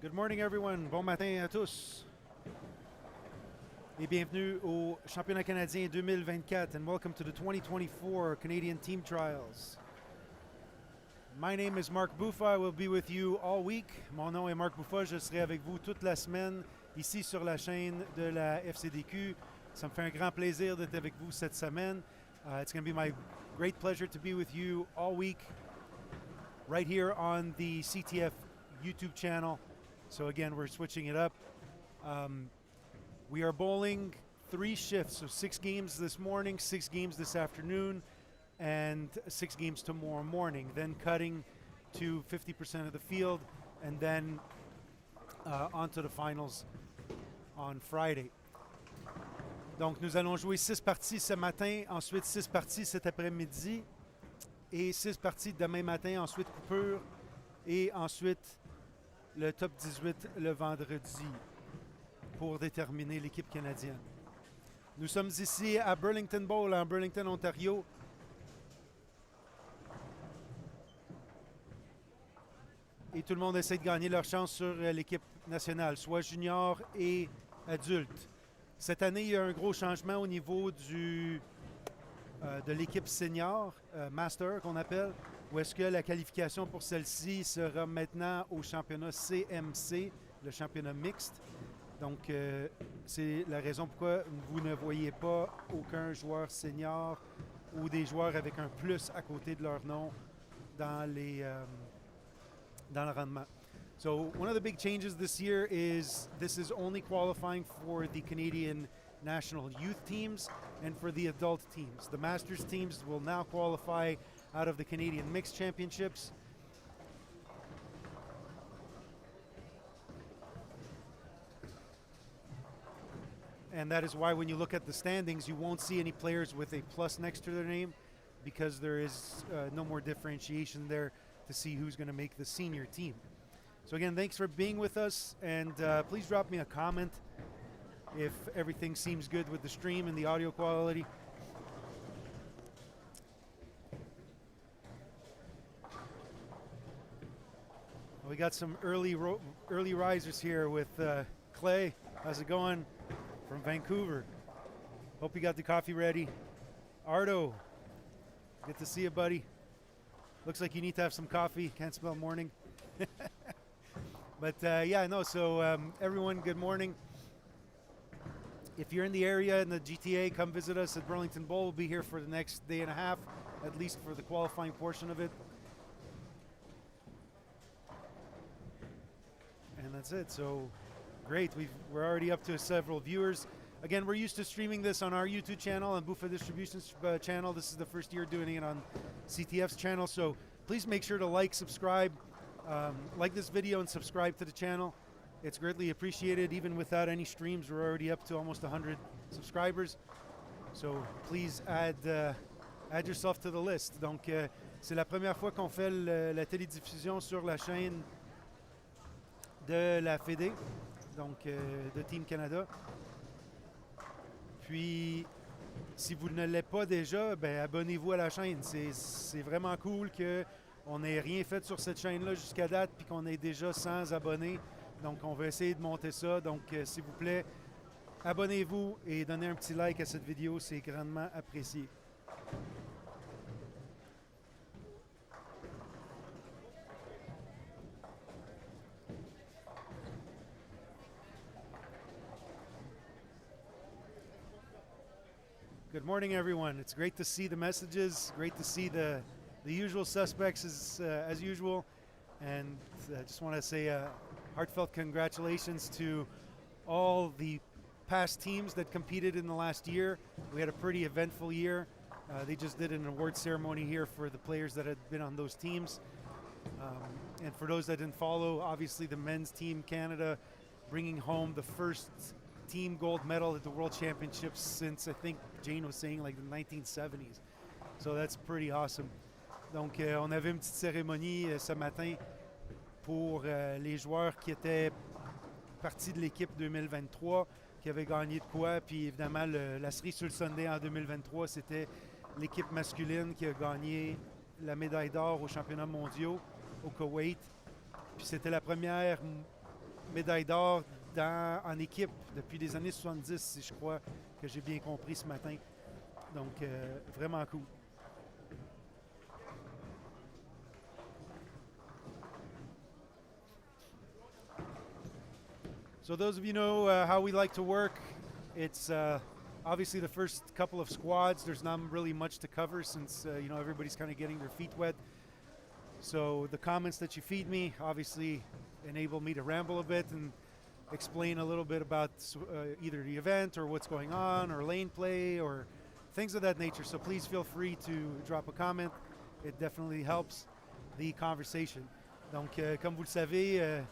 Good morning everyone, bon matin à tous et bienvenue au championnat canadien 2024 and welcome to the 2024 Canadian Team Trials. My name is Marc Bouffa, I will be with you all week. Mon nom est Marc Bouffa, je serai avec vous toute la semaine ici sur la chaîne de la FCDQ. Ça me fait un grand plaisir d'être avec vous cette semaine. It's going to be my great pleasure to be with you all week right here on the CTF YouTube channel. So again, we're switching it up. We are bowling 3 shifts, so 6 games this morning, 6 games this afternoon, and 6 games tomorrow morning. Then cutting to 50% of the field, and then onto the finals on Friday. Donc nous allons jouer 6 parties ce matin, ensuite 6 parties cet après-midi, et 6 parties demain matin, ensuite coupure, et ensuite le top 18 le vendredi pour déterminer l'équipe canadienne. Nous sommes ici à Burlington Bowl, en Burlington, Ontario. Et tout le monde essaie de gagner leur chance sur l'équipe nationale, soit junior et adulte. Cette année, il y a un gros changement au niveau de l'équipe senior, master qu'on appelle, où est-ce que la qualification pour celle-ci sera maintenant au championnat CMC, le championnat mixte. Donc, c'est la raison pourquoi vous ne voyez pas aucun joueur senior ou des joueurs avec un plus à côté de leur nom dans le rendement. So, one of the big changes this year is this is only qualifying for the Canadian national youth teams and for the adult teams. The Masters teams will now qualify out of the Canadian Mixed Championships. And that is why when you look at the standings, you won't see any players with a plus next to their name because there is no more differentiation there to see who's going to make the senior team. So again, thanks for being with us, and please drop me a comment if everything seems good with the stream and the audio quality. We got some early risers here with Clay. How's it going? From Vancouver. Hope you got the coffee ready. Ardo, good to see you, buddy. Looks like you need to have some coffee. Can't spell morning. But yeah, no, so everyone, good morning. If you're in the area in the GTA, come visit us at Burlington Bowl. We'll be here for the next day and a half, at least for the qualifying portion of it. And that's it. So great. We're already up to several viewers. Again, we're used to streaming this on our YouTube channel and Bouffa Distribution's channel. This is the first year doing it on CTF's channel. So please make sure to like, subscribe, like this video and subscribe to the channel. It's greatly appreciated. Even without any streams, we're already up to almost 100 subscribers. So please add yourself to the list. Donc, c'est la première fois qu'on fait la télédiffusion sur la chaîne de la Fédé, donc de Team Canada. Puis, si vous ne l'êtes pas déjà, ben, abonnez-vous à la chaîne. C'est vraiment cool qu'on n'ait rien fait sur cette chaîne-là jusqu'à date puis qu'on ait déjà 100 abonnés. Donc, on va essayer de monter ça. Donc, s'il vous plaît, abonnez-vous et donnez un petit like à cette vidéo. C'est grandement apprécié. Good morning, everyone. It's great to see the messages. Great to see the usual suspects as usual. And I just want to say heartfelt congratulations to all the past teams that competed in the last year. We had a pretty eventful year. They just did an award ceremony here for the players that had been on those teams. And for those that didn't follow, obviously the men's team Canada bringing home the first team gold medal at the World Championships since, I think Jane was saying, like the 1970s. So that's pretty awesome. Donc, on avait une petite cérémonie ce matin pour les joueurs qui étaient partie de l'équipe 2023, qui avait gagné de quoi. Puis évidemment, la cerise sur le Sunday en 2023, c'était l'équipe masculine qui a gagné la médaille d'or aux championnats mondiaux au Koweït. Puis c'était la première médaille d'or en équipe depuis les années 70, si je crois que j'ai bien compris ce matin. Donc, vraiment cool. So those of you know how we like to work. It's obviously the first couple of squads. There's not really much to cover since everybody's kind of getting their feet wet. So the comments that you feed me obviously enable me to ramble a bit and explain a little bit about either the event or what's going on or lane play or things of that nature. So please feel free to drop a comment. It definitely helps the conversation. Donc, comme vous le savez,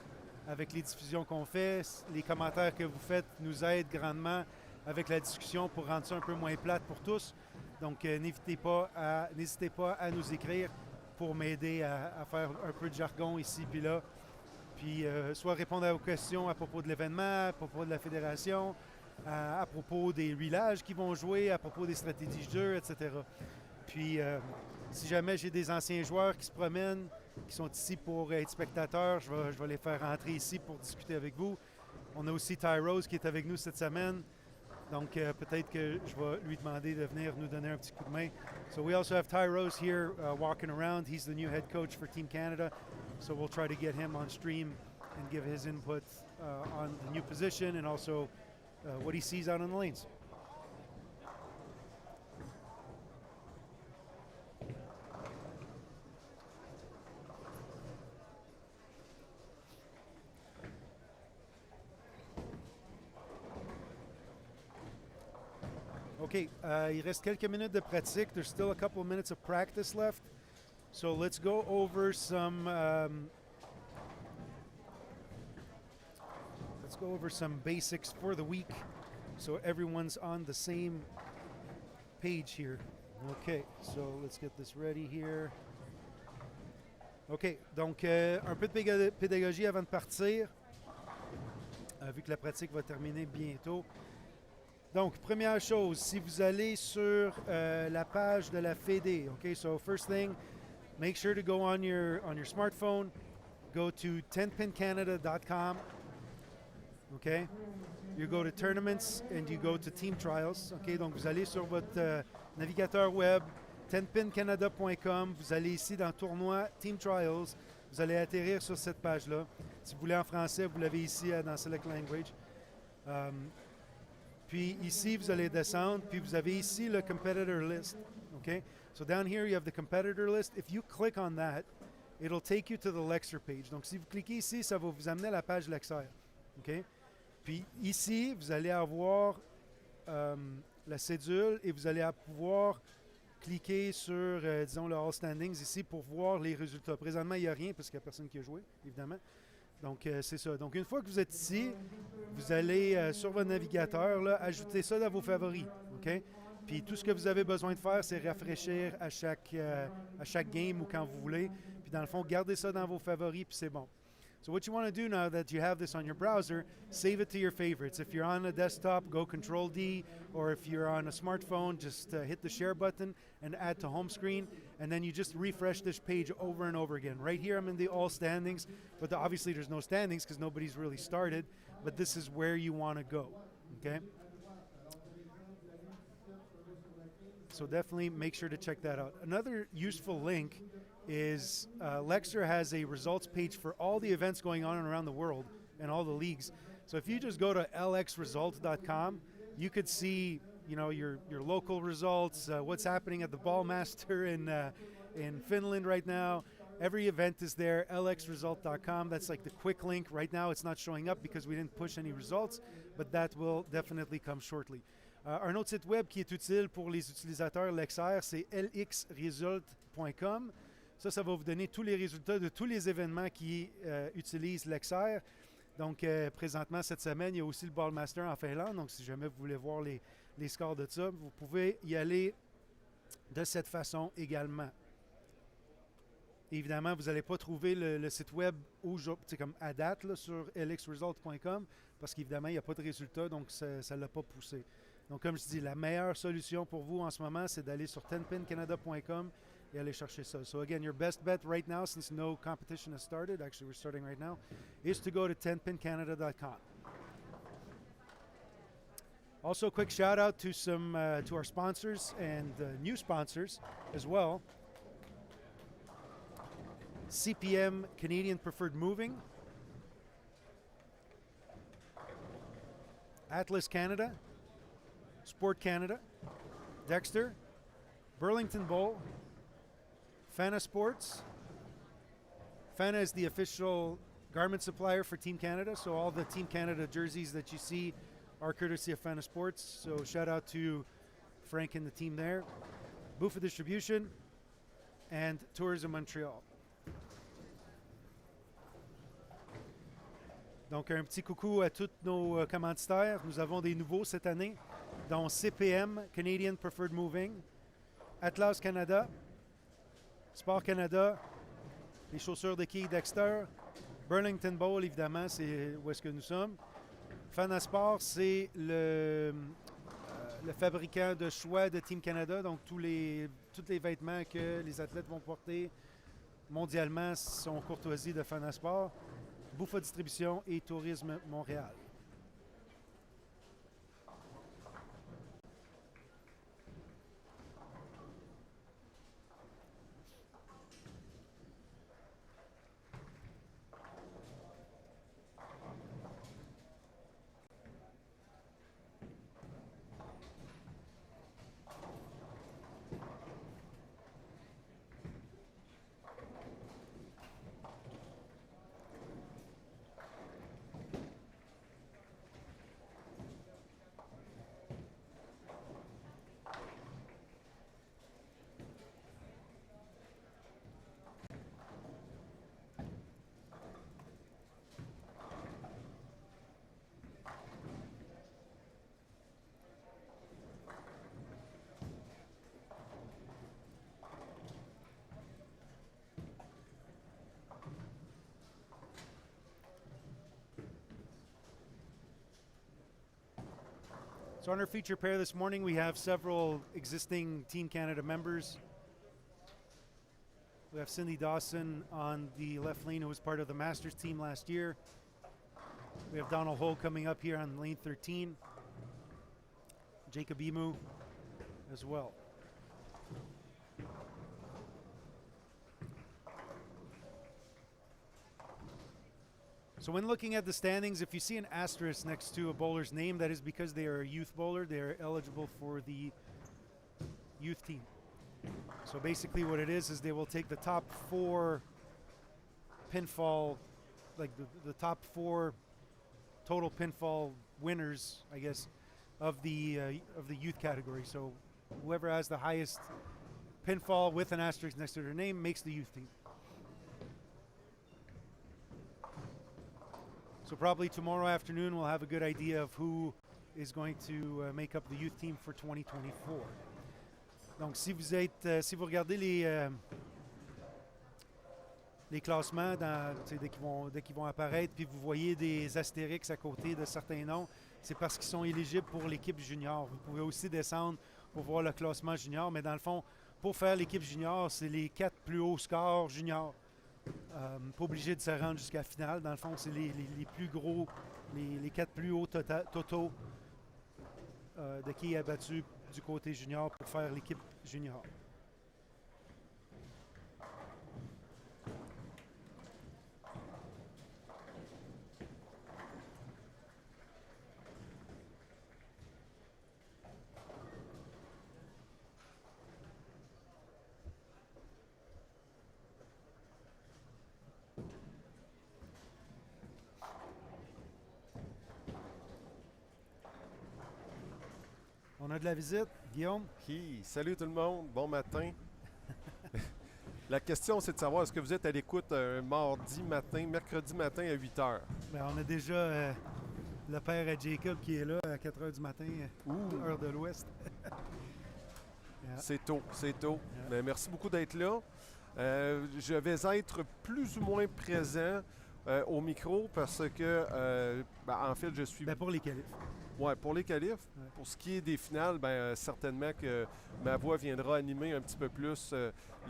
avec les diffusions qu'on fait, les commentaires que vous faites nous aident grandement avec la discussion pour rendre ça un peu moins plate pour tous. Donc, n'hésitez pas à nous écrire pour m'aider à faire un peu de jargon ici puis là. Puis, soit répondre à vos questions à propos de l'événement, à propos de la fédération, à propos des relays qui vont jouer, à propos des stratégies de jeu, etc. Puis, si jamais j'ai des anciens joueurs qui se promènent, qui sont ici pour être spectateurs, je vais les faire rentrer ici pour discuter avec vous. On a aussi Ty Rose qui est avec nous cette semaine. Donc, peut-être que je vais lui demander de venir nous donner un petit coup de main. So we also have Ty Rose here walking around. He's the new head coach for Team Canada. So we'll try to get him on stream and give his input on the new position and also what he sees out on the lanes. Okay, il reste quelques minutes de pratique. There's still a couple of minutes of practice left. So let's go over some basics for the week so everyone's on the same page here. Okay, so let's get this ready here. OK, donc un peu de pédagogie avant de partir, vu que la pratique va terminer bientôt. Donc, première chose, si vous allez sur la page de la Fédé, OK, so first thing, make sure to go on your smartphone, go to 10pincanada.com, OK? You go to tournaments and you go to team trials, OK? Donc, vous allez sur votre navigateur web, 10pincanada.com, vous allez ici dans tournoi, team trials, vous allez atterrir sur cette page-là. Si vous voulez en français, vous l'avez ici dans Select Language. Puis ici, vous allez descendre, puis vous avez ici le competitor list. Okay? So down here, you have the competitor list. If you click on that, it'll take you to the Lexer page. Donc, si vous cliquez ici, ça va vous amener à la page Lexer. Okay? Puis ici, vous allez avoir la cédule et vous allez pouvoir cliquer sur, disons, le All Standings ici pour voir les résultats. Présentement, il n'y a rien parce qu'il n'y a personne qui a joué, évidemment. Donc, c'est ça. Donc, une fois que vous êtes ici, vous allez sur votre navigateur, là, ajouter ça dans vos favoris. OK? Puis, tout ce que vous avez besoin de faire, c'est rafraîchir à chaque game ou quand vous voulez. Puis, dans le fond, gardez ça dans vos favoris, puis c'est bon. So, what you want to do now that you have this on your browser, save it to your favorites. If you're on a desktop, go Control-D, or if you're on a smartphone, just hit the share button and add to home screen, and then you just refresh this page over and over again. Right here, I'm in the all standings, but obviously there's no standings because nobody's really started, but this is where you want to go, okay? So definitely make sure to check that out. Another useful link is Lexer has a results page for all the events going on around the world and all the leagues. So if you just go to lxresult.com, you could see, your local results, what's happening at the Ballmaster in Finland right now. Every event is there, lxresult.com. That's like the quick link. Right now it's not showing up because we didn't push any results, but that will definitely come shortly. Un autre site web qui est utile pour les utilisateurs Lexer, c'est lxresult.com. Ça va vous donner tous les résultats de tous les événements qui utilisent Lexer. Donc, présentement, cette semaine, il y a aussi le Ballmaster en Finlande. Donc, si jamais vous voulez voir les scores de ça, vous pouvez y aller de cette façon également. Évidemment, vous n'allez pas trouver le site web comme à date là, sur lxresult.com parce qu'évidemment, il n'y a pas de résultats, donc ça ne l'a pas poussé. Donc, comme je dis, la meilleure solution pour vous en ce moment, c'est d'aller sur 10pincanada.com, et aller chercher ça. So again, your best bet right now, since no competition has started, actually we're starting right now, is to go to 10pincanada.com. Also, a quick shout out to to our sponsors and new sponsors as well. CPM, Canadian Preferred Moving, Atlas Canada, Sport Canada, Dexter, Burlington Bowl, Fana Sports. Fana is the official garment supplier for Team Canada, so all the Team Canada jerseys that you see are courtesy of Fana Sports. So shout out to Frank and the team there. Buffa Distribution and Tourism Montreal. Donc un petit coucou à tous nos commanditaires. Nous avons des nouveaux cette année, dont CPM, Canadian Preferred Moving, Atlas Canada, Sport Canada, les chaussures de quilles Dexter, Burlington Bowl, évidemment, c'est où est-ce que nous sommes. Fana Sport, c'est le fabricant de choix de Team Canada, donc tous les vêtements que les athlètes vont porter mondialement sont courtoisie de Fana Sport, Buffa Distribution et Tourisme Montréal. So on our feature pair this morning, we have several existing Team Canada members. We have Cindy Dawson on the left lane, who was part of the Masters team last year. We have Donald Hull coming up here on lane 13. Jacob Emu as well. So when looking at the standings, if you see an asterisk next to a bowler's name, that is because they are a youth bowler. They are eligible for the youth team. So basically what it is they will take the top 4 pinfall, like the top 4 total pinfall winners, I guess, of the youth category. So whoever has the highest pinfall with an asterisk next to their name makes the youth team. So probably tomorrow afternoon we'll have a good idea of who is going to make up the youth team for 2024. Donc si vous regardez les classements dès qu'ils vont apparaître, puis vous voyez des astérix à côté de certains noms, c'est parce qu'ils sont éligibles pour l'équipe junior. Vous pouvez aussi descendre pour voir le classement junior, mais dans le fond, pour faire l'équipe junior, c'est les 4 plus hauts scores juniors. Pas obligé de se rendre jusqu'à la finale. Dans le fond, c'est les plus gros, les 4 plus hauts totaux de qui est abattu du côté junior pour faire l'équipe junior. On a de la visite, Guillaume. Salut tout le monde, bon matin. La question, c'est de savoir, est-ce que vous êtes à l'écoute un mercredi matin à 8 h? Ben, on a déjà le père à Jacob qui est là à 4 h du matin, heure de l'Ouest. Yeah. C'est tôt. Yeah. Mais merci beaucoup d'être là. Je vais être plus ou moins présent au micro parce que, en fait, je suis... Ben, pour les qualifs. Ouais, pour les qualifs. Ouais. Pour ce qui est des finales, certainement que ma voix viendra animer un petit peu plus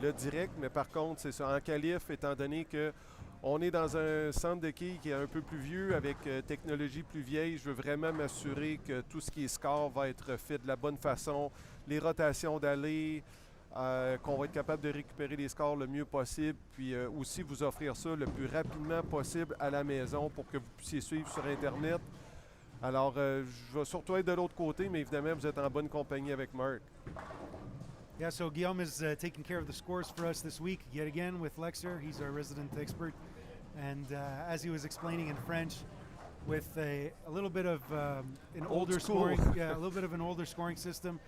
le direct. Mais par contre, c'est ça. En qualif, étant donné que on est dans un centre de quilles qui est un peu plus vieux, avec technologie plus vieille, je veux vraiment m'assurer que tout ce qui est score va être fait de la bonne façon. Les rotations d'aller, qu'on va être capable de récupérer les scores le mieux possible, puis aussi vous offrir ça le plus rapidement possible à la maison pour que vous puissiez suivre sur Internet. Alors, je vais surtout être de l'autre côté, mais évidemment, vous êtes en bonne compagnie avec Marc. Yeah, so Guillaume is taking care of the scores for us this week, yet again with Lexer. He's our resident expert. And as he was explaining in French, with a little bit of an older scoring, a little bit of an older scoring system,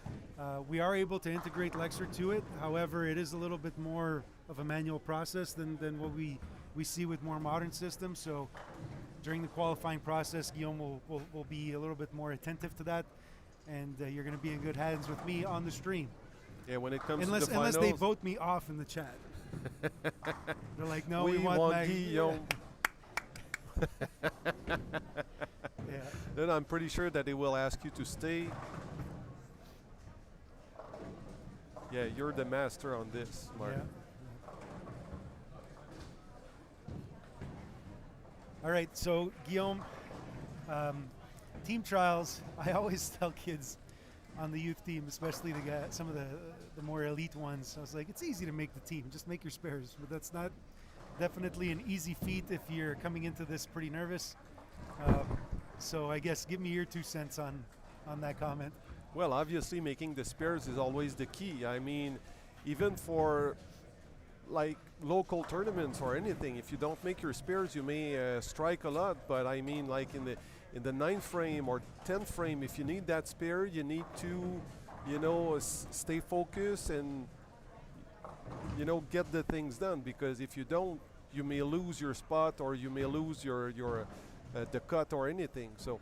we are able to integrate Lexer to it. However, it is a little bit more of a manual process than what we see with more modern systems. So during the qualifying process, Guillaume will be a little bit more attentive to that, and you're going to be in good hands with me on the stream. Yeah, when it comes unless, to the finals, unless they vote me off in the chat. They're like, no, we want Guillaume. Yeah. Then I'm pretty sure that they will ask you to stay. Yeah, you're the master on this, Mark. Yeah. All right, so Guillaume, team trials, I always tell kids on the youth team, especially the guy, some of the more elite ones, I was like, it's easy to make the team, just make your spares. But that's not definitely an easy feat if you're coming into this pretty nervous. So I guess give me your 2 cents on that comment. Well, obviously making the spares is always the key. I mean, even for like local tournaments or anything, if you don't make your spares, you may strike a lot. But I mean, like in the 9th frame or 10th frame, if you need that spare, you need to, stay focused and, get the things done. Because if you don't, you may lose your spot or you may lose your the cut or anything. So,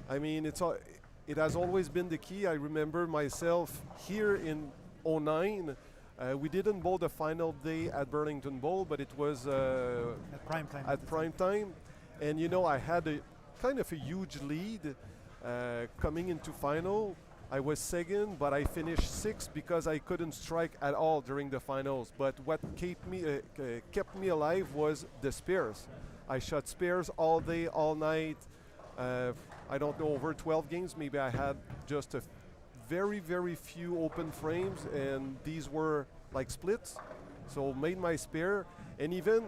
I mean, it has always been the key. I remember myself here in 09. We didn't bowl the final day at Burlington Bowl, but it was at prime time. At prime time, and I had a kind of a huge lead coming into final. I was second, but I finished 6th because I couldn't strike at all during the finals. But what kept me alive was the spares. I shot spares all day, all night. I don't know, over 12 games, maybe I had just a very, very few open frames, and these were like splits. So made my spare, and even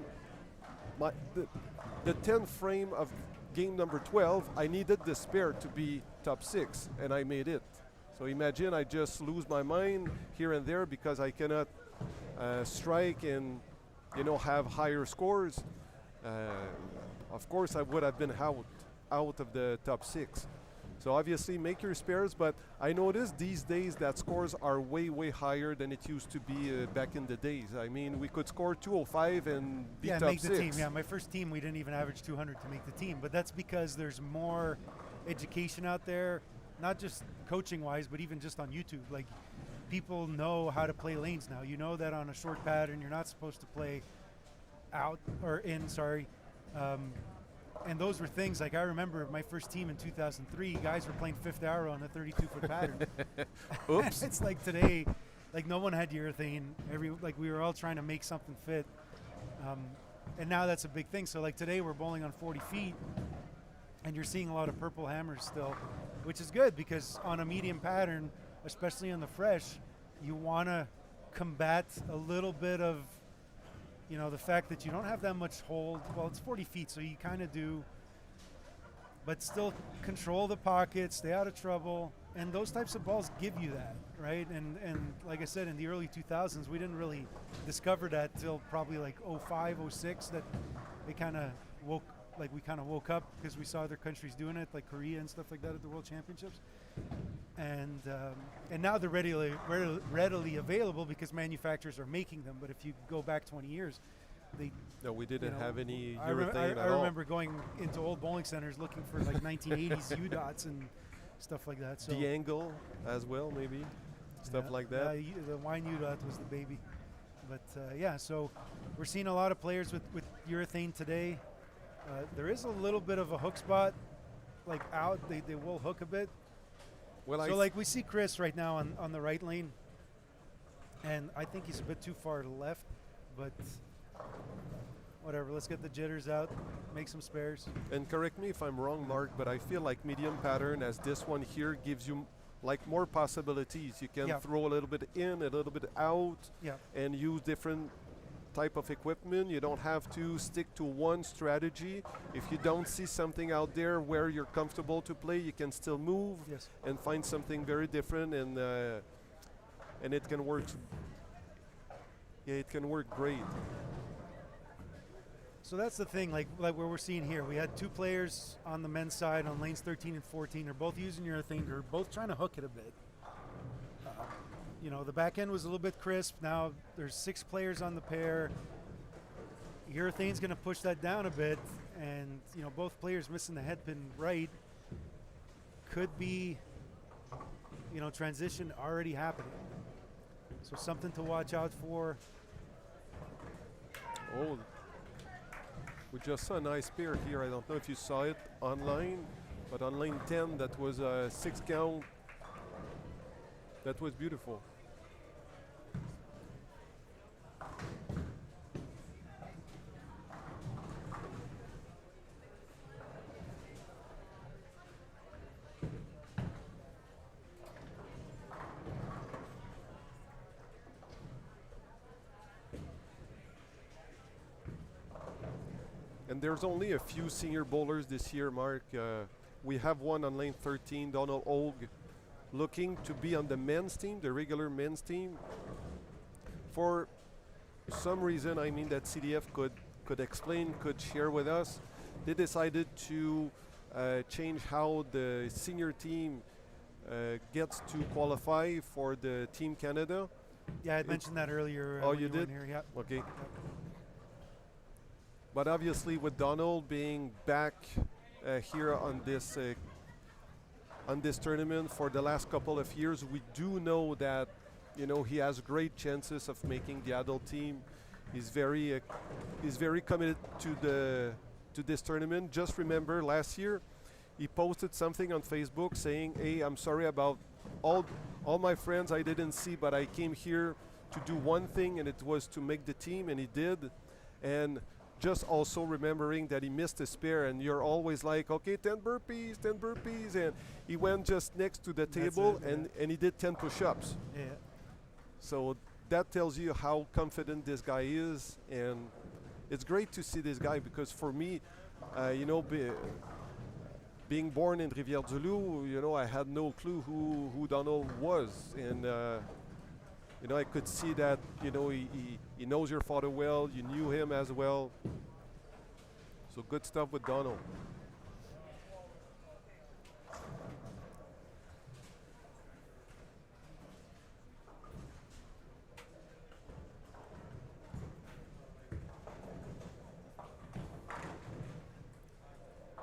the 10th frame of game number 12, I needed the spare to be top 6, and I made it. So imagine I just lose my mind here and there because I cannot strike and have higher scores. Of course, I would have been out of the top 6. So obviously make your spares, but I noticed these days that scores are way, way higher than it used to be back in the days. I mean, we could score 205 and be top 6. Make the team. Yeah, my first team, we didn't even average 200 to make the team, but that's because there's more education out there, not just coaching-wise, but even just on YouTube. Like, people know how to play lanes now. You know that on a short pattern, you're not supposed to play out, or in, sorry. And those were things, like I remember my first team in 2003, guys were playing 5th arrow on a 32-foot pattern. Oops. It's like today, like no one had urethane. Like we were all trying to make something fit. And now that's a big thing. So like today we're bowling on 40 feet and you're seeing a lot of purple hammers still, which is good because on a medium pattern, especially on the fresh, you want to combat a little bit of the fact that you don't have that much hold. Well, it's 40 feet, so you kind of do, but still control the pocket, stay out of trouble, and those types of balls give you that, right? And like I said, in the early 2000s, we didn't really discover that till probably like 05, 06, that we kind of woke up because we saw other countries doing it, like Korea and stuff like that at the World Championships. And now they're readily available because manufacturers are making them. But if you go back 20 years, we didn't have any urethane at all. I remember going into old bowling centers looking for like 1980s U-dots and stuff like that. So the angle as well, maybe stuff like that. The wine U-dot was the baby. But so we're seeing a lot of players with urethane today. There is a little bit of a hook spot, like out. They will hook a bit. Well, So like we see Chris right now on the right lane, and I think he's a bit too far to the left, but whatever. Let's get the jitters out, make some spares. And correct me if I'm wrong, Mark, but I feel like medium pattern as this one here gives you like more possibilities. You can Yeah. throw a little bit in, a little bit out, Yeah. and use different type of equipment. You don't have to stick to one strategy. If you don't see something out there where you're comfortable to play, you can still move Yes. and find something very different, and it can work. Yeah, it can work great. So that's the thing, like what we're seeing here. We had two players on the men's side on lanes 13 and 14. They're both using urethane. They're both trying to hook it a bit. You know, the back end was a little bit crisp. Now there's 6 players on the pair. Urethane's going to push that down a bit, and you know both players missing the headpin right could be, you know, transition already happening. So something to watch out for. Oh, we just saw a nice pair here. I don't know if you saw it online, but on lane 10, that was a 6 count. That was beautiful. And there's only a few senior bowlers this year, Mark. We have one on lane 13, Donald Olg, looking to be on the men's team, the regular men's team. For some reason, I mean, that CDF could explain, could share with us, they decided to change how the senior team gets to qualify for the Team Canada. Yeah, I mentioned that earlier. Oh, when you were in did? Here. Yeah. Okay. But obviously, with Donald being back here on this tournament for the last couple of years, we do know that, you know, he has great chances of making the adult team. He's very committed to this tournament. Just remember, last year he posted something on Facebook saying, "Hey, I'm sorry about all my friends I didn't see, but I came here to do one thing, and it was to make the team," and he did. And just also remembering that he missed a spare, and you're always like, okay, 10 burpees, and he went just next to the table, and he did 10 push-ups. Yeah. So that tells you how confident this guy is, and it's great to see this guy, because for me, you know, being born in Rivière-du-Loup, you know, I had no clue who Donald was, and you know, I could see that, you know, he knows your father well, you knew him as well. So good stuff with Donald.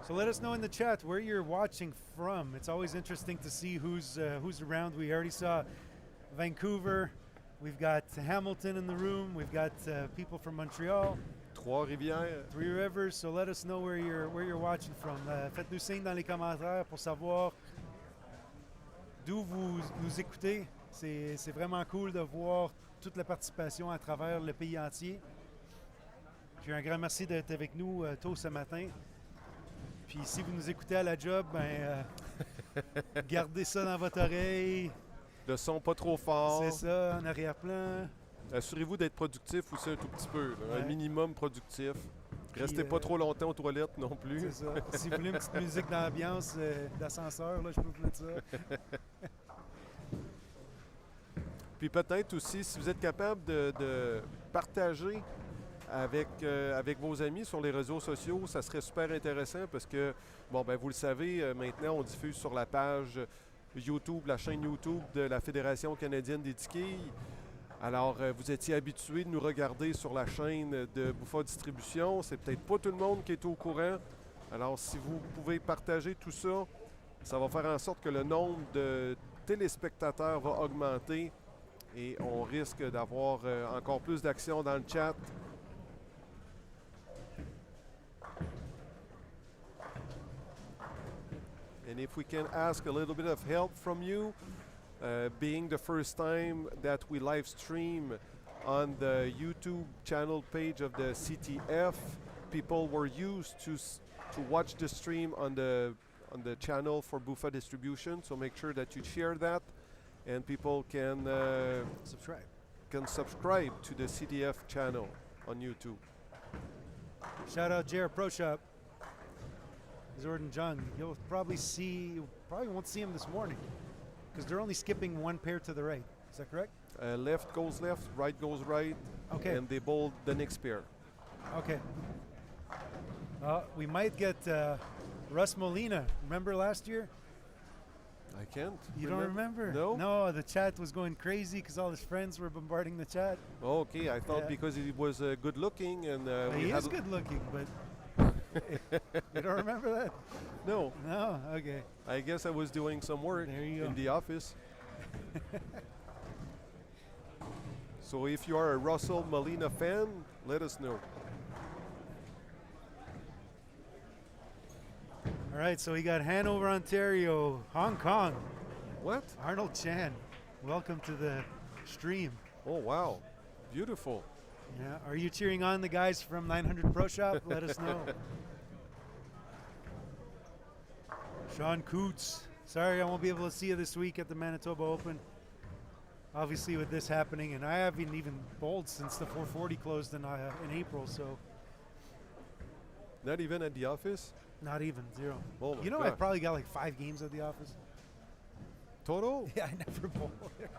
So let us know in the chat where you're watching from. It's always interesting to see who's around. We already saw Vancouver. We've got Hamilton in the room. We've got people from Montreal. Trois-Rivières. Three Rivers. So let us know where you're watching from. Faites-nous signe dans les commentaires pour savoir d'où vous nous écoutez. C'est vraiment cool de voir toute la participation à travers le pays entier. Puis un grand merci d'être avec nous tôt ce matin. Puis si vous nous écoutez à la job, ben gardez ça dans votre oreille. Le son pas trop fort. C'est ça, en arrière-plan. Assurez-vous d'être productif aussi un tout petit peu, là, Ouais. un minimum productif. Puis, Restez pas trop longtemps aux toilettes non plus. C'est ça. Si vous voulez une petite musique d'ambiance, d'ascenseur, là, je peux vous mettre ça. Puis peut-être aussi, si vous êtes capable de partager avec vos amis sur les réseaux sociaux, ça serait super intéressant parce que, bon, ben vous le savez, maintenant on diffuse sur la page YouTube, la chaîne YouTube de la Fédération canadienne des quilles. Alors, vous étiez habitué de nous regarder sur la chaîne de Bouffa Distribution. C'est peut-être pas tout le monde qui est au courant. Alors, si vous pouvez partager tout ça, ça va faire en sorte que le nombre de téléspectateurs va augmenter et on risque d'avoir encore plus d'action dans le chat. And if we can ask a little bit of help from you, being the first time that we live stream on the YouTube channel page of the CTF, people were used to watch the stream on the channel for Buffa distribution. So make sure that you share that, and people can subscribe to the CTF channel on YouTube. Shout out JR Pro Shop. Jordan Jung. You probably won't see him this morning because they're only skipping one pair to the right. Is that correct? Left goes left, right goes right, okay. And they bowl the next pair. Okay. We might get Russ Molina. Remember last year? I can't. You don't remember? No. No, the chat was going crazy because all his friends were bombarding the chat. Okay, I thought because he was good looking and he is good looking, but you don't remember that? No. No. Okay. I guess I was doing some work in the office. So if you are a Russell Molina fan, let us know. All right, so we got Hanover, Ontario, Hong Kong. What? Arnold Chan, welcome to the stream. Oh, wow. Beautiful. Yeah, are you cheering on the guys from 900 Pro Shop? Let us know. Sean Coots. Sorry I won't be able to see you this week at the Manitoba Open. Obviously with this happening, and I haven't even bowled since the 440 closed in April, so. Not even at the office? Not even, 0. Oh you know, God. I probably got like 5 games at the office. Total? Yeah, I never bowled there.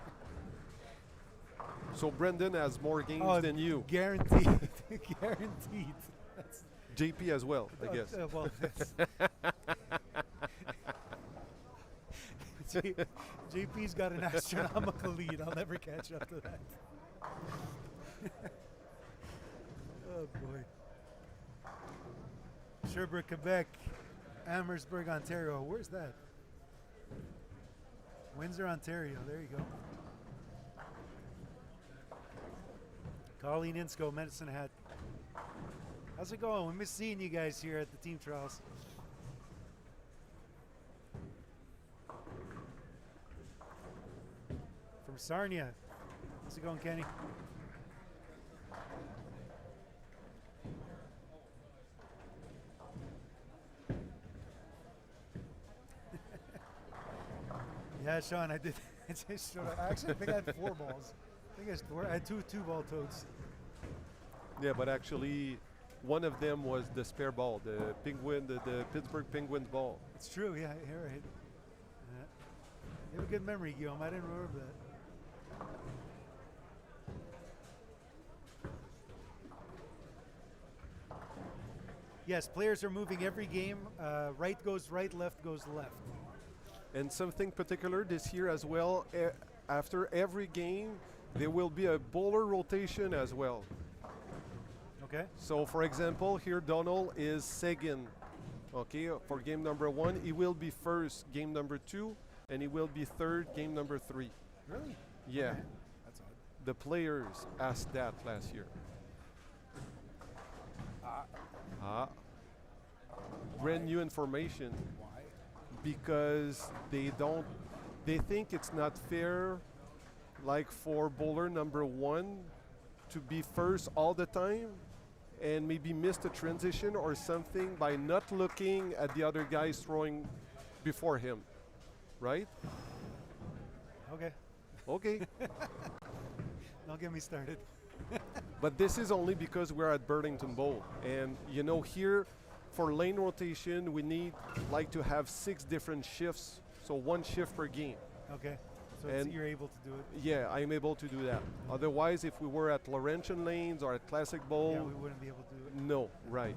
So Brendan has more games than you. Guaranteed. Guaranteed. That's JP as well, I guess. Well, JP's got an astronomical lead. I'll never catch up to that. Oh, boy. Sherbrooke, Quebec. Amherstburg, Ontario. Where's that? Windsor, Ontario. There you go. Colleen Insco, Medicine Hat. How's it going? We miss seeing you guys here at the team trials. From Sarnia. How's it going, Kenny? Yeah, Sean, I did. Actually, I think I had 4 balls. I had two ball totes. Yeah, but actually, one of them was the spare ball, the Penguin, the Pittsburgh Penguins ball. It's true. Yeah, you're right. You have a good memory, Guillaume. I didn't remember that. Yes, players are moving every game. Right goes right, left goes left. And something particular this year as well, after every game, there will be a bowler rotation as well. Okay. So for example, here Donald is second. Okay, for game number 1, he will be first game number 2, and he will be third game number 3. Really? Yeah. Okay. That's odd. The players asked that last year. Brand new information. Why? Because they think it's not fair, like for bowler number 1 to be first all the time and maybe miss the transition or something by not looking at the other guys throwing before him, right? Okay. Okay. Don't get me started. But this is only because we're at Burlington Bowl, and you know, here for lane rotation we need like to have 6 different shifts, so 1 shift per game. Okay. So you're able to do it. Yeah, I'm able to do that. Otherwise, if we were at Laurentian lanes or at Classic Bowl, Yeah, we wouldn't be able to do it. no, right.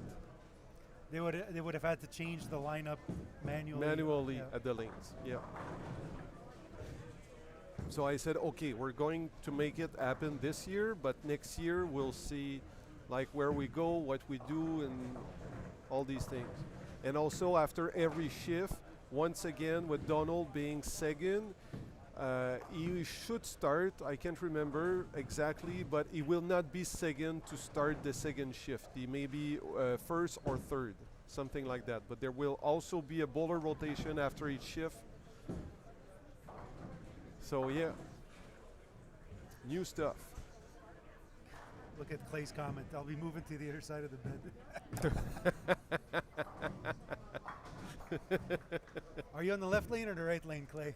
They would have had to change the lineup Manually Yeah. at the lanes, yeah. So I said, okay, we're going to make it happen this year, but next year we'll see like where we go, what we do, and all these things. And also after every shift, once again with Donald being second, he should start, I can't remember exactly, but he will not be second to start the second shift. He may be first or third. something like that. But there will also be a bowler rotation after each shift. So yeah, new stuff. Look at Clay's comment. I'll be moving to the other side of the bed. Are you on the left lane or the right lane, Clay?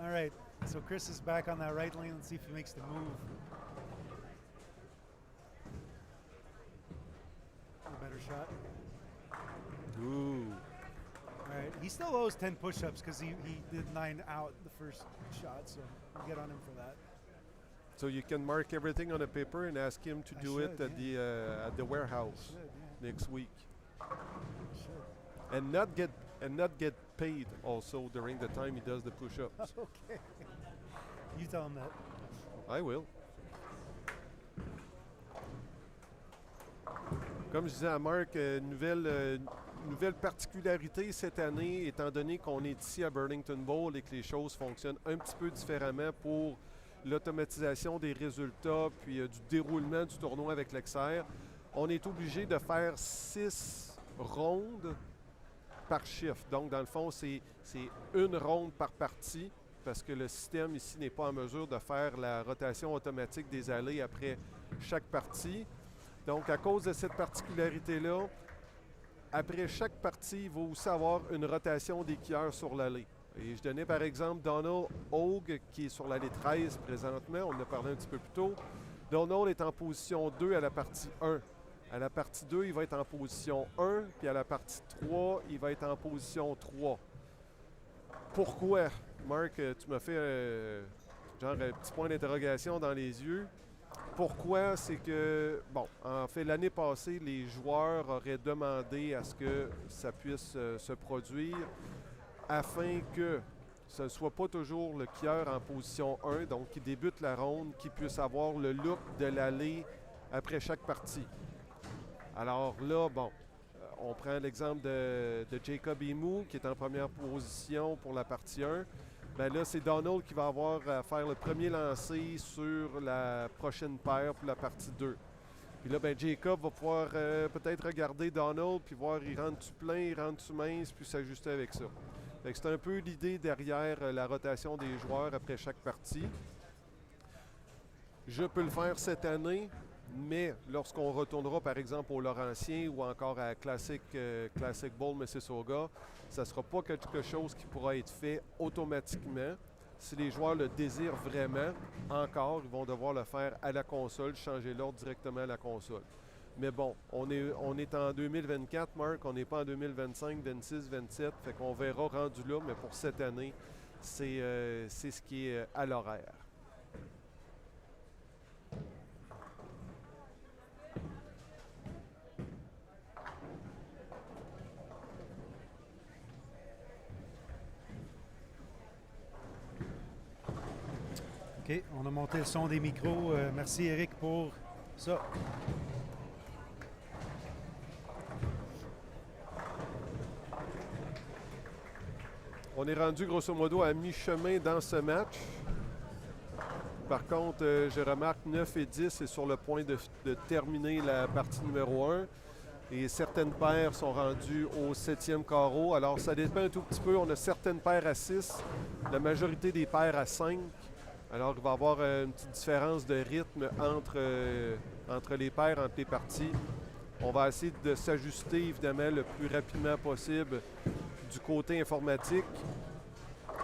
All right, so Chris is back on that right lane. Let's see if he makes the move. A better shot. Ooh. All right, he still owes 10 push-ups because he did 9 out the first shot, so we'll get on him for that. So you can mark everything on a paper and ask him to do it at the warehouse next week. And not get paid also during the time he does the push-ups. Okay. You tell him that. I will. Comme je disais à Marc, nouvelle particularité cette année, étant donné qu'on est ici à Burlington Bowl et que les choses fonctionnent un petit peu différemment pour l'automatisation des résultats puis du déroulement du tournoi avec l'Exer, on est obligé de faire 6 rondes par chiffre. Donc, dans le fond, c'est une ronde par partie parce que le système ici n'est pas en mesure de faire la rotation automatique des allées après chaque partie. Donc, à cause de cette particularité-là, après chaque partie, il va aussi avoir une rotation des skieurs sur l'allée. Et je donnais par exemple Donald Hogue, qui est sur l'allée 13 présentement. On en a parlé un petit peu plus tôt. Donald est en position 2 à la partie 1. À la partie 2, il va être en position 1, puis à la partie 3, il va être en position 3. Pourquoi? Marc, tu m'as fait genre un petit point d'interrogation dans les yeux. Pourquoi? C'est que, bon, en fait, l'année passée, les joueurs auraient demandé à ce que ça puisse se produire afin que ce ne soit pas toujours le skieur en position 1, donc qui débute la ronde, qui puisse avoir le look de l'allée après chaque partie. Alors là, bon, on prend l'exemple de Jacob Emu, qui est en première position pour la partie 1. Bien là, c'est Donald qui va avoir à faire le premier lancer sur la prochaine paire pour la partie 2. Puis là, ben Jacob va pouvoir peut-être regarder Donald, puis voir il rentre-tu plein, il rentre-tu mince, puis s'ajuster avec ça. C'est un peu l'idée derrière la rotation des joueurs après chaque partie. Je peux le faire cette année, mais lorsqu'on retournera par exemple au Laurentien ou encore à Classic Bowl Mississauga, ça ne sera pas quelque chose qui pourra être fait automatiquement. Si les joueurs le désirent vraiment, encore, ils vont devoir le faire à la console, changer l'ordre directement à la console. Mais bon, on est en 2024, Marc, on n'est pas en 2025, 26, 27, fait qu'on verra rendu là, mais pour cette année, c'est ce qui est à l'horaire. OK, on a monté le son des micros. Merci Eric pour ça. On est rendu grosso modo à mi-chemin dans ce match. Par contre, je remarque 9 et 10 est sur le point de terminer la partie numéro 1. Et certaines paires sont rendues au 7e carreau. Alors, ça dépend un tout petit peu. On a certaines paires à 6, la majorité des paires à 5. Alors, il va y avoir une petite différence de rythme entre les paires, entre les parties. On va essayer de s'ajuster, évidemment, le plus rapidement possible du côté informatique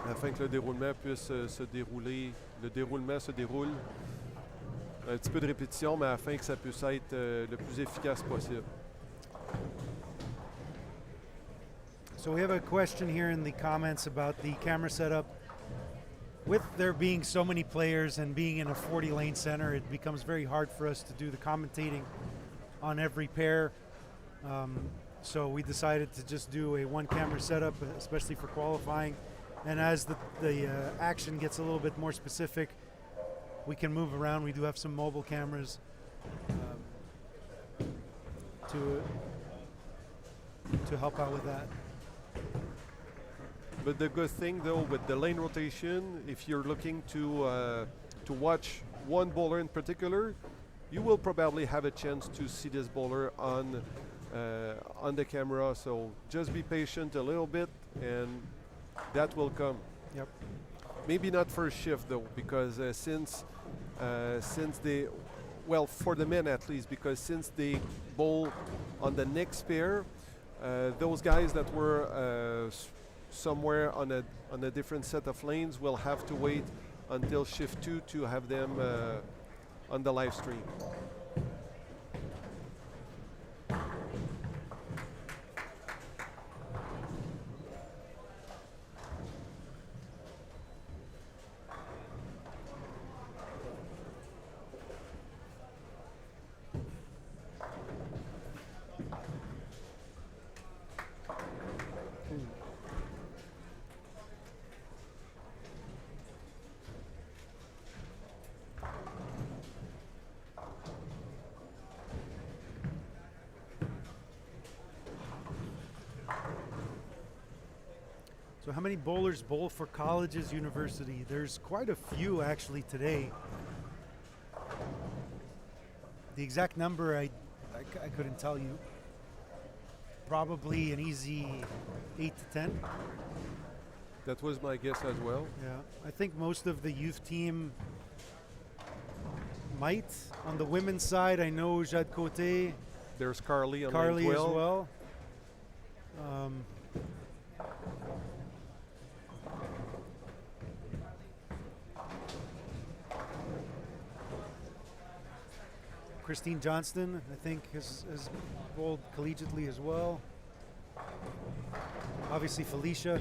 afin que le déroulement puisse se dérouler. Le déroulement se déroule. Un petit peu de répétition, mais afin que ça puisse être le plus efficace possible. So we have a question here in the comments about the camera setup. With there being so many players and being in a 40-lane center, it becomes very hard for us to do the commentating on every pair. So we decided to just do a one-camera setup, especially for qualifying. And as the action gets a little bit more specific, we can move around. We do have some mobile cameras to help out with that. But the good thing, though, with the lane rotation, if you're looking to watch one bowler in particular, you will probably have a chance to see this bowler on the camera. So just be patient a little bit, and that will come. Yep. Maybe not first shift though, because since they, well, for the men at least, because since they bowl on the next pair, those guys that were somewhere on a different set of lanes will have to wait until shift 2 to have them on the live stream. So how many bowlers bowl for colleges, university? There's quite a few actually today. The exact number I couldn't tell you. Probably an easy 8 to 10. That was my guess as well. Yeah, I think most of the youth team might. On the women's side, I know Jade Cote, There's Carly on Carly lane as 12. well. Christine Johnston, I think, has bowled collegiately as well. Obviously Felicia,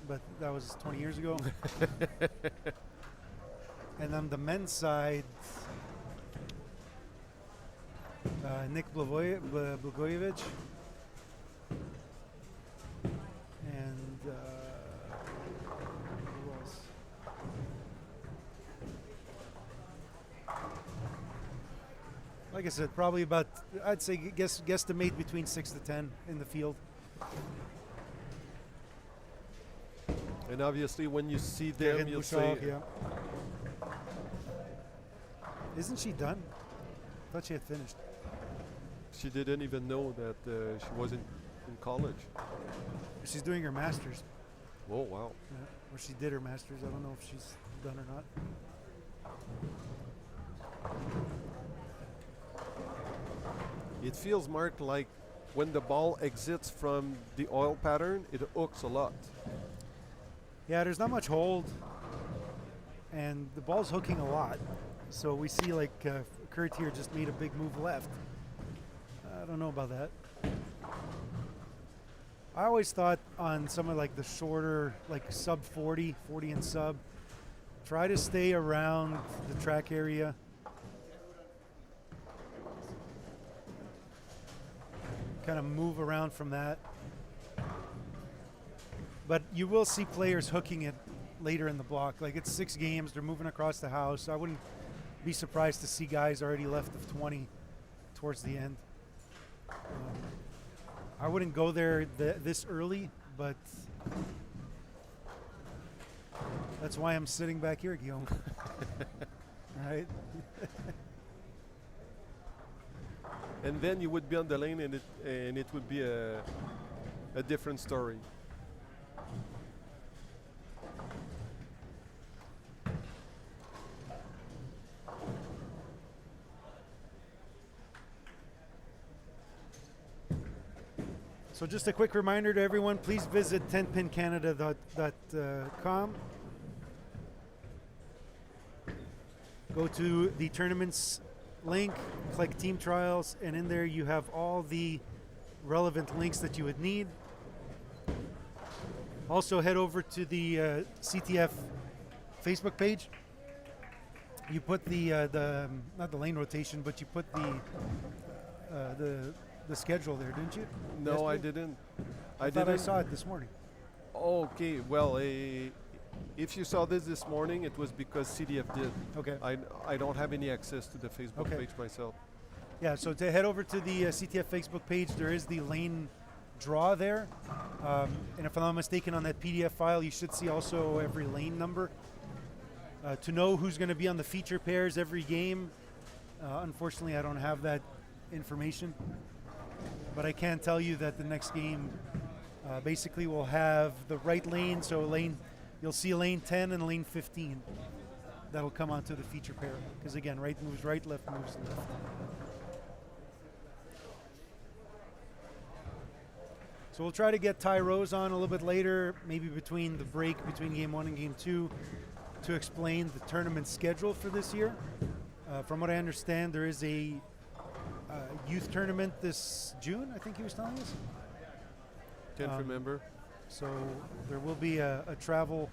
but that was 20 years ago. And on the men's side, Nick Blagojevic. And who else? Like I said, probably about, I'd say guesstimate between 6 to 10 in the field. And obviously when you see them, Karen you'll Bouchard, say, yeah. Isn't she done? I thought she had finished. she didn't even know that she wasn't in college. She's doing her master's. Oh, wow. Yeah. Or she did her master's. I don't know if she's done or not. It feels, Mark, like when the ball exits from the oil pattern, it hooks a lot. Yeah, there's not much hold, and the ball's hooking a lot. So we see like Kurt here just made a big move left. I don't know about that. I always thought on some of like the shorter, like sub 40, 40 and sub, try to stay around the track area. Kind of move around from that. But you will see players hooking it later in the block. Like it's 6 games, they're moving across the house. I wouldn't be surprised to see guys already left of 20 towards the end. I wouldn't go there this early, but that's why I'm sitting back here, Guillaume. Right? And then you would be on the lane, and it would be a different story. So just a quick reminder to everyone, please visit 10pincanada.com. Go to the tournaments link, click Team Trials, and in there you have all the relevant links that you would need. Also head over to the CTF Facebook page. You put the not the lane rotation, but you put the schedule there, didn't you? No, Yesterday? I didn't. I thought I saw it this morning. Okay, well, if you saw this morning, it was because CDF did. Okay. I don't have any access to the Facebook page myself. Yeah, so to head over to the CTF Facebook page, there is the lane draw there. And if I'm not mistaken, on that PDF file, you should see also every lane number. To know who's going to be on the feature pairs every game, Unfortunately, I don't have that information, but I can tell you that the next game basically will have the right lane, so you'll see lane 10 and lane 15. That'll come onto the feature pair, because again, right moves right, left moves left. So we'll try to get Ty Rose on a little bit later, maybe between the break between game 1 and game 2, to explain the tournament schedule for this year. From what I understand, there is a youth tournament this June, I think he was telling us. Can't remember. So there will be a travel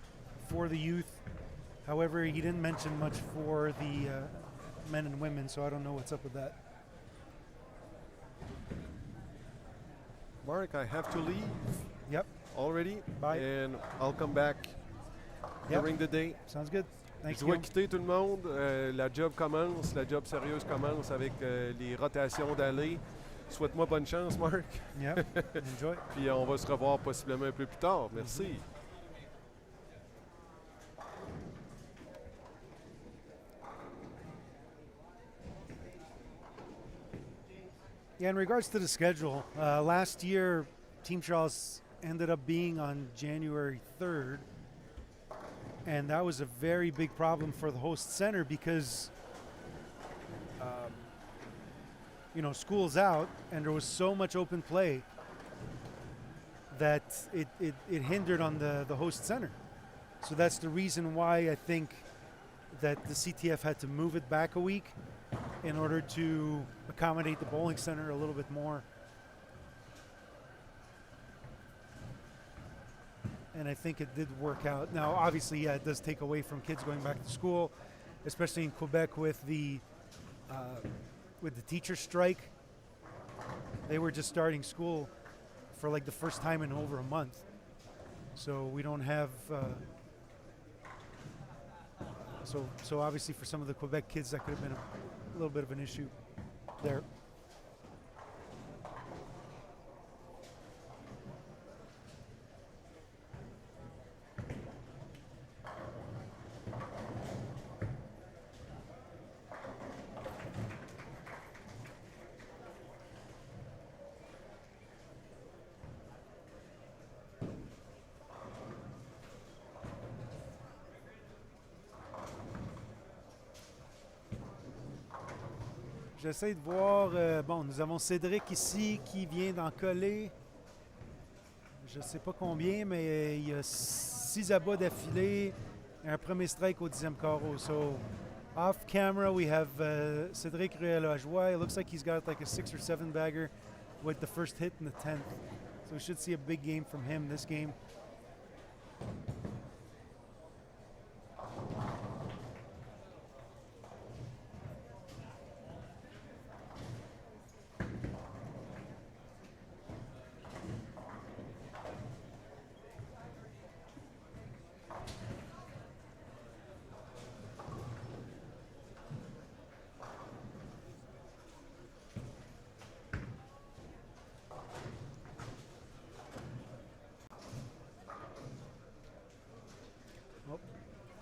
for the youth. However, he didn't mention much for the men and women, so I don't know what's up with that. Mark, I have to leave. Yep. Already. Bye. And I'll come back during the day. Sounds good. Thanks. Je dois quitter tout le monde. La job commence. La job sérieuse commence avec les rotations d'allée. Souhaite-moi bonne chance, Mark. Yeah. Enjoy. Puis on va se revoir possiblement un peu plus tard. Merci. Yeah, in regards to the schedule, last year Team Charles ended up being on January 3rd, and that was a very big problem for the host center because school's out and there was so much open play that it hindered on the host center. So that's the reason why I think that the CTF had to move it back a week in order to accommodate the bowling center a little bit more. And I think it did work out. Now, obviously, yeah, it does take away from kids going back to school, especially in Quebec with the teacher strike. They were just starting school for like the first time in over a month. So we don't have, so obviously for some of the Quebec kids that could have been a little bit of an issue there. J'essaie de voir, bon, nous avons Cédric ici qui vient d'en coller. Je ne sais pas combien, mais il y a 6 abats d'affilée et un premier strike au 10e carreau. So, off camera, we have Cédric Ruel-Lajoie. It looks like he's got like a 6 or 7 bagger with the first hit in the 10th. So we should see a big game from him this game.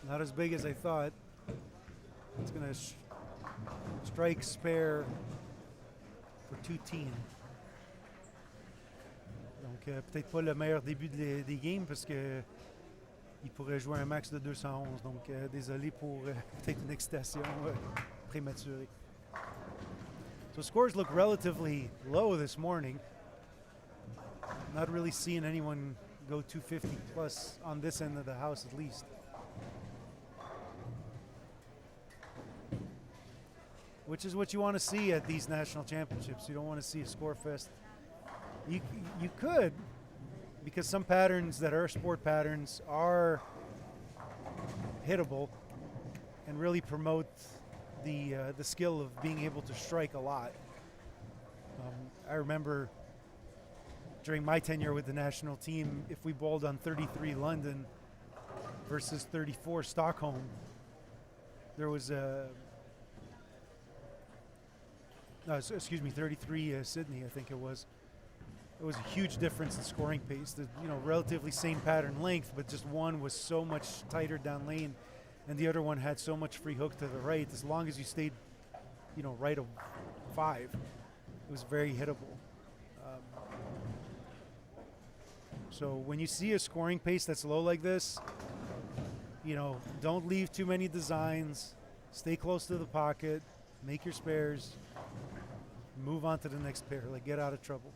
Not as big as I thought. It's going to strike spare for 2-10. Donc, peut-être pas le meilleur début des games parce que il pourrait jouer un max de 211. Donc, désolé pour peut-être une excitation prématurée. So scores look relatively low this morning. Not really seeing anyone go 250 plus on this end of the house at least. Which is what you want to see at these national championships. You don't want to see a score fest. You could, because some patterns that are sport patterns are hittable and really promote the skill of being able to strike a lot. I remember during my tenure with the national team, if we bowled on 33 London versus 34 Stockholm, there was a 33 Sydney, I think it was. It was a huge difference in scoring pace. The relatively same pattern length, but just one was so much tighter down lane, and the other one had so much free hook to the right. As long as you stayed right of 5. It was very hittable. So when you see a scoring pace that's low like this, don't leave too many designs. Stay close to the pocket. Make your spares. Move on to the next pair. Get out of trouble.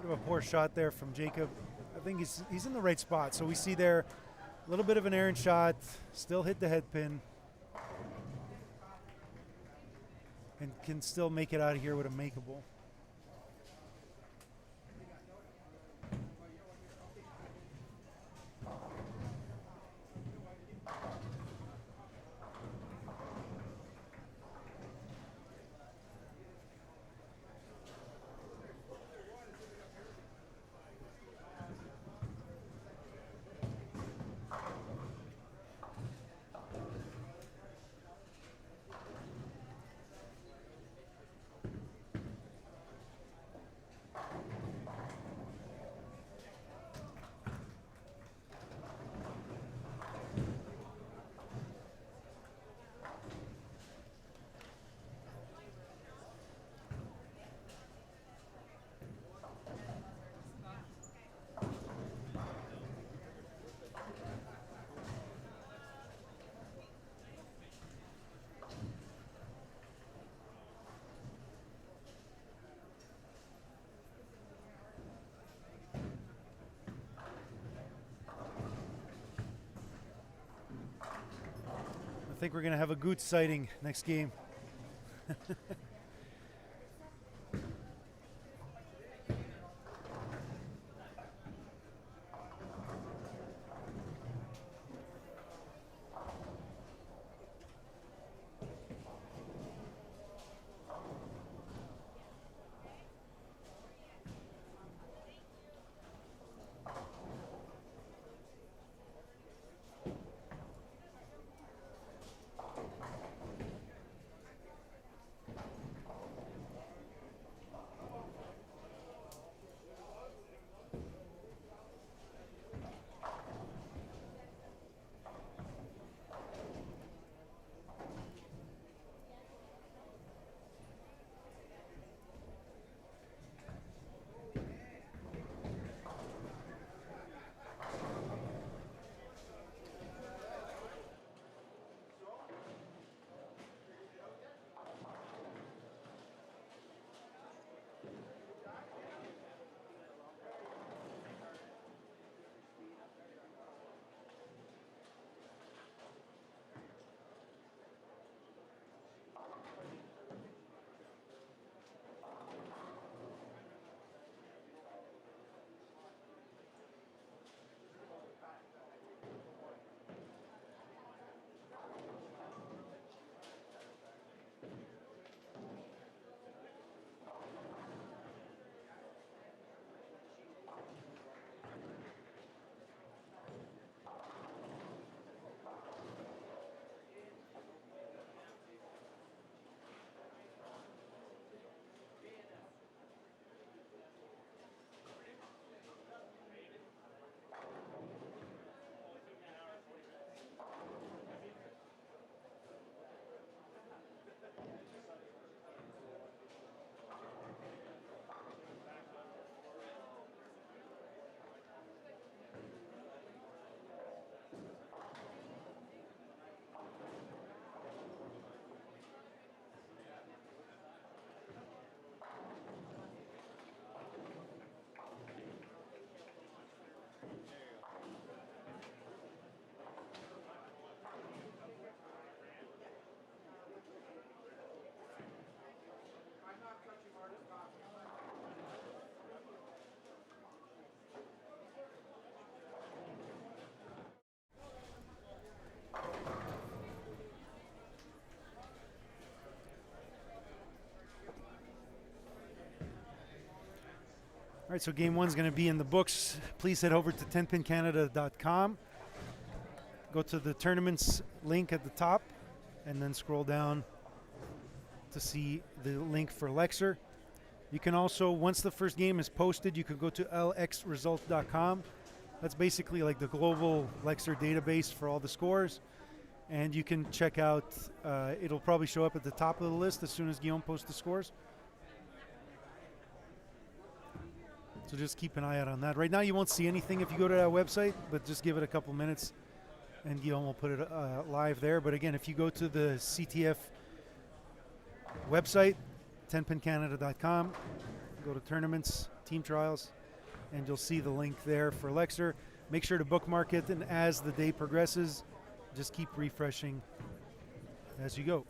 Bit of a poor shot there from Jacob. I think he's in the right spot. So we see there a little bit of an errant shot. Still hit the head pin. And can still make it out of here with a makeable. I think we're going to have a good sighting next game. right, so game one's going to be in the books. Please head over to 10pincanada.com. Go to the tournaments link at the top, and then scroll down to see the link for Lexer. You can also, once the first game is posted, you can go to lxresult.com. That's basically like the global Lexer database for all the scores. And you can check out, it'll probably show up at the top of the list as soon as Guillaume posts the scores. So just keep an eye out on that. Right now you won't see anything if you go to that website, but just give it a couple minutes and Guillaume will put it live there. But again, if you go to the CTF website, 10pincanada.com, go to tournaments, team trials, and you'll see the link there for Lexer. Make sure to bookmark it, and as the day progresses, just keep refreshing as you go.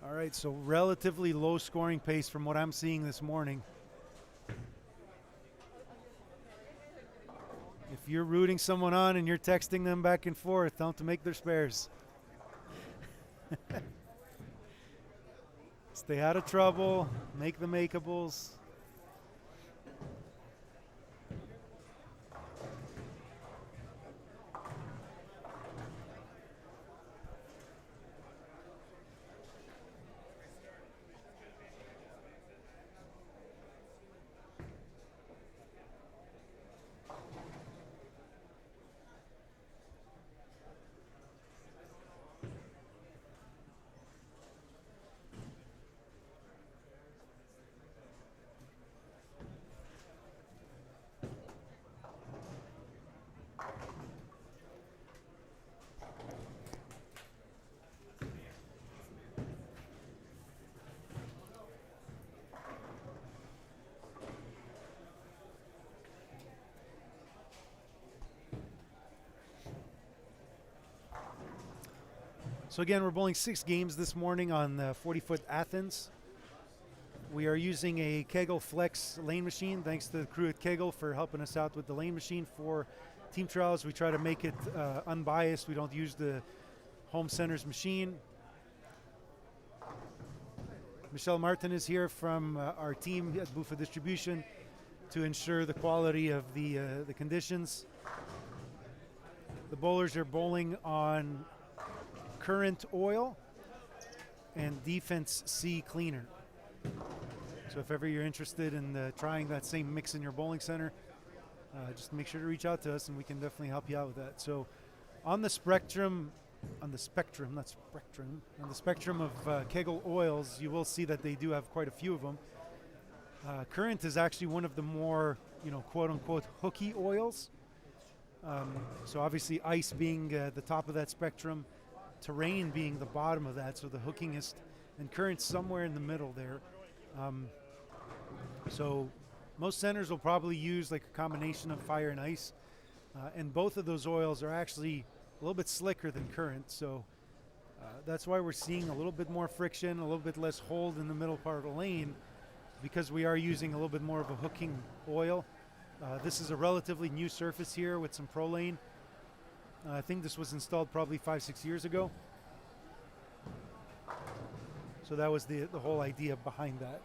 All right, so relatively low scoring pace from what I'm seeing this morning. If you're rooting someone on and you're texting them back and forth, tell them to make their spares. Stay out of trouble, make the makeables. So again, we're bowling 6 games this morning on the 40-foot Athens. We are using a Kegel Flex lane machine. Thanks to the crew at Kegel for helping us out with the lane machine for team trials. We try to make it unbiased. We don't use the home center's machine. Michelle Martin is here from our team at Bufa Distribution to ensure the quality of the conditions. The bowlers are bowling on current oil and defense C cleaner. So if ever you're interested in trying that same mix in your bowling center, just make sure to reach out to us and we can definitely help you out with that. So on the spectrum of Kegel oils, you will see that they do have quite a few of them. Current is actually one of the more, quote unquote hooky oils. So obviously ice being the top of that spectrum, terrain being the bottom of that, so the hookingest, and current somewhere in the middle there. So most centers will probably use like a combination of fire and ice, and both of those oils are actually a little bit slicker than current, so that's why we're seeing a little bit more friction, a little bit less hold in the middle part of the lane, because we are using a little bit more of a hooking oil. This is a relatively new surface here with some ProLane. I think this was installed probably 5-6 years ago. So that was the whole idea behind that.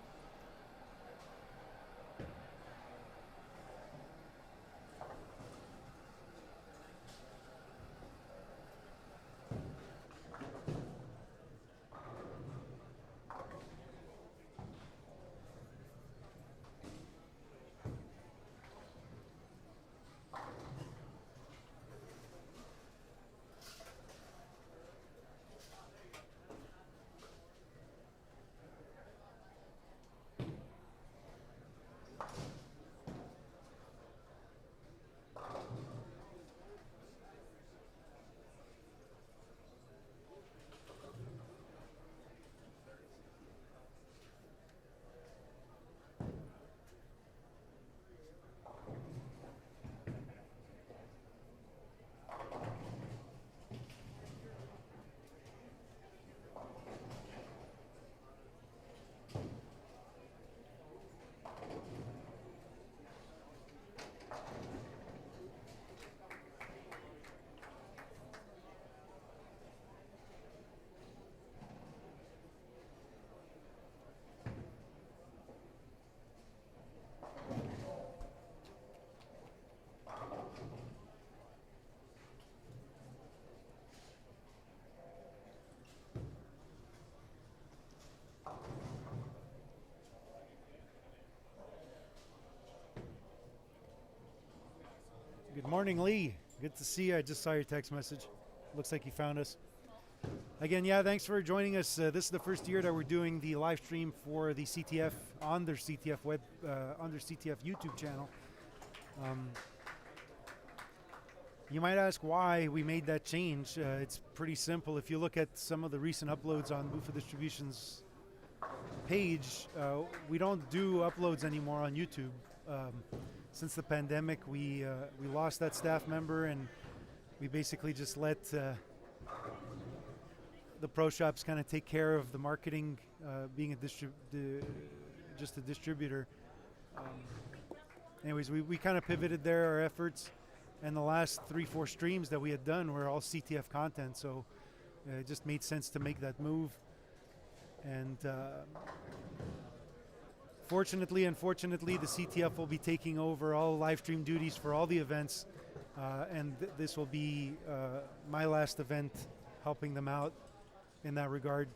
morning, Lee. Good to see you. I just saw your text message. Looks like you found us. Again, yeah, thanks for joining us. This is the first year that we're doing the live stream for the CTF on their CTF YouTube channel. You might ask why we made that change. It's pretty simple. If you look at some of the recent uploads on Bufa Distribution's page, we don't do uploads anymore on YouTube. Since the pandemic, we lost that staff member, and we basically just let the pro shops kind of take care of the marketing, being just a distributor. Anyways, we kind of pivoted there, our efforts, and the last 3-4 streams that we had done were all CTF content, so it just made sense to make that move. And fortunately, unfortunately, the CTF will be taking over all live stream duties for all the events, and this will be my last event helping them out in that regard.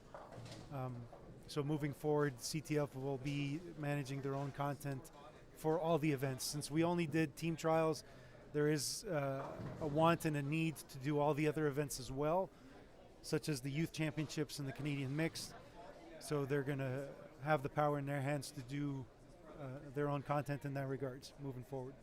So moving forward, CTF will be managing their own content for all the events. Since we only did team trials, there is a want and a need to do all the other events as well, such as the youth championships and the Canadian mixed. So they're going to have the power in their hands to do their own content in that regards moving forward.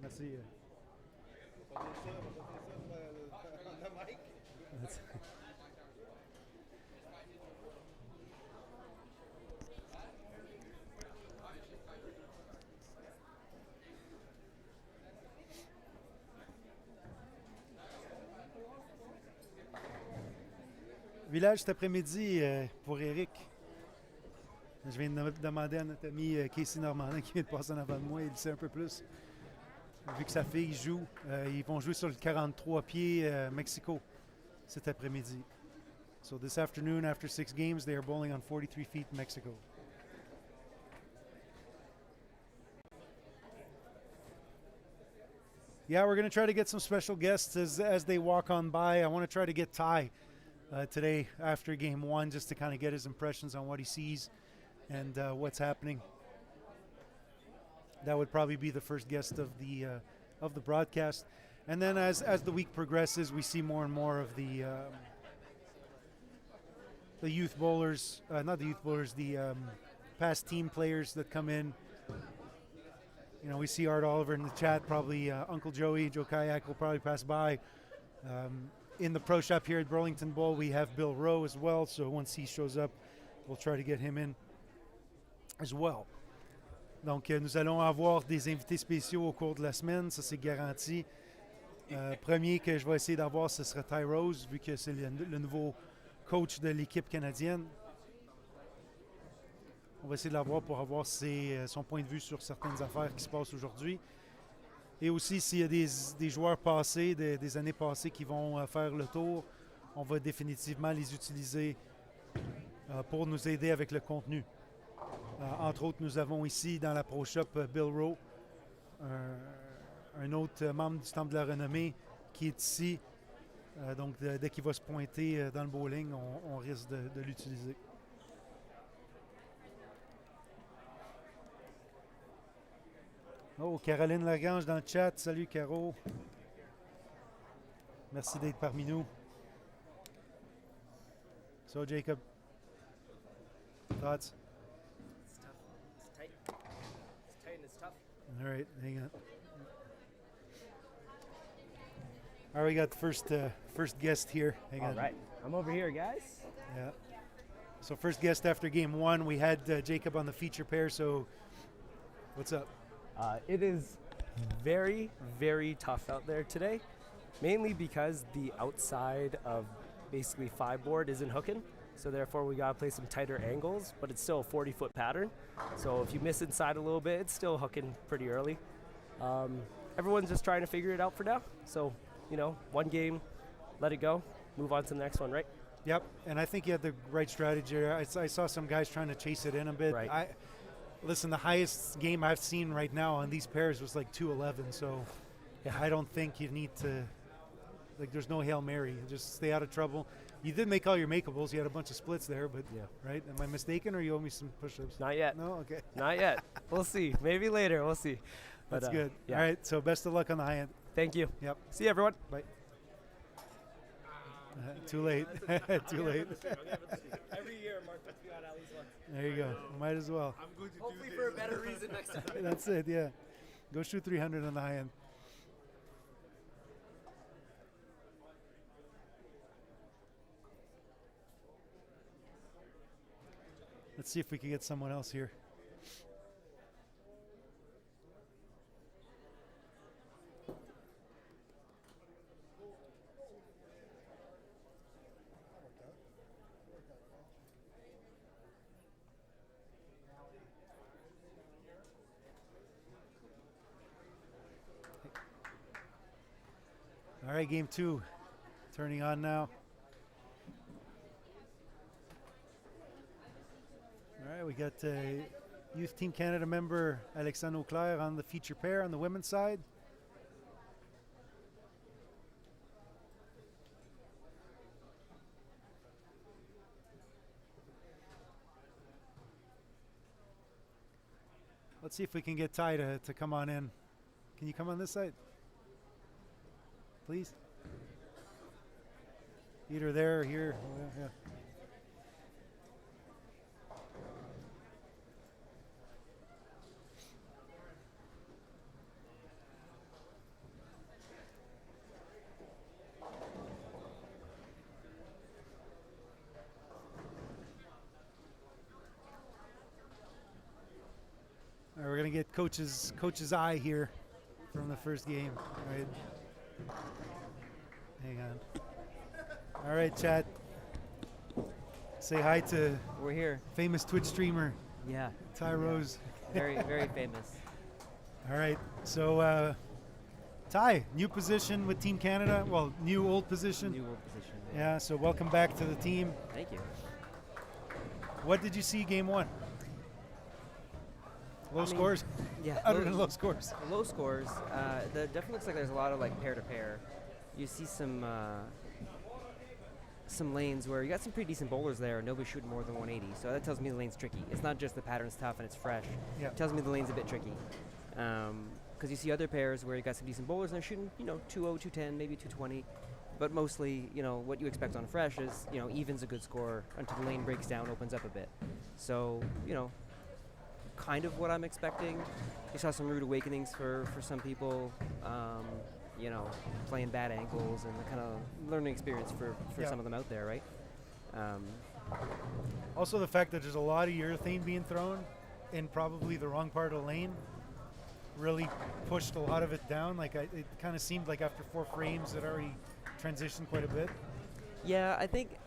Merci. Village cet après-midi pour Eric. Je viens de demander à notre ami Casey Normandin qui vient de passer en avant de moi, il sait un peu plus. Vu que sa fille joue, ils vont jouer sur le 43 pieds Mexico cet après-midi. So this afternoon, after 6 games, they are bowling on 43 feet Mexico. Yeah, we're going to try to get some special guests as they walk on by. I want to try to get Ty today after game 1 just to kind of get his impressions on what he sees and what's happening. That would probably be the first guest of the broadcast. And then as the week progresses, we see more and more of the youth bowlers, not the youth bowlers, the past team players that come in. You know, we see Art Oliver in the chat, probably Uncle Joey, Joe Kayak will probably pass by. In the pro shop here at Burlington Bowl, we have Bill Rowe as well, so once he shows up, we'll try to get him in as well. Donc, nous allons avoir des invités spéciaux au cours de la semaine, ça c'est garanti. Premier que je vais essayer d'avoir, ce sera Ty Rose, vu que c'est le nouveau coach de l'équipe canadienne. On va essayer de l'avoir pour avoir son point de vue sur certaines affaires qui se passent aujourd'hui. Et aussi, s'il y a des joueurs passés, des années passées qui vont faire le tour, on va définitivement les utiliser pour nous aider avec le contenu. Entre autres, nous avons ici dans la Pro Shop Bill Rowe, un autre membre du Temple de la Renommée qui est ici. Donc, dès qu'il va se pointer dans le bowling, on risque de l'utiliser. Oh, Caroline Lagrange dans le chat. Salut, Caro. Merci d'être parmi nous. So, Jacob, thoughts? It's tough. It's tight. It's tight and it's tough. All right, hang on. All right, we got the first guest here. Hang on. All I'm over here, guys. Yeah. So first guest after game one, we had Jacob on the feature pair. So what's up? It is very, very tough out there today, mainly because the outside of basically 5-board isn't hooking. So therefore we gotta play some tighter angles, but it's still a 40-foot pattern. So if you miss inside a little bit, it's still hooking pretty early. Everyone's just trying to figure it out for now. So, one game, let it go, move on to the next one, right? Yep, and I think you had the right strategy. I saw some guys trying to chase it in a bit. Right. Listen, the highest game I've seen right now on these pairs was like 211, so I don't think you need to, there's no Hail Mary. Just stay out of trouble. You did make all your makeables. You had a bunch of splits there, but right? Am I mistaken, or you owe me some push-ups? Not yet. No? Okay. Not yet. We'll see. Maybe later. We'll see. But, That's good. Yeah. All right, so best of luck on the high end. Thank you. Yep. See you, everyone. Bye. Too late. Too late. Every year, Mark puts me on at least once. There you go. Might as well. I'm going to Hopefully for a better reason next time. That's it, yeah. Go shoot 300 on the high end. Let's see if we can get someone else here. All right, game two, turning on now. All right, we got Youth Team Canada member Alexandre Auclair on the feature pair on the women's side. Let's see if we can get Ty to come on in. Can you come on this side? Please. Either there or here. Yeah. All right, we're gonna get coach's eye here from the first game. All right. Hang on. All right, chat. Say hi to We're here. famous Twitch streamer Yeah. Ty Rose. Very, very famous. All right, so Ty, new position with Team Canada. Well, new old position. New world position. Yeah. So welcome back to the team. Thank you. What did you see game one? Low scores. Yeah. Other than low scores. Low scores. That definitely looks like there's a lot of like pair to pair. You see some lanes where you got some pretty decent bowlers there. Nobody's shooting more than 180, so that tells me the lane's tricky. It's not just the pattern's tough and it's fresh. Yeah. It tells me the lane's a bit tricky. Because you see other pairs where you got some decent bowlers and they're shooting, 2-0, 210, maybe 220. But mostly, what you expect on fresh is, even's a good score until the lane breaks down, opens up a bit. So, kind of what I'm expecting. You saw some rude awakenings for some people, playing bad angles and the kind of learning experience for some of them out there, right? Also, the fact that there's a lot of urethane being thrown in probably the wrong part of the lane really pushed a lot of it down. Like it kind of seemed like after 4 frames it already transitioned quite a bit. Yeah, I think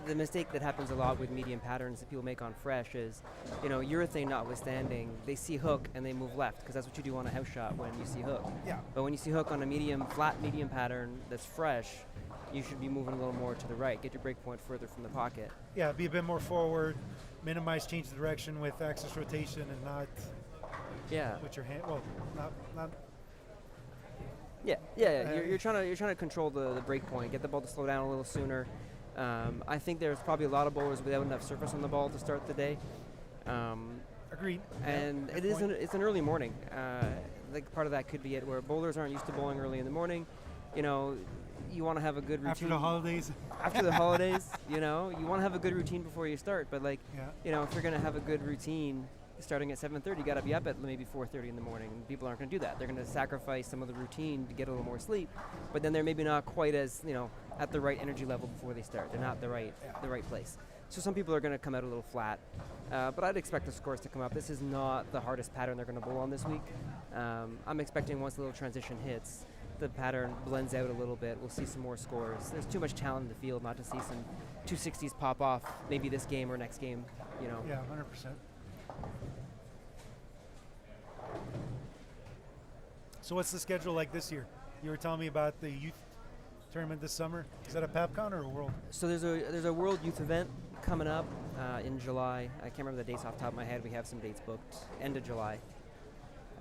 the mistake that happens a lot with medium patterns that people make on fresh is, urethane notwithstanding, they see hook and they move left because that's what you do on a house shot when you see hook. Yeah. But when you see hook on a flat medium pattern that's fresh, you should be moving a little more to the right, get your break point further from the pocket. Yeah, be a bit more forward, minimize change of direction with axis rotation and not with your hand. Well, not. Yeah. You're trying to control the break point, get the ball to slow down a little sooner. I think there's probably a lot of bowlers without enough surface on the ball to start the day. Agreed. And Yeah, it's an early morning. Like part of that could be it, where bowlers aren't used to bowling early in the morning. You want to have a good routine. after the holidays. After the holidays, you want to have a good routine before you start. But if you're going to have a good routine, starting at 7:30, you got to be up at maybe 4:30 in the morning. And people aren't going to do that. They're going to sacrifice some of the routine to get a little more sleep, but then they're maybe not quite as, at the right energy level before they start. They're not the right place. So some people are going to come out a little flat, but I'd expect the scores to come up. This is not the hardest pattern they're going to bowl on this week. I'm expecting once the little transition hits, the pattern blends out a little bit. We'll see some more scores. There's too much talent in the field not to see some 260s pop off maybe this game or next game, Yeah, 100%. So what's the schedule like this year? You were telling me about the youth tournament this summer. Is that a PAPCON or a World? So there's a World Youth event coming up in July. I can't remember the dates off the top of my head. We have some dates booked end of July.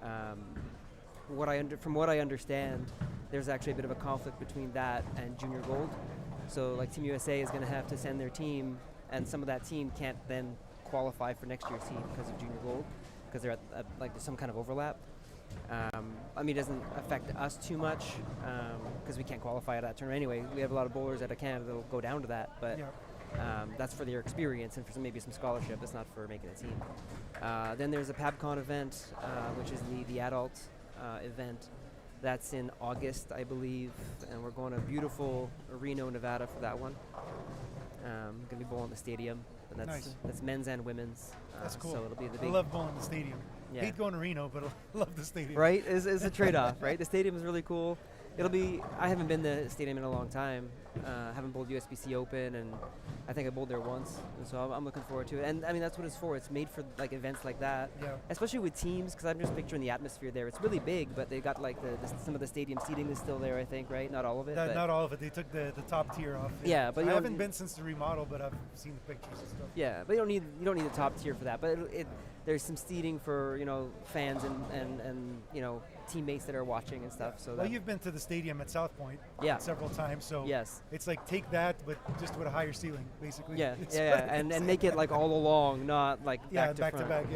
From what I understand, there's actually a bit of a conflict between that and Junior Gold. So like Team USA is going to have to send their team, and some of that team can't then qualify for next year's team because of Junior Gold, because they're at like there's some kind of overlap. It doesn't affect us too much because we can't qualify at that tournament anyway. We have a lot of bowlers out of Canada that will go down to that, but that's for their experience and for maybe some scholarship. It's not for making a team. Then there's a PABCON event, which is the adult event. That's in August, I believe, and we're going to beautiful Reno, Nevada for that one. Going to be bowling in the stadium, and that's men's and women's. That's cool. So it'll be the big. I love bowling in the stadium. Yeah. Hate going to Reno, but I love the stadium. Right, is a trade-off, right? The stadium is really cool. I haven't been to the stadium in a long time. Haven't bowled USBC Open, and I think I bowled there once. And so I'm looking forward to it. And that's what it's for. It's made for like events like that, especially with teams. Because I'm just picturing the atmosphere there. It's really big, but they got like some of the stadium seating is still there. I think, right? Not all of it. Not all of it. They took the top tier off. Yeah, but I haven't been since the remodel, but I've seen the pictures and stuff. Yeah, but you don't need the top tier for that. But there's some seating for fans and teammates that are watching and stuff. So you've been to the stadium at South Point several times, so it's like take that, but just with a higher ceiling, basically. And make it like all along, not like back to back.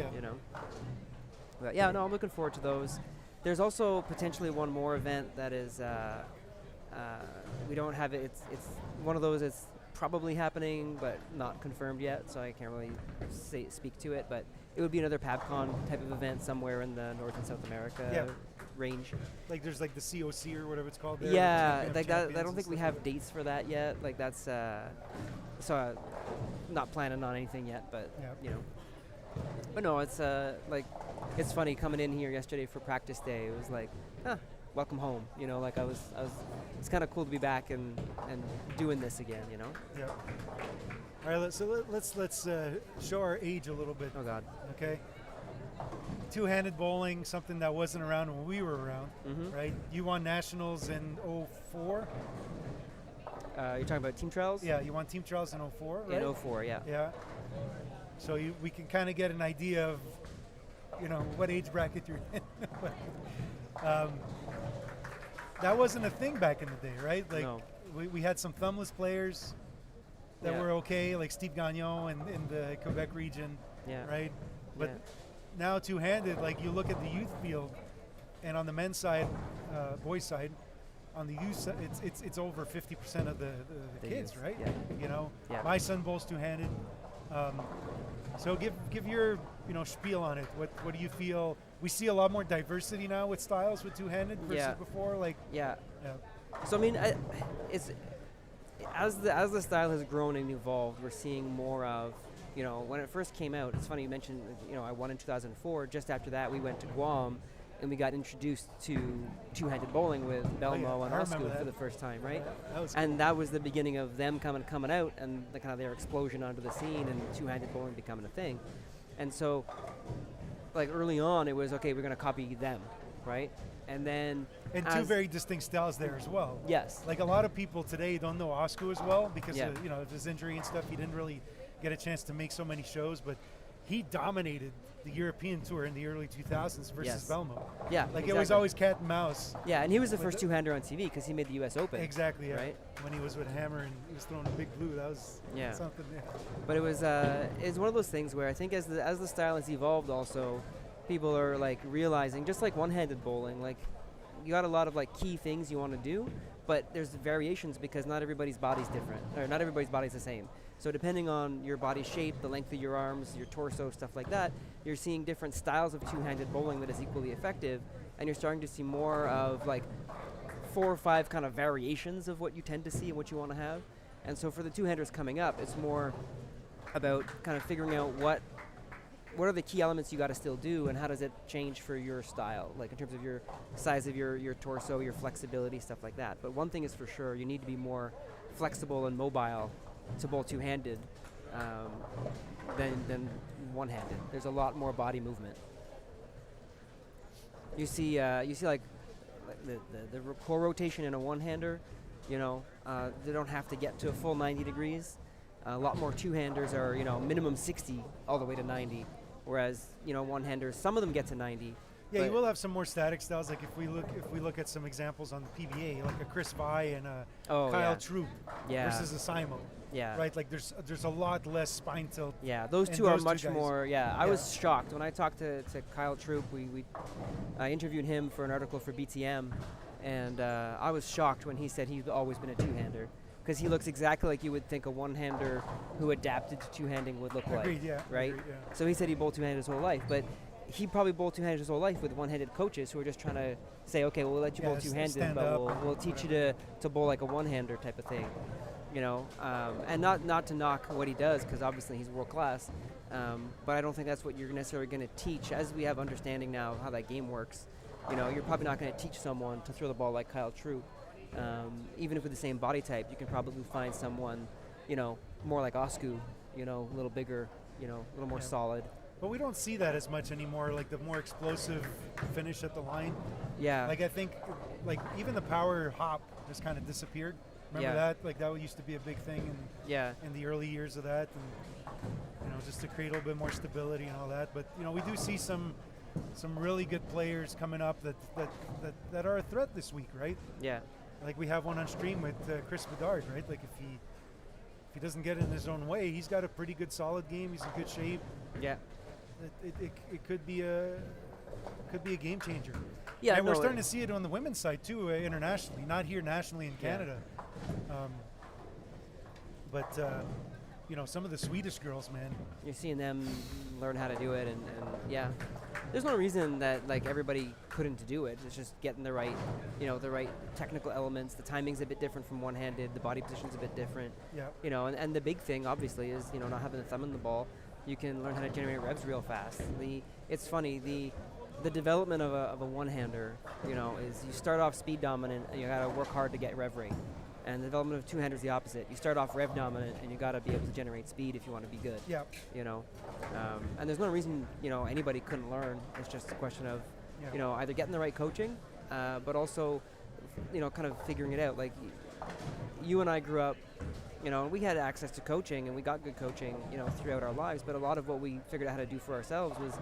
But I'm looking forward to those. There's also potentially one more event that is we don't have it. It's one of those that's probably happening but not confirmed yet, so I can't really speak to it. But it would be another PABCON type of event somewhere in the North and South America range. Like there's like the COC or whatever it's called there. Yeah, like that. I don't think we have dates for that yet. Like that's so not planning on anything yet, but But no, it's it's funny coming in here yesterday for practice day. It was like, welcome home. Like I was. It's kind of cool to be back and doing this again. Yeah. All right, let's show our age a little bit. Oh God. Okay. Two-handed bowling, something that wasn't around when we were around, right? You won nationals in 04. You're talking about team trials? Yeah, you won team trials in 04, right? In 04, yeah. Yeah. So we can kind of get an idea of, what age bracket you're in. That wasn't a thing back in the day, right? Like we had some thumbless players that were okay, like Steve Gagnon in the Quebec region, right? But now two-handed, like you look at the youth field, and on the men's side, boys' side, on the youth side, it's over 50% of the kids, youth, right? Yeah. My son bowls two-handed. So give your spiel on it. What do you feel? We see a lot more diversity now with styles with two-handed versus before. So it's as the style has grown and evolved, we're seeing more of. When it first came out, it's funny you mentioned, I won in 2004. Just after that, we went to Guam, and we got introduced to two-handed bowling with Belmo and Oscar for the first time, right? And that was the beginning of them coming out, and the kind of their explosion onto the scene, and two-handed bowling becoming a thing. And so, like early on, it was okay. We're going to copy them, right? And then two very distinct styles there as well. Yes. Like a lot of people today don't know Oscar as well because of his injury and stuff. He didn't really get a chance to make so many shows, but he dominated the European tour in the early 2000s versus Belmo. Yeah, like it was always cat and mouse. Yeah, and he was the first two-hander on TV because he made the U.S. Open. Exactly, yeah. Right? When he was with Hammer and he was throwing a big blue, that was something. Yeah. But it was it's one of those things where I think as the style has evolved, also people are like realizing, just like one-handed bowling, like you got a lot of like key things you want to do, but there's variations because not everybody's body's different, or not everybody's body's the same. So depending on your body shape, the length of your arms, your torso, stuff like that, you're seeing different styles of two-handed bowling that is equally effective, and you're starting to see more of like 4 or 5 kind of variations of what you tend to see and what you want to have. And so for the two-handers coming up, it's more about kind of figuring out what are the key elements you got to still do, and how does it change for your style, like in terms of your size of your torso, your flexibility, stuff like that. But one thing is for sure, you need to be more flexible and mobile to bowl two-handed than one-handed. There's a lot more body movement. You see like the core rotation in a one-hander, they don't have to get to a full 90 degrees. A lot more two-handers are, minimum 60 all the way to 90, whereas, one-handers, some of them get to 90. Yeah, you will have some more static styles. Like if we look at some examples on the PBA, like a Chris Vi and a Kyle Troop versus a Simo. Yeah. Right. Like there's a lot less spine tilt. Yeah, those two are much more. Yeah, I was shocked when I talked to Kyle Troop. I interviewed him for an article for BTM, and I was shocked when he said he'd always been a two-hander, because he looks exactly like you would think a one-hander who adapted to two-handing would look like. Agreed, yeah. Right? Agreed, yeah. So he said he bowled two-handed his whole life, but he probably bowled two-handed his whole life with one-handed coaches who are just trying to say, okay, we'll let you bowl two-handed, but we'll teach you to bowl like a one-hander type of thing. And not to knock what he does, because obviously he's world-class, but I don't think that's what you're necessarily going to teach. As we have understanding now of how that game works, you're probably not going to teach someone to throw the ball like Kyle Troop. Even if with the same body type, you can probably find someone, more like Osku, a little bigger, a little more solid. But we don't see that as much anymore, like the more explosive finish at the line. Yeah. Like I think, like even the power hop has kind of disappeared. Remember that? Like that used to be a big thing in the early years of that, and just to create a little bit more stability and all that. But we do see some really good players coming up that are a threat this week, right? Yeah. Like we have one on stream with Chris Bedard, right? Like if he doesn't get in his own way, he's got a pretty good solid game. He's in good shape. Yeah. It could be a game changer. Yeah, and we're starting to see it on the women's side too, internationally. Not here nationally in Canada, but some of the Swedish girls, man. You're seeing them learn how to do it, and there's no reason that like everybody couldn't do it. It's just getting the right technical elements. The timing's a bit different from one-handed. The body position's a bit different. Yeah. And the big thing obviously is not having the thumb in the ball. You can learn how to generate revs real fast. It's funny, the development of a one-hander, is you start off speed dominant and you got to work hard to get rev rate. And the development of two-handers is the opposite. You start off rev dominant and you got to be able to generate speed if you want to be good. Yeah. And there's no reason anybody couldn't learn. It's just a question of either getting the right coaching, but also kind of figuring it out. Like you and I grew up. We had access to coaching and we got good coaching, throughout our lives. But a lot of what we figured out how to do for ourselves was,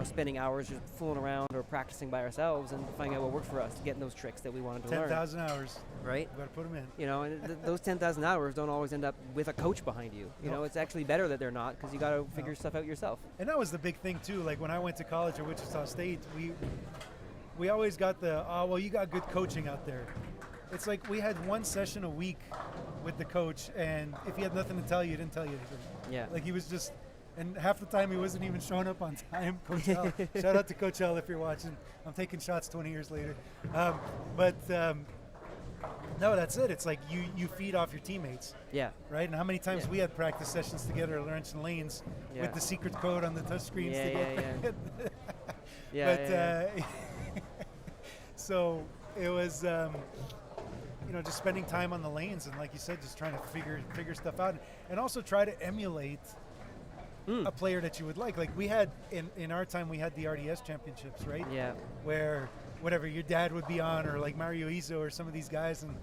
spending hours just fooling around or practicing by ourselves and finding out what worked for us, getting those tricks that we wanted to learn. 10,000 hours. Right? You got to put them in. And those 10,000 hours don't always end up with a coach behind you. It's actually better that they're not, because you got to figure stuff out yourself. And that was the big thing too. Like when I went to college at Wichita State, we always got you got good coaching out there. It's like we had one session a week with the coach, and if he had nothing to tell you, he didn't tell you anything. Yeah. Like he was just, and half the time he wasn't even showing up on time. Coach L. Shout out to Coach L if you're watching. I'm taking shots 20 years later. No, that's it. It's like you feed off your teammates. Yeah. Right? And how many times we had practice sessions together at Lawrence and Lanes with the secret code on the touch screens to get so it was just spending time on the lanes and, like you said, just trying to figure stuff out, and also try to emulate a player that you would like. Like we had in our time, we had the RDS championships, right? Yeah. Where whatever your dad would be on, or like Mario Izzo or some of these guys, and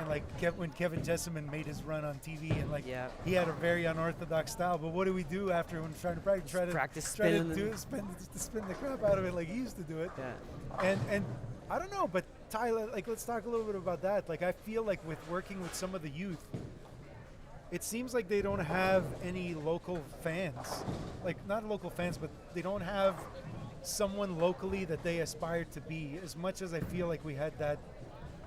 like when Kevin Jessamine made his run on TV, and like he had a very unorthodox style. But what do we do after when trying to practice? Spin the crap out of it like he used to do it. Yeah. And I don't know, but Tyler, like let's talk a little bit about that. Like I feel like with working with some of the youth, it seems like they don't have any local fans. Like not local fans, but they don't have someone locally that they aspire to be, as much as I feel like we had that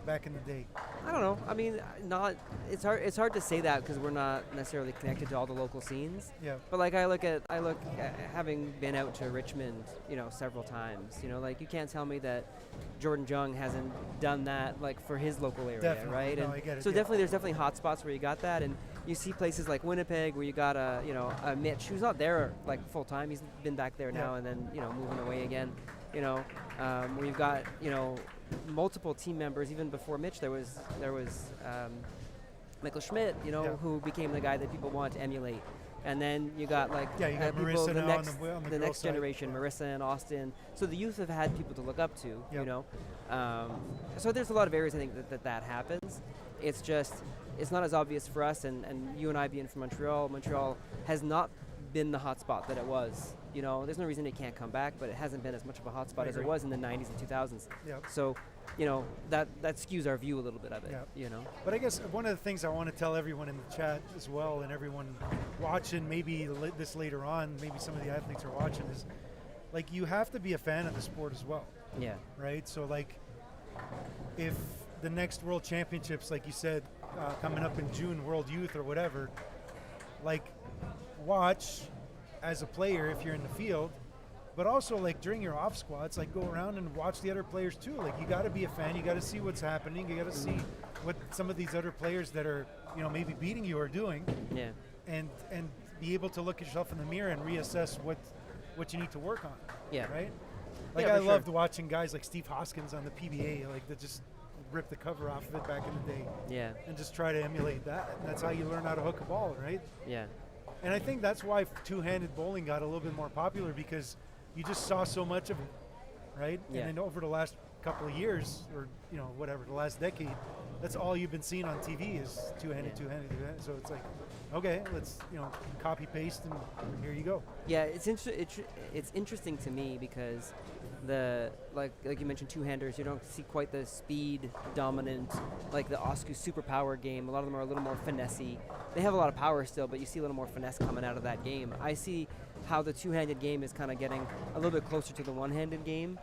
back in the day? I don't know. I mean, not. It's hard. It's hard to say that because we're not necessarily connected to all the local scenes. Yeah. But like I look at having been out to Richmond, several times. Like you can't tell me that Jordan Jung hasn't done that like for his local area, Definitely. right? No, And I get it, so yeah. definitely, there's definitely hot spots where you got that, and you see places like Winnipeg where you got a Mitch who's not there like full time. He's been back there Yeah. now and then moving away again. Where you've got multiple team members. Even before Mitch, there was Michael Schmidt, Yeah. who became the guy that people want to emulate. And then you got like Yeah, you got people, Marissa the now next, on the the girl next side. generation, Marissa and Austin. So the youth have had people to look up to, Yep. So there's a lot of areas I think that happens. It's just, it's not as obvious for us, and you and I being from Montreal has not been the hot spot that it was. There's no reason it can't come back, but it hasn't been as much of a hot spot I as it agree. was in the 90s and 2000s. Yep. So, that skews our view a little bit of it, Yep. But I guess one of the things I want to tell everyone in the chat as well, and everyone watching, maybe this later on, maybe some of the athletes are watching, is like you have to be a fan of the sport as well, Yeah. right? So like, if the next World Championships, like you said, coming up in June, World Youth or whatever, like watch as a player if you're in the field, but also like during your off squads, like go around and watch the other players too. Like you got to be a fan. You got to see what's happening. You got to see what some of these other players that are maybe beating you are doing, Yeah. and be able to look at yourself in the mirror and reassess what you need to work on. Yeah. Right. Like Yeah, I for sure. loved watching guys like Steve Hoskins on the PBA, like that just ripped the cover off of it back in the day, Yeah. and just try to emulate that. And that's how you learn how to hook a ball, right? Yeah. And I think that's why two-handed bowling got a little bit more popular, because you just saw so much of it, right? Yeah. And then over the last couple of years, or whatever, the last decade, that's all you've been seeing on TV is two-handed, Yeah. two-handed, two-handed. So it's like, okay, let's copy paste, and here you go. Yeah, it's interesting to me because like you mentioned, two-handers, you don't see quite the speed dominant, like the Oscu superpower game. A lot of them are a little more finessey. They have a lot of power still, but you see a little more finesse coming out of that game. I see how the two-handed game is kind of getting a little bit closer to the one-handed game.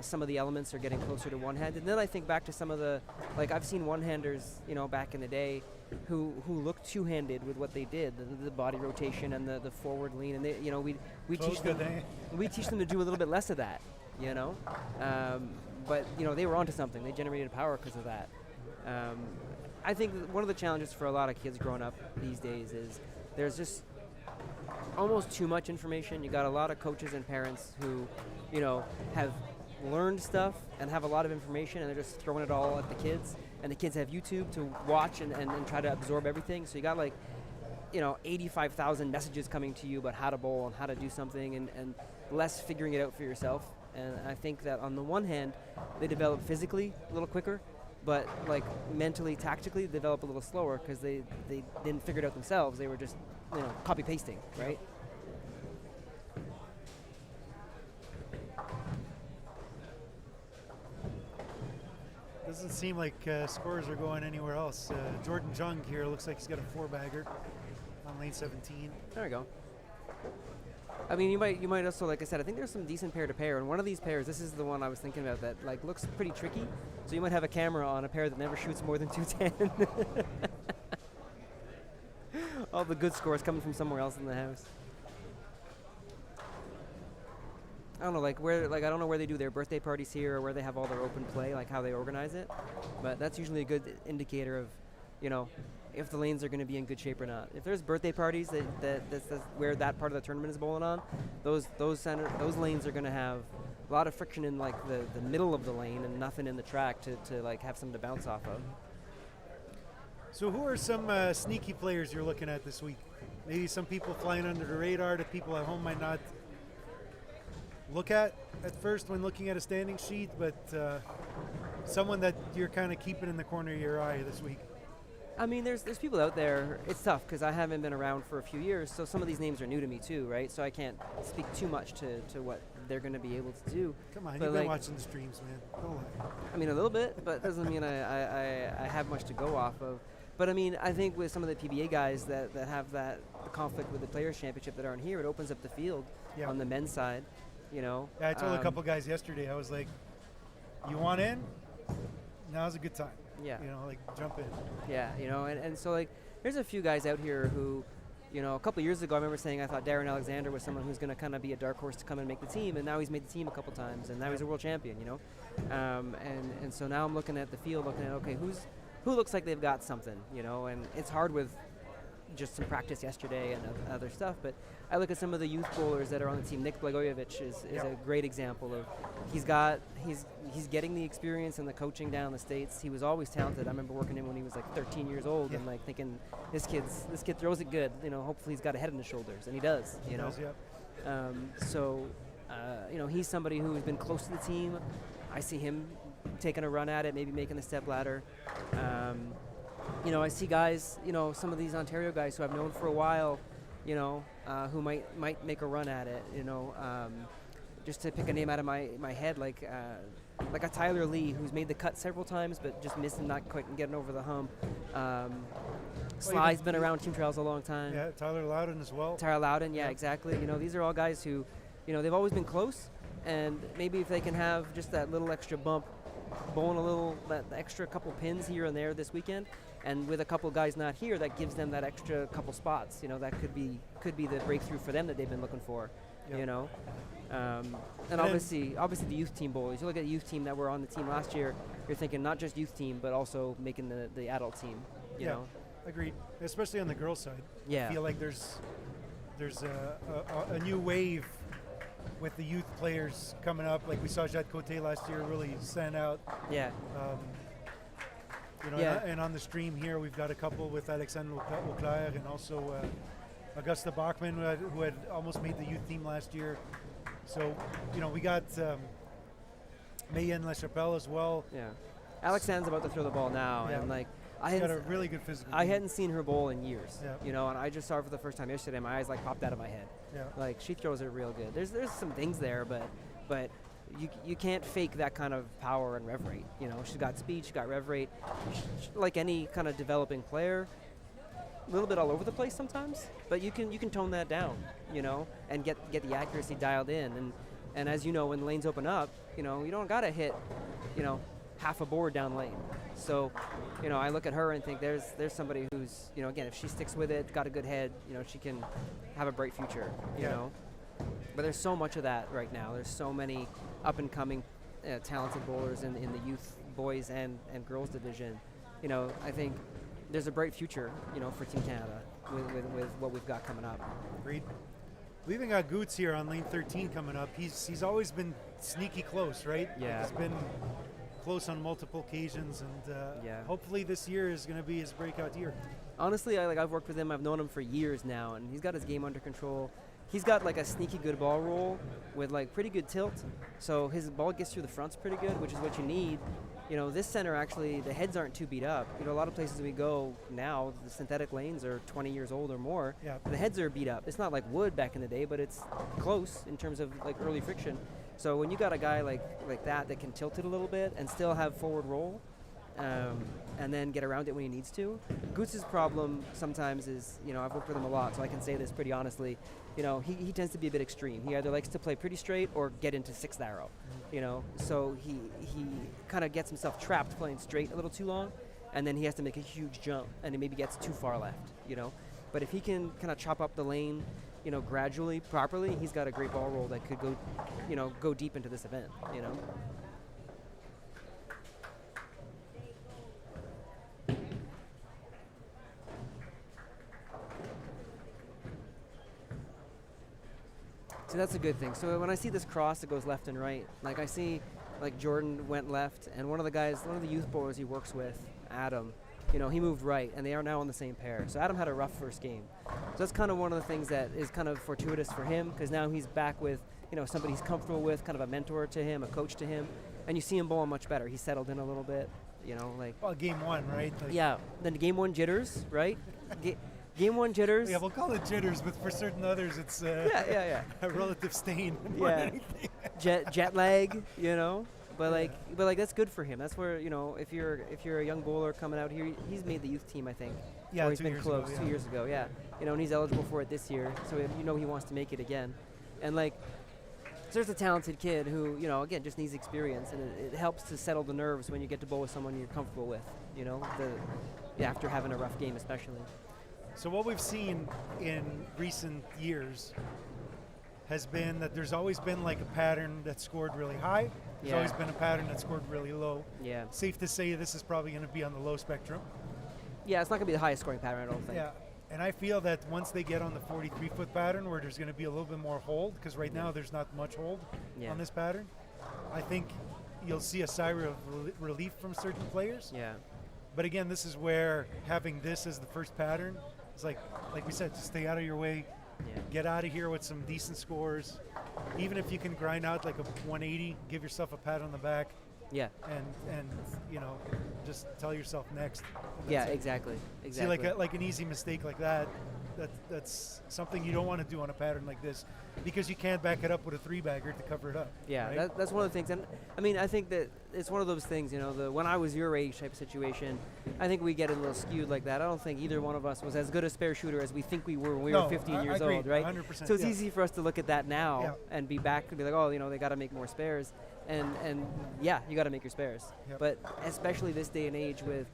Some of the elements are getting closer to one-handed. And then I think back to some of the, like I've seen one-handers, back in the day who looked two-handed with what they did, the body rotation and the forward lean. And they, we Close teach them, good, eh? we teach them to do a little bit less of that, but they were onto something. They generated power because of that. I think that one of the challenges for a lot of kids growing up these days is there's just almost too much information. You got a lot of coaches and parents who, have learned stuff and have a lot of information, and they're just throwing it all at the kids. And the kids have YouTube to watch and try to absorb everything. So you got 85,000 messages coming to you about how to bowl and how to do something, and less figuring it out for yourself. And I think that on the one hand, they develop physically a little quicker, but like mentally, tactically, they develop a little slower because they didn't figure it out themselves. They were just copy pasting, right? Doesn't seem like scores are going anywhere else. Jordan Jung here looks like he's got a 4-bagger on lane 17. There we go. I mean, you might also, like I said, I think there's some decent pair-to-pair, and one of these pairs, this is the one I was thinking about that like looks pretty tricky. So you might have a camera on a pair that never shoots more than 210. All the good scores coming from somewhere else in the house. I don't know, I don't know where they do their birthday parties here or where they have all their open play, like how they organize it. But that's usually a good indicator of, if the lanes are going to be in good shape or not. If there's birthday parties that's where that part of the tournament is bowling on, those lanes are going to have a lot of friction in like the middle of the lane and nothing in the track to like have something to bounce off of. So who are some sneaky players you're looking at this week? Maybe some people flying under the radar that people at home might not look at first when looking at a standing sheet, but someone that you're kind of keeping in the corner of your eye this week. I mean, there's people out there. It's tough because I haven't been around for a few years, so some of these names are new to me too, right? So I can't speak too much to what they're going to be able to do. Come on, But you've been like- watching the streams, man. Don't lie. I mean, a little bit, but doesn't mean I have much to go off of. But I mean, I think with some of the PBA guys that have that conflict with the Players' Championship that aren't here, it opens up the field Yeah. on the men's side, Yeah, I told a couple guys yesterday, I was like, you want in? now's a good time. Yeah. You know, like jump in. Yeah, you know, and so like there's a few guys out here who, you know, a couple of years ago I remember saying I thought Darren Alexander was someone who's going to kind of be a dark horse to come and make the team, and now he's made the team a couple times, and now he's a world champion, you know. And so now I'm looking at the field, looking at, okay, who looks like they've got something, you know, and it's hard with just some practice yesterday and other stuff, but I look at some of the youth bowlers that are on the team. Nick Blagojevich is a great example of he's getting the experience and the coaching down in the States. He was always talented. I remember working him when he was like 13 years old and like thinking this kid throws it good, you know, hopefully he's got a head on his shoulders, and he does, you know. You know, he's somebody who's been close to the team. I see him taking a run at it, maybe making the Stepladder. You know, I see guys, you know, some of these Ontario guys who I've known for a while, you know, who might make a run at it, you know. Just to pick a name out of my head, like a Tyler Lee, who's made the cut several times, but just missing, not quite getting over the hump. Sly's been around team trials a long time. Yeah, Tyler Loudon as well. Tyler Loudon, yeah, exactly. You know, these are all guys who, you know, they've always been close, and maybe if they can have just that little extra bump, bowling that extra couple pins here and there this weekend, and with a couple guys not here, that gives them that extra couple spots. You know, that could be the breakthrough for them that they've been looking for. Yep. You know, and obviously the youth team bowlers. You look at the youth team that were on the team last year. You're thinking not just youth team, but also making the adult team. You know, agreed. Especially on the girls' side. Yeah, I feel like there's a new wave with the youth players coming up. Like we saw Jade Cote last year really stand out. Yeah. You know, and on the stream here, we've got a couple with Alexandre Auclair and also Augusta Bachman, who had almost made the youth team last year. So, you know, we got Mayen LaChapelle as well. Yeah. Alexandre's about to throw the ball now, and like She's got a really good physical. I hadn't seen her bowl in years. Yeah. You know, and I just saw her for the first time yesterday. My eyes like popped out of my head. Yeah. Like she throws it real good. There's some things there, but you can't fake that kind of power and rev rate. You know, she's got speed, she's got rev rate. Like any kind of developing player, a little bit all over the place sometimes, but you can tone that down, you know, and get the accuracy dialed in. And as you know, when the lanes open up, you know, you don't gotta hit, you know, half a board down lane. So, you know, I look at her and think there's somebody who's, you know, again, if she sticks with it, got a good head, you know, she can have a bright future, you know. But there's so much of that right now. There's so many up-and-coming talented bowlers in the youth boys and girls division. You know, I think there's a bright future, you know, for Team Canada with what we've got coming up. Agreed. We even got Goots here on lane 13 coming up. He's always been sneaky close, right? Yeah. He's been close on multiple occasions, and hopefully this year is going to be his breakout year. Honestly, I've worked with him. I've known him for years now, and he's got his game under control. He's got like a sneaky good ball roll with like pretty good tilt, so his ball gets through the fronts pretty good, which is what you need. You know, this center actually, the heads aren't too beat up. You know, a lot of places we go now, the synthetic lanes are 20 years old or more. Yeah. The heads are beat up. It's not like wood back in the day, but it's close in terms of like early friction. So when you got a guy like that can tilt it a little bit and still have forward roll, and then get around it when he needs to. Goots' problem sometimes is, you know, I've worked with him a lot, so I can say this pretty honestly. You know, he tends to be a bit extreme. He either likes to play pretty straight or get into sixth arrow. You know, so he kind of gets himself trapped playing straight a little too long, and then he has to make a huge jump, and he maybe gets too far left. You know, but if he can kind of chop up the lane, you know, gradually, properly, he's got a great ball roll that could go, you know, go deep into this event. You know. So that's a good thing. So when I see this cross that goes left and right, like I see, like Jordan went left, and one of the youth bowlers he works with, Adam, you know, he moved right, and they are now on the same pair. So Adam had a rough first game. So that's kind of one of the things that is kind of fortuitous for him, because now he's back with, you know, somebody he's comfortable with, kind of a mentor to him, a coach to him, and you see him bowling much better. He's settled in a little bit, you know, like. Well, game one, right? Like yeah. Then game one jitters, right? Game one jitters. Yeah, we'll call it jitters, but for certain others, it's a relative stain. Yeah. Jet lag, you know. But like that's good for him. That's where, you know, if you're a young bowler coming out here, he's made the youth team, I think. Yeah, or he's been close 2 years ago. Yeah, you know, and he's eligible for it this year. So you know he wants to make it again, and like there's a talented kid who, again, just needs experience, and it helps to settle the nerves when you get to bowl with someone you're comfortable with, after having a rough game especially. So what we've seen in recent years has been that there's always been like a pattern that scored really high. There's always been a pattern that scored really low. Yeah. Safe to say this is probably going to be on the low spectrum. Yeah, it's not going to be the highest scoring pattern, I don't think. Yeah. And I feel that once they get on the 43-foot pattern where there's going to be a little bit more hold, because right now there's not much hold on this pattern, I think you'll see a sigh of relief from certain players. Yeah. But again, this is where having this as the first pattern is like we said, just stay out of your way. Yeah. Get out of here with some decent scores. Even if you can grind out like a 180, give yourself a pat on the back. Yeah. And just tell yourself next. Yeah, exactly. See, like an easy mistake like that's something you don't want to do on a pattern like this, because you can't back it up with a 3-bagger to cover it up. Yeah, right? that's one of the things. And I mean, I think that it's one of those things, when I was your age type of situation, I think we get a little skewed like that. I don't think either one of us was as good a spare shooter as we think we were when we were 15 years old, right? 100%, so it's easy for us to look at that now and be back and be like, oh, they got to make more spares. And yeah, you got to make your spares. Yep. But especially this day and age with,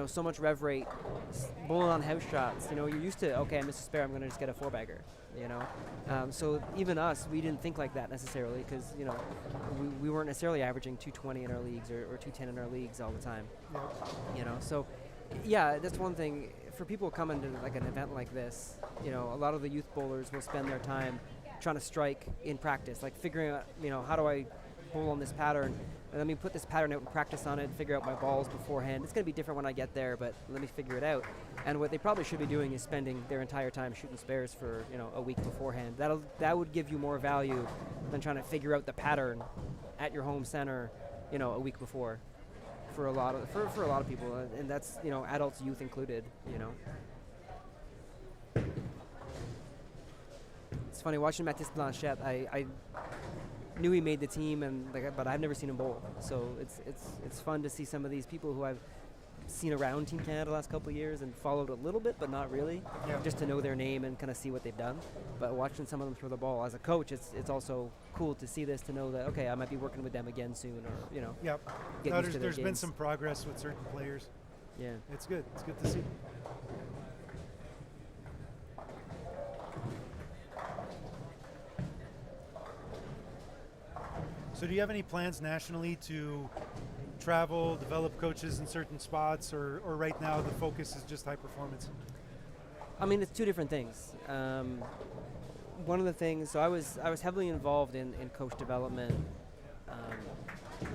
so much rev rate, bowling on house shots, you're used to, okay, I missed a spare, I'm going to just get a 4-bagger, So even us, we didn't think like that necessarily, because, we weren't necessarily averaging 220 in our leagues or 210 in our leagues all the time. Yep. So yeah, that's one thing. For people coming to like an event like this, a lot of the youth bowlers will spend their time trying to strike in practice, like figuring out, how do I bowl on this pattern? And let me put this pattern out and practice on it and figure out my balls beforehand. It's going to be different when I get there, but let me figure it out. And what they probably should be doing is spending their entire time shooting spares for a week beforehand. That would give you more value than trying to figure out the pattern at your home center, a week before. For a lot of people, and that's adults, youth included. It's funny watching Mathis Blanchette. I knew he made the team, but I've never seen him bowl. So it's fun to see some of these people who I've seen around Team Canada the last couple of years and followed a little bit, but not really, just to know their name and kind of see what they've done. But watching some of them throw the ball as a coach, it's also cool to see this, to know that, okay, I might be working with them again soon, or Yep. get used to their There's been games. some progress with certain players. Yeah. It's good. It's good to see. So do you have any plans nationally to travel, develop coaches in certain spots, or right now the focus is just high performance? I mean, it's two different things. One of the things, so I was heavily involved in coach development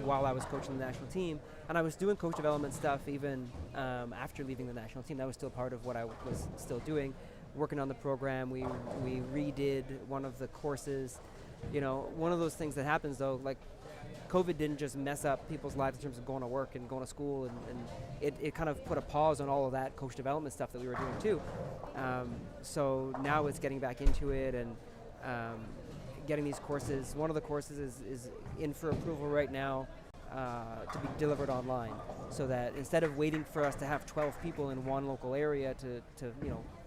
while I was coaching the national team, and I was doing coach development stuff even after leaving the national team. That was still part of what I was still doing, working on the program. We redid one of the courses. One of those things that happens though, like COVID didn't just mess up people's lives in terms of going to work and going to school, and it kind of put a pause on all of that coach development stuff that we were doing too. So now it's getting back into it and getting these courses. One of the courses is in for approval right now to be delivered online, so that instead of waiting for us to have 12 people in one local area to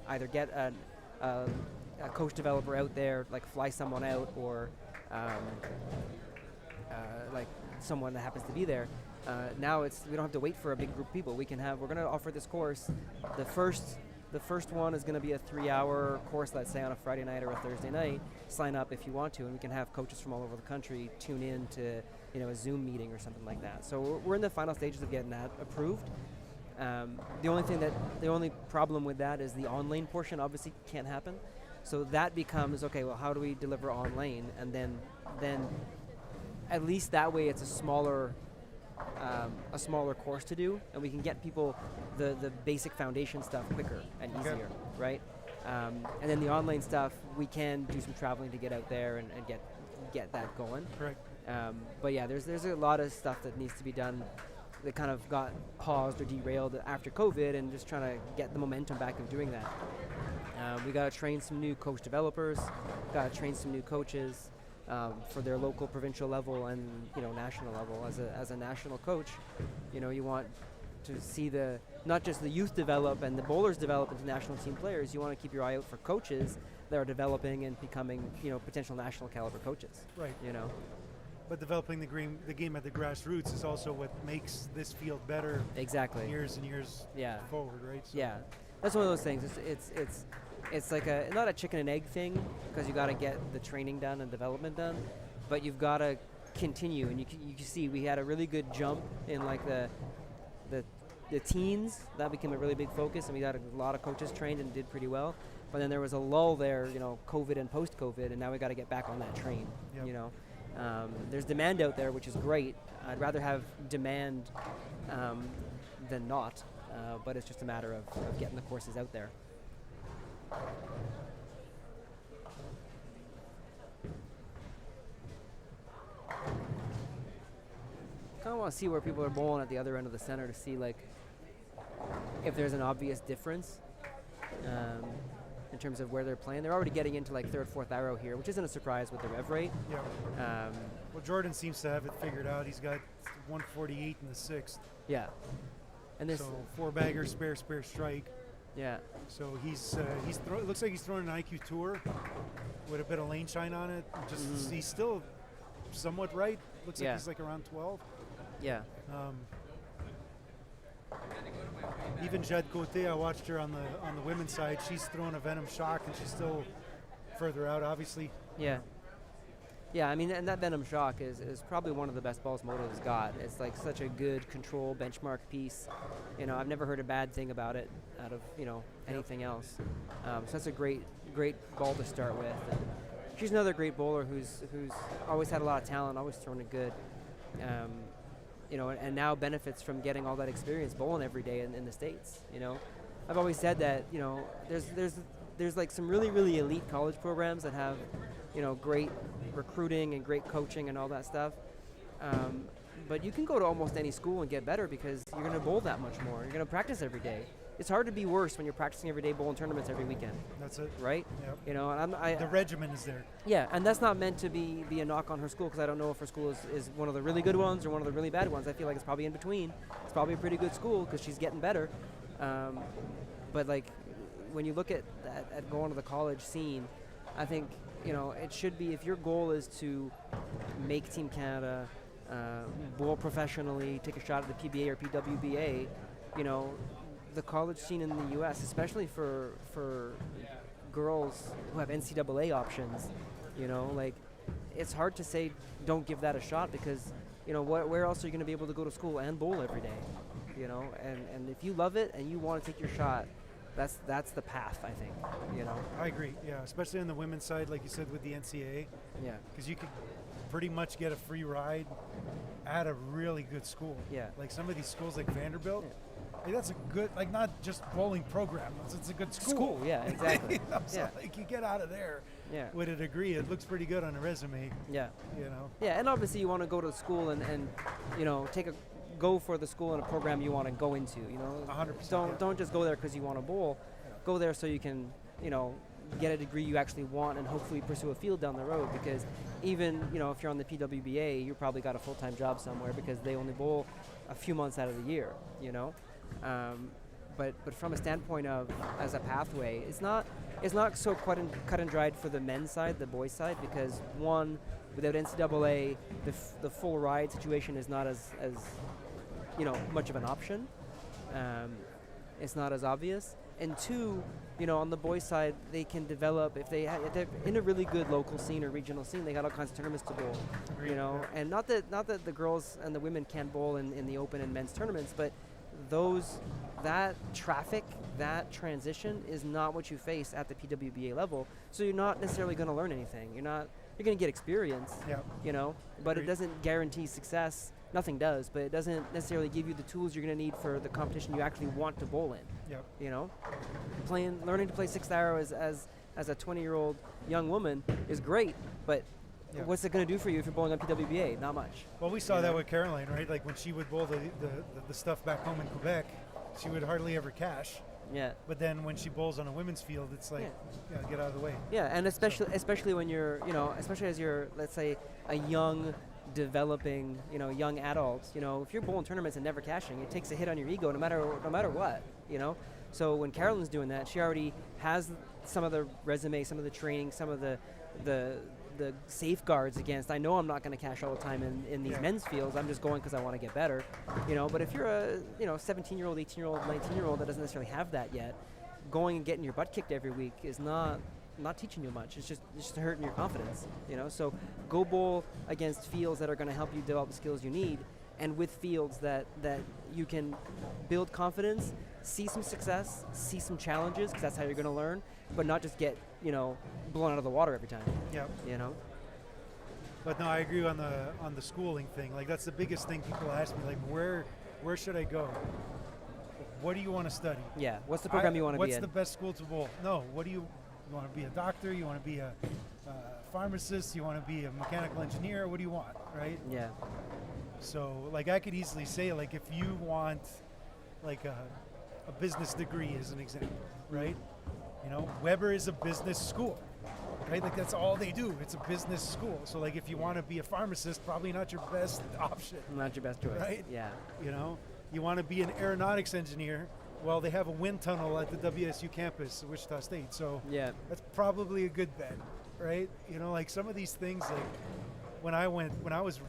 either get a coach developer out there, like fly someone out, or like someone that happens to be there. Now we don't have to wait for a big group of people. We're going to offer this course. The first one is going to be a 3-hour course, let's say on a Friday night or a Thursday night. Sign up if you want to, and we can have coaches from all over the country tune in to a Zoom meeting or something like that. So we're in the final stages of getting that approved. The only problem with that is the on-lane portion obviously can't happen. So that becomes, okay, well, how do we deliver on lane? And then at least that way it's a smaller course to do, and we can get people the basic foundation stuff quicker and easier, right? And then the online stuff, we can do some traveling to get out there and get that going. Correct. But yeah, there's a lot of stuff that needs to be done that kind of got paused or derailed after COVID, and just trying to get the momentum back of doing that. We got to train some new coach developers, got to train some new coaches for their local, provincial level, and national level. As a national coach, you want to see not just the youth develop and the bowlers develop into national team players. You want to keep your eye out for coaches that are developing and becoming, potential national caliber coaches. Right. You know. But developing the game at the grassroots is also what makes this field better. Exactly. Years and years forward, right? So Yeah, that's one of those things. It's like not a chicken and egg thing, because you got to get the training done and development done, but you've got to continue. And you can see we had a really good jump in like the teens. That became a really big focus, and we got a lot of coaches trained and did pretty well. But then there was a lull there, COVID and post-COVID, and now we got to get back on that train. Yep. There's demand out there, which is great. I'd rather have demand than not, but it's just a matter of getting the courses out there. Kind of want to see where people are bowling at the other end of the center to see like if there's an obvious difference in terms of where they're playing. They're already getting into like third, fourth arrow here, which isn't a surprise with the rev rate. Yeah. Well, Jordan seems to have it figured out. He's got 148 in the sixth. Yeah. And this. So 4-bagger, spare strike. Yeah. So it looks like he's throwing an IQ tour with a bit of lane shine on it. Just he's still somewhat right. Looks like he's like around 12. Yeah. Even Jed Cote, I watched her on the women's side. She's throwing a Venom Shock, and she's still further out, obviously. Yeah. Yeah, I mean, and that Venom Shock is probably one of the best balls Moto's got. It's like such a good control benchmark piece. I've never heard a bad thing about it out of, anything else. So that's a great ball to start with. And she's another great bowler who's always had a lot of talent, always thrown it good. And now benefits from getting all that experience bowling every day in the States. I've always said that, there's like some really, really elite college programs that have, great recruiting and great coaching and all that stuff. But you can go to almost any school and get better because you're going to bowl that much more. You're going to practice every day. It's hard to be worse when you're practicing every day, bowling tournaments every weekend. That's it. Right? Yep. And the regimen is there. Yeah, and that's not meant to be a knock on her school, because I don't know if her school is one of the really good ones or one of the really bad ones. I feel like it's probably in between. It's probably a pretty good school because she's getting better. But like when you look at going to the college scene, I think it should be, if your goal is to make Team Canada, bowl professionally, take a shot at the PBA or PWBA, the college scene in the U.S., especially for girls who have NCAA options, like it's hard to say don't give that a shot, because where else are you going to be able to go to school and bowl every day, and if you love it and you want to take your shot, that's the path, I think. I agree. Yeah, especially on the women's side, like you said, with the NCAA. Yeah. Because you could pretty much get a free ride at a really good school. Yeah. Like some of these schools, like Vanderbilt. Yeah. Hey, that's a good, like, not just bowling program. It's a good school. Yeah, exactly. So like you get out of there with a degree. It looks pretty good on a resume. Yeah. Yeah, and obviously you want to go to school and go for the school and a program you want to go into. 100%. Don't just go there because you want to bowl. Yeah. Go there so you can get a degree you actually want and hopefully pursue a field down the road, because even if you're on the PWBA, you probably got a full-time job somewhere because they only bowl a few months out of the year. But from a standpoint of as a pathway, it's not so cut and dried for the men's side, the boys' side, because one, without NCAA, the full ride situation is not as much of an option. It's not as obvious. And two, on the boys' side, they can develop, if they're in a really good local scene or regional scene, they got all kinds of tournaments to bowl. And not that the girls and the women can't bowl in the open and men's tournaments, but that traffic, that transition is not what you face at the PWBA level. So you're not necessarily going to learn anything. You're going to get experience. Yeah. But it doesn't guarantee success. Nothing does, but it doesn't necessarily give you the tools you're going to need for the competition you actually want to bowl in. Yep. Learning to play sixth arrow as a 20-year-old young woman is great, but what's it going to do for you if you're bowling on PWBA? Not much. Well, we saw that with Caroline, right? Like when she would bowl the stuff back home in Quebec, she would hardly ever cash. Yeah. But then when she bowls on a women's field, it's like, get out of the way. Yeah, and especially when you're, especially as you're, let's say, a young, developing, young adult, if you're bowling tournaments and never cashing, it takes a hit on your ego no matter what, So when Carolyn's doing that, she already has some of the resume, some of the training, some of the safeguards against. I know I'm not going to cash all the time in these men's fields. I'm just going because I want to get better, But if you're a 17-year-old, 18-year-old, 19-year-old that doesn't necessarily have that yet, going and getting your butt kicked every week is not teaching you much. It's just hurting your confidence, So go bowl against fields that are going to help you develop the skills you need, and with fields that you can build confidence, see some success, see some challenges, because that's how you're going to learn, but not just get blown out of the water every time. Yep. But no, I agree on the schooling thing. Like, that's the biggest thing people ask me. Like, where should I go? What do you want to study? Yeah. What's the program you want to be in? What's the best school to bowl? No. What do you want to be? A doctor? You want to be a pharmacist? You want to be a mechanical engineer? What do you want? Right? Yeah. So, like, I could easily say, like, if you want, like, a business degree as an example, right? Weber is a business school, right? Like, that's all they do. It's a business school. So, like, if you want to be a pharmacist, probably not your best option. Not your best choice. Right? Yeah. You want to be an aeronautics engineer. Well, they have a wind tunnel at the WSU campus, Wichita State. So yeah, that's probably a good bet, right? Like, some of these things, like when I was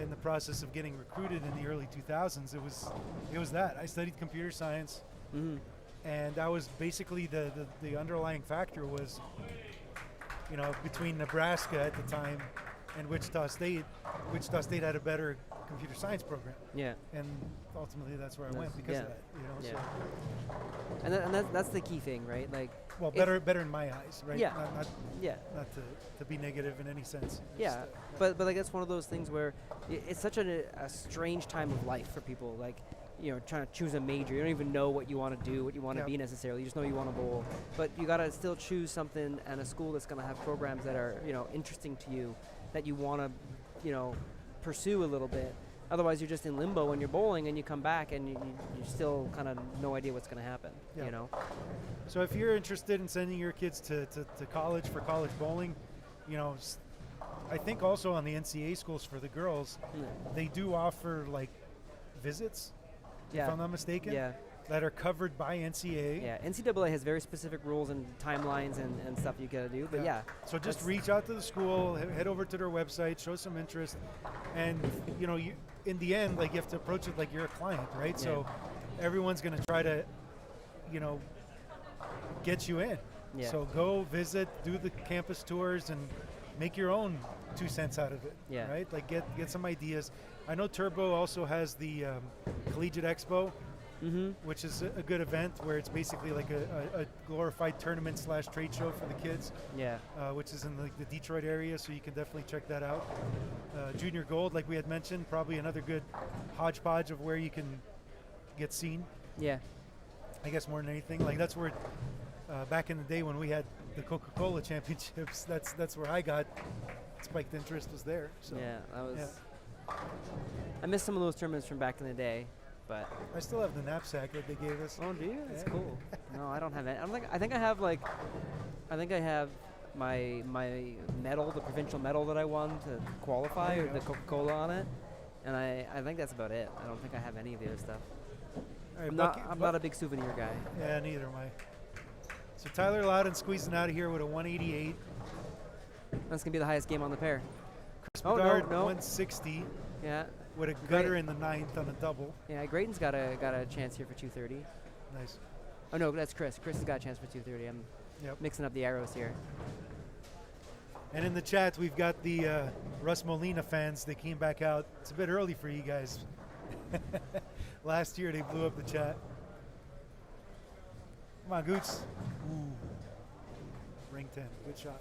in the process of getting recruited in the early 2000s, it was that I studied computer science. Mm-hmm. And that was basically the underlying factor was, between Nebraska at the time and Wichita State. Wichita State had a better computer science program. Yeah. And ultimately that's where I went because of that. Yeah. So. And that's the key thing, right? Like. Well, better in my eyes, right? Yeah. Not to be negative in any sense. Yeah. But like, that's one of those things where it's such a strange time of life for people. Like, trying to choose a major. You don't even know what you want to do, what you want to be necessarily. You just know you want to bowl. But you got to still choose something and a school that's going to have programs that are, interesting to you, that you want to, pursue a little bit. Otherwise, you're just in limbo when you're bowling and you come back and you still kind of no idea what's going to happen, So if you're interested in sending your kids to college for college bowling, I think also on the NCAA schools for the girls, they do offer, like, visits. If I'm not mistaken, that are covered by NCAA. Yeah, NCAA has very specific rules and timelines and stuff you gotta do, but So just reach out to the school, head over to their website, show some interest, and you in the end, like, you have to approach it like you're a client, right? Yeah. So everyone's gonna try to, get you in. Yeah. So go visit, do the campus tours, and make your own 2 cents out of it. Yeah. Right? Like, get some ideas. I know Turbo also has the Collegiate Expo, which is a good event where it's basically like a glorified tournament / trade show for the kids. Yeah. Which is in the Detroit area, so you can definitely check that out. Junior Gold, like we had mentioned, probably another good hodgepodge of where you can get seen. Yeah. I guess more than anything, like, that's where back in the day when we had the Coca-Cola championships, that's where I got spiked interest, was there. So yeah, that was. Yeah. I miss some of those tournaments from back in the day, but I still have the knapsack that they gave us. Oh, do you? That's cool. No, I don't have it. I think I have my medal, the provincial medal that I won to qualify, with the Coca-Cola on it, and I think that's about it. I don't think I have any of the other stuff. Right, I'm not a big souvenir guy. Yeah, neither am I. So Tyler Loudon squeezing out of here with a 188. That's gonna be the highest game on the pair. Bedard, 160. Yeah. With a gutter in the 9th on a double. Yeah, Grayton's got a chance here for 230. Nice. Oh no, that's Chris. Chris has got a chance for 230. I'm mixing up the arrows here. And in the chat, we've got the Russ Molina fans. They came back out. It's a bit early for you guys. Last year, they blew up the chat. Come on, Goots. Ooh. Ring 10. Good shot.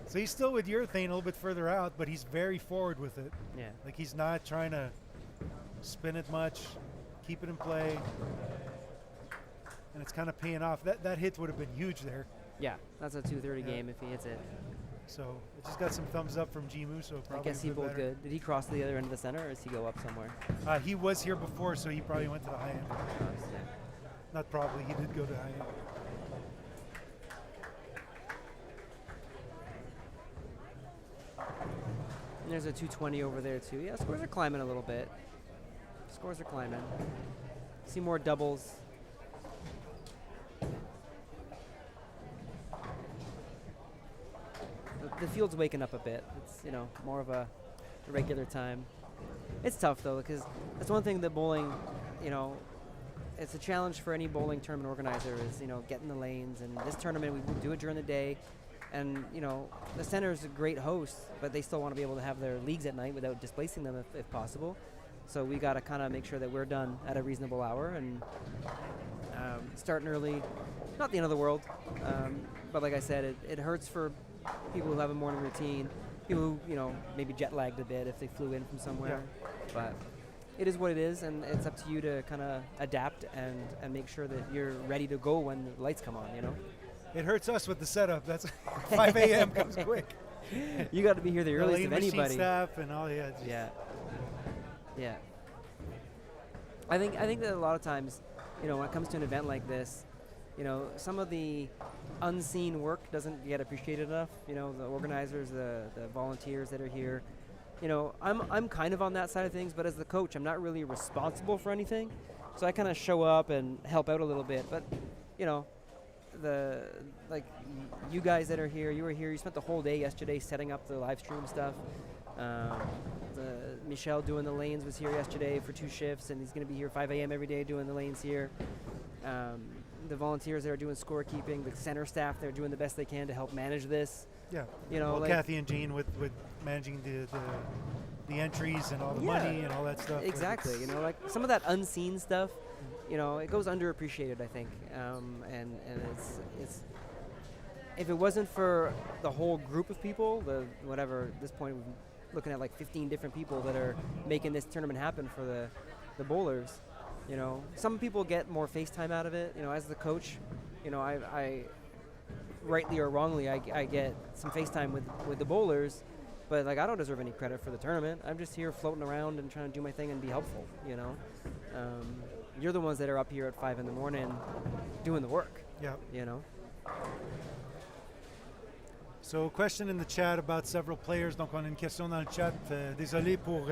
So he's still with urethane a little bit further out, but he's very forward with it. Yeah. Like, he's not trying to spin it much, keep it in play. And it's kind of paying off. That hit would have been huge there. Yeah, that's a 230 game if he hits it. So it just got some thumbs up from G Musso. I guess he bowled good. Did he cross the other end of the center, or does he go up somewhere? He was here before, so he probably went to the high end. Not probably, he did go to high end. And there's a 220 over there too. Yeah, scores are climbing a little bit. Scores are climbing. See more doubles. the field's waking up a bit. It's more of a regular time. It's tough though, because that's one thing that bowling, it's a challenge for any bowling tournament organizer is getting the lanes. And this tournament we do it during the day, and the center is a great host, but they still want to be able to have their leagues at night without displacing them if possible. So we got to kind of make sure that we're done at a reasonable hour and starting early. Not the end of the world, but like I said, it hurts for people who have a morning routine, people who maybe jet lagged a bit if they flew in from somewhere. Yeah. But it is what it is, and it's up to you to kind of adapt and make sure that you're ready to go when the lights come on. It hurts us with the setup. That's 5 a.m. comes quick. You got to be here the earliest of machine anybody. Staff and all. Yeah. Yeah. I think that a lot of times, when it comes to an event like this, some of the unseen work doesn't get appreciated enough. The organizers, the volunteers that are here. I'm kind of on that side of things, but as the coach, I'm not really responsible for anything. So I kind of show up and help out a little bit. But, you guys that are here, you were here, you spent the whole day yesterday setting up the live stream stuff. Michelle doing the lanes was here yesterday for 2 shifts, and he's going to be here 5 a.m. every day doing the lanes here. The volunteers that are doing scorekeeping, the center staff, they're doing the best they can to help manage this. Yeah. Kathy and Jean with managing the entries and all the money and all that stuff. Exactly. Some of that unseen stuff, it goes underappreciated, I think. And it's if it wasn't for the whole group of people, at this point we're looking at 15 different people that are making this tournament happen for the bowlers. Some people get more face time out of it. As the coach, I rightly or wrongly, I get some face time with the bowlers, but I don't deserve any credit for the tournament. I'm just here floating around and trying to do my thing and be helpful. You're the ones that are up here at 5 in the morning doing the work. Yeah. So, question in the chat about several players. Donc, on a une question dans le chat. Désolé pour...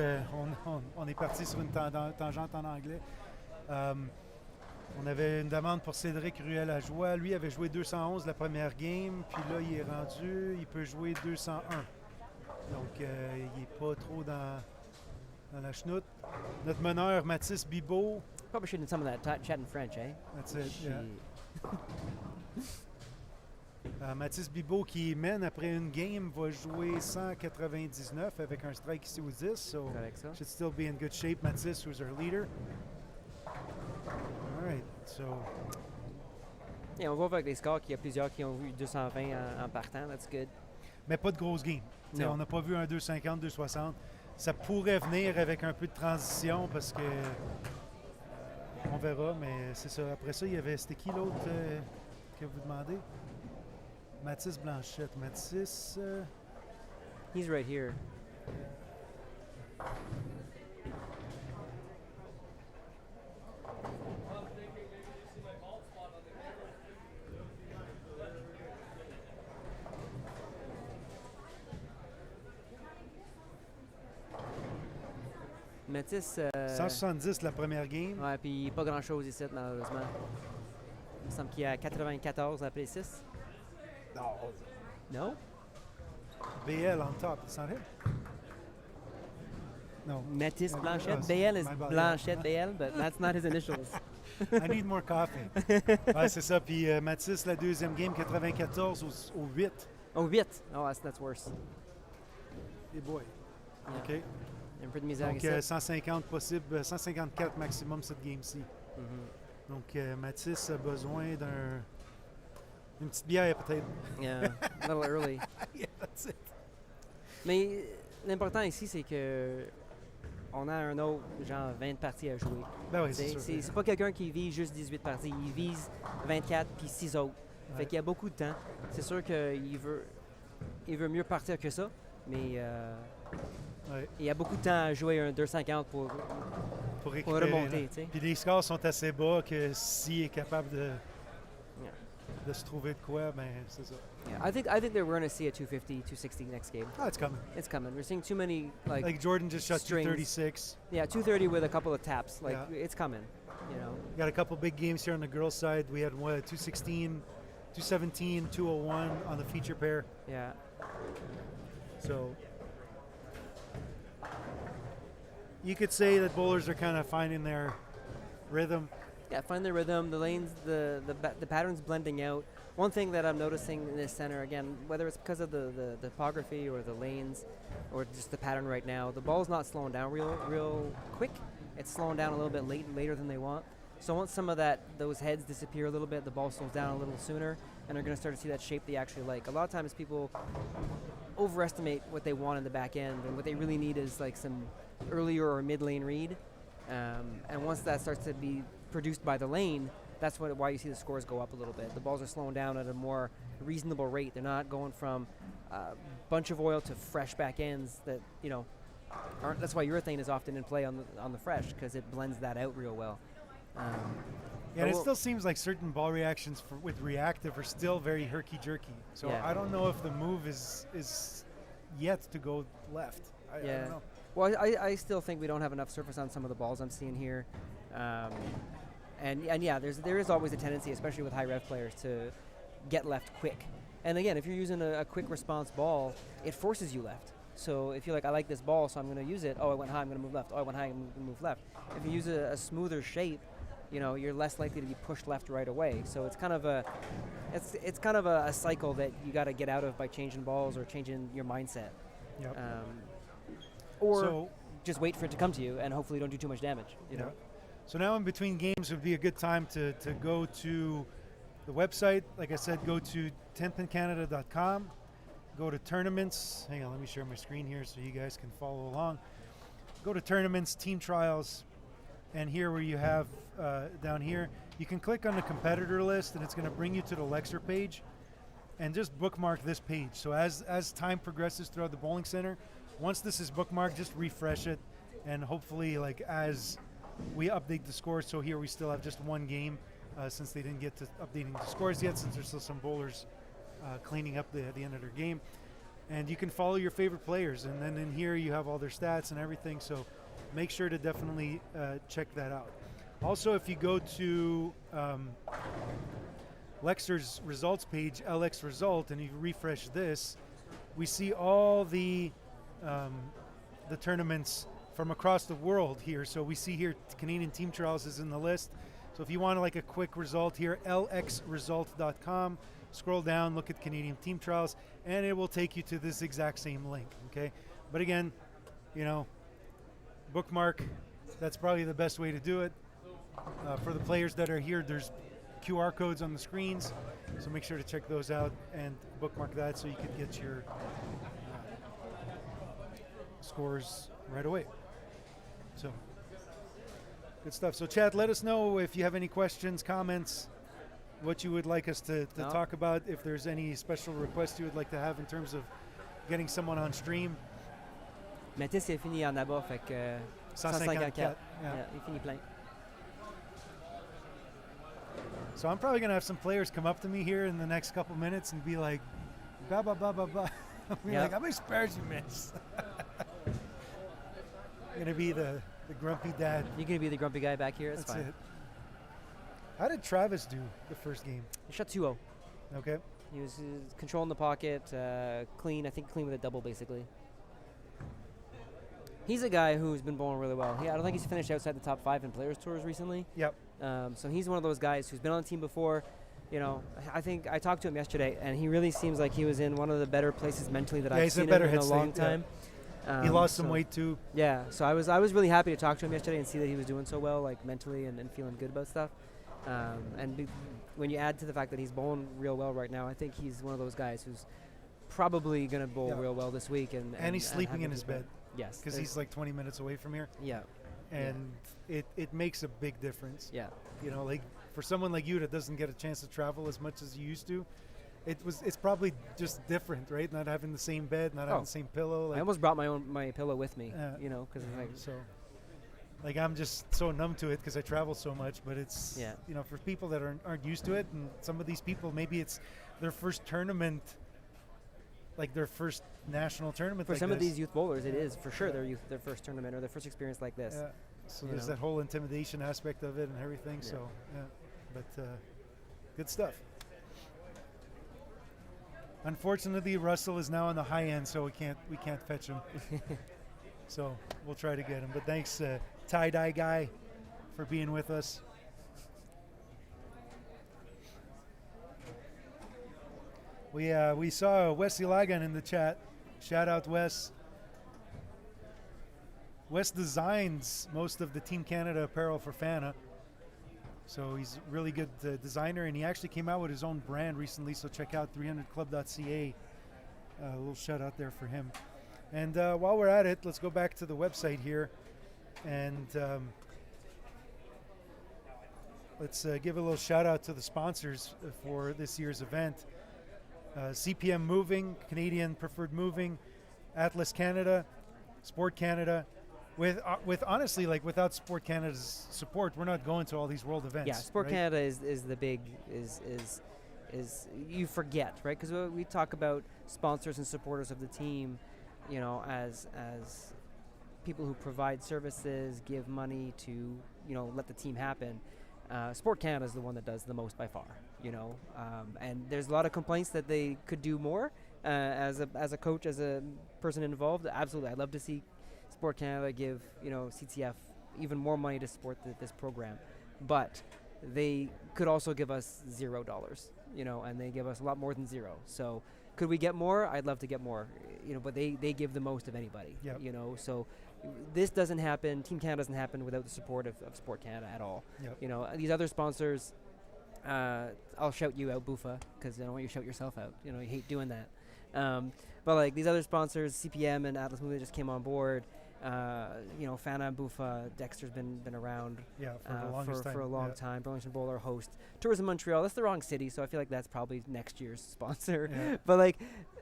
on est parti sur une tangente en anglais. On avait une demande pour Cédric Ruel-Lajoie. Lui avait joué 211 la première game, puis là, il est rendu, il peut jouer 201. Donc, il n'est pas trop dans la chenoute. Notre meneur, Mathis Bibeau. Probably shouldn't some of that chat in French, eh? That's it, yeah. Mathis Bibeau qui mène après une game va jouer 199 avec un strike ici au 10. So should still be in good shape. Mathis, who's our leader. All right, so. Yeah, on voit avec les scores qu'il y a plusieurs qui ont vu 220 en partant. That's good. Mais pas de grosse game. On n'a pas vu un 250, 260. Ça pourrait venir avec un peu de transition parce que on verra, mais c'est ça. Après ça, il y avait, c'était qui l'autre que vous demandez? Mathis Blanchette. Mathis... He's right here. Mathis... 170 la première game. Ouais, puis pas grand-chose ici, malheureusement. Il me semble qu'il y a 94 après 6. No? BL on top, it's not him? No. Mathis Blanchette. BL is Blanchette BL, but that's not his initials. I need more coffee. Ouais, c'est ça. Puis Mathis, la deuxième game, 94 au 8. Oh, 8? Oh, that's worse. Hey boy. Yeah. OK. Un peu de misère Donc, ici. 150 possible, 154 maximum cette game-ci. Donc, Mathis a besoin d'une petite bière, peut-être. Yeah, a little early. Yeah, that's it. Mais l'important ici, c'est que on a un autre, genre 20 parties à jouer. Ben oui, c'est sûr. C'est pas quelqu'un qui vise juste 18 parties. Il vise 24 puis 6 autres. Ouais. Fait qu'il y a beaucoup de temps. C'est sûr qu'il veut mieux partir que ça, mais Ouais. il y a beaucoup de temps à jouer un 250 pour récupérer, remonter. Puis les scores sont assez bas que s'il est capable de se trouver de quoi, ben c'est ça. Yeah, I think that we're going to see a 250, 260 next game. Oh, it's coming. It's coming. We're seeing too many like Jordan just shot strings. 236. Yeah, 230 with a couple of taps. Like it's coming. We got a couple big games here on the girls' side. We had 216, 217, 201 on the feature pair. Yeah. So you could say that bowlers are kind of finding their rhythm. Yeah, find the rhythm, the lanes, the patterns blending out. One thing that I'm noticing in this center, again, whether it's because of the topography or the lanes or just the pattern right now, the ball's not slowing down real quick. It's slowing down a little bit later than they want. So once some of those heads disappear a little bit, the ball slows down a little sooner, and they're going to start to see that shape they actually like. A lot of times people overestimate what they want in the back end, and what they really need is like some earlier or mid-lane read. And once that starts to be produced by the lane, that's why you see the scores go up a little bit. The balls are slowing down at a more reasonable rate. They're not going from a bunch of oil to fresh back ends that, aren't. That's why urethane is often in play on the fresh, because it blends that out real well. And it still seems like certain ball reactions with reactive are still very herky-jerky. So Yeah. I don't know if the move is yet to go left. I don't know. Well, I still think we don't have enough surface on some of the balls I'm seeing here. And yeah, there is always a tendency, especially with high rev players, to get left quick. And again, if you're using a quick response ball, it forces you left. So if you're like, I like this ball, so I'm going to use it. Oh, I went high, I'm going to move left. Oh, I went high, I'm going to move left. If you use a smoother shape, you're less likely to be pushed left right away. So it's kind of a cycle that you got to get out of by changing balls or changing your mindset. Yep. Or just wait for it to come to you and hopefully don't do too much damage. You know. So now in between games would be a good time to go to the website. Like I said, go to tenpincanada.com. Go to tournaments. Hang on, let me share my screen here so you guys can follow along. Go to tournaments, team trials, and here where you have down here, you can click on the competitor list and it's going to bring you to the lecture page, and just bookmark this page. So as time progresses throughout the bowling center, once this is bookmarked, just refresh it, and hopefully as we update the scores, so here we still have just one game since they didn't get to updating the scores yet, since there's still some bowlers cleaning up the end of their game. And you can follow your favorite players, and then in here you have all their stats and everything, so make sure to definitely check that out. Also, if you go to Lexer's results page, LX result, and you refresh this, we see all the tournaments from across the world here. So we see here Canadian Team Trials is in the list. So if you want a quick result here, lxresult.com, scroll down, look at Canadian Team Trials, and it will take you to this exact same link, okay? But again, bookmark, that's probably the best way to do it. For the players that are here, there's QR codes on the screens, so make sure to check those out and bookmark that so you can get your scores right away. So, good stuff. So chat, let us know if you have any questions, comments, what you would like us to talk about, if there's any special requests you would like to have in terms of getting someone on stream. Mathis, c'est fini en abat, fait que 154. Yeah. Il finit plein. So I'm probably going to have some players come up to me here in the next couple minutes and be like, ba ba ba ba ba. I'll be like, how many spares you miss? I'm going to be the grumpy dad. You're going to be the grumpy guy back here? That's fine. It. How did Travis do the first game? He shot 2-0. Okay. He was controlling the pocket, clean. I think clean with a double, basically. He's a guy who's been bowling really well. I don't think he's finished outside the top 5 in Players Tours recently. Yep. So he's one of those guys who's been on the team before. I think I talked to him yesterday, and he really seems like he was in one of the better places mentally that I've seen him in a long time. He lost some weight too. Yeah, so I was really happy to talk to him yesterday and see that he was doing so well, mentally and feeling good about stuff. When you add to the fact that he's bowling real well right now, I think he's one of those guys who's probably going to bowl real well this week. And he's sleeping in his bed. Yes. Because he's 20 minutes away from here. Yeah. And it makes a big difference. Yeah. For someone like you that doesn't get a chance to travel as much as you used to, it's probably just different, right? Not having the same bed, not having the same pillow. I almost brought my pillow with me, because I'm just so numb to it because I travel so much. But it's for people that aren't used to it, and some of these people maybe it's their first tournament, their first national tournament. For some of these youth bowlers, it is for sure their first tournament or their first experience like this. Yeah. So there's that whole intimidation aspect of it and everything. Yeah. So but good stuff. Unfortunately, Russell is now on the high end, so we can't fetch him. So we'll try to get him. But thanks, tie-dye guy, for being with us. We saw Wes Ilagan in the chat. Shout out Wes. Wes designs most of the Team Canada apparel for FANA. So he's a really good designer, and he actually came out with his own brand recently, so check out 300club.ca. A little shout out there for him. And while we're at it, let's go back to the website here, and let's give a little shout out to the sponsors for this year's event. CPM Moving, Canadian Preferred Moving, Atlas Canada, Sport Canada. With honestly, like, without Sport Canada's support, we're not going to all these world events. Yeah, Sport right? Canada is the big is you forget, right? Because we talk about sponsors and supporters of the team, you know, as people who provide services, give money to, you know, let the team happen. Sport Canada is the one that does the most by far, you know, and there's a lot of complaints that they could do more. As a coach, as a person involved, absolutely, I'd love to see Sport Canada give, you know, CTF even more money to support this program, but they could also give us $0, you know, and they give us a lot more than zero. So could we get more? I'd love to get more, you know, but they give the most of anybody, Yep. you know. So this doesn't happen, Team Canada doesn't happen without the support of Sport Canada at all. Yep. You know, these other sponsors, I'll shout you out, Bufa, because I don't want you to shout yourself out. You know, you hate doing that. But like these other sponsors, CPM and Atlas Movement just came on board. You know, Fana and Bufa, Dexter's been around for a long time. Burlington Bowler host. Tourism Montreal, that's the wrong city, so I feel like that's probably next year's sponsor. Yeah. But like,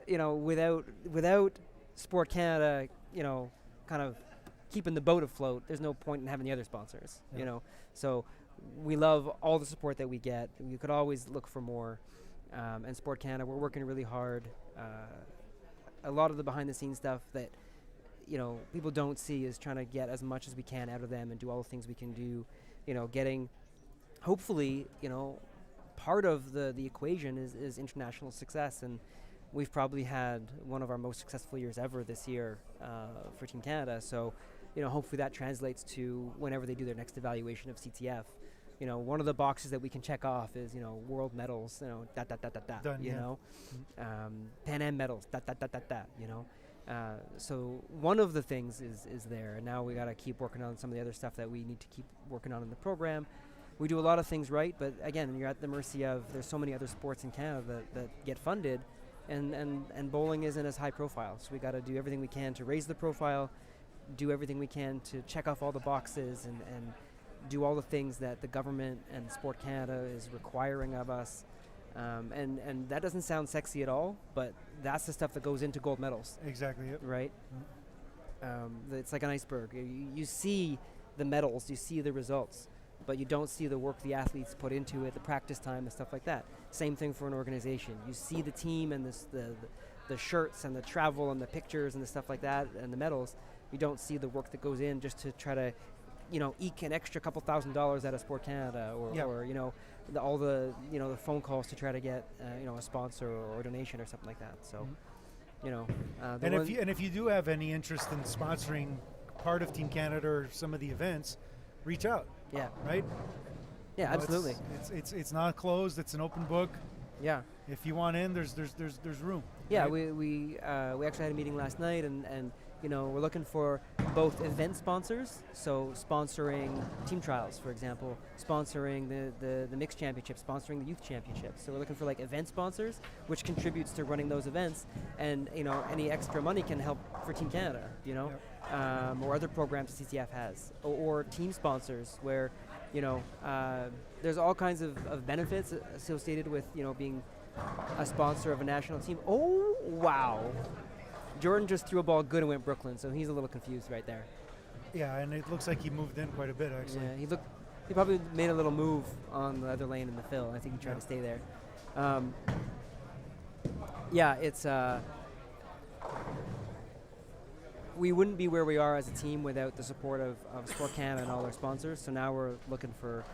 you know, without Sport Canada, you know, kind of keeping the boat afloat, there's no point in having the other sponsors, Yeah. you know. So we love all the support that we get. We could always look for more. And Sport Canada, we're working really hard. A lot of the behind-the-scenes stuff that, you know, people don't see is trying to get as much as we can out of them and do all the things we can do. You know, getting, hopefully, you know, part of the equation is international success, and we've probably had one of our most successful years ever this year for Team Canada. So, you know, hopefully that translates to whenever they do their next evaluation of CTF. You know, one of the boxes that we can check off is, you know, world medals, you know, Done, you yeah. know, Pan Am medals, you know. So one of the things is there, and now we got to keep working on some of the other stuff that we need to keep working on in the program. We do a lot of things right, but again, you're at the mercy of, there's so many other sports in Canada that get funded, and bowling isn't as high profile. So we got to do everything we can to raise the profile, do everything we can to check off all the boxes, and do all the things that the government and Sport Canada is requiring of us. And that doesn't sound sexy at all, but that's the stuff that goes into gold medals. Exactly. Yep. Right? It's like an iceberg. You see the medals, you see the results, but you don't see the work the athletes put into it, the practice time and stuff like that. Same thing for an organization. You see the team and the shirts and the travel and the pictures and the stuff like that and the medals. You don't see the work that goes in just to try to, you know, eke an extra couple $1,000s out of Sport Canada, or you know, all the, you know, the phone calls to try to get you know, a sponsor or a donation or something like that. So, you know, And if you do have any interest in sponsoring part of Team Canada or some of the events, reach out. Yeah. Right. Yeah, You know, absolutely. It's not closed. It's an open book. Yeah. If you want in, there's room. Yeah, right? we actually had a meeting last night, and you know, we're looking for both event sponsors, so sponsoring team trials, for example, sponsoring the mixed championship, sponsoring the youth championship. So we're looking for like event sponsors, which contributes to running those events, and you know, any extra money can help for Team Canada, you know, or other programs CTF has, or team sponsors where, you know, there's all kinds of benefits associated with, you know, being a sponsor of a national team. Oh, wow. Jordan just threw a ball good and went Brooklyn, so he's a little confused right there. Yeah, and it looks like he moved in quite a bit, actually. Yeah, he probably made a little move on the other lane in the fill. I think he tried to stay there. Yeah, it's we wouldn't be where we are as a team without the support of Sport Canada and all our sponsors. So now we're looking for,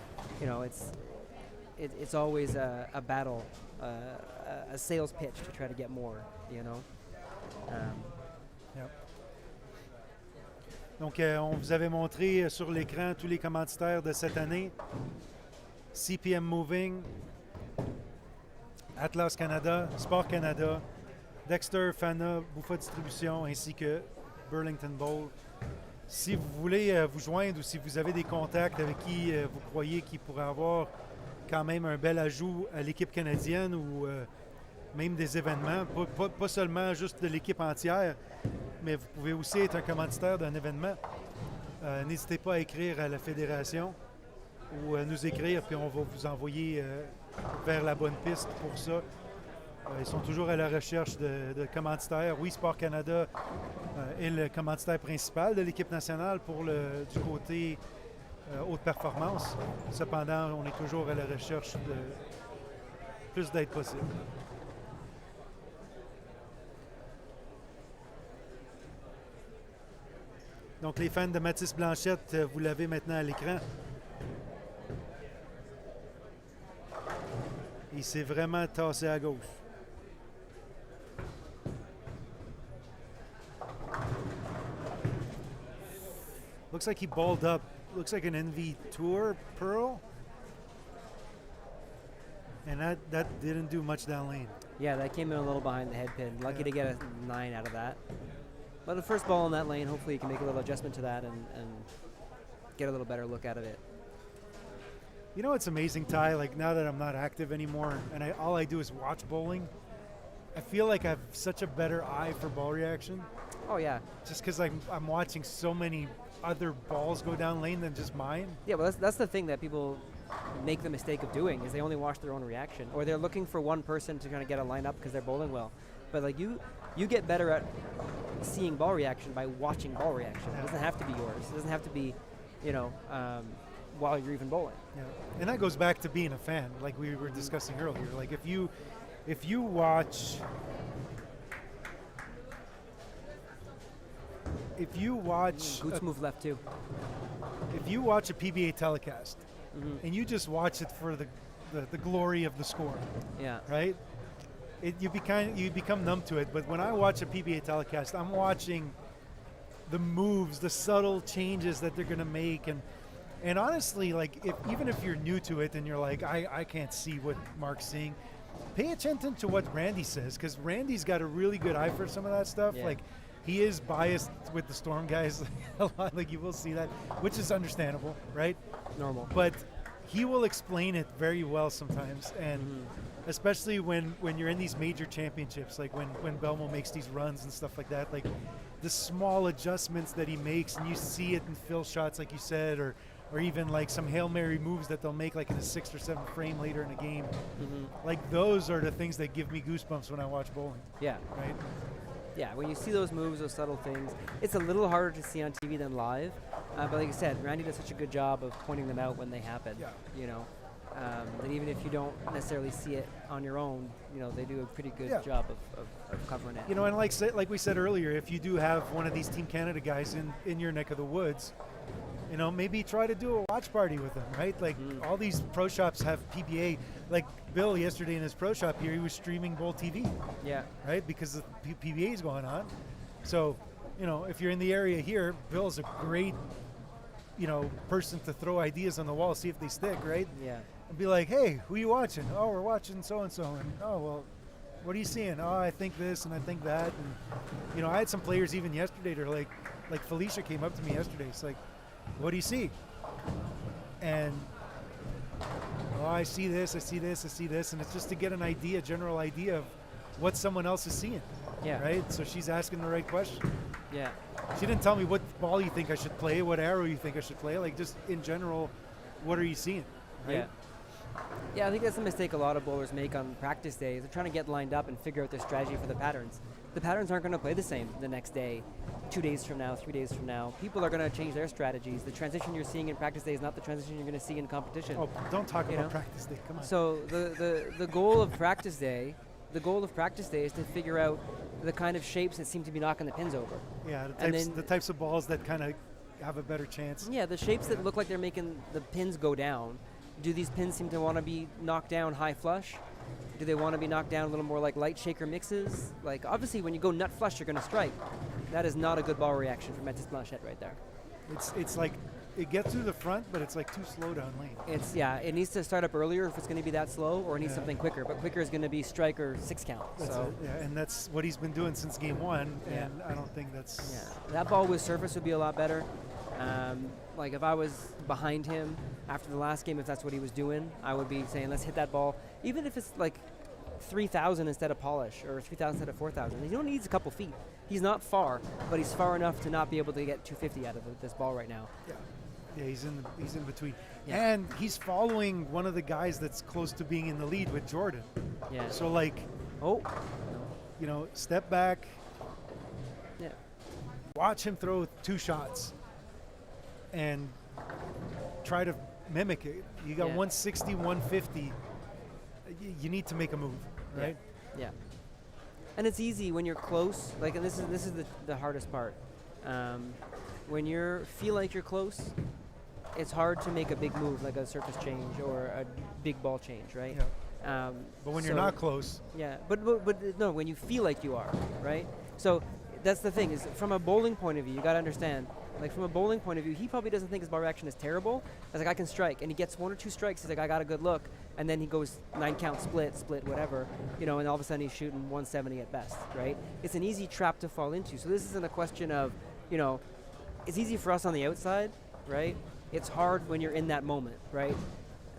you know, it's always a battle a sales pitch to try to get more, you know. Yep. Donc, on vous avait montré sur l'écran tous les commanditaires de cette année. CPM Moving, Atlas Canada, Sport Canada, Dexter, Fana, Bouffa Distribution, ainsi que Burlington Bowl. Si vous voulez vous joindre ou si vous avez des contacts avec qui vous croyez qu'il pourrait avoir quand même un bel ajout à l'équipe canadienne ou même des événements, pas seulement juste de l'équipe entière, mais vous pouvez aussi être un commanditaire d'un événement. N'hésitez pas à écrire à la fédération ou à nous écrire, puis on va vous envoyer vers la bonne piste pour ça. Ils sont toujours à la recherche de commanditaires. Oui, Sport Canada est le commanditaire principal de l'équipe nationale pour du côté haute performance. Cependant, on est toujours à la recherche de plus d'aide possible. Donc, les fans de Mathis Blanchette, vous l'avez maintenant à l'écran. Il s'est vraiment tassé à gauche. Looks like he balled up. Looks like an NV Tour Pearl. And that didn't do much down lane. Yeah, that came in a little behind the head pin. Lucky to get a 9 out of that. But the first ball in that lane, hopefully you can make a little adjustment to that and get a little better look out of it. You know what's amazing, Ty? Like, now that I'm not active anymore and all I do is watch bowling, I feel like I have such a better eye for ball reaction. Oh, yeah. Just because I'm watching so many other balls go down lane than just mine. Yeah, well, that's the thing that people make the mistake of doing is they only watch their own reaction, or they're looking for one person to kind of get a line up because they're bowling well. But like you get better at seeing ball reaction by watching ball reaction. It doesn't have to be yours. It doesn't have to be, while you're even bowling. Yeah. And that goes back to being a fan, like we were discussing earlier. Like if you watch Goots move left too. If you watch a PBA telecast and you just watch it for the glory of the score, Yeah. right? You become numb to it. But when I watch a PBA telecast, I'm watching the moves, the subtle changes that they're going to make, and honestly, like even if you're new to it and you're like, I can't see what Mark's seeing, pay attention to what Randy says, because Randy's got a really good eye for some of that stuff. Yeah. Like he is biased with the Storm guys a lot. Like you will see that, which is understandable, right? Normal. But he will explain it very well sometimes, and especially when you're in these major championships, like when Belmo makes these runs and stuff like that, like the small adjustments that he makes, and you see it in fill shots, like you said, or even like some Hail Mary moves that they'll make like in a 6th or 7th frame later in a game. Like those are the things that give me goosebumps when I watch bowling. Yeah. Right? Yeah, when you see those moves, those subtle things, it's a little harder to see on TV than live. But like I said, Randy does such a good job of pointing them out when they happen. Yeah. You know, that even if you don't necessarily see it on your own, they do a pretty good job of covering it. And like we said earlier, if you do have one of these Team Canada guys in your neck of the woods, maybe try to do a watch party with them, right? Like all these pro shops have PBA. Like Bill yesterday in his pro shop here, he was streaming Bowl TV. Yeah. Right? Because the PBA is going on. So, if you're in the area here, Bill's a great, person to throw ideas on the wall, see if they stick, right? Yeah. And be like, hey, who are you watching? Oh, we're watching so-and-so. And, oh, well, what are you seeing? Oh, I think this and I think that. And, I had some players even yesterday that are like Felicia came up to me yesterday. It's like, what do you see? And, oh, I see this, I see this, I see this. And it's just to get an idea, general idea of what someone else is seeing. Yeah. Right? So she's asking the right question. Yeah. She didn't tell me what ball you think I should play, what arrow you think I should play. Like, just in general, what are you seeing? Right? Yeah. Yeah, I think that's a mistake a lot of bowlers make on practice days. They're trying to get lined up and figure out their strategy for the patterns. The patterns aren't going to play the same the next day, 2 days from now, 3 days from now. People are going to change their strategies. The transition you're seeing in practice day is not the transition you're going to see in competition. Oh, don't talk about practice day. Come on. So the goal of practice day, is to figure out the kind of shapes that seem to be knocking the pins over. Yeah, the types of balls that kind of have a better chance. Yeah, the shapes that look like they're making the pins go down. do these pins seem to want to be knocked down high flush? Do they want to be knocked down a little more like light shaker mixes? Like, obviously, when you go nut flush, you're going to strike. That is not a good ball reaction for Metis Blanchette right there. It's like it gets through the front, but it's like too slow down lane. It needs to start up earlier if it's going to be that slow, or it needs something quicker. But quicker is going to be strike or 6 count. That's so it, yeah, and that's what he's been doing since game 1, and I don't think that's... Yeah, that ball with surface would be a lot better. Like if I was behind him after the last game, if that's what he was doing, I would be saying, let's hit that ball. Even if it's like 3,000 instead of polish, or 3,000 instead of 4,000. He only needs a couple feet. He's not far, but he's far enough to not be able to get 250 out of this ball right now. Yeah, he's in between. Yeah. And he's following one of the guys that's close to being in the lead with Jordan. Yeah. So like, you know, step back. Yeah. Watch him throw 2 shots and try to mimic it. You got 160, 150. You need to make a move, right? Yeah. And it's easy when you're close. Like, and this is the hardest part. When you feel like you're close, it's hard to make a big move like a surface change or a big ball change, right? Yeah. But when you're not close. Yeah, but no, when you feel like you are, right? So that's the thing, is from a bowling point of view, you got to understand, like from a bowling point of view, he probably doesn't think his ball reaction is terrible. It's like, I can strike, and he gets 1 or 2 strikes, he's like, I got a good look, and then he goes 9 count split, whatever, you know, and all of a sudden he's shooting 170 at best, right? It's an easy trap to fall into. So this isn't a question of, you know, it's easy for us on the outside, right? It's hard when you're in that moment, right?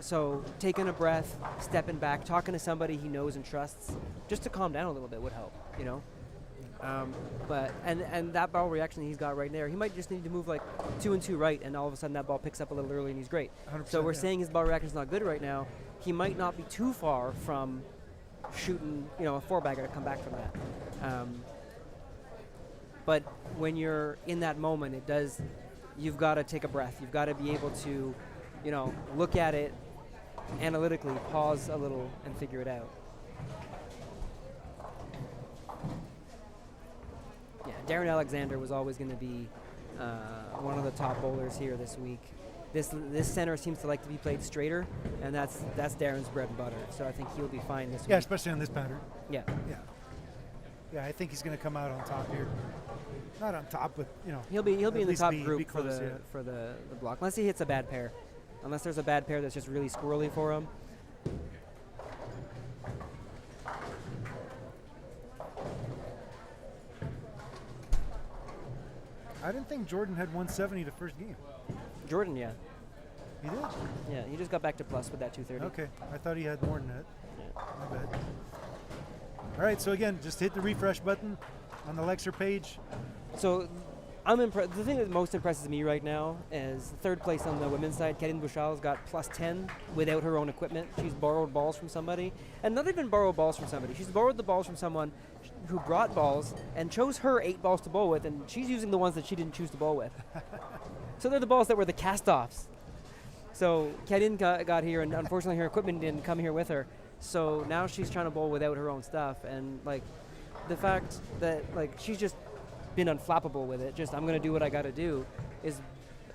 So taking a breath, stepping back, talking to somebody he knows and trusts, just to calm down a little bit would help, you know? But that ball reaction he's got right there, he might just need to move like 2 and 2 right, and all of a sudden that ball picks up a little early and he's great. So we're saying his ball reaction's not good right now. He might not be too far from shooting, you know, a 4-bagger to come back from that. But when you're in that moment, you've got to take a breath. You've got to be able to, you know, look at it analytically, pause a little, and figure it out. Yeah, Darren Alexander was always going to be one of the top bowlers here this week. This center seems to like to be played straighter, and that's Darren's bread and butter. So I think he'll be fine this week. Yeah, especially on this pattern. Yeah. Yeah, I think he's going to come out on top here. Not on top, but you know. He'll be in the top group close, for the block, unless he hits a bad pair. Unless there's a bad pair that's just really squirrely for him. I didn't think Jordan had 170 the first game. Jordan, yeah. He did? Yeah, he just got back to plus with that 230. Okay, I thought he had more than that. Yeah. My bad. All right, so again, just hit the refresh button on the lecture page. So I'm impressed. The thing that most impresses me right now is third place on the women's side. Karine Bouchal's got plus 10 without her own equipment. She's borrowed balls from somebody. And not even borrowed balls from somebody. She's borrowed the balls from someone who brought balls and chose her 8 balls to bowl with, and she's using the ones that she didn't choose to bowl with. So they're the balls that were the cast-offs. So Karine got here, and unfortunately her equipment didn't come here with her. So now she's trying to bowl without her own stuff, and like the fact that like she's just been unflappable with it, just I'm going to do what I got to do, is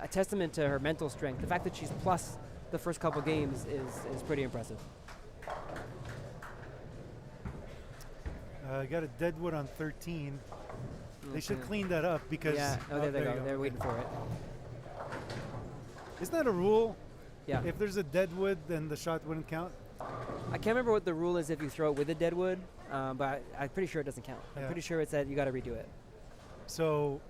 a testament to her mental strength. The fact that she's plus the first couple games is pretty impressive. Got a deadwood on 13. They should clean that up because... Yeah, there they go. They're waiting for it. Isn't that a rule? Yeah. If there's a deadwood, then the shot wouldn't count? I can't remember what the rule is if you throw it with a deadwood, but I'm pretty sure it doesn't count. I'm pretty sure it said you got to redo it. So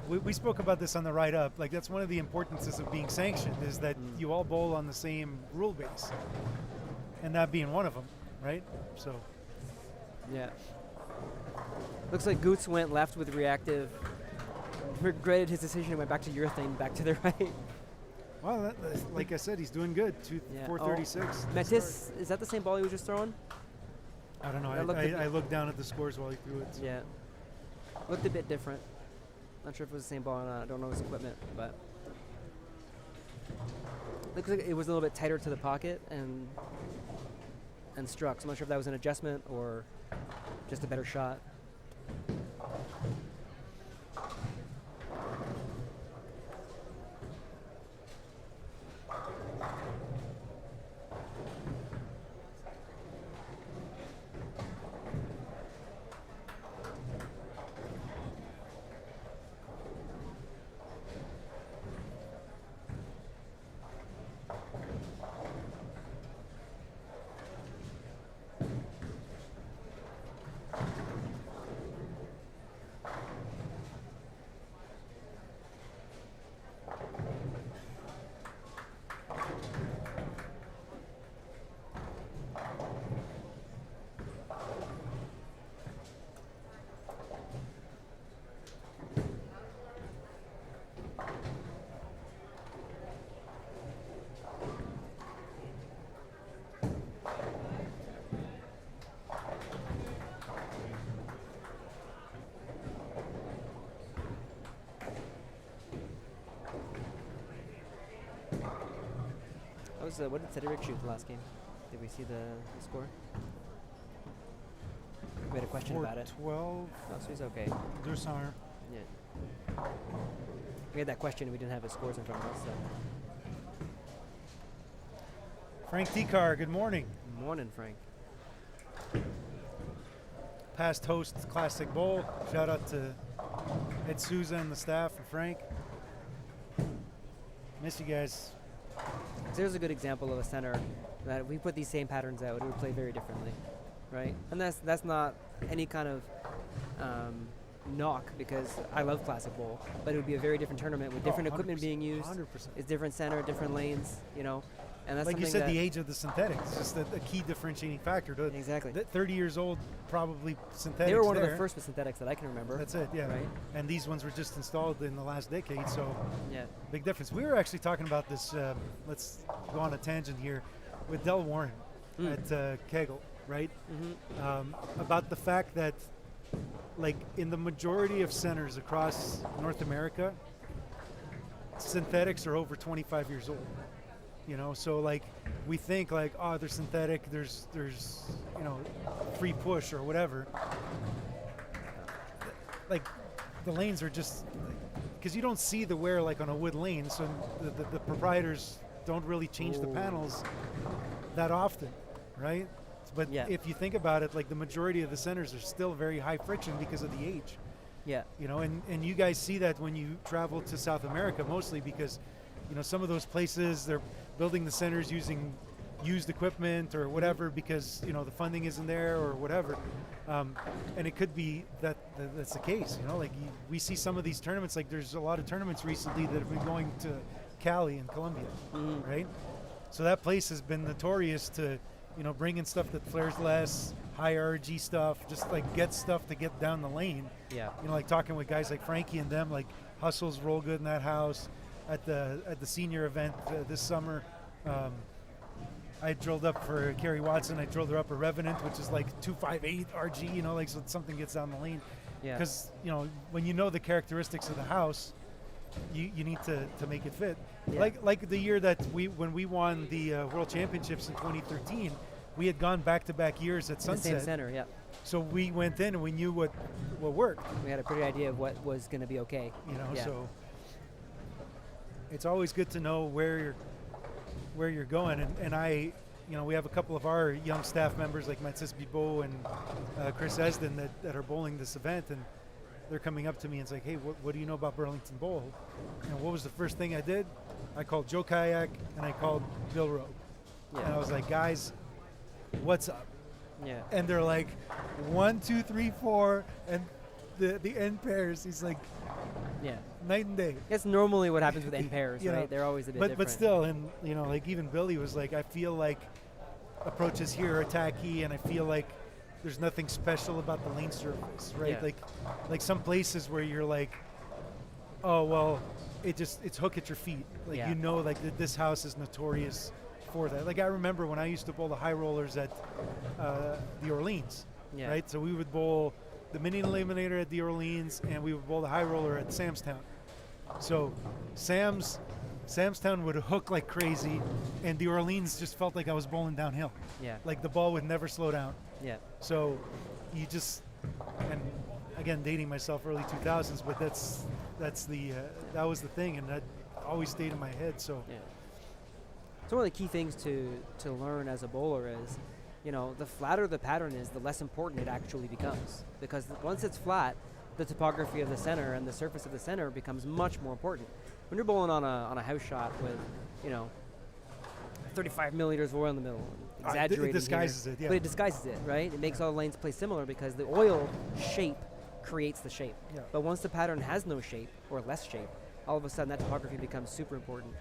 we spoke about this on the write-up. Like, that's one of the importances of being sanctioned, is that you all bowl on the same rule base, and that being one of them, right? So. Yeah. Looks like Goots went left with reactive, regretted his decision and went back to urethane, back to the right. Well, like I said, he's doing good. 436. Metis, is that the same ball he was just throwing? I don't know. I looked down at the scores while he threw it. So. Yeah. Looked a bit different. Not sure if it was the same ball or not. I don't know his equipment, but looks like it was a little bit tighter to the pocket and struck. So I'm not sure if that was an adjustment or just a better shot. What did Cedric shoot the last game? Did we see the score? We had a question about it. 12. Oh, so he's okay. Dursar. Yeah. We had that question. We didn't have his scores in front of us. So. Frank Tikar, good morning. Morning, Frank. Past host Classic Bowl. Shout out to Ed Souza and the staff and Frank. Miss you guys. There's a good example of a center that if we put these same patterns out, it would play very differently, right? And that's not any kind of knock, because I love Classic Bowl, but it would be a very different tournament with different equipment being used. 100%. It's different center, different lanes, you know. And that's like you something said, that the age of the synthetics is just a key differentiating factor. Exactly. 30 years old, probably synthetics. They were one there. of the first with synthetics that I can remember. That's it, yeah. Right? And these ones were just installed in the last decade, so Yeah. big difference. We were actually talking about this, let's go on a tangent here, with Del Warren at Kegel, right? About the fact that, like, in the majority of centers across North America, synthetics are over 25 years old. You know, so like we think like, oh, they're synthetic, there's you know, free push or whatever. Like the lanes are just, because you don't see the wear like on a wood lane, so the proprietors don't really change the panels that often, right? But if you think about it, like the majority of the centers are still very high friction because of the age. Yeah. You know, and you guys see that when you travel to South America, mostly because, you know, some of those places they're building the centers using used equipment or whatever because, you know, the funding isn't there or whatever. And it could be that's the case, you know, like we see some of these tournaments, like there's a lot of tournaments recently that have been going to Cali in Colombia, right? So that place has been notorious to, you know, bring in stuff that flares less, high RG stuff, just like get stuff to get down the lane. Yeah. You know, like talking with guys like Frankie and them, like hustles roll good in that house. At the senior event this summer, I drilled up for Carrie Watson. I drilled her up a Revenant, which is like 258 RG. You know, like so something gets down the lane. Yeah. Because you know when you know the characteristics of the house, you need to make it fit. Yeah. Like the year that when we won the World Championships in 2013, we had gone back-to-back years at Sunset. The same center, yeah. So we went in and we knew what worked. We had a pretty idea of what was going to be okay. You know, yeah. so. It's always good to know where you're going, and I, you know, we have a couple of our young staff members like Mathis Bibo and Chris Esden that are bowling this event, and they're coming up to me and it's like, hey, what do you know about Burlington Bowl? And what was the first thing I did? I called Joe Kayak and I called Bill Rowe, and I was like, guys, what's up? Yeah. And they're like, 1, 2, 3, 4, and the end pairs. He's like, yeah. Night and day. That's normally what happens with end pairs, You right? know, They're always a bit different. But still, and you know, like even Billy was like, I feel like approaches here are tacky, and I feel like there's nothing special about the lane surface, right? Yeah. Like some places where you're like, oh well, it's hook at your feet. Like you know, like this house is notorious for that. Like I remember when I used to bowl the high rollers at the Orleans, right? So we would bowl the mini eliminator at the Orleans, and we would bowl the high roller at Samstown. So Samstown would hook like crazy, and the Orleans just felt like I was bowling downhill. Yeah. Like the ball would never slow down. Yeah. So you just, and again, dating myself early 2000s, but that was the thing, and that always stayed in my head. So. Yeah. So one of the key things to learn as a bowler is, you know, the flatter the pattern is, the less important it actually becomes. Because once it's flat, the topography of the center and the surface of the center becomes much more important. When you're bowling on a house shot with, you know, 35 milliliters of oil in the middle, exaggerated it disguises here, it, yeah. But it disguises it, right? It makes all the lanes play similar because the oil shape creates the shape. Yeah. But once the pattern has no shape or less shape, all of a sudden that topography becomes super important.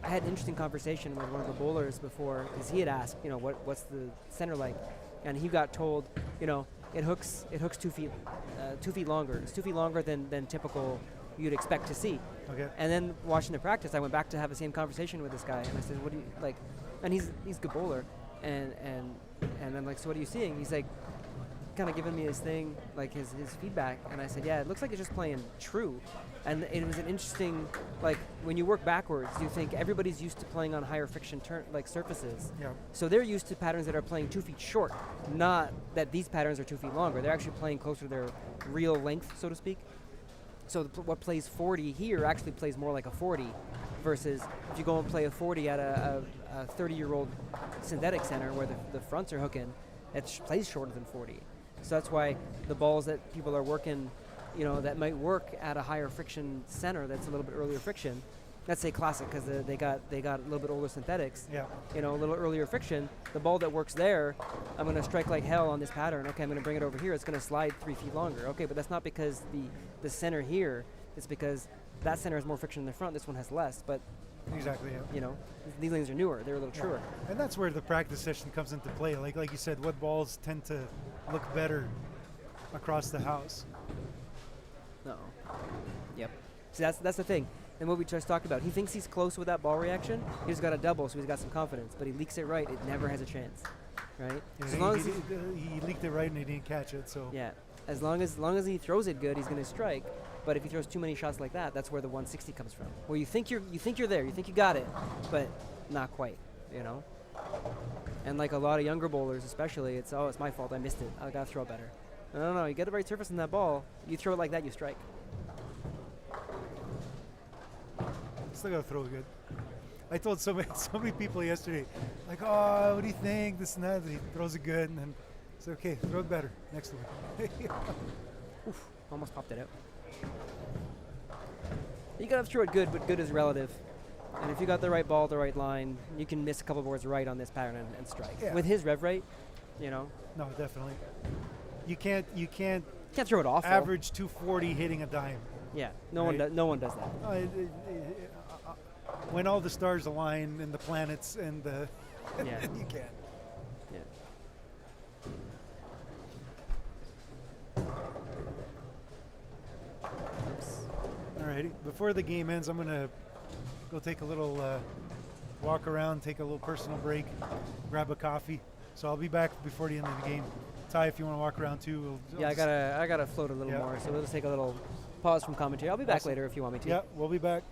I had an interesting conversation with one of the bowlers before, because he had asked, you know, what's the center like, and he got told, you know, it hooks 2 feet, 2 feet longer. It's 2 feet longer than typical you'd expect to see. Okay. And then watching the practice, I went back to have the same conversation with this guy, and I said, what do you like? And he's a good bowler, and I'm like, so what are you seeing? He's like, kind of giving me his thing, like his feedback, and I said, yeah, it looks like it's just playing true. And it was an interesting, like, when you work backwards, you think everybody's used to playing on higher friction surfaces. Yeah. So they're used to patterns that are playing 2 feet short, not that these patterns are 2 feet longer. They're actually playing closer to their real length, so to speak. So what plays 40 here actually plays more like a 40, versus if you go and play a 40 at a 30-year-old synthetic center where the fronts are hooking, it plays shorter than 40. So that's why the balls that people are working, that might work at a higher friction center that's a little bit earlier friction. Let's say classic because they got a little bit older synthetics. Yeah. A little earlier friction. The ball that works there, I'm going to strike like hell on this pattern. Okay, I'm going to bring it over here. It's going to slide 3 feet longer. Okay, but that's not because the center here. It's because that center has more friction in the front. This one has less. But Exactly. Yeah. These lanes are newer. They're a little truer. And that's where the practice session comes into play. Like you said, what balls tend to look better across the house. No. Yep. See, that's the thing. And what we just talked about, he thinks he's close with that ball reaction. He's got a double, so he's got some confidence. But he leaks it right, it never has a chance, right? Yeah, As long as he leaked it right and he didn't catch it. So yeah, as long as he throws it good, he's going to strike. But if he throws too many shots like that, that's where the 160 comes from. Where you think you're there, you think you got it, but not quite, And like a lot of younger bowlers, especially, it's my fault, I missed it. I got to throw it better. No, you get the right surface in that ball. You throw it like that, you strike. still gotta throw it good. I told so many people yesterday, like, oh, what do you think? This and that. And he throws it good, and then I said, okay, throw it better next one. Oof, almost popped it out. You gotta throw it good, but good is relative. And if you got the right ball, the right line, you can miss a couple boards right on this pattern and strike. Yeah. With his rev rate, No, definitely. You can't can't throw it off. average 240 hitting a dime. Yeah, no one does that. When all the stars align and the planets and the Yeah. you can. Yeah. Alrighty. Before the game ends, I'm gonna go take a little walk around, take a little personal break, grab a coffee. So I'll be back before the end of the game. Ty, if you want to walk around too. Yeah, I gotta float a little more, so we'll just take a little pause from commentary. I'll be back later if you want me to. Yeah, we'll be back.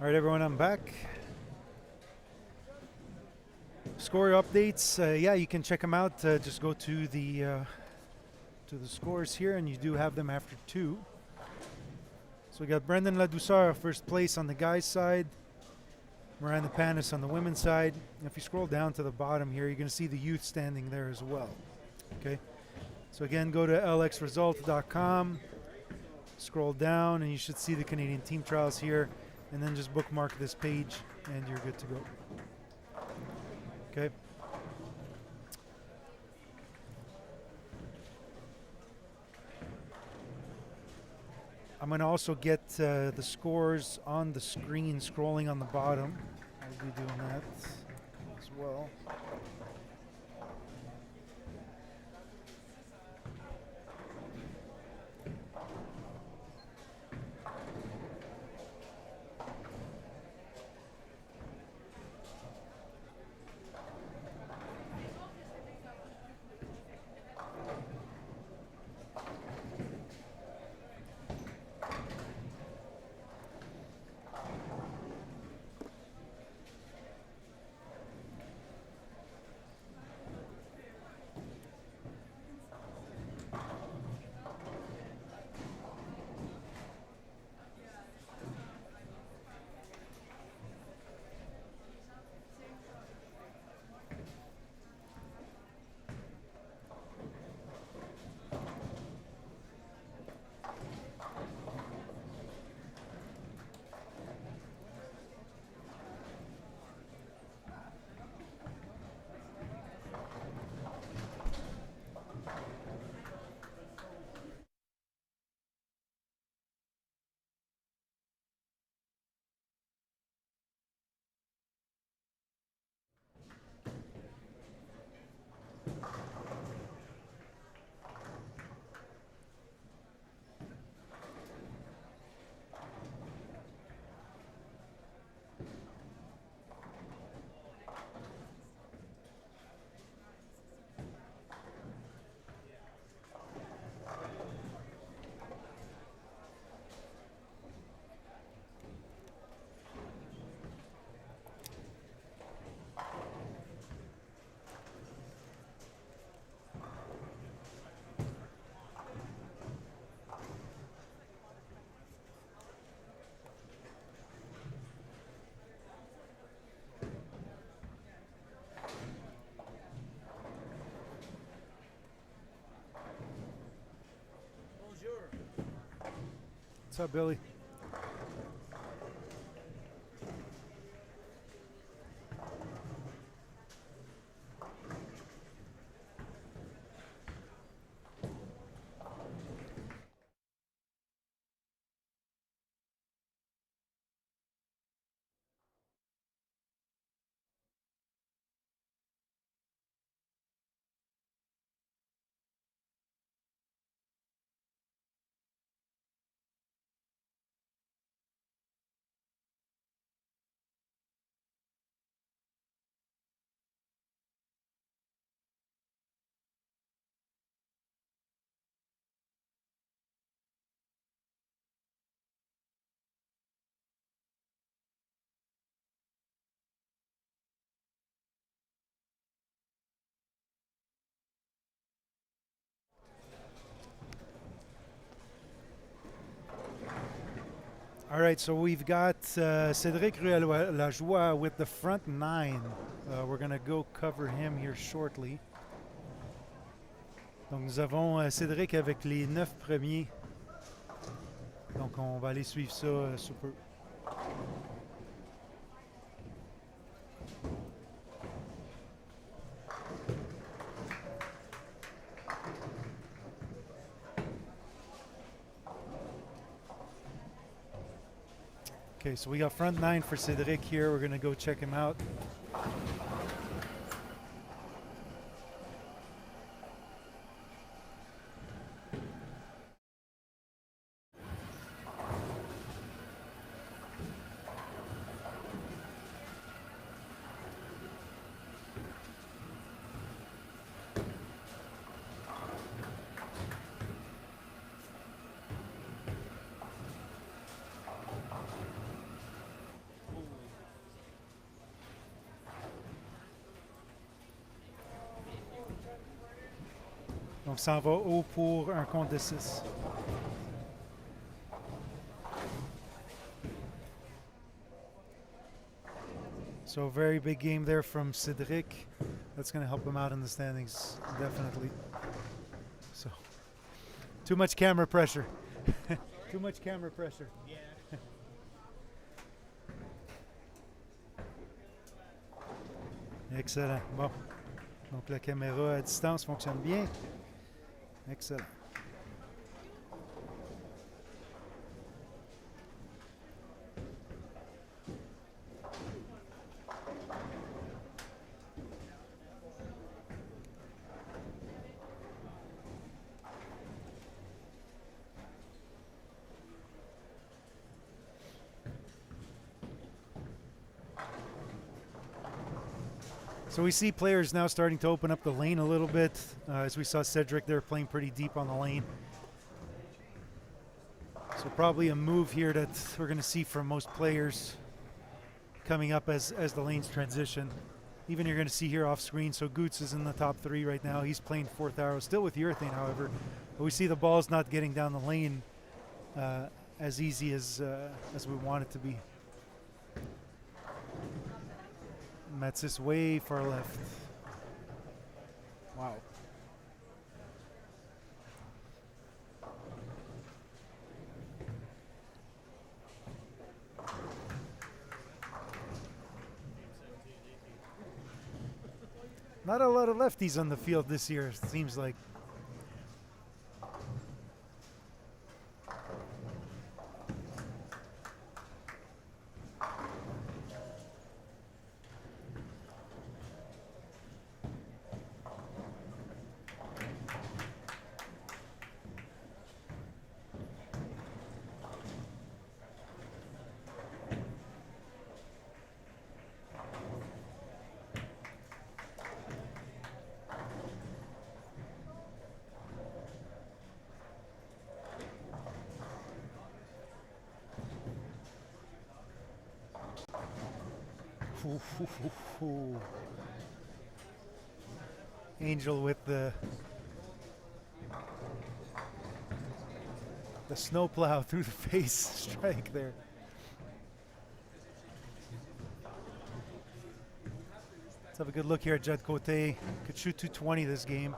All right, everyone, I'm back. Score updates, yeah, you can check them out. Just go to the scores here, and you do have them after 2. So we got Brendan Ladouceur first place on the guys' side, Miranda Panis on the women's side. And if you scroll down to the bottom here, you're going to see the youth standing there as well. Okay, so again, go to lxresult.com, scroll down, and you should see the Canadian Team Trials here, and then just bookmark this page, and you're good to go. Okay. I'm going to also get the scores on the screen scrolling on the bottom. I'll be doing that as well. What's up, Billy? All right, so we've got Cédric Ruel-Lajoie with the front 9. We're going to go cover him here shortly. Donc nous avons Cédric avec les 9 premiers. Donc on va aller suivre ça sous peu. Okay, so we got front 9 for Cédric here. We're going to go check him out. Donc, ça en va haut pour un compte de 6. So, very big game there from Cedric. That's going to help him out in the standings, definitely. So, too much camera pressure. Too much camera pressure. Yeah. Excellent. Bon. Donc, la caméra à distance fonctionne bien. Excellent. So we see players now starting to open up the lane a little bit. As we saw Cedric there playing pretty deep on the lane. So probably a move here that we're going to see from most players coming up as the lanes transition. Even you're going to see here off screen. So Goots is in the top 3 right now. He's playing 4th arrow, still with Urethane, however. But we see the ball's not getting down the lane as easy as we want it to be. Matsis way far left. Wow. Not a lot of lefties on the field this year, it seems like. Angel with the snowplow through the face strike there. Let's have a good look here at Jed Cote. Could shoot 220 this game.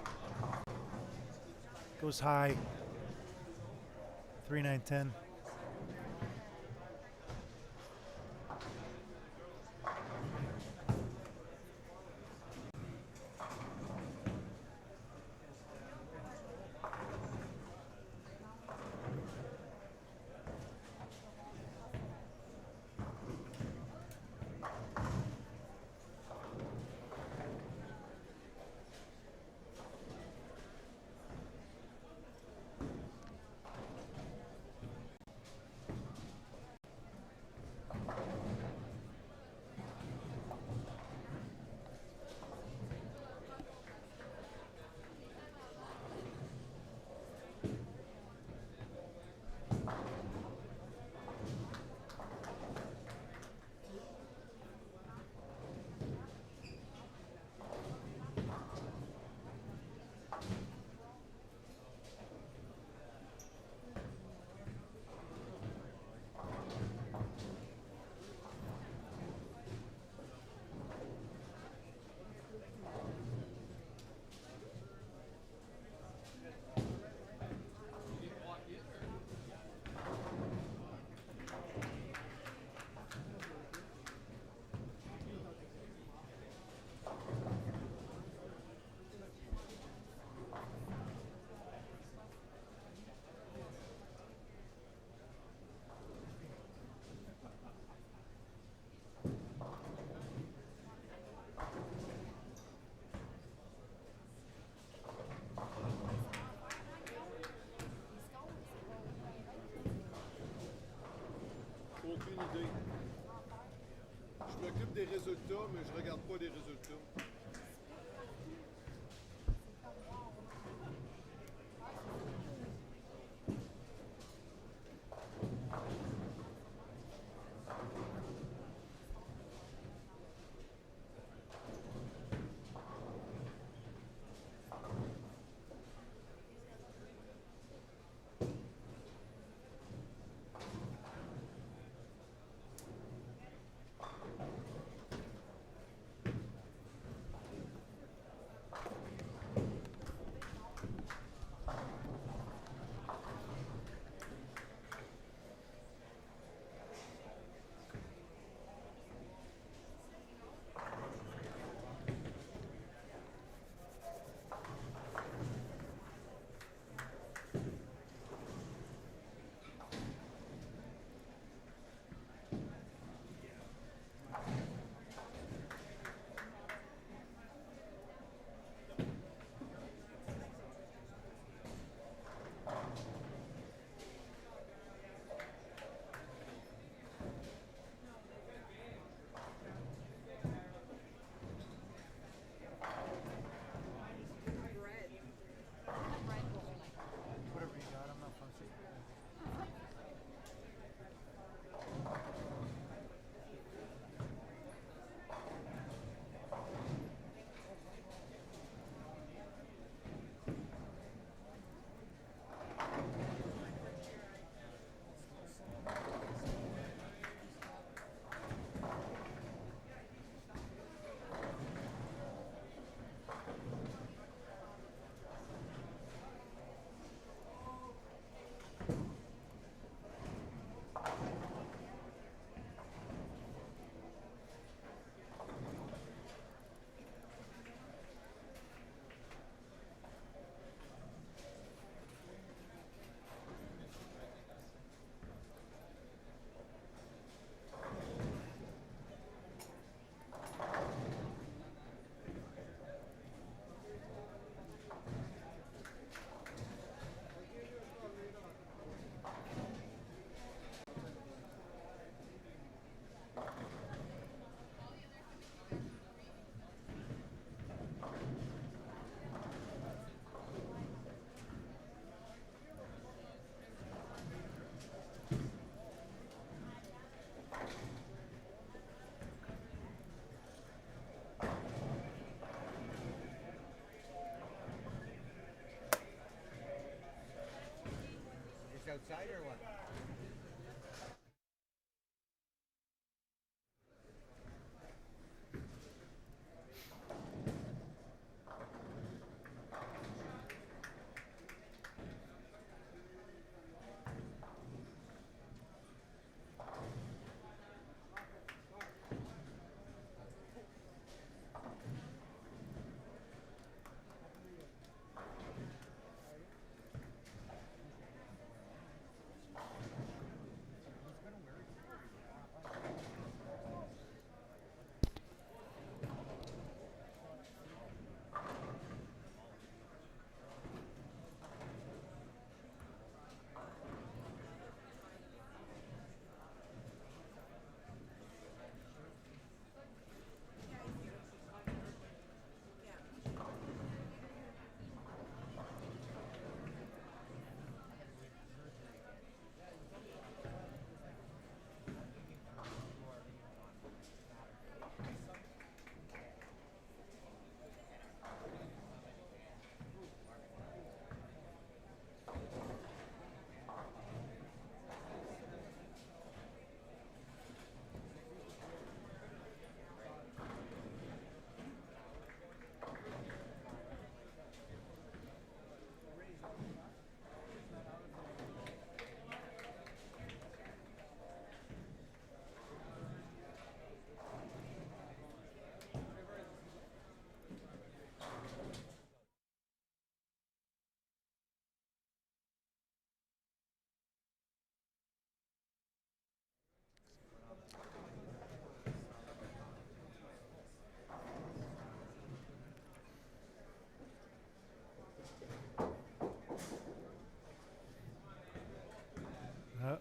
Goes high. 3-9-10. Aucune idée. Je m'occupe des résultats, mais je regarde pas les résultats.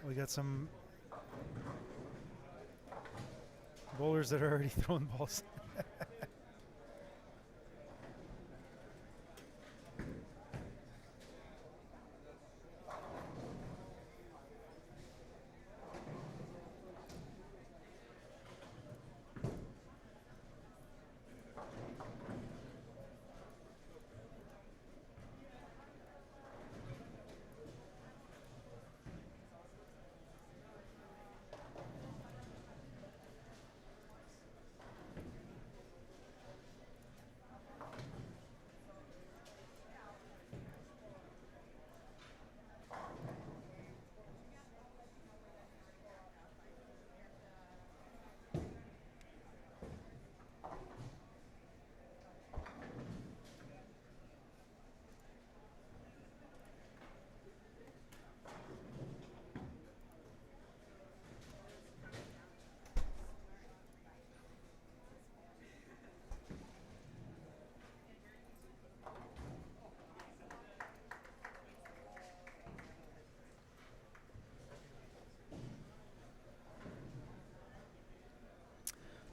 We got some bowlers that are already throwing balls.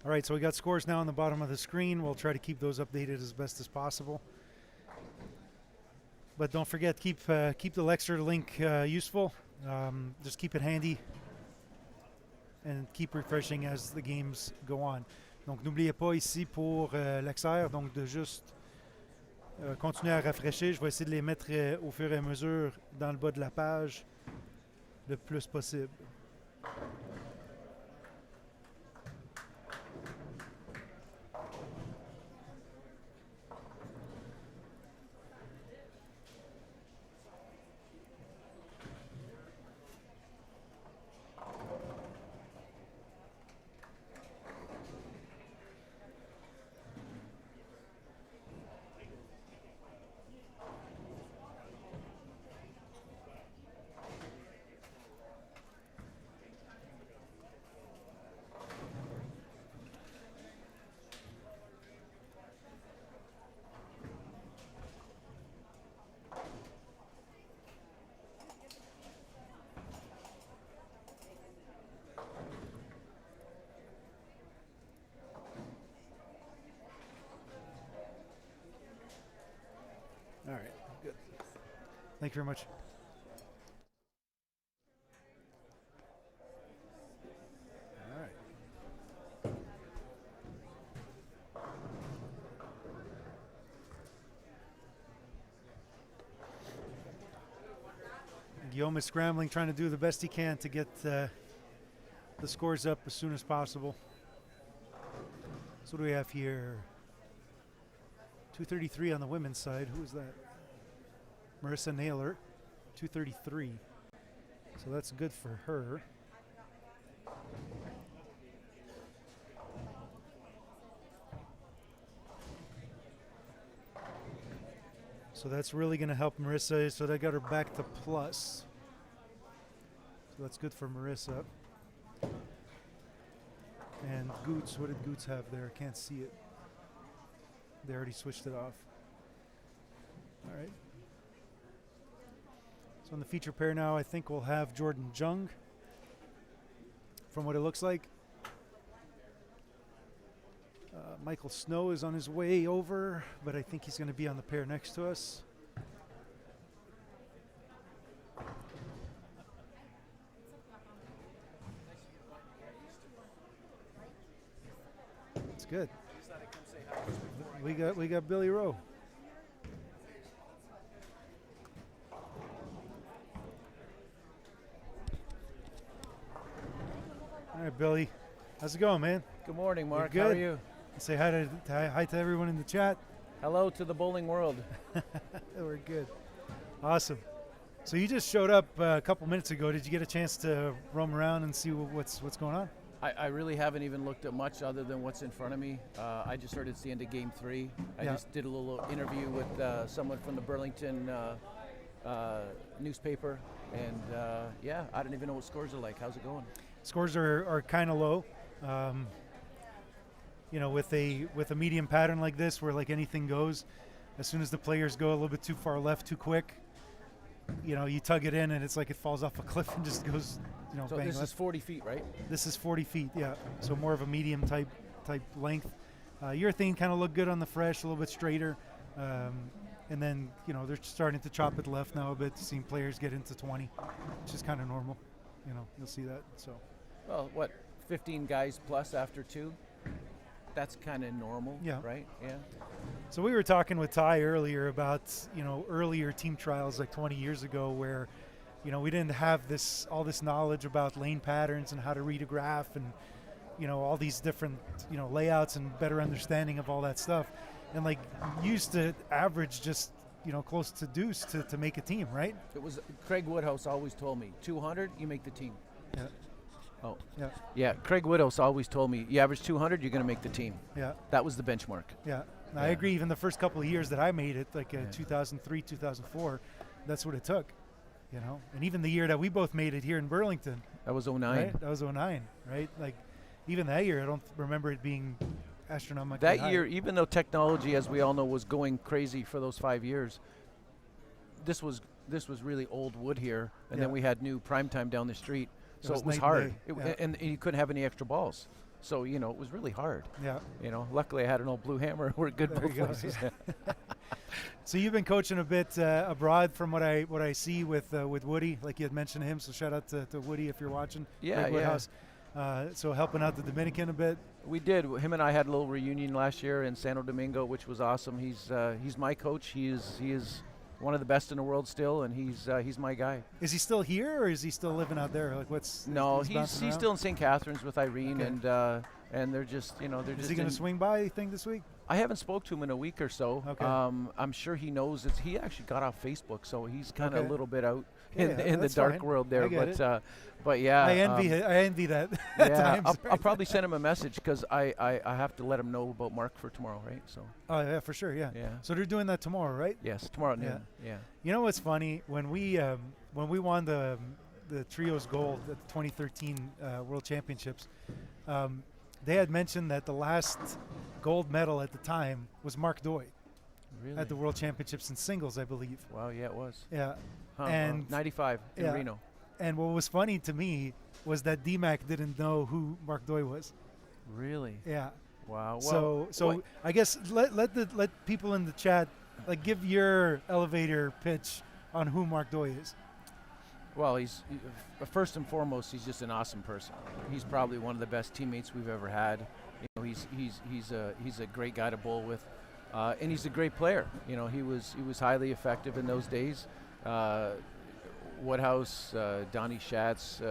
All right, so we got scores now on the bottom of the screen. We'll try to keep those updated as best as possible. But don't forget, keep the Lexer link useful. Just keep it handy and keep refreshing as the games go on. Donc n'oubliez pas ici pour Lexer, donc de juste continuer à rafraîchir. Je vais essayer de les mettre au fur et à mesure dans le bas de la page le plus possible. All right, good. Thank you very much. All right. Guillaume is scrambling, trying to do the best he can to get the scores up as soon as possible. So what do we have here? 233 on the women's side. Who is that? Marissa Naylor, 233. So that's good for her. So that's really going to help Marissa. So that got her back to plus. So that's good for Marissa. And Goots, what did Goots have there? I can't see it. They already switched it off. All right. So in the feature pair now, I think we'll have Jordan Jung, from what it looks like. Michael Snow is on his way over, but I think he's going to be on the pair next to us. That's good. We got Billy Rowe. All right, Billy. How's it going, man? Good morning, Mark. Good? How are you? Say hi to everyone in the chat. Hello to the bowling world. We're good. Awesome. So you just showed up a couple minutes ago. Did you get a chance to roam around and see what's going on? I really haven't even looked at much other than what's in front of me. I just heard it's the end of Game 3. I just did a little interview with someone from the Burlington newspaper, and I don't even know what scores are like. How's it going? Scores are kind of low. With a medium pattern like this, where like anything goes, as soon as the players go a little bit too far left, too quick, you tug it in and it's like it falls off a cliff and just goes, So bang this left. is 40 feet, right? This is 40 feet, yeah. So more of a medium type length. Urethane kind of looked good on the fresh, a little bit straighter. And then, they're starting to chop it left now a bit, seeing players get into 20, which is kind of normal. You'll see that. So. Well, 15 guys plus after 2? That's kind of normal, right? Yeah. So we were talking with Ty earlier about, earlier team trials like 20 years ago where, we didn't have all this knowledge about lane patterns and how to read a graph and, all these different, layouts and better understanding of all that stuff. And like used to average just, close to deuce to make a team, right? It was Craig Woodhouse always told me, 200, you make the team. Yeah. Oh. Yeah. Yeah, Craig Woodhouse always told me, you average 200, you're going to make the team. Yeah. That was the benchmark. Yeah. I agree. Even the first couple of years that I made it, like 2003, 2004, that's what it took, And even the year that we both made it here in Burlington. That was 09. Right? That was 09, right? Like, even that year, I don't remember it being astronomically That high. year, even though technology, as we all know, was going crazy for those 5 years, this was really old wood here, and then we had new primetime down the street. So it was hard, and you couldn't have any extra balls. So, it was really hard. Yeah. Luckily I had an old blue hammer. We're good both places. So you've been coaching a bit abroad from what I see with Woody, like you had mentioned him. So shout out to Woody if you're watching. Yeah, Greg Woodhouse. So helping out the Dominican a bit. We did. Him and I had a little reunion last year in Santo Domingo, which was awesome. He's my coach. He is one of the best in the world still, and he's my guy. Is he still here, or is he still living out there? Like, No, he's still in St. Catharines with Irene, and they're just Is he going to swing by? You think this week? I haven't spoke to him in a week or so. Okay. I'm sure he knows he actually got off Facebook, so he's kind of a little bit out in the dark world there. But yeah, I envy that. Yeah, I'll probably send him a message because I have to let him know about Mark for tomorrow, right? So. Oh yeah, for sure, yeah. So they're doing that tomorrow, right? Yes, tomorrow at noon. Yeah. You know what's funny? When we won the trios gold at the 2013 World Championships, they had mentioned that the last gold medal at the time was Mark Doy. Really? At the World Championships in singles, I believe. Wow, yeah, it was. Yeah. And 95 in Reno. And what was funny to me was that DMAC didn't know who Mark Doy was. Really? Yeah. Wow. So I guess let people in the chat give your elevator pitch on who Mark Doy is. Well, he's first and foremost, he's just an awesome person. He's probably one of the best teammates we've ever had. He's a great guy to bowl with, and he's a great player. He was highly effective in those days. Woodhouse, Donnie Schatz,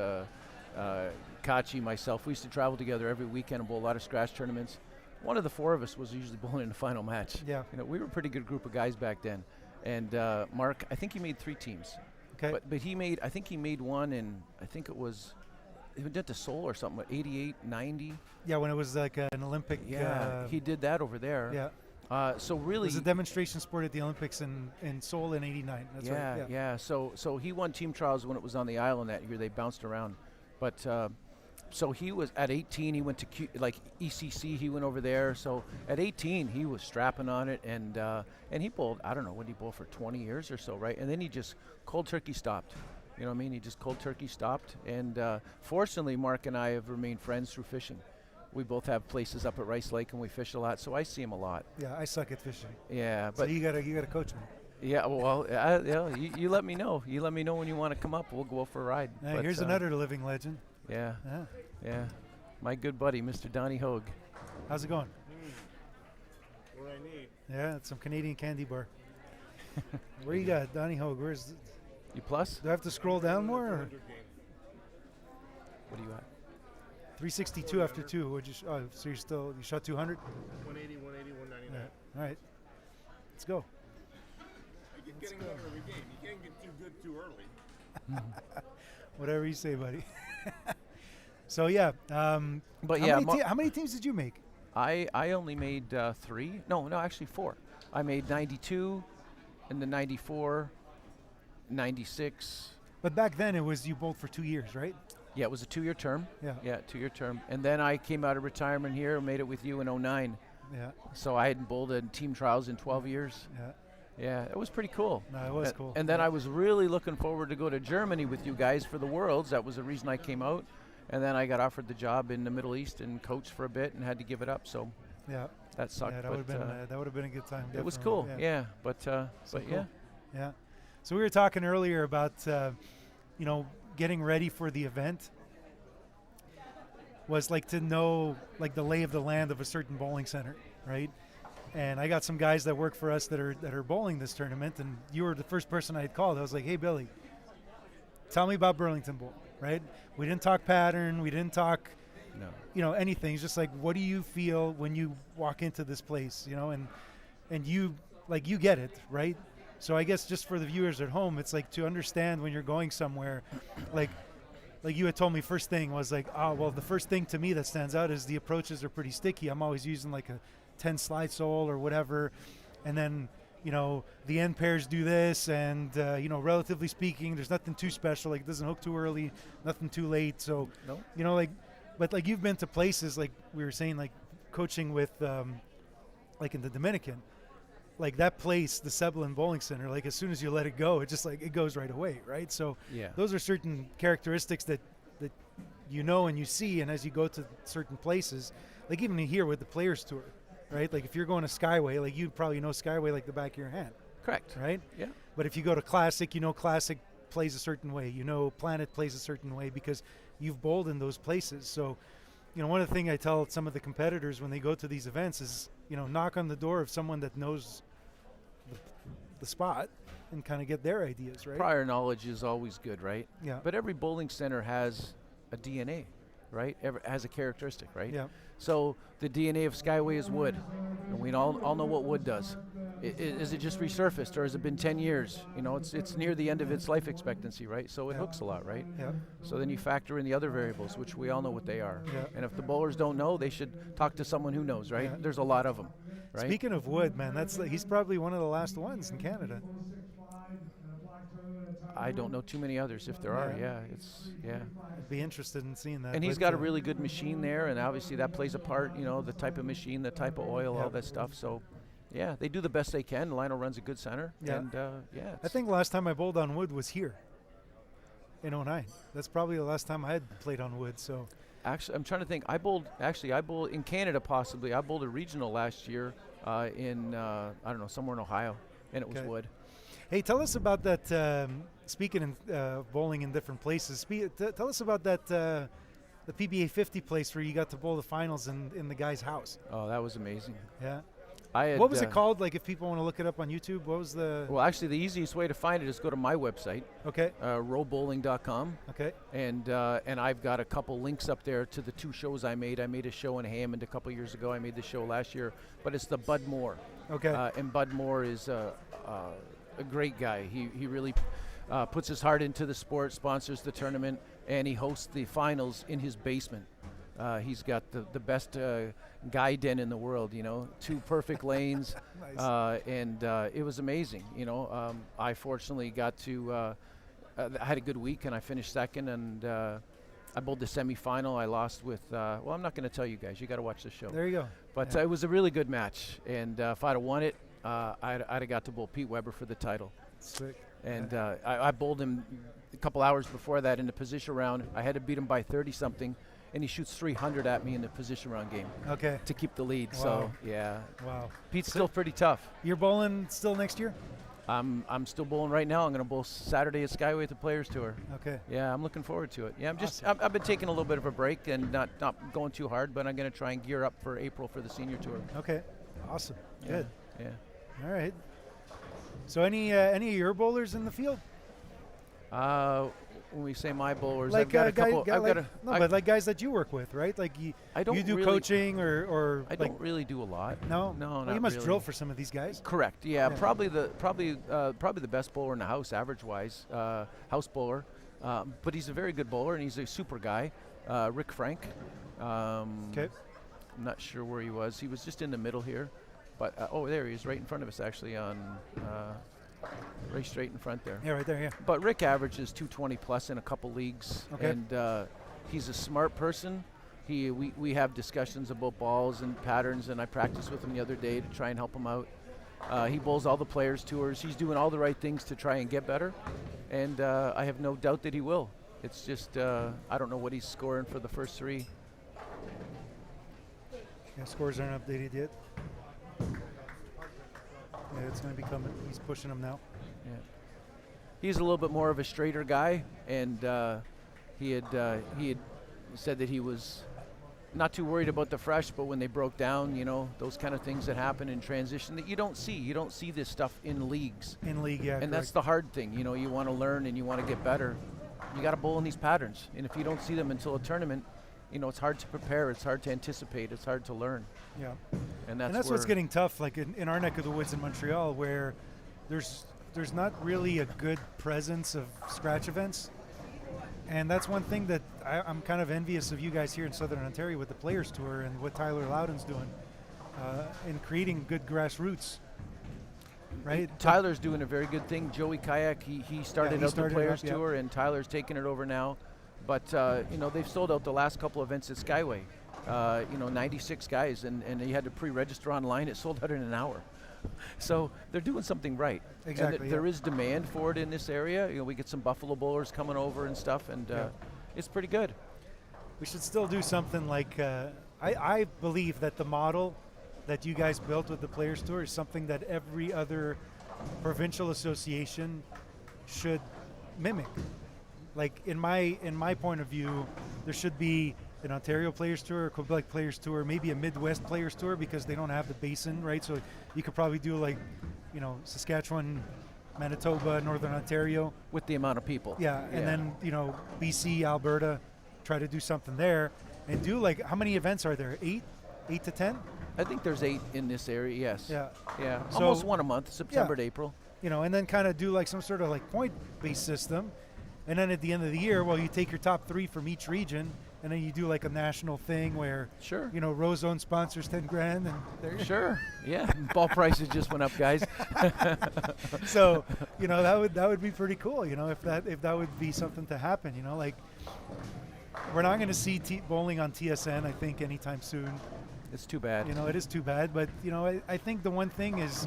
Kachi, myself, we used to travel together every weekend and bowl a lot of scratch tournaments. One of the four of us was usually bowling in the final match. Yeah. You know, we were a pretty good group of guys back then. And Mark, I think he made 3 teams. Okay. But I think he made one in, I think it was, he went to Seoul or something, 88, 90. Yeah, when it was like an Olympic. Yeah, he did that over there. Yeah. So It really, was a demonstration sport at the Olympics in Seoul in '89. That's yeah, right. yeah. So he won team trials when it was on the island that year. They bounced around, but so he was at 18. He went to like ECC. He went over there. So at 18, he was strapping on it, and he bowled. I don't know, what did he bowl for 20 years or so, right? And then he just cold turkey stopped. You know what I mean? He just cold turkey stopped. And fortunately, Mark and I have remained friends through fishing. We both have places up at Rice Lake, and we fish a lot. So I see him a lot. Yeah, I suck at fishing. Yeah, So but you gotta coach me. yeah, well, yeah, you let me know. You let me know when you want to come up. We'll go for a ride. But, Here's another living legend. Yeah, Yeah. yeah. My good buddy, Mr. Donnie Hogue. How's it going? What I need. Yeah, it's some Canadian candy bar. Where you got Donnie Hogue? Where's? You plus? Do I have to scroll down more? Or? What do you got? 362 after 2. Would you? So you shot 200? 180, 180, 199. Yeah. All right. Let's go. I keep getting better every game. You can't get too good too early. Whatever you say, buddy. So yeah. But how yeah, many how many teams did you make? I only made 3. No, actually 4. I made 92, and then 94, 96. But back then it was you bowled for 2 years, right? Yeah, it was a 2-year term. Yeah. Yeah, 2-year term. And then I came out of retirement here and made it with you in 09. Yeah. So I hadn't bowled in team trials in 12 years. Yeah. Yeah, it was pretty cool. No, it was cool. And then I was really looking forward to go to Germany with you guys for the Worlds. That was the reason I came out. And then I got offered the job in the Middle East and coached for a bit and had to give it up. So Yeah. that sucked. Yeah, that would have been a good time. it was definitely. cool. Yeah, but So but cool. yeah. Yeah. So we were talking earlier about getting ready for the event. Was like to know like the lay of the land of a certain bowling center, right? And I got some guys that work for us that are bowling this tournament, and you were the first person I had called. I was like, hey Billy, tell me about Burlington Bowl, right? We didn't talk pattern, we didn't talk No. anything. It's just like, what do you feel when you walk into this place, and you you get it, right? So I guess just for the viewers at home, it's like to understand when you're going somewhere, like you had told me first thing was like, the first thing to me that stands out is the approaches are pretty sticky. I'm always using like a 10 slide sole or whatever. And then, the end pairs do this and, relatively speaking, there's nothing too special. Like it doesn't hook too early, nothing too late. So, No. but you've been to places like we were saying, like coaching with, like in the Dominican, like that place, the Sebulin Bowling Center, like as soon as you let it go, it just like it goes right away, right? So Yeah. those are certain characteristics that and you see, and as you go to certain places, like even here with the Players Tour, right? Like if you're going to Skyway, like you probably know Skyway like the back of your hand, Correct. right? Yeah. But if you go to Classic, Classic plays a certain way, Planet plays a certain way because you've bowled in those places. So, one of the things I tell some of the competitors when they go to these events is, knock on the door of someone that knows the spot and kind of get their ideas, right? Prior knowledge is always good, right? Yeah. But every bowling center has a DNA, right? Has a characteristic, right? Yeah. So the DNA of Skyway is wood, and we all know what wood does. Is it just resurfaced, or has it been 10 years? It's near the end of its life expectancy, right? So it hooks a lot, right? Yeah. So then you factor in the other variables, which we all know what they are. Yeah. And if the bowlers don't know, they should talk to someone who knows, right? Yeah. There's a lot of them, right? Speaking of wood, man, he's probably one of the last ones in Canada. I don't know too many others. If there are, Yeah. I'd be interested in seeing that. And he's but, got a really good machine there, and obviously that plays a part, the type of machine, the type of oil, all that stuff. So, yeah, they do the best they can. Lionel runs a good center. Yeah. And, I think the last time I bowled on wood was here in 09. That's probably the last time I had played on wood. So Actually, I'm trying to think. I bowled in Canada possibly. I bowled a regional last year in, somewhere in Ohio, and it was Okay. wood. Hey, tell us about that. Speaking of bowling in different places, tell us about that the PBA 50 place where you got to bowl the finals in the guy's house. Oh, that was amazing. Yeah. I had, What was it called? Like, if people want to look it up on YouTube, what was the? Well, actually, the easiest way to find it is go to my website, Okay. rowbowling.com, Okay. and I've got a couple links up there to the 2 shows I made. I made a show in Hammond a couple years ago. I made the show last year, but it's the Bud Moore. Okay. And Bud Moore is a great guy. He really puts his heart into the sport, sponsors the tournament, and he hosts the finals in his basement. He's got the best guy den in the world, 2 perfect lanes. Nice. And it was amazing, I fortunately got to, I had a good week and I finished second, and I bowled the semifinal. I lost with, well, I'm not going to tell you guys. You got to watch the show. There you go. But Yeah. it was a really good match, and if I'd have won it, I'd have got to bowl Pete Weber for the title. Sick. And I bowled him a couple hours before that in the position round. I had to beat him by 30-something, and he shoots 300 at me in the position round game Okay. to keep the lead. Wow. So, yeah. Wow. Pete's still pretty tough. You're bowling still next year? I'm still bowling right now. I'm going to bowl Saturday at Skyway at the Players Tour. Okay. Yeah, I'm looking forward to it. Yeah, Awesome. I've been taking a little bit of a break and not going too hard, but I'm going to try and gear up for April for the senior tour. Okay. Awesome. Yeah, Good. Yeah. All right. So any of your bowlers in the field? When we say my bowlers, Like I've got a couple. but like guys that you work with, right? Like I don't you do really- coaching or I like don't really do a lot. no. No, Well, not you must really. drill for some of these guys. Correct. Yeah, Yeah. probably the best bowler in the house, average-wise, house bowler. But he's a very good bowler, and he's a super guy. Rick Frank. Okay. I'm not sure where he was. He was just in the middle here, but there he is, right in front of us, actually, on right straight in front there. Yeah, right there. Yeah. But Rick averages 220 plus in a couple leagues, Okay. and he's a smart person. We have discussions about balls and patterns, and I practiced with him the other day to try and help him out. He bowls all the Players Tours. He's doing all the right things to try and get better, and I have no doubt that he will. It's just I don't know what he's scoring for the first 3. Yeah, scores aren't updated yet. Yeah, it's going to be coming. He's pushing them now. Yeah. He's a little bit more of a straighter guy, and he had said that he was not too worried about the fresh, but when they broke down, those kind of things that happen in transition that you don't see. You don't see this stuff in leagues. In league, yeah. And that's the hard thing. You want to learn and you want to get better. You got to bowl in these patterns, and if you don't see them until a tournament, it's hard to prepare. It's hard to anticipate. It's hard to learn. Yeah. And that's what's getting tough, like in our neck of the woods in Montreal, where there's not really a good presence of scratch events. And that's one thing that I'm kind of envious of you guys here in Southern Ontario with the Players Tour and what Tyler Loudon's doing in creating good grassroots. Right? Tyler's doing a very good thing. Joey Kayak, he started out the Players yeah. Tour, and Tyler's taking it over now. But, they've sold out the last couple events at Skyway. 96 guys, and you had to pre-register online. It sold out in an hour. So they're doing something right. Exactly. And there is demand for it in this area. We get some Buffalo bowlers coming over and stuff, and it's pretty good. We should still do something like, I believe that the model that you guys built with the Players Tour is something that every other provincial association should mimic. Like in my point of view, there should be an Ontario Players Tour, a Quebec Players Tour, maybe a Midwest Players Tour because they don't have the basin, right? So you could probably do like, Saskatchewan, Manitoba, Northern Ontario. With the amount of people. Yeah, and then, BC, Alberta, try to do something there and do like, how many events are there? 8 to 10? I think there's 8 in this area, yes. Yeah. Yeah, So- almost one a month, September to April. And then kind of do like some sort of like point-based system. And then at the end of the year, you take your top 3 from each region, and then you do like a national thing where, Sure. Rose-Zone sponsors 10 grand, and there. Sure, yeah. Ball prices just went up, guys. So, that would be pretty cool. If that would be something to happen. Like we're not going to see bowling on TSN, I think, anytime soon. It's too bad. It is too bad, but I think the one thing is,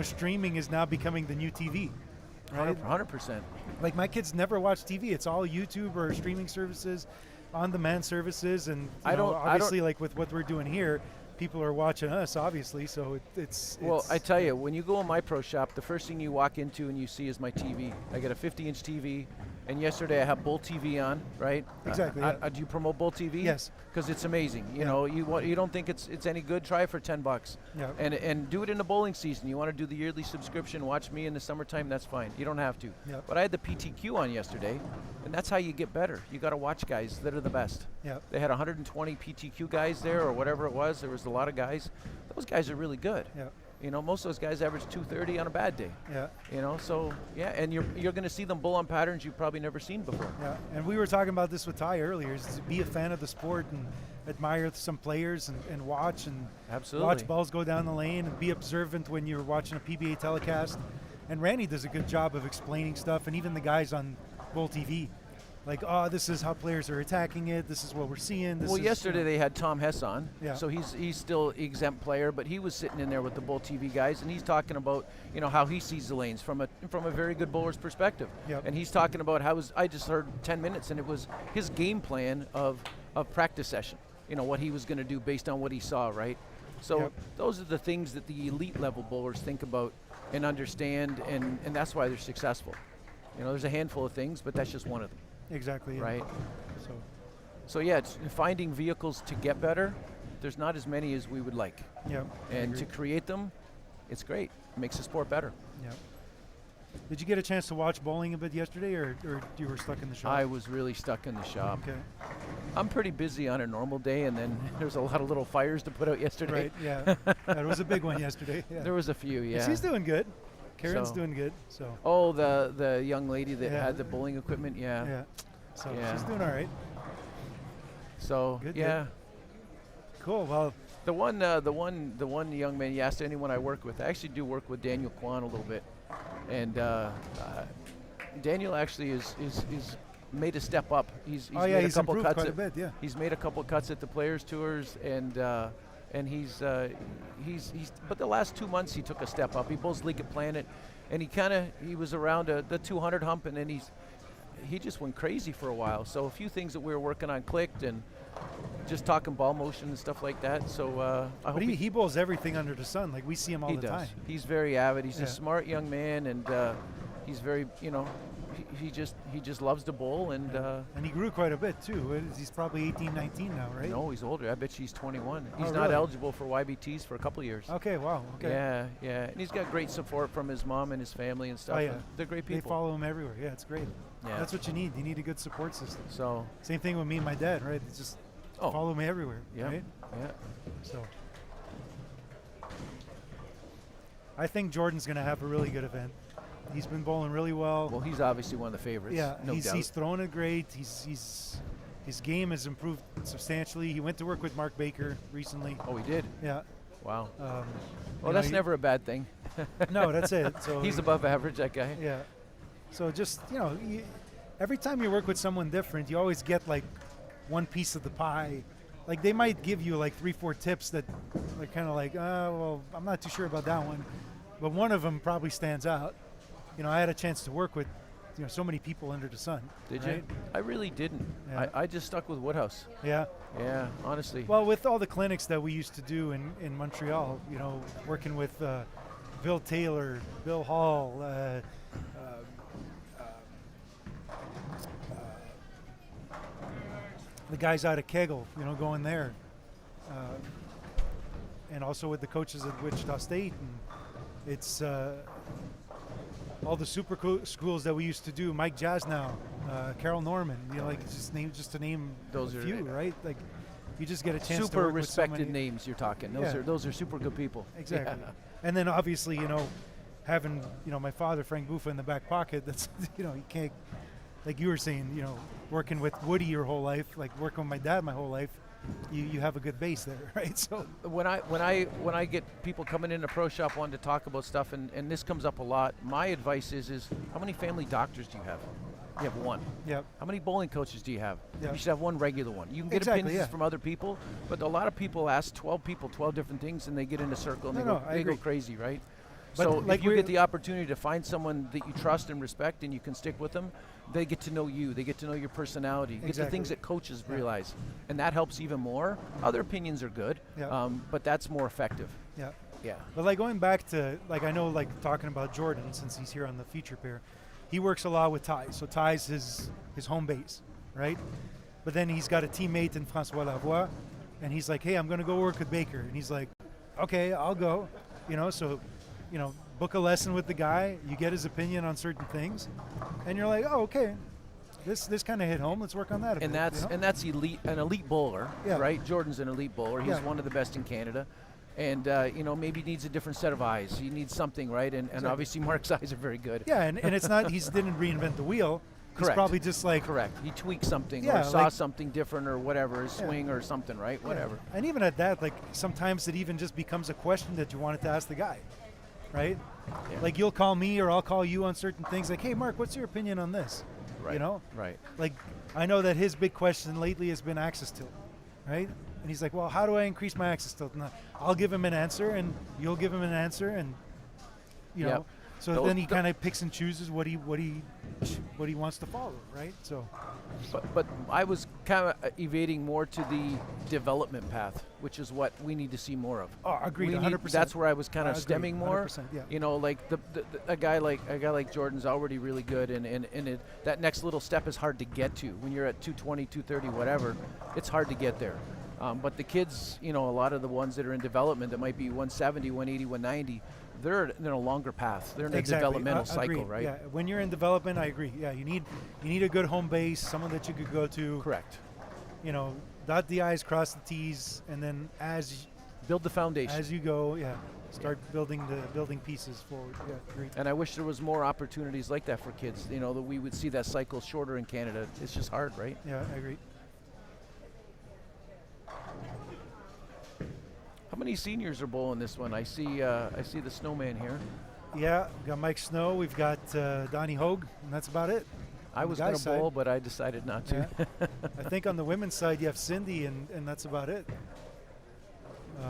streaming is now becoming the new TV. Right? 100%. Like my kids never watch TV. It's all YouTube or streaming services, on-demand services, and obviously like with what we're doing here, people are watching us, obviously. So it's. Well, I tell you, when you go in my pro shop, the first thing you walk into and you see is my TV. I got a 50-inch TV. And yesterday I have Bull TV on, right? Exactly. Do you promote Bull TV? Yes. Because it's amazing. You Yeah. know, you don't think it's any good? Try it for $10. Yeah. And do it in the bowling season. You want to do the yearly subscription, watch me in the summertime, that's fine. You don't have to. Yeah. But I had the PTQ on yesterday, and that's how you get better. You got to watch guys that are the best. Yeah. They had 120 PTQ guys there, or whatever it was. There was a lot of guys. Those guys are really good. Yeah. You know, most of those guys average 230 on a bad day. Yeah. You know, so yeah, and you're going to see them bull on patterns you've probably never seen before. Yeah. And we were talking about this with Ty earlier, is to be a fan of the sport and admire some players and watch and Absolutely. watch balls go down the lane and be observant when you're watching a PBA telecast. And Randy does a good job of explaining stuff, and even the guys on Bull TV. Like, oh, this is how players are attacking it. This is what we're seeing. This Well, is, yesterday they had Tom Hess on, Yeah. so he's still exempt player, but he was sitting in there with the Bull TV guys, and he's talking about how he sees the lanes from a very good bowler's perspective. Yep. And he's talking about I just heard 10 minutes, and it was his game plan of practice session. What he was going to do based on what he saw, right? So Yep. those are the things that the elite level bowlers think about and understand, and that's why they're successful. There's a handful of things, but that's just one of them. Exactly. Yeah. Right. So So yeah, it's finding vehicles to get better. There's not as many as we would like, yeah. I and agree. to create them, it's great. It makes the sport better. Yeah. Did you get a chance to watch bowling a bit yesterday, or you were stuck in the shop? I was really stuck in the shop. Okay. I'm pretty busy on a normal day, and then there's a lot of little fires to put out yesterday. Right. Yeah. That was a big one yesterday. Yeah. There was a few, yeah. She's doing good. Karen's So- doing good. So. Oh, the young lady that Yeah. had the bowling equipment, yeah. Yeah. So Yeah. she's doing all right. So Good, yeah, Cool. Well, the one young man. You asked anyone I work with. I actually do work with Daniel Kwan a little bit, and Daniel actually is made a step up. He's oh made yeah, a he's couple improved cuts quite a at, bit. Yeah. He's made a couple cuts at the Players Tours, and he's but the last 2 months he took a step up. He bowls League at Planet, and he was around the 200 hump, and then he just went crazy for a while. So a few things that we were working on clicked, and just talking ball motion and stuff like that. So I hope But he bowls everything under the sun. Like we see him all he the does. time. He's very avid. He's Yeah. a smart young man, and he's very he just loves to bowl, and And he grew quite a bit too. He's probably 18, 19 now, right? no, he's older. I bet she's 21. Oh, He's not really? eligible for YBTs for a couple of years. Okay. Wow. Okay. Yeah, and he's got great support from his mom and his family and stuff. Oh, yeah. and they're great They people. follow him everywhere. Yeah, it's great. Yeah. That's what you need. You need a good support system. So Same thing with me and my dad, right? It's just Oh. follow me everywhere, yeah, right? yeah. So I think Jordan's going to have a really good event. He's been bowling really well. Well, he's obviously one of the favorites. Yeah, no doubt. he's thrown it great. His game has improved substantially. He went to work with Mark Baker recently. Oh, he did. Yeah. Wow. You Well, know, that's he- never a bad thing. No, that's it. So He's above average, that guy. Yeah. So just every time you work with someone different, you always get like one piece of the pie. Like they might give you like 3-4 tips that are kind of like, well, I'm not too sure about that one, but one of them probably stands out. I had a chance to work with so many people under the sun. Did right? you? I really didn't. Yeah. I just stuck with Woodhouse. Yeah. Yeah, honestly. Well, with all the clinics that we used to do in Montreal, working with Bill Taylor, Bill Hall, the guys out of Kegel, going there, and also with the coaches at Wichita State, and it's all the super schools that we used to do. Mike Jasnow, Carol Norman, just to name Those a are- few, right? Like you just get a chance to Super work with so respected many- names you're talking. Yeah. Those are super good people. Exactly. Yeah. And then obviously, having, my father, Frank Buffa, in the back pocket, that's, you can't, like you were saying, working with Woody your whole life, like working with my dad my whole life, you have a good base there, right? So When I get people coming in the pro shop wanting to talk about stuff, and this comes up a lot, my advice is how many family doctors do you have? You have one. Yep. How many bowling coaches do you have? Yeah. You should have one regular one. You can get Exactly, opinions yeah. from other people, but a lot of people ask 12 people 12 different things, and they get in a circle and No, they I go agree. crazy, right? But So like if you we're- get the opportunity to find someone that you trust and respect and you can stick with them, they get to know you. They get to know your personality. Get the Exactly. things that coaches Yeah. realize. And that helps even more. Other opinions are good, Yeah. but that's more effective. yeah. Yeah. But like going back to, like I know, like talking about Jordan, since he's here on the feature pair, he works a lot with Ty's. So Ty's his home base, right? But then he's got a teammate in François Lavoie, and he's like, hey, I'm going to go work with Baker. And he's like, okay, I'll go. So, book a lesson with the guy. You get his opinion on certain things, and you're like, oh, okay. This kind of hit home. Let's work on that a and bit. That's an elite bowler, Yeah. right? Jordan's an elite bowler. He's Yeah. one of the best in Canada, and maybe needs a different set of eyes. He needs something, right? And Exactly. obviously Mark's eyes are very good. Yeah, and it's not. He didn't reinvent the wheel. He's Correct. probably just like Correct. He tweaked something Yeah, or saw like- something different or whatever, his Yeah. swing or something, right? Yeah. Whatever. And even at that, like sometimes it even just becomes a question that you wanted to ask the guy, right? Yeah. Like you'll call me or I'll call you on certain things. Like, hey, Mark, what's your opinion on this? Right. Right. Like I know that his big question lately has been axis tilt, right? And he's like, well, how do I increase my axis tilt? And I'll give him an answer, and you'll give him an answer, and you Yep. know. So Those- then he kind of picks and chooses what he wants to follow, right? So But I was kind of evading more to the development path, which is what we need to see more of. oh, agreed, We need- 100%. That's where I was kind I of agree, stemming more. 100%, yeah. Like a guy like Jordan's already really good, and that next little step is hard to get to. When you're at 220, 230, whatever, it's hard to get there. But the kids, a lot of the ones that are in development that might be 170, 180, 190, they're in a longer path. They're in a developmental cycle, Agreed, right? Yeah, when you're in development, I agree. Yeah, you need a good home base, someone that you could go to. Correct. Dot the I's, cross the T's, and then as Build the foundation. you go, start building pieces forward. Yeah, agreed. And I wish there was more opportunities like that for kids. That we would see that cycle shorter in Canada. It's just hard, right? Yeah, I agree. How many seniors are bowling this one? I see the snowman here. Yeah, we've got Mike Snow, we've got Donnie Hogue, and that's about it. I On was the going guys' to bowl, side. but I decided not to. Yeah. I think on the women's side you have Cindy, and that's about it.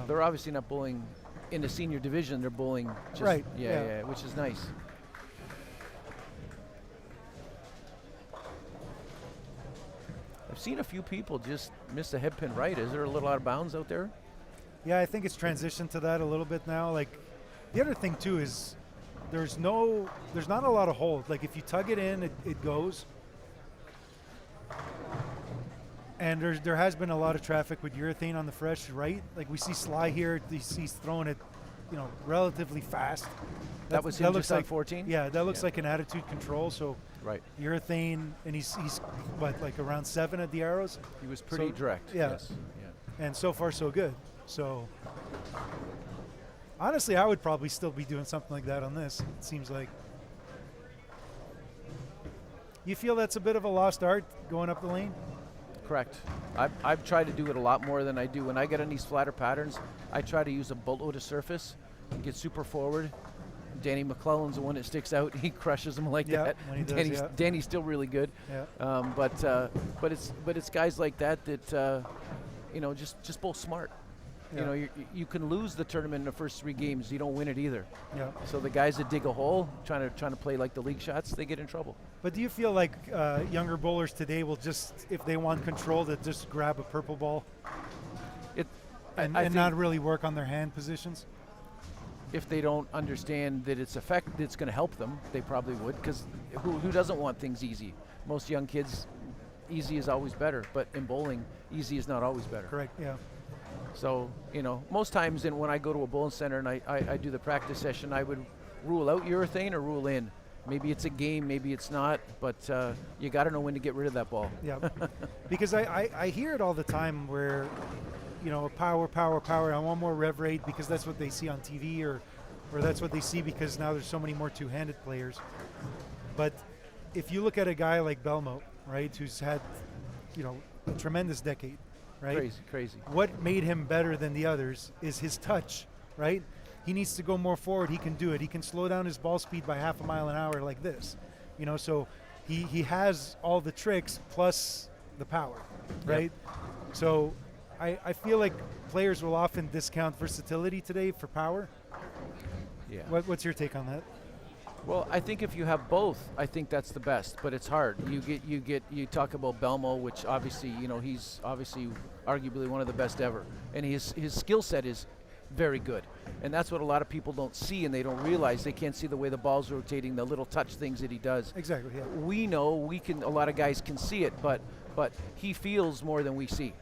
They're obviously not bowling in the senior division. They're bowling just, Right, Yeah, yeah. which is nice. I've seen a few people just miss a head pin right. Is there a little out of bounds out there? Yeah, I think it's transitioned to that a little bit now. Like the other thing too is there's not a lot of hold. Like if you tug it in, it goes. And there has been a lot of traffic with urethane on the fresh right. Like we see Sly here, he's throwing it, relatively fast. That was him looks just on like 14? Yeah, that looks Yeah. like an attitude control. So Right. urethane, and he's what, like around 7 at the arrows, He was pretty So, direct. yeah. Yes. Yeah. and so far so good. So honestly, I would probably still be doing something like that on this. It seems like. You feel that's a bit of a lost art going up the lane? Correct. I've tried to do it a lot more than I do. When I get on these flatter patterns, I try to use a boatload of surface, get super forward. Danny McClellan's the one that sticks out. He crushes them like Yeah, that. when he does, yeah. Danny's still really good. Yeah. But it's guys like that just bowl smart. Yeah. You can lose the tournament in the first 3 games. You don't win it either. Yeah. So the guys that dig a hole, trying to play like the league shots, they get in trouble. But do you feel like younger bowlers today will just, if they want control, that just grab a purple ball I and think not really work on their hand positions? if they don't understand that it's going to help them, they probably would. Because who doesn't want things easy? Most young kids, easy is always better. But in bowling, easy is not always better. Correct. Yeah. So, most times when I go to a bowling center and I do the practice session, I would rule out urethane or rule in. Maybe it's a game, maybe it's not, but you got to know when to get rid of that ball. Yeah. Because I hear it all the time where, power, I want more rev rate because that's what they see on TV or that's what they see because now there's so many more two-handed players. But if you look at a guy like Belmo, right, who's had, a tremendous decade, right? Crazy. What made him better than the others is his touch, right? He needs to go more forward. He can do it. He can slow down his ball speed by 0.5 mile an hour like this. So he has all the tricks plus the power, right? Yep. So I feel like players will often discount versatility today for power. Yeah. What's your take on that? Well, I think if you have both, I think that's the best. But it's hard. You talk about Belmo, which obviously, he's obviously arguably one of the best ever, and his skill set is very good. And that's what a lot of people don't see, and they don't realize. They can't see the way the ball's rotating, the little touch things that he does. Exactly, yeah. We know, a lot of guys can see it, but he feels more than we see.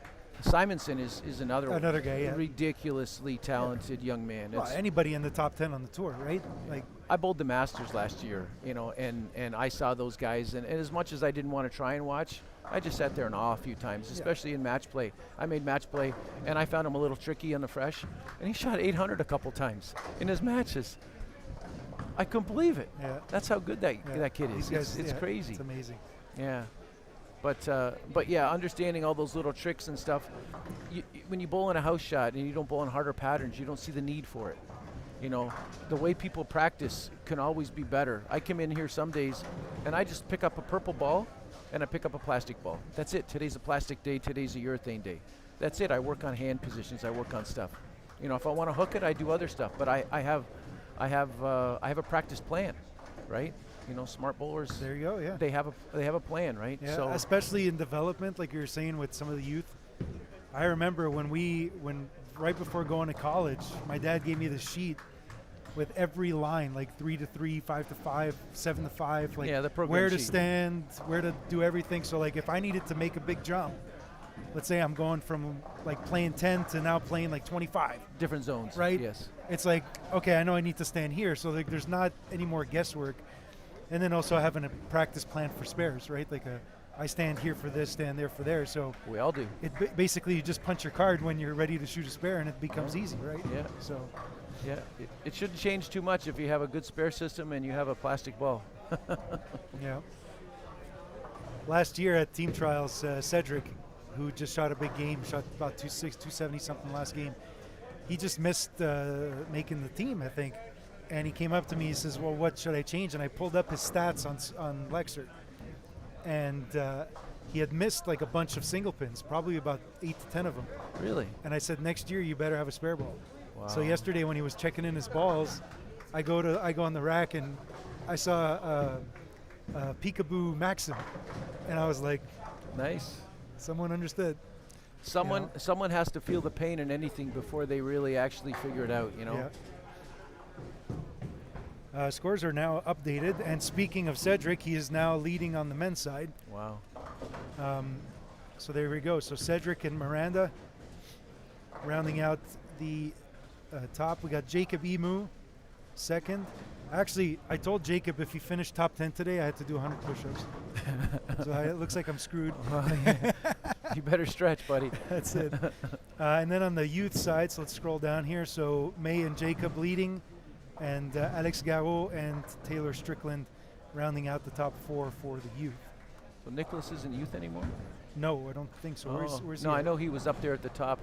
Simonson is another guy, yeah. ridiculously talented young man. Well, anybody in the top 10 on the tour, right? Like, I bowled the Masters last year, and I saw those guys, and as much as I didn't want to try and watch, I just sat there in awe a few times, especially in match play. I made match play, and I found him a little tricky on the fresh, and he shot 800 a couple times in his matches. I couldn't believe it. Yeah. That's how good that kid is. It's crazy. It's amazing. Yeah. But yeah, understanding all those little tricks and stuff. When you bowl in a house shot and you don't bowl in harder patterns, you don't see the need for it. The way people practice can always be better. I come in here some days and I just pick up a purple ball and I pick up a plastic ball. That's it. Today's a plastic day. Today's a urethane day. That's it. I work on hand positions. I work on stuff. If I want to hook it, I do other stuff. But I have a practice plan, right? Smart bowlers. There you go. Yeah. They have a plan, right? Yeah. So especially in development, like you were saying with some of the youth. I remember when right before going to college, my dad gave me the sheet with every line, like 3 to 3, 5 to 5, 7 to 5, like the program where to sheet. stand, where to do everything. So like if I needed to make a big jump, let's say I'm going from like playing 10 to now playing like 25. Different zones. Right? Yes. It's like, okay, I know I need to stand here. So like there's not any more guesswork. And then also having a practice plan for spares, right? Like I stand here for this, stand there for there. So we all do. Basically you just punch your card when you're ready to shoot a spare and it becomes easy, right? Yeah. So yeah, it shouldn't change too much if you have a good spare system and you have a plastic ball. Yeah. Last year at team trials, Cedric, who just shot a big game, shot about 260, 270 something last game. He just missed making the team, I think. And he came up to me, he says, well, what should I change? And I pulled up his stats on Lexer. And he had missed like a bunch of single pins, probably about 8 to 10 of them. Really? And I said, next year you better have a spare ball. Wow. So yesterday when he was checking in his balls, I go on the rack and I saw a Peekaboo Maxim. And I was like, nice. Someone understood. Someone has to feel the pain in anything before they really actually figure it out, Yeah. Scores are now updated, and speaking of Cedric, he is now leading on the men's side. Wow. So there we go. So Cedric and Miranda rounding out the top. We got Jacob Emu second. Actually, I told Jacob if he finished top 10 today, I had to do 100 push-ups. So it looks like I'm screwed. You better stretch, buddy. That's it. And then on the youth side, so let's scroll down here. So May and Jacob leading, and Alex Garot and Taylor Strickland rounding out the top 4 for the youth. So Nicholas isn't youth anymore? No, I don't think so. Where's no, he I at? know he was up there at the top.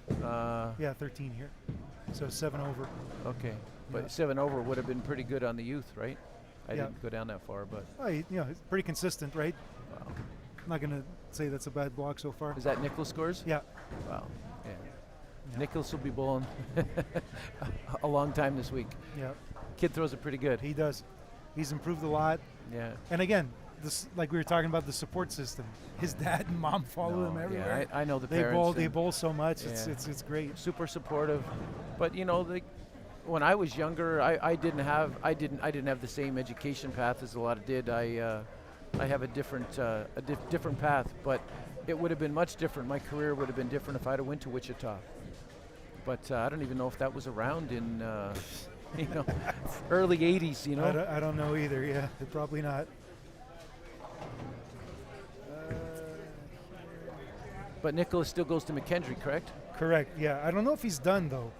Yeah, 13 here. So 7 over. Okay. But Yeah. 7 over would have been pretty good on the youth, right? I Yeah. didn't go down that far, but Oh, it's pretty consistent, right? wow. I'm not going to say that's a bad block so far. Is that Nicholas scores? Yeah. Wow. Yeah. Yeah. Nicholas will be bowling a long time this week. Yeah, Kid throws it pretty good. he does. He's improved a lot. Yeah. And again, this like we were talking about the support system. His dad and mom follow him everywhere. Yeah, I know the They parents. they and bowl so much. Yeah. It's great. super supportive, but when I was younger, I didn't have the same education path as a lot of did. I have a different path, but it would have been much different. My career would have been different if I'd have went to Wichita. But I don't even know if that was around in early '80s. I don't know either. Yeah, probably not. But Nicholas still goes to McKendree, correct? Correct. Yeah, I don't know if he's done though,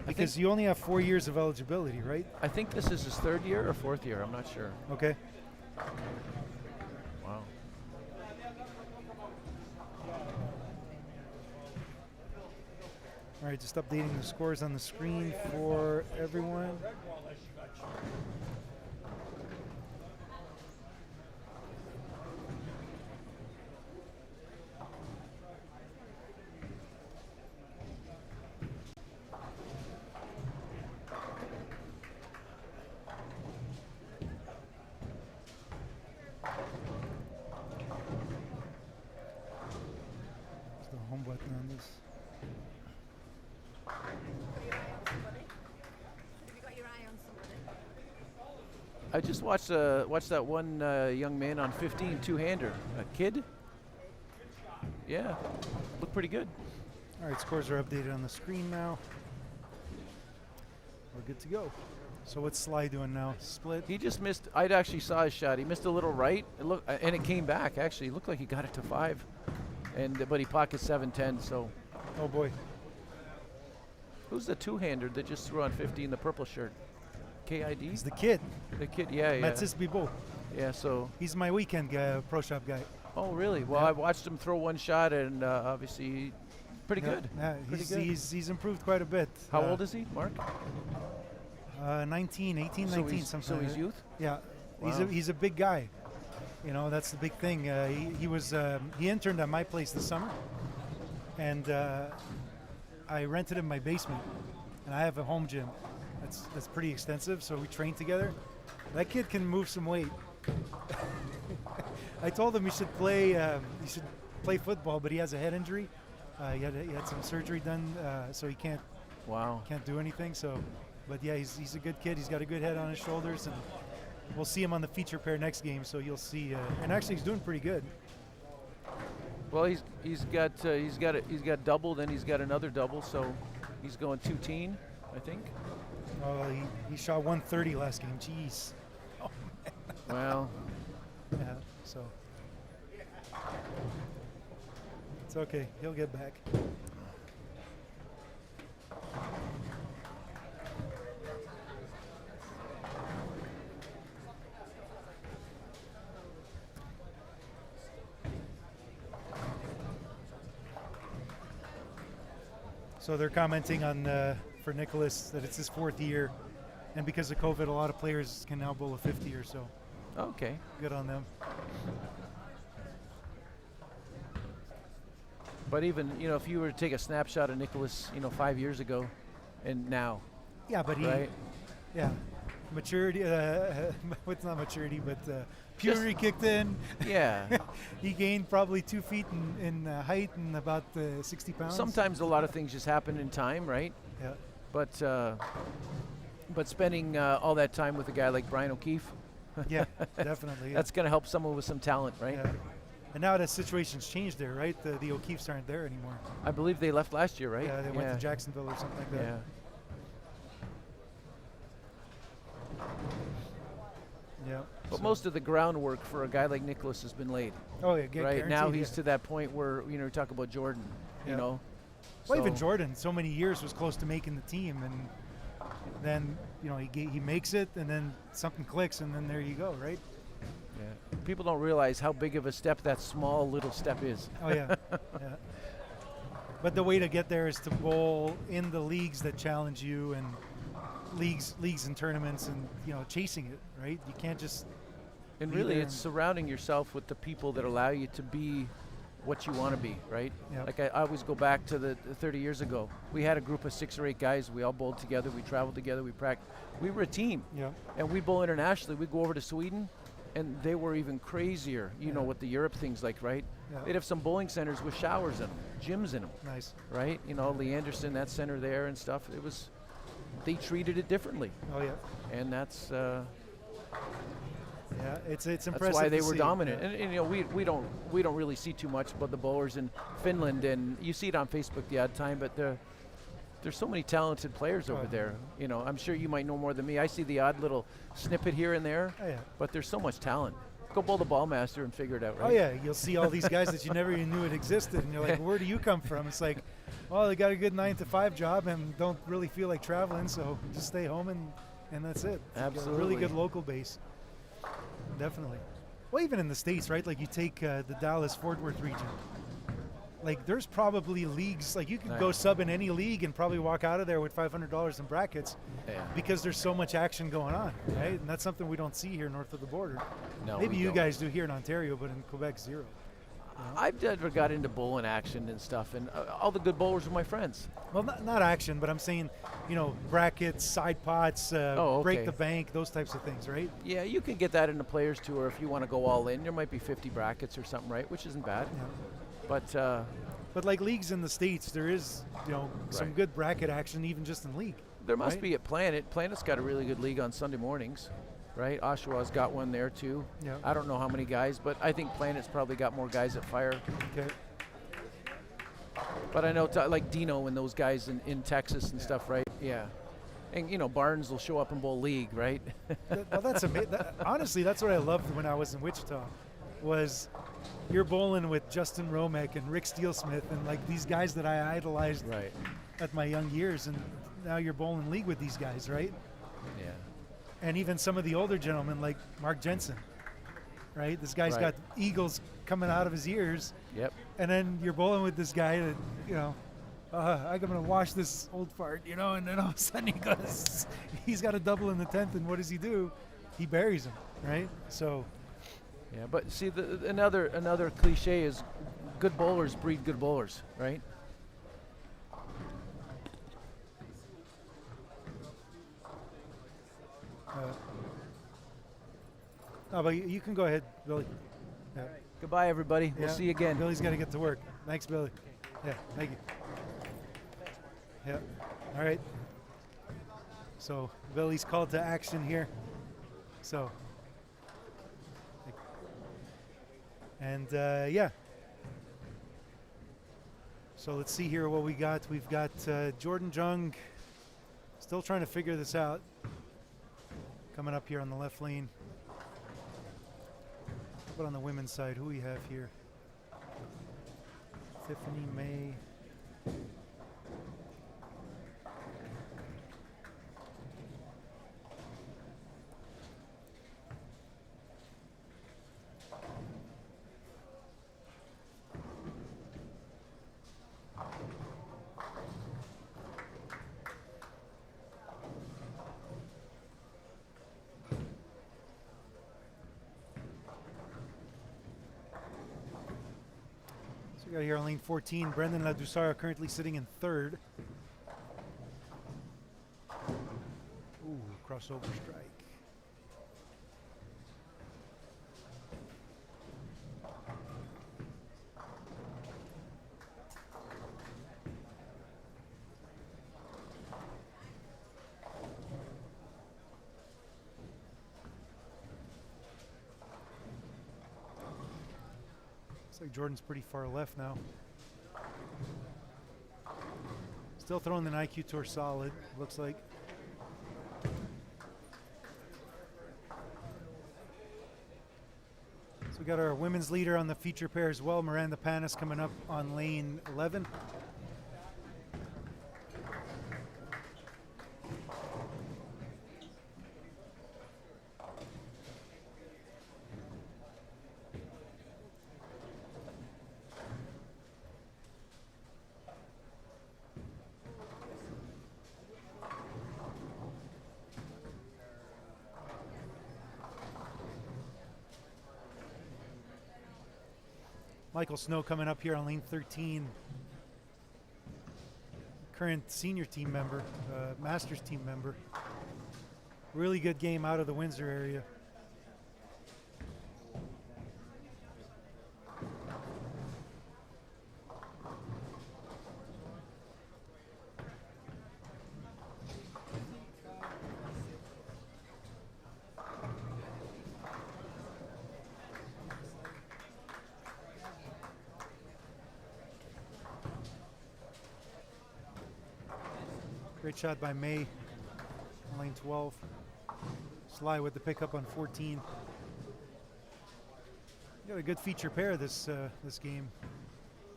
because you only have 4 years of eligibility, right? I think this is his 3rd year or 4th year. I'm not sure. Okay. Wow. All right, just updating the scores on the screen for everyone. There's the home button on this. I just watched that one young man on 15 two-hander. A kid? Yeah, looked pretty good. All right, scores are updated on the screen now. We're good to go. So what's Sly doing now? Split? He just missed. I actually saw his shot. He missed a little right. And it came back. Actually, it looked like he got it to 5, but he pockets 7-10. So. Oh boy. Who's the two-hander that just threw on 15, the purple shirt? KID? He's the kid. The kid, yeah. Mathis Bibo. Yeah, so. He's my weekend guy, pro shop guy. Oh, really? Well, I watched him throw one shot, and obviously, pretty good. Yeah, Pretty good. he's improved quite a bit. How old is he, Mark? 19, 18, So 19, he's, something so like he's that. youth? Yeah, Wow. he's a big guy. You know, that's the big thing. He interned at my place this summer, and I rented him my basement, and I have a home gym. That's pretty extensive, so we train together. That kid can move some weight. I told him he should play football, but he has a head injury. He had some surgery done, so he can't do anything. So, but yeah, he's a good kid. He's got a good head on his shoulders, and we'll see him on the feature pair next game. So you'll see. And actually, he's doing pretty good. Well, he's got double, then he's got another double, so he's going 2-teen, I think. Oh, he shot 130 last game. Jeez. Oh, man. Well, Yeah. So it's okay. He'll get back. So they're commenting on for Nicholas that it's his 4th year, and because of COVID, a lot of players can now bowl a 50 or so. okay. Good on them. But even, if you were to take a snapshot of Nicholas, 5 years ago and now, Yeah, but right? yeah, maturity. What's not maturity, but purity kicked in. Yeah. He gained probably 2 feet in height and about 60 pounds. Sometimes a lot of things just happen in time, right? Yeah. But spending all that time with a guy like Brian O'Keefe, Yeah, definitely. that's going to help someone with some talent, right? Yeah. And now the situation's changed there, right? The O'Keefes aren't there anymore. I believe they left last year, right? Yeah, they went to Jacksonville or something like that. Yeah. Yeah. But so- most of the groundwork for a guy like Nicholas has been laid, Oh yeah, right? Now guaranteed, he's yeah. to that point where you talk about Jordan, Yeah. you know. Well, even So- Jordan, so many years was close to making the team, and then he makes it, and then something clicks, and then there you go, right? Yeah. People don't realize how big of a step that small little step is. Oh yeah, yeah. But the way to get there is to bowl in the leagues that challenge you, and leagues and tournaments, and chasing it, right? You can't just. And be really, there it's and- surrounding yourself with the people that allow you to be what you want to be, right? Yep. Like I always go back to the 30 years ago. We had a group of 6 or 8 guys. We all bowled together. We traveled together. We practiced. We were a team. Yeah. And we bowl internationally. We go over to Sweden, and they were even crazier. You know Yeah. what the Europe thing's like, right? Yeah. They'd have some bowling centers with showers in them, gyms in them, Nice. right? Lee Anderson, that center there and stuff. They treated it differently, Oh yeah. and that's Yeah. It's impressive. that's why they to were see. dominant. Yeah. And we don't really see too much about the bowlers in Finland, and you see it on Facebook the odd time, but there's so many talented players over Oh, there. I'm sure you might know more than me. I see the odd little snippet here and there, Oh yeah. but there's so much talent. Go bowl the Ballmaster and figure it out, right? Oh yeah, you'll see all these guys that you never even knew it existed, and you're like, where do you come from? It's like, well, they got a good 9-to-5 job and don't really feel like traveling, so just stay home and that's it. You got a Absolutely. really good local base. Definitely. Well, even in the States, right? Like you take the Dallas-Fort Worth region. Like there's probably leagues, like you could go Right. sub in any league and probably walk out of there with $500 in brackets Yeah. because there's so much action going on, right? And that's something we don't see here north of the border. No, Maybe we you don't. guys do here in Ontario, but in Quebec, zero. I've never got into bowling action and stuff, and all the good bowlers were my friends. Well, not action, but I'm saying, brackets, side pots, break okay. the bank, those types of things, right? Yeah, you can get that in the Players Tour if you want to go all in. There might be 50 brackets or something, right? Which isn't bad. Yeah. But But like leagues in the States, there is, some Right. good bracket action even just in league. there must Right. be at Planet. Planet's got a really good league on Sunday mornings, right? Oshawa's got one there too. Yeah. I don't know how many guys, but I think Planet's probably got more guys at Fire. Okay. But I know like Dino and those guys in Texas and stuff, right? Yeah. And, you know, Barnes will show up in Bowl League, right? Well, that's amazing. Honestly, that's what I loved when I was in Wichita, was you're bowling with Justin Romek and Rick Steelsmith and like these guys that I idolized Right. at my young years, and now you're bowling league with these guys, right? Yeah. And even some of the older gentlemen like Mark Jensen, right? This guy's Right. got eagles coming out of his ears, Yep. and then you're bowling with this guy that, you know, I'm gonna wash this old fart, you know, and then all of a sudden he's got a double in the 10th, and what does he do? He buries him, right? So, Yeah, but see, another cliche is good bowlers breed good bowlers, right? no, but you can go ahead, Billy. Yeah. Goodbye, everybody. We'll Yeah. see you again. Billy's got to get to work. Thanks, Billy. Yeah, thank you. Yeah, all right. So Billy's called to action here. So, and yeah. So let's see here what we got. We've got Jordan Jung still trying to figure this out. Coming up here on the left lane. But on the women's side, who we have here? Tiffany May. We got here on lane 14, Brendan Ladusara currently sitting in third. Ooh, crossover strike. Looks like Jordan's pretty far left now. Still throwing the IQ Tour solid, looks like. So we got our women's leader on the feature pair as well, Miranda Panis, coming up on lane 11. Michael Snow coming up here on lane 13. Current senior team member, Masters team member. Really good game out of the Windsor area. Great shot by May on lane 12. Sly with the pickup on 14. Got a good feature pair this game.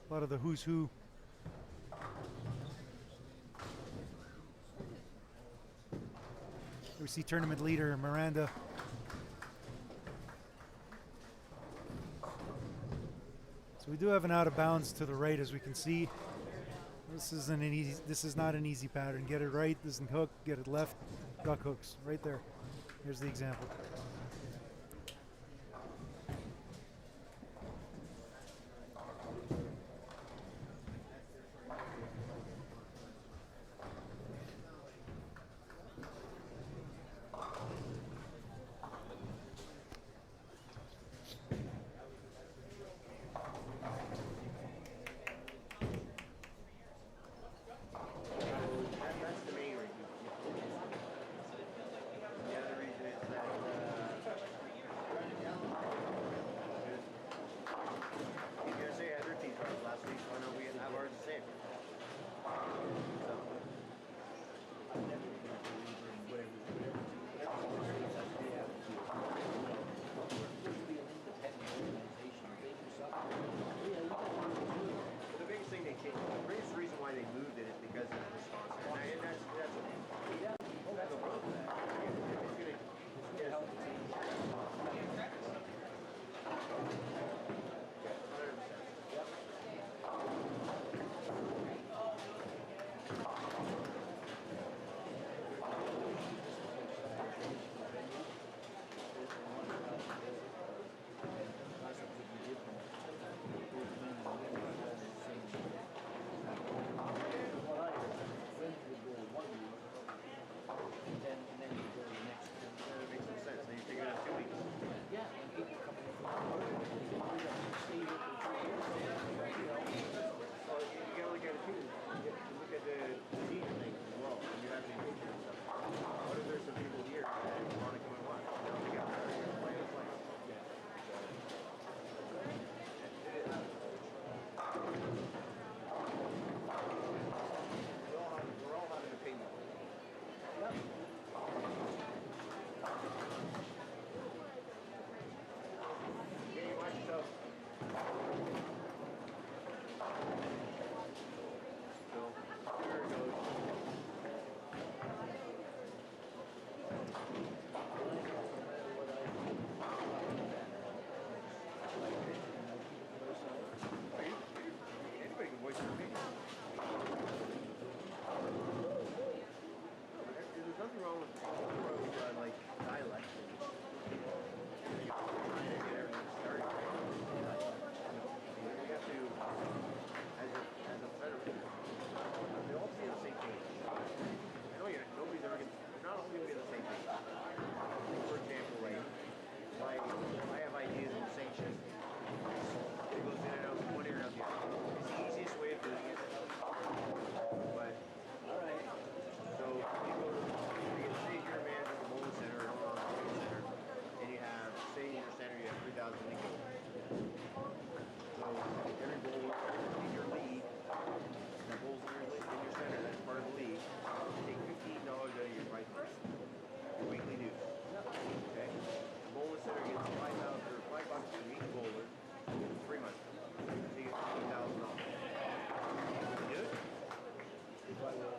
A lot of the who's who. We see tournament leader Miranda. So we do have an out of bounds to the right, as we can see. This is not an easy pattern. Get it right, doesn't hook. Get it left, duck hooks. Right there. Here's the example. That's the main reason. The other reason is that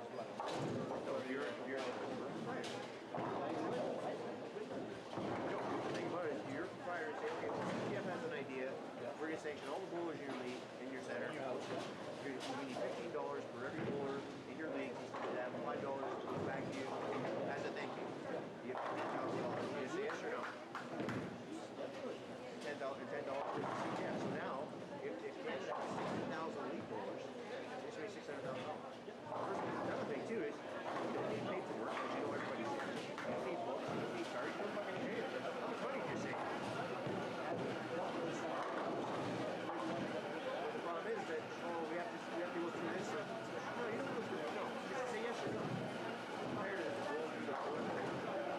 So if you're right. Think about it. Your proprietor say, okay, well, CTF has an idea. We're going to sanction all the bowlers in your league, in your center. We need $15 for every bowler in your league to have $5 back to you as a thank you. You have $10,000. You say yes or no? $10 for CTF. So now, if Canada has 60,000 league bowlers, it's going to be $600,000. Another thing too is you don't get paid for work because you know everybody's there. You get paid books, you get paid cards, you don't fucking pay it. How much money do you save? The problem is that we have to go through this. No, you don't go through that. No, just say yes or no. Prior to the goal, you don't go through that.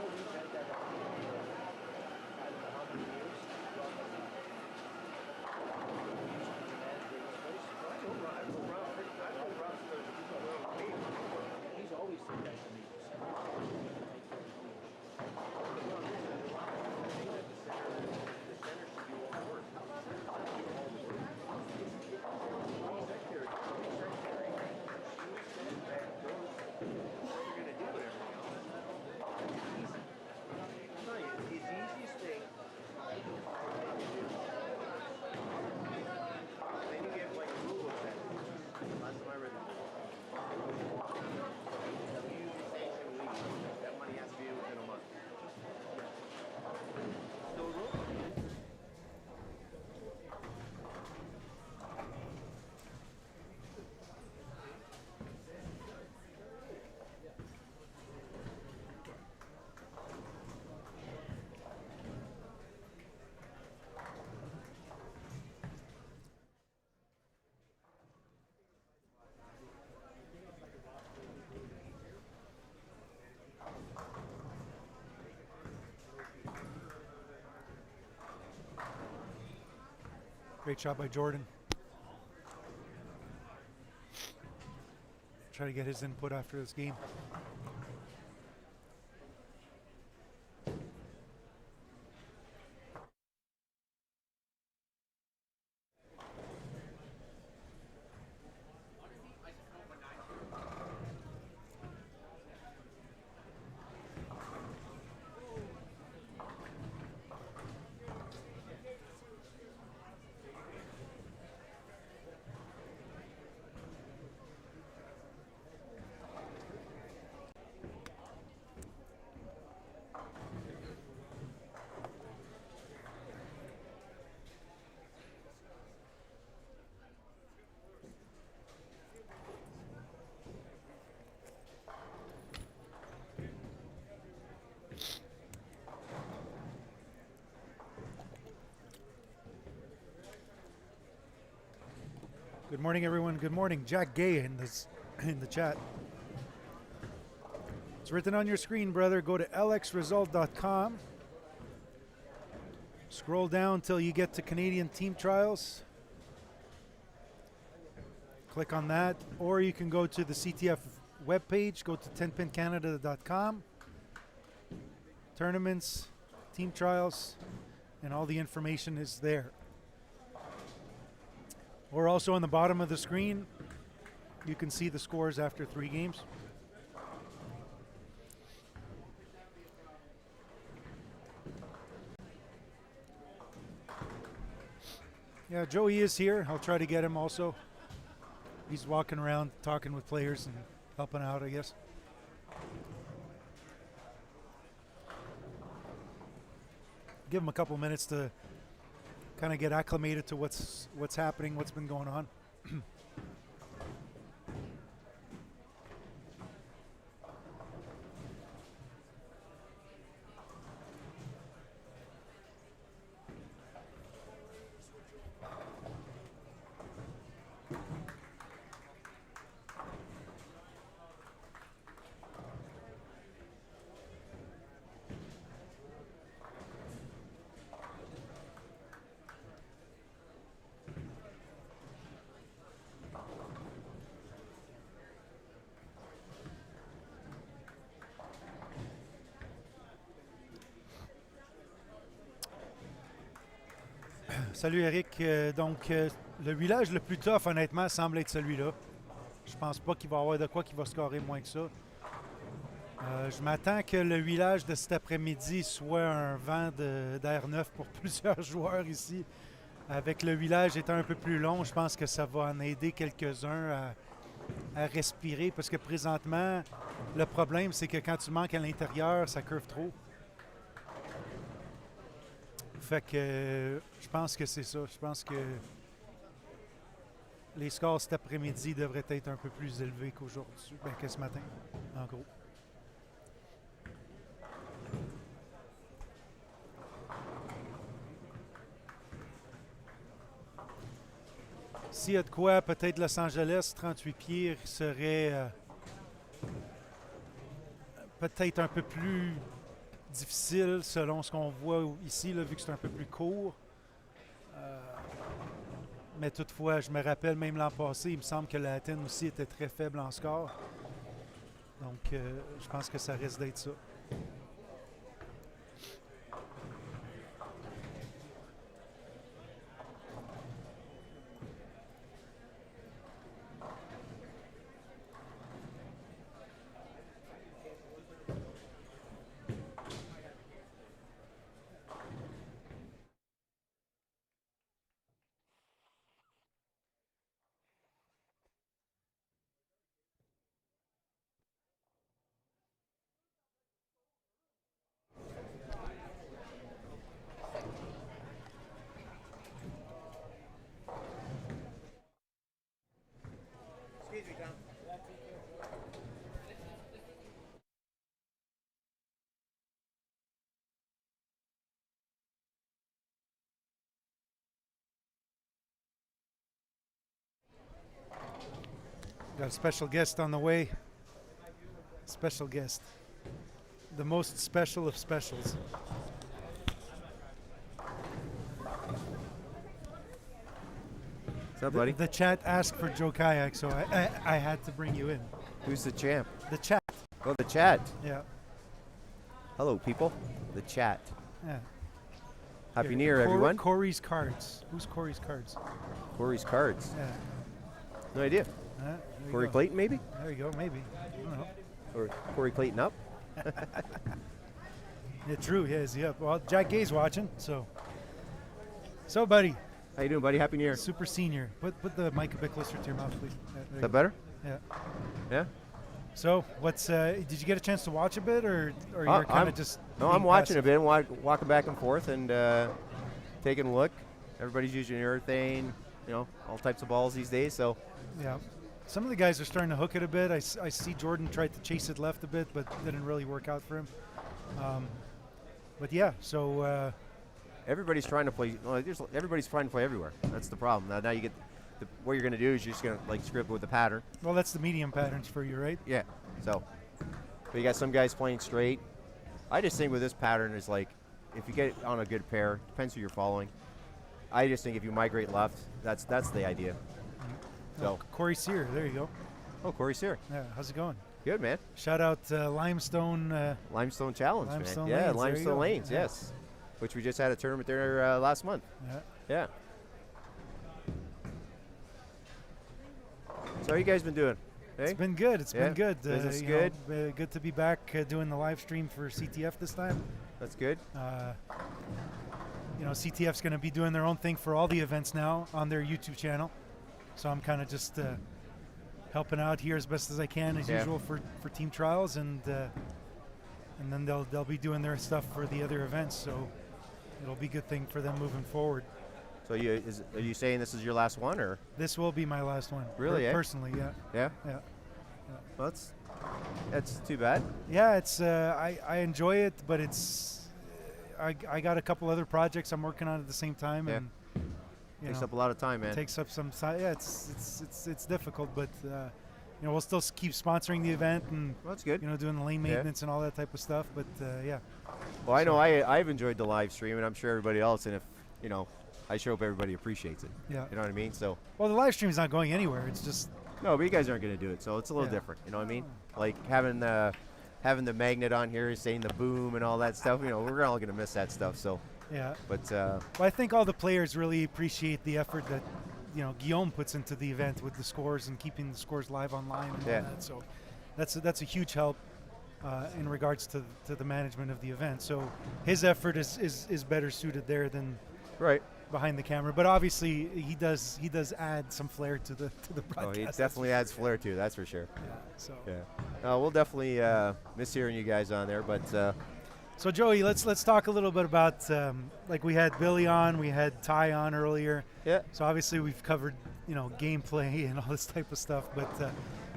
We've had that I don't know how many years. He's always said that to me. The center should do all the work. Secretary, they're going to do everything else. It's easy. I'm telling you, it's the easiest thing. Then you get like a rule book that last time I read the book. That money has to be within a month. Still a rule? Great shot by Jordan. Try to get his input after this game. Good morning, everyone. Good morning. Jack Gay in the chat. It's written on your screen, brother. Go to lxresult.com. Scroll down till you get to Canadian team trials. Click on that, or you can go to the CTF webpage. Go to 10pincanada.com. Tournaments, team trials, and all the information is there. Or also on the bottom of the screen, you can see the scores after 3 games. Yeah, Joey is here. I'll try to get him also. He's walking around talking with players and helping out, I guess. Give him a couple minutes to kind of get acclimated to what's happening, what's been going on. Salut Eric. Le village le plus tough, honnêtement, semble être celui-là. Je pense pas qu'il va y avoir de quoi qui va scorer moins que ça. Je m'attends que le huilage de cet après-midi soit un vent d'air neuf pour plusieurs joueurs ici. Avec le huilage étant un peu plus long, je pense que ça va en aider quelques-uns à respirer parce que présentement, le problème, c'est que quand tu manques à l'intérieur, ça curve trop. Fait que je pense que c'est ça. Je pense que les scores cet après-midi devraient être un peu plus élevés qu'aujourd'hui, que ce matin, en gros. S'il y a de quoi, peut-être Los Angeles, 38 pieds, serait peut-être un peu plus difficile selon ce qu'on voit ici, là, vu que c'est un peu plus court. Mais toutefois, je me rappelle même l'an passé, il me semble que la Athens aussi était très faible en score. Donc, je pense que ça risque d'être ça. Excuse me, Tom. Got a special guest on the way. Special guest. The most special of specials. What's up, buddy? The chat asked for Joe Kayak, so I had to bring you in. Who's the champ? The chat, Oh, the chat. yeah. Hello, people. The chat. Yeah. Happy Here, New Year, everyone. Corey's cards. Who's Corey's cards? Corey's cards. Yeah. No idea. There you Corey go. Clayton, maybe? There you go, maybe. I don't know. Or Corey Clayton up? Yeah, true, he is. Yeah. Well, Jack Gay's watching, so. So, buddy, How you doing, buddy? Happy New Year. super senior. Put the mic a bit closer to your mouth, please. Yeah, there Is you that go. better? Yeah. Yeah? So, what's did you get a chance to watch a bit, or you're kind I'm- of just? No, being I'm watching passive? a bit. I'm walking back and forth and taking a look. Everybody's using urethane, all types of balls these days. So, Yeah. Some of the guys are starting to hook it a bit. I see Jordan tried to chase it left a bit, but didn't really work out for him. But yeah, so everybody's trying to play. Everybody's trying to play everywhere. That's the problem. Now you get what you're going to do is you're just going to script with the pattern. well, that's the medium patterns for you, right? Yeah. So, but you got some guys playing straight. I just think with this pattern is if you get on a good pair, depends who you're following. I just think if you migrate left, that's the idea. So, Corey Sear, there you go. oh, Corey's here. Yeah, how's it going? Good, man. Shout out Limestone. Limestone Challenge, Limestone man. Yeah, Lanes, there you Limestone go. Lanes, Yeah. yes. Which we just had a tournament there last month. Yeah. Yeah. So how you guys been doing? Hey? It's been good. It's Yeah, been good. business you good? know, good to be back doing the live stream for CTF this time. That's good. CTF's going to be doing their own thing for all the events now on their YouTube channel. So I'm kind of just helping out here as best as I can, as Yeah. usual, for team trials, and then they'll be doing their stuff for the other events. So it'll be a good thing for them moving forward. So are you saying this is your last one, or? This will be my last one. Really, eh? Personally, yeah. Yeah. Yeah. Well, that's too bad. Yeah, it's I enjoy it, but it's I got a couple other projects I'm working on at the same time, Yeah. and Takes up a lot of time, man. takes up some yeah, it's difficult, but we'll still keep sponsoring the event and Well, that's good. doing the lane maintenance and all that type of stuff. But yeah, Well, I know I've enjoyed the live stream, and I'm sure everybody else. And if I sure hope everybody appreciates it. yeah. You know what I mean? So Well, the live stream's not going anywhere. It's just no, but you guys aren't going to do it, so it's a little Yeah. different. You know what I mean? Like having the magnet on here, saying the boom and all that stuff. We're all going to miss that stuff. So, yeah. but Well, I think all the players really appreciate the effort Guillaume puts into the event with the scores and keeping the scores live online and all that. So that's a huge help in regards to the management of the event. So his effort is better suited there than behind the camera. But obviously he does add some flair to the broadcast. Oh, he definitely adds flair too. That's for sure. Yeah. So we'll definitely miss hearing you guys on there, but. So Joey, let's talk a little bit about like we had Billy on, we had Ty on earlier. Yeah. So obviously we've covered gameplay and all this type of stuff, but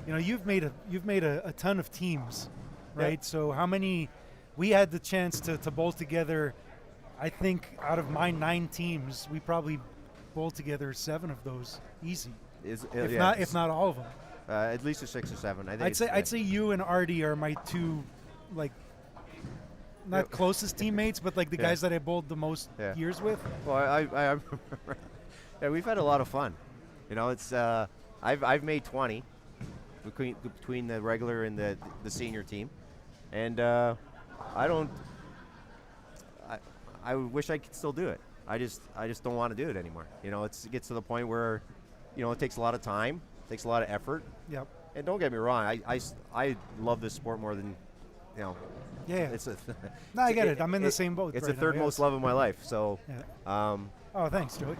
you've made a ton of teams, right? Yep. So how many? We had the chance to bowl together. I think out of my 9 teams, we probably bowled together 7 of those easy. If not all of them. At least a 6 or 7. I think. I'd say you and Artie are my 2 like. Not closest teammates, but like the guys that I bowled the most years with. Well, I remember. Yeah, we've had a lot of fun. It's I've made 20 between the regular and the senior team, and I wish I could still do it. I just don't want to do it anymore. It gets to the point where, it takes a lot of time, takes a lot of effort. Yep. And don't get me wrong, I love this sport more than. Yeah. It's no, I get it. I'm in the same boat. It's right the third now, most love of my life. So. Yeah. Oh, thanks, Joey.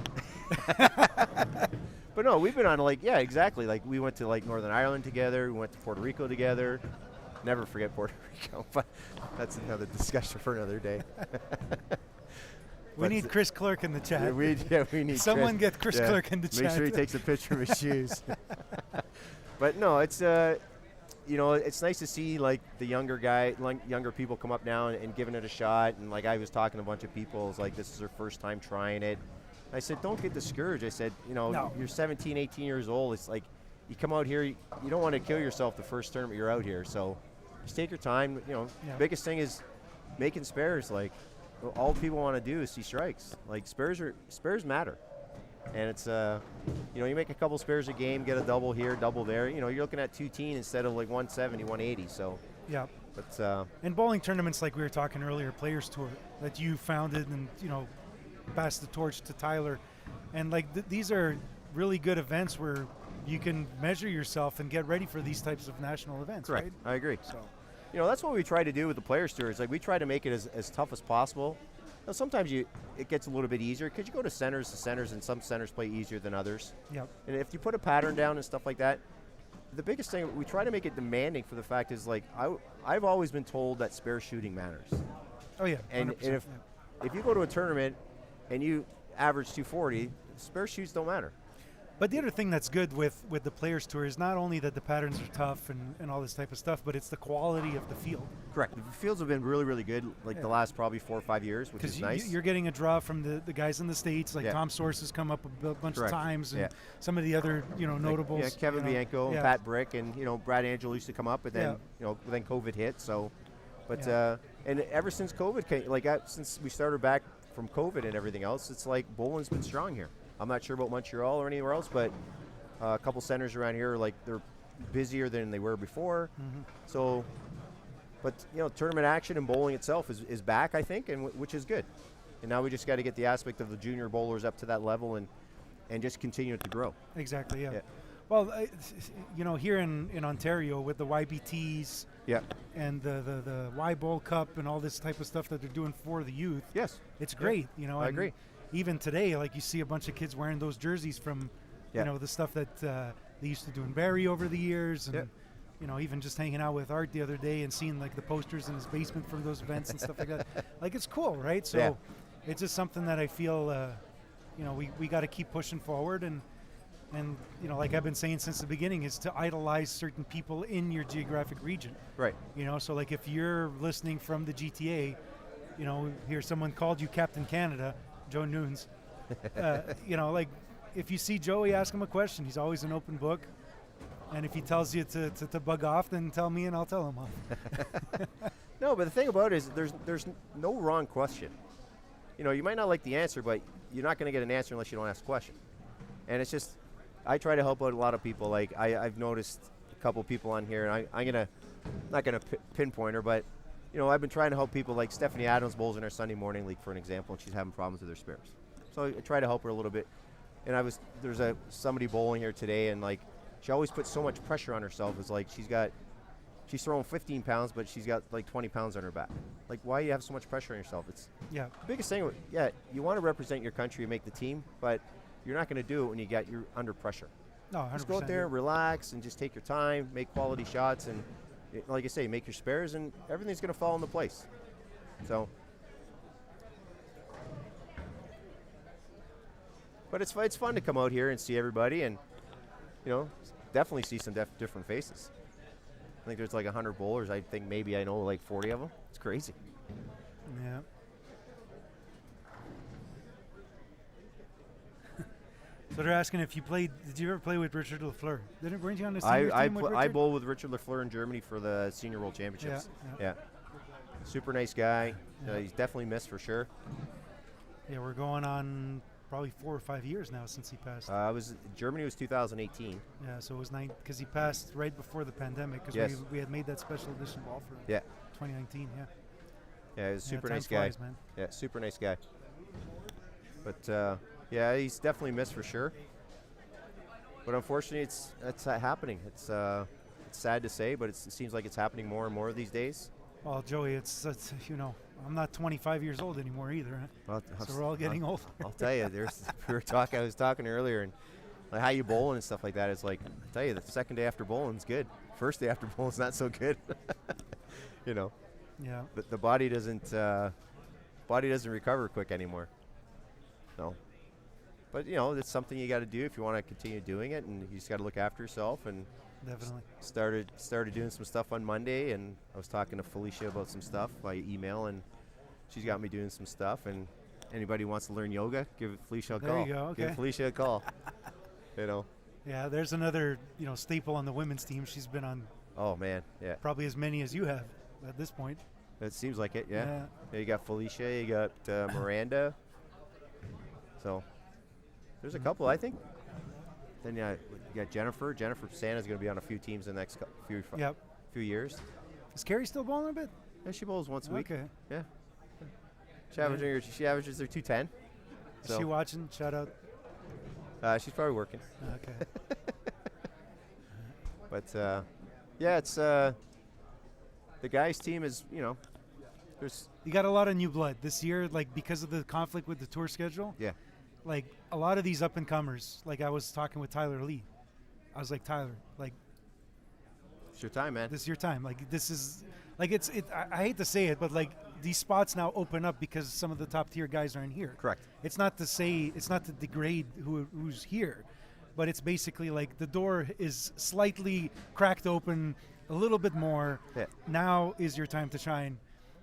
But no, we've been on exactly. Like we went to Northern Ireland together. We went to Puerto Rico together. Never forget Puerto Rico, but that's another discussion for another day. We need Chris Clerk in the chat. We need someone get Chris Clerk in the chat. Make sure he takes a picture of his shoes. But no, it's it's nice to see the younger people come up now and giving it a shot. And I was talking to a bunch of people, it's like this is their first time trying it. I said, don't get discouraged. I said, No. You're 17, 18 years old. It's like you come out here, you don't want to kill yourself the first tournament you're out here. So just take your time. Biggest thing is making spares. All people want to do is see strikes. Spares matter. And it's you make a couple spares a game, get a double here, double there. You're looking at 2-teen instead of 170, 180. So yeah. But in bowling tournaments, like we were talking earlier, Players Tour that you founded and passed the torch to Tyler, and these are really good events where you can measure yourself and get ready for these types of national events. Correct. Right? I agree. So that's what we try to do with the Players Tour. Is we try to make it as tough as possible. Sometimes it gets a little bit easier because you go to centers, and some centers play easier than others. Yep. And if you put a pattern down and stuff like that, the biggest thing, we try to make it demanding for the fact is I've always been told that spare shooting matters. Oh yeah. And if you go to a tournament and you average 240, spare shoots don't matter. But the other thing that's good with the Players Tour is not only that the patterns are tough and all this type of stuff, but it's the quality of the field. Correct. The fields have been really, really good the last probably 4 or 5 years, which is nice. You're getting a draw from the guys in the States, Tom Source has come up a bunch of times, and some of the other notables. Yeah, Kevin Bianco and Pat Brick, and Brad Angel used to come up, and then then COVID hit. So, but and ever since COVID came, since we started back from COVID and everything else, it's bowling's been strong here. I'm not sure about Montreal or anywhere else, but a couple centers around here they're busier than they were before. Mm-hmm. So, but tournament action and bowling itself is back, I think, and which is good. And now we just got to get the aspect of the junior bowlers up to that level and just continue it to grow. Exactly. Yeah. Well, here in Ontario with the YBTs. Yeah. And the Y Bowl Cup and all this type of stuff that they're doing for the youth. Yes. It's great. I agree. Even today, you see a bunch of kids wearing those jerseys from, the stuff that they used to do in Barrie over the years, and even just hanging out with Art the other day and seeing the posters in his basement from those events and stuff like that. It's cool, right? So it's just something that I feel, we got to keep pushing forward, and like I've been saying since the beginning, is to idolize certain people in your geographic region. Right. So if you're listening from the GTA, here someone called you Captain Canada. Joe Nunes, if you see Joey, ask him a question. He's always an open book. And if he tells you to bug off, then tell me and I'll tell him off. No, but the thing about it is there's no wrong question. You might not like the answer, but you're not going to get an answer unless you don't ask a question. And it's just, I try to help out a lot of people. I've noticed a couple people on here, and I'm not going to pinpoint her, but I've been trying to help people like Stephanie Adams bowls in our Sunday morning league, for an example, and she's having problems with her spares. So I try to help her a little bit. and there's somebody bowling here today, and like she always puts so much pressure on herself. It's like she's throwing 15 pounds, but she's got like 20 pounds on her back. Like, why do you have so much pressure on yourself? It's Yeah. the biggest thing. You want to represent your country and make the team, but you're not going to do it when you're under pressure. No, 100%. Just go out there, relax, and just take your time, make quality shots, and like I say, make your spares, and everything's going to fall into place. So, but it's fun to come out here and see everybody, and definitely see some different faces. I think there's like 100 bowlers. I think maybe I know like 40 of them. It's crazy. Yeah. So they're asking if you played. Did you ever play with Richard Lafleur? Weren't you on the senior team with Richard? I bowled with Richard Lafleur in Germany for the Senior World Championships. Yeah. Super nice guy. Yeah. He's definitely missed for sure. Yeah, we're going on probably 4 or 5 years now since he passed. Germany was 2018. Yeah, so it was because he passed right before the pandemic because Yes. we had made that special edition ball for him. Yeah. 2019. Yeah. Yeah, he was a super time nice guy. flies, man. Yeah, super nice guy. But yeah, he's definitely missed for sure. But unfortunately, it's happening. It's sad to say, but it seems like it's happening more and more these days. Well, Joey, it's I'm not 25 years old anymore either. Huh? So we're all getting old. I'll tell you, I was talking earlier, and like how you bowling and stuff like that. It's like, I'll tell you, the second day after bowling's good. First day after bowling's not so good. Yeah. The body doesn't recover quick anymore. No. But it's something you got to do if you want to continue doing it, and you just got to look after yourself. And Definitely. Started doing some stuff on Monday, and I was talking to Felicia about some stuff by email, and she's got me doing some stuff. And anybody who wants to learn yoga, give Felicia a call. There you go. Okay. Give Felicia a call. Yeah, there's another staple on the women's team. She's been on. Oh man, yeah. Probably as many as you have at this point. It seems like it. Yeah. You got Felicia. You got Miranda. So there's a couple, I think. Then you got Jennifer. Jennifer Santa's going to be on a few teams in the next few years. Is Carrie still bowling a bit? Yeah, she bowls once a week. Okay. Yeah. She averages her 210. Is she watching? Shout out. She's probably working. Okay. But yeah, it's the guys' team is there's. You got a lot of new blood this year, like because of the conflict with the tour schedule. Yeah. Like a lot of these up and comers. Like I was talking with Tyler Lee. I was like, Tyler, like, it's your time, man. this is your time. Like this is like I hate to say it, but like these spots now open up because some of the top tier guys aren't here. Correct. It's not to degrade who's here, but it's basically like the door is slightly cracked open a little bit more. Yeah. Now is your time to shine.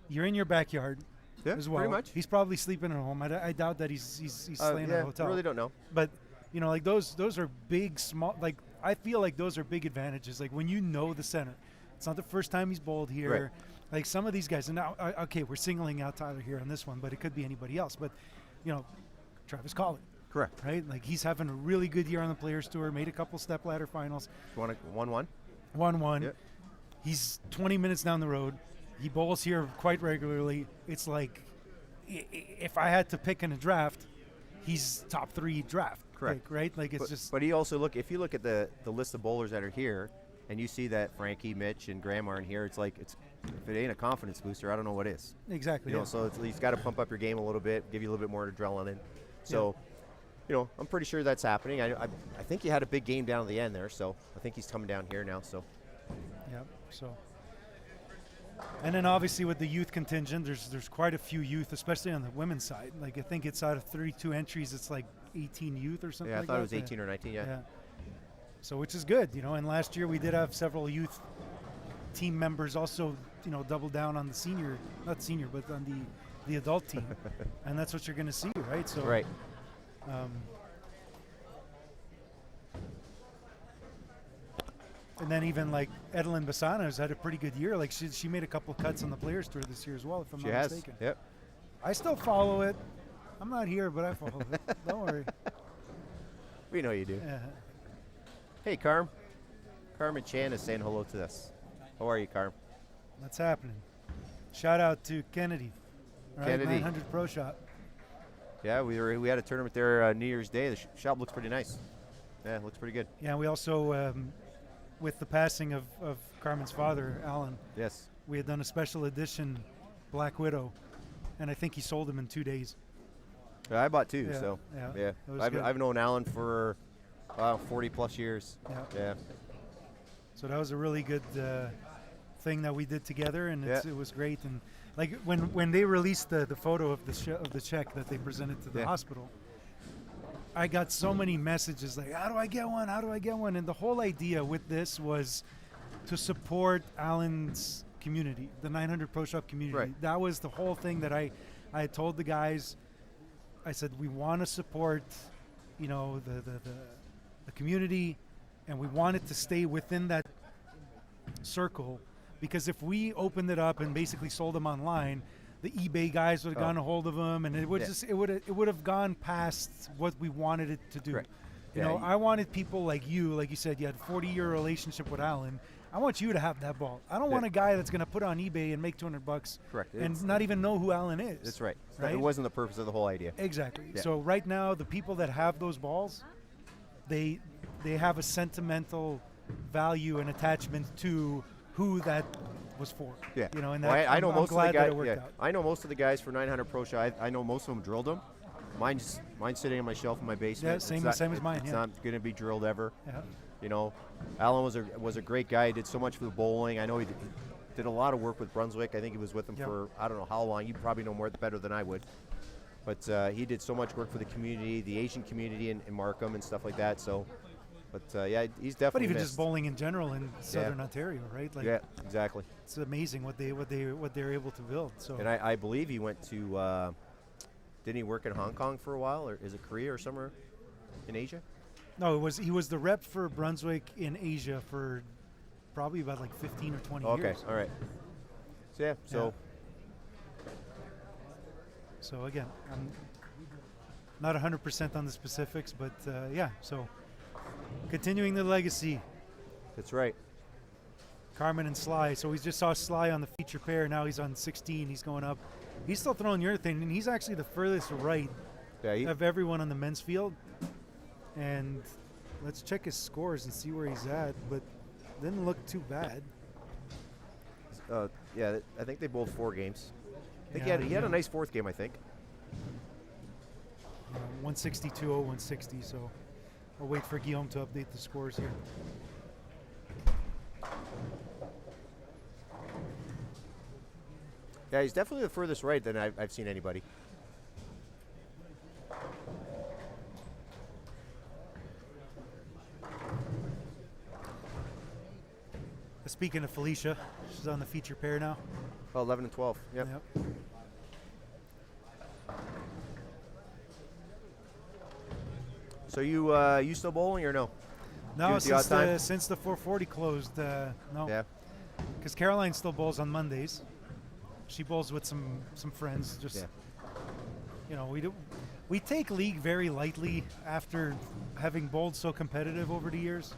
You're in your backyard. Yeah, as well. pretty much. He's probably sleeping at home. I doubt that he's staying at a hotel. I really don't know. But like those are big, small. Like I feel like those are big advantages. Like when you know the center, it's not the first time he's bowled here. Right. Like some of these guys, and now okay, we're singling out Tyler here on this one, but it could be anybody else. But Travis Collin. Correct. Right. Like he's having a really good year on the Players Tour. Made a couple Stepladder finals. Want 1-1? 1-1. Yep. He's 20 minutes down the road. He bowls here quite regularly. It's like if I had to pick in a draft, he's top 3 draft. Correct. Pick, right? Like it's just. But he also if you look at the list of bowlers that are here, and you see that Frankie, Mitch, and Graham aren't here, it's like if it ain't a confidence booster, I don't know what is. Exactly. So he's got to pump up your game a little bit, give you a little bit more adrenaline. So, I'm pretty sure that's happening. I think he had a big game down at the end there, so I think he's coming down here now. So. Yep. So. And then obviously with the youth contingent, there's quite a few youth, especially on the women's side. Like I think it's out of 32 entries, it's like 18 youth or something. Yeah, I like thought that. it was 18 or 19. Yeah. So which is good, And last year we did have several youth team members also, double down on the not senior, but on the adult team, and that's what you're going to see, right? So. Right. And then even like Edelyn Bassana has had a pretty good year. Like she made a couple cuts on the Players Tour this year as well, if I'm not mistaken. Yep. I still follow it. I'm not here, but I follow it. Don't worry. We know you do. Yeah. Hey, Carmen Chan is saying hello to us. How are you, Carm? That's happening. Shout out to Kennedy. Right, Kennedy. 900 Pro Shop. Yeah, we had a tournament there New Year's Day. The shop looks pretty nice. Yeah, it looks pretty good. Yeah, we also, with the passing of Carmen's father, Alan, Yes. we had done a special edition Black Widow, and I think he sold them in 2 days. Yeah, I bought two, Yeah, so yeah, yeah. it was I've, good. I've known Alan for 40 plus years. Yeah. Yeah. So that was a really good thing that we did together, and it was great. And like when they released the photo of the check that they presented to the hospital, I got so many messages like, "How do I get one? How do I get one?" And the whole idea with this was to support Alan's community, the 900 Pro Shop community. Right. That was the whole thing that I had told the guys. I said we want to support, the community, and we want it to stay within that circle, because if we opened it up and basically sold them online, the eBay guys would have gotten a hold of them, and it would it would have gone past what we wanted it to do. Right. You know, I wanted people like you said, you had a 40-year relationship with Alan. I want you to have that ball. I don't want a guy that's going to put on eBay and make $200 Correct. and not even know who Alan is. That's right. Right? It wasn't the purpose of the whole idea. Exactly. Yeah. So right now, the people that have those balls, they have a sentimental value and attachment to who that was for. Yeah. You know, and Well, that, I know I'm most of the glad that guys. it worked out. I know most of the guys for 900 Pro Shop. I know most of them drilled them. Mine's sitting on my shelf in my basement. Yeah, It's same not- as mine. It's Yeah. not going to be drilled ever. Yeah. You know, Alan was a great guy. He did so much for the bowling. I know he did a lot of work with Brunswick. I think he was with them for I don't know how long. You probably know better than I would. But he did so much work for the community, the Asian community in Markham and stuff like that. So, but yeah, he's But definitely even missed. just bowling in general in Southern Ontario, right? Like, Yeah, exactly. it's amazing what they're able to build. So And I believe he went to. Didn't he work in Hong Kong for a while, or is it Korea or somewhere in Asia? no, he was the rep for Brunswick in Asia for probably about like 15 or 20 Okay, years. all right. So yeah, so So again, I'm not 100% on the specifics, but yeah. So continuing the legacy, that's right. Carmen and Sly. So we just saw Sly on the feature pair. Now he's on 16. He's going up. He's still throwing urethane, and he's actually the furthest right Yeah, of everyone on the men's field. And let's check his scores and see where he's at. But didn't look too bad. Yeah, I think they bowled 4 games. I think Yeah, he had a yeah. nice 4th game, I think. 162-0, 160. So I'll wait for Guillaume to update the scores here. Yeah, he's definitely the furthest right than I've seen anybody. Speaking of Felicia, she's on the feature pair now. Oh, 11 and 12. Yep. So you still bowling or no? No, Do it the odd time? since the 440 closed, no. Yeah. Because Caroline still bowls on Mondays. She bowls with some friends. Just Yeah. you know, we take league very lightly after having bowled so competitive over the years.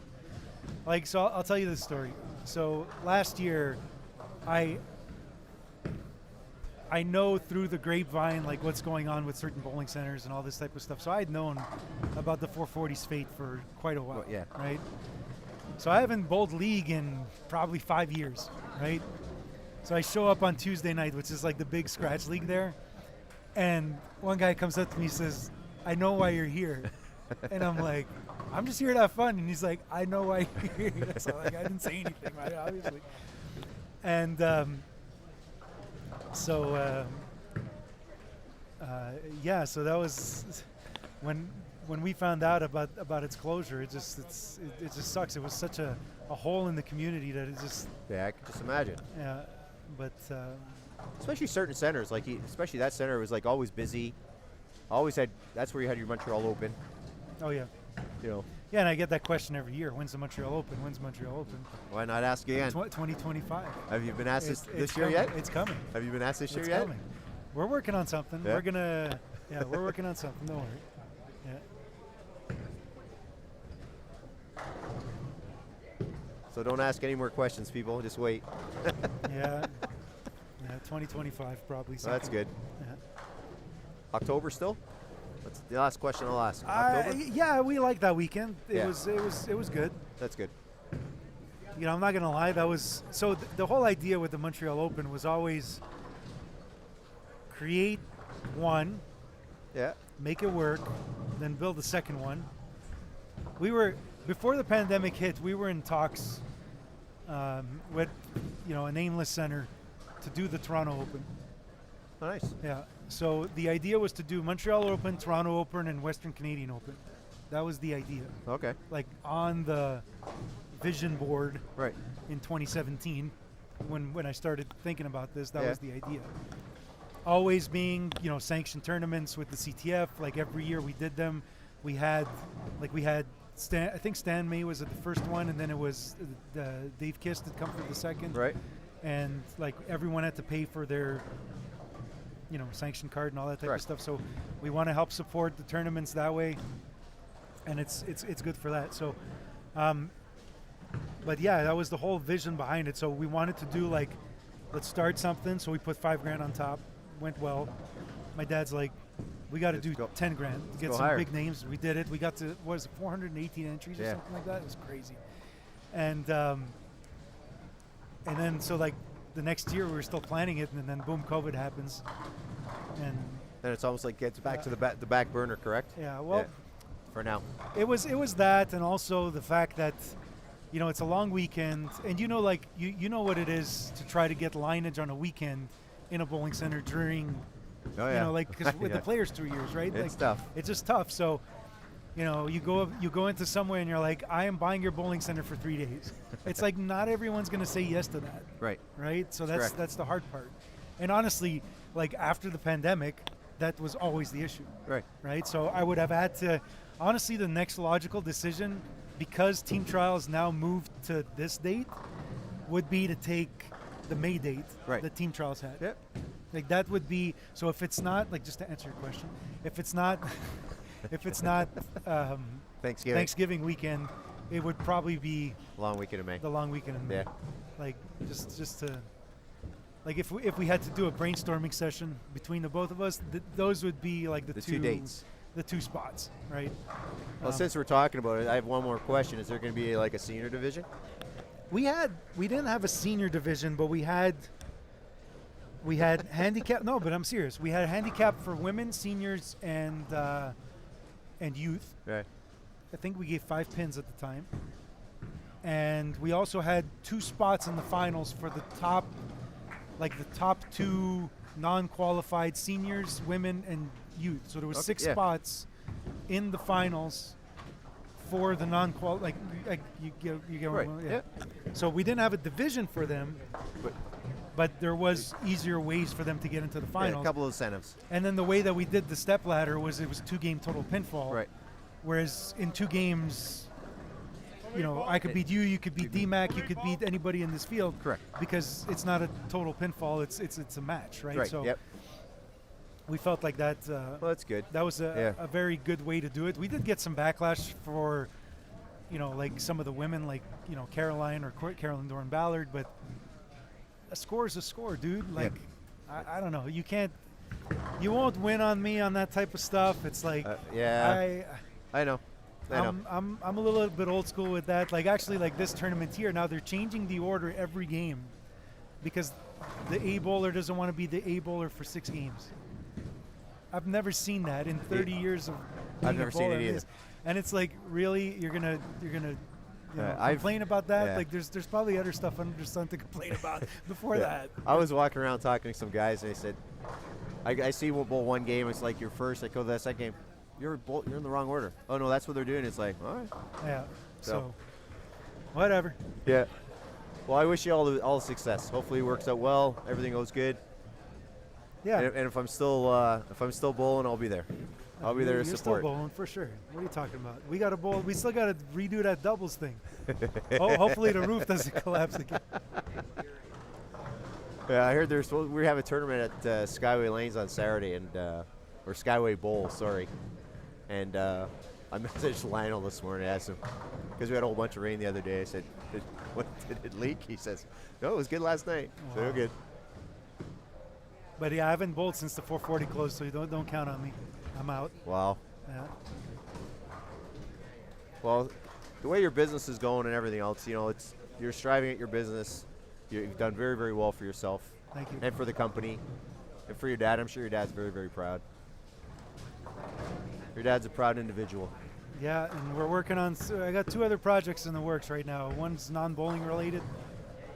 Like, so I'll tell you this story. So last year, I know through the grapevine like what's going on with certain bowling centers and all this type of stuff. So I had known about the 440's fate for quite a while. Well, yeah. Right. So I haven't bowled league in probably 5 years. Right. So I show up on Tuesday night, which is like the big scratch league there, and one guy comes up to me and says, "I know why you're here," and I'm like, "I'm just here to have fun," and he's like, "I know why you're here." So like I didn't say anything, right? Obviously. And yeah, so that was when we found out about its closure. It just sucks. It was such a hole in the community that it just Yeah, I can just imagine. yeah. But Especially certain centers, like especially that center was like always busy. Always had. That's where you had your Montreal Open. oh yeah, You know, yeah, and I get that question every year. When's the Montreal Open? When's Montreal Open? why not ask again? 2025. Have you been asked It's this year coming. yet? It's coming. Have you been asked this year It's yet? coming. We're working on something. Yeah? We're working on something. Don't worry. Yeah. So don't ask any more questions, people. Just wait. Yeah. Yeah. 2025 probably. So that's something. good. Yeah. October still? That's the last question I'll ask. October? Yeah, we liked that weekend. It Yeah. was good. That's good. You know, I'm not gonna lie. That was so. The whole idea with the Montreal Open was always create one, Yeah. make it work, then build the second one. We were before the pandemic hit. We were in talks with a nameless center to do the Toronto Open. Oh, nice. Yeah. So the idea was to do Montreal Open, Toronto Open, and Western Canadian Open. That was the idea. Okay. Like on the vision board Right. in 2017, when I started thinking about this, that Yeah. was the idea. Always being, sanctioned tournaments with the CTF. Like every year we did them. We had Stan. I think Stan May was at the first one, and then it was Dave Kist had come for the second. Right. And like everyone had to pay for their sanction card and all that type of Correct. stuff. So we want to help support the tournaments that way, and it's good for that. So, but yeah, that was the whole vision behind it. So we wanted to do let's start something. So we put $5,000 on top. Went well. My dad's like, we got to do go- $10,000 to get go some higher. big names. We did it. We got to 418 entries or Yeah. something like that. It was crazy. And then so the next year we were still planning it, and then boom, COVID happens, and Then it's almost like gets back to the back burner, correct? yeah, well, For now. it was that, and also the fact that it's a long weekend, and you know what it is to try to get lineage on a weekend in a bowling center during Oh yeah. because with Yeah. the players 2 years, right? It's tough. It's just tough. So, you go into somewhere and you're like, I am buying your bowling center for 3 days. It's like not everyone's going to say yes to that, Right. right? So Correct. that's the hard part. And honestly, after the pandemic, that was always the issue, Right. right? So I would have had to, honestly, the next logical decision, because team trials now moved to this date, would be to take the May date Right. that team trials had. Yep. That would be, so if it's not, just to answer your question, if it's not Thanksgiving. Thanksgiving weekend, it would probably be Long weekend in May. the long weekend in May. Yeah. Just to, if we had to do a brainstorming session between the both of us, those would be The two dates. the two spots, right? Well, since we're talking about it, I have one more question. Is there going to be a senior division? We didn't have a senior division, but we had handicap. No, but I'm serious. We had handicap for women, seniors, and youth. Right. I think we gave 5 pins at the time, and we also had 2 spots in the finals for the top 2 non-qualified seniors, women, and youth. So there was Okay, 6 yeah. spots in the finals for the non-qual. You get Right. yeah. So we didn't have a division for them, but there was easier ways for them to get into the Yeah, finals. a couple of incentives. And then the way that we did the Stepladder was it was 2-game total pinfall. Right. Whereas in 2 games, I could beat you, you could beat DMAC, you could beat anybody in this field. Correct. Because it's not a total pinfall, it's a match, right? Right. So Yep. we felt like that Well, that's good. that was Yeah. a very good way to do it. We did get some backlash for, some of the women, Caroline or Carolyn Doran Ballard, but a score is a score, dude. I don't know. You won't win on me on that type of stuff. It's like, Yeah. I know. I'm a little bit old school with that. This tournament here, now they're changing the order every game because the A bowler doesn't want to be the A bowler for 6 games. I've never seen that in 30 years of being I've never a seen bowler. it either. And it's like, really, you're gonna I've- complain about that? yeah. There's probably other stuff under the sun to complain about before that. I was walking around talking to some guys, and they said, I see you bowl one game. It's like your first. I go to that second game. You're in the wrong order. Oh, no, that's what they're doing. It's like, all right. Yeah. So. So whatever. Yeah. Well, I wish you all the success. Hopefully it works out well. Everything goes good. Yeah. And if I'm still bowling, I'll be there. I'll be there to You're support. still bowling for sure. What are you talking about? We got to bowl. We still got to redo that doubles thing. Hopefully the roof doesn't collapse again. Yeah, I heard we have a tournament at Skyway Lanes on Saturday, and or Skyway Bowl, sorry. And I messaged Lionel this morning. I asked him because we had a whole bunch of rain the other day. I said, "Did it leak?" He says, "No, it was good last night." So we're good. But yeah, I haven't bowled since the 440 closed, so you don't count on me. I'm out. Wow. Yeah. Well, the way your business is going and everything else, you're striving at your business. You've done very, very well for yourself. Thank you. And for the company. And for your dad. I'm sure your dad's very, very proud. Your dad's a proud individual. Yeah, and we're working on, I got 2 other projects in the works right now. One's non-bowling related,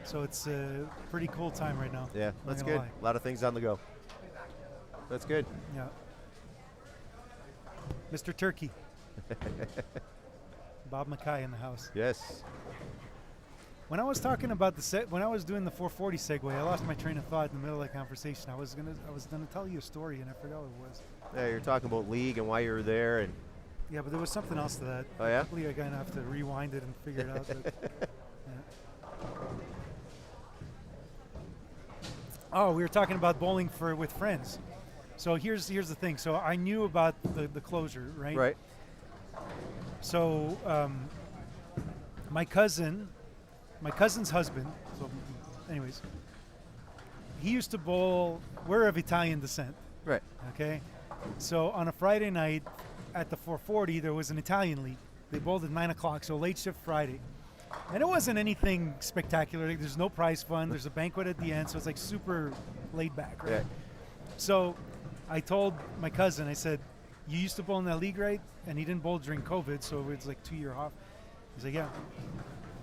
so it's a pretty cool time right now. Yeah, that's good. A lot of things on the go. That's good. Yeah. Mr. Turkey. Bob Mackay in the house. Yes. When I was talking about when I was doing the 440 segue, I lost my train of thought in the middle of the conversation. I was gonna tell you a story, and I forgot what it was. Yeah, you're talking about league and why you were there, and. Yeah, but there was something else to that. Oh yeah. Hopefully, I'm gonna have to rewind it and figure it out. But, yeah. Oh, we were talking about bowling with friends. So here's the thing. So I knew about the closure, right? Right. So my cousin's husband. So, anyways, he used to bowl. We're of Italian descent. Right. Okay. So on a Friday night at the 440, there was an Italian league. They bowled at 9 o'clock, so late shift Friday. And it wasn't anything spectacular. Like, there's no prize fund. There's a banquet at the end, so it's like super laid back, right? Yeah. So I told my cousin, I said, you used to bowl in that league, right? And he didn't bowl during COVID, so it was like 2 year off. He's like, yeah.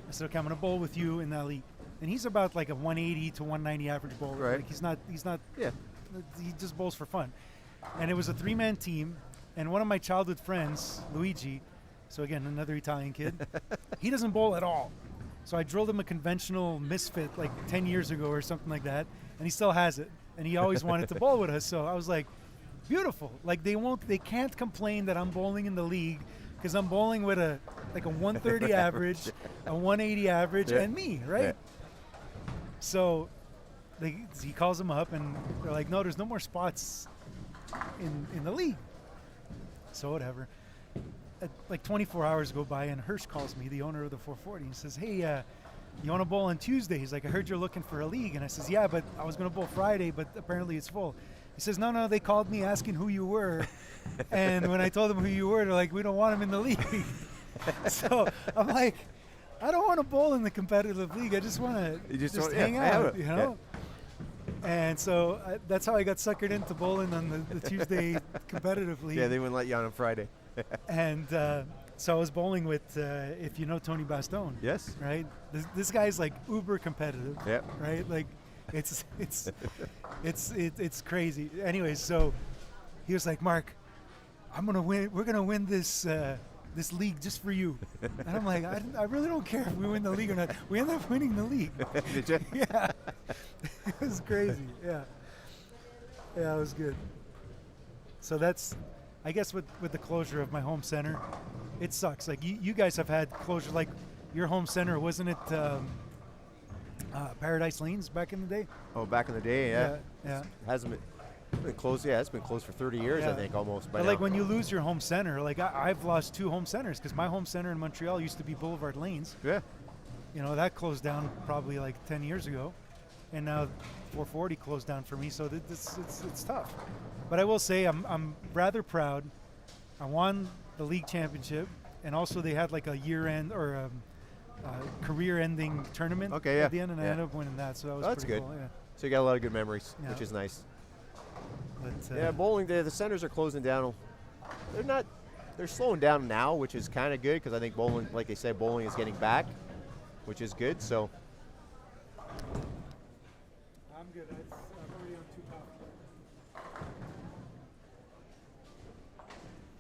I said, okay, I'm going to bowl with you in that league. And he's about like a 180 to 190 average bowler. Right. Like he's not, yeah. He just bowls for fun. And it was a 3-man team. And one of my childhood friends, Luigi, so again, another Italian kid, he doesn't bowl at all. So I drilled him a conventional misfit like 10 years ago or something like that, and he still has it. And he always wanted to bowl with us. So I was like, beautiful. Like they can't complain that I'm bowling in the league because I'm bowling with a 130 average, a 180 average, and me, right? Yeah. So he calls him up, and they're like, no, there's no more spots in the league. So whatever. Like 24 hours go by, and Hirsch calls me, the owner of the 440, and says, hey, you want to bowl on Tuesday? He's like, I heard you're looking for a league. And I says, yeah, but I was going to bowl Friday, but apparently it's full. He says, no, they called me asking who you were. And when I told them who you were, they're like, we don't want him in the league. So I'm like, I don't want to bowl in the competitive league. I just want to just hang out, you know? Yeah. And so that's how I got suckered into bowling on the Tuesday competitive league. Yeah, they wouldn't let you on Friday. And so I was bowling with, if you know Tony Bastone. Yes. Right? This guy's like uber competitive. Yeah. Right? Like it's crazy. Anyways, so he was like, Mark, we're gonna win this league just for you. And I'm like, I really don't care if we win the league or not. We ended up winning the league. Did you? Yeah. It was crazy. Yeah. Yeah, it was good. So that's, I guess with the closure of my home center, it sucks. Like you guys have had closure, like your home center, wasn't it Paradise Lanes back in the day? Oh, back in the day, yeah. Yeah. Hasn't been closed. Yeah, it's been closed for 30 years, I think, almost. But like when you lose your home center, like I've lost 2 home centers because my home center in Montreal used to be Boulevard Lanes. Yeah. You know, that closed down probably like 10 years ago. And now 440 closed down for me, so it's tough. But I will say I'm rather proud. I won the league championship, and also they had like a year-end or a career-ending tournament at the end, and I ended up winning that. So that was that's pretty good. cool. Yeah. So you got a lot of good memories, which is nice. But, yeah, bowling, the centers are closing down. They're slowing down now, which is kind of good because I think bowling, like they said, bowling is getting back, which is good. So. I'm good. I'm already on 2 coffee.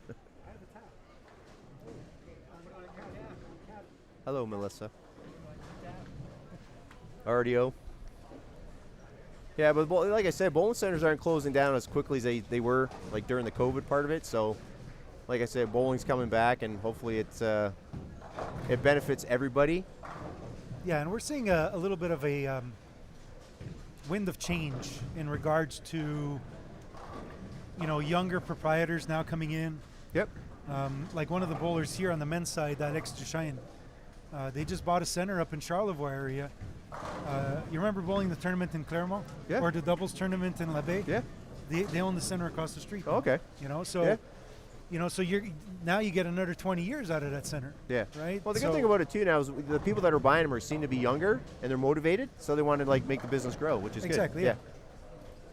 I have a tap. Hello, Melissa. RDO. Yeah, but like I said, bowling centers aren't closing down as quickly as they were like during the COVID part of it. So, like I said, bowling's coming back, and hopefully it benefits everybody. Yeah, and we're seeing a little bit of a wind of change in regards to, younger proprietors now coming in. Yep. Like one of the bowlers here on the men's side, that ex-Duchesne, they just bought a center up in Charlevoix area. You remember bowling the tournament in Clermont? Yeah. Or the doubles tournament in La Baie? Yeah. they own the center across the street. Oh, okay. You know, so Yeah. you know, so now you get another 20 years out of that center. Yeah. Right. Well, the good thing about it too now is the people that are buying them seem to be younger and they're motivated, so they want to like make the business grow, which is exactly. good. Yeah.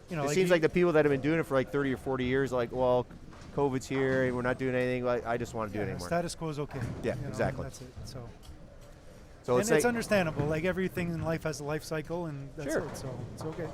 You know, It seems like the people that have been doing it for like 30 or 40 years, like, well, COVID's here and we're not doing anything. Like, I just want to do it anymore. Status quo is okay. Yeah, you know, exactly. That's it. So So and it's it's understandable. Like everything in life has a life cycle, and that's Sure. it. So it's okay.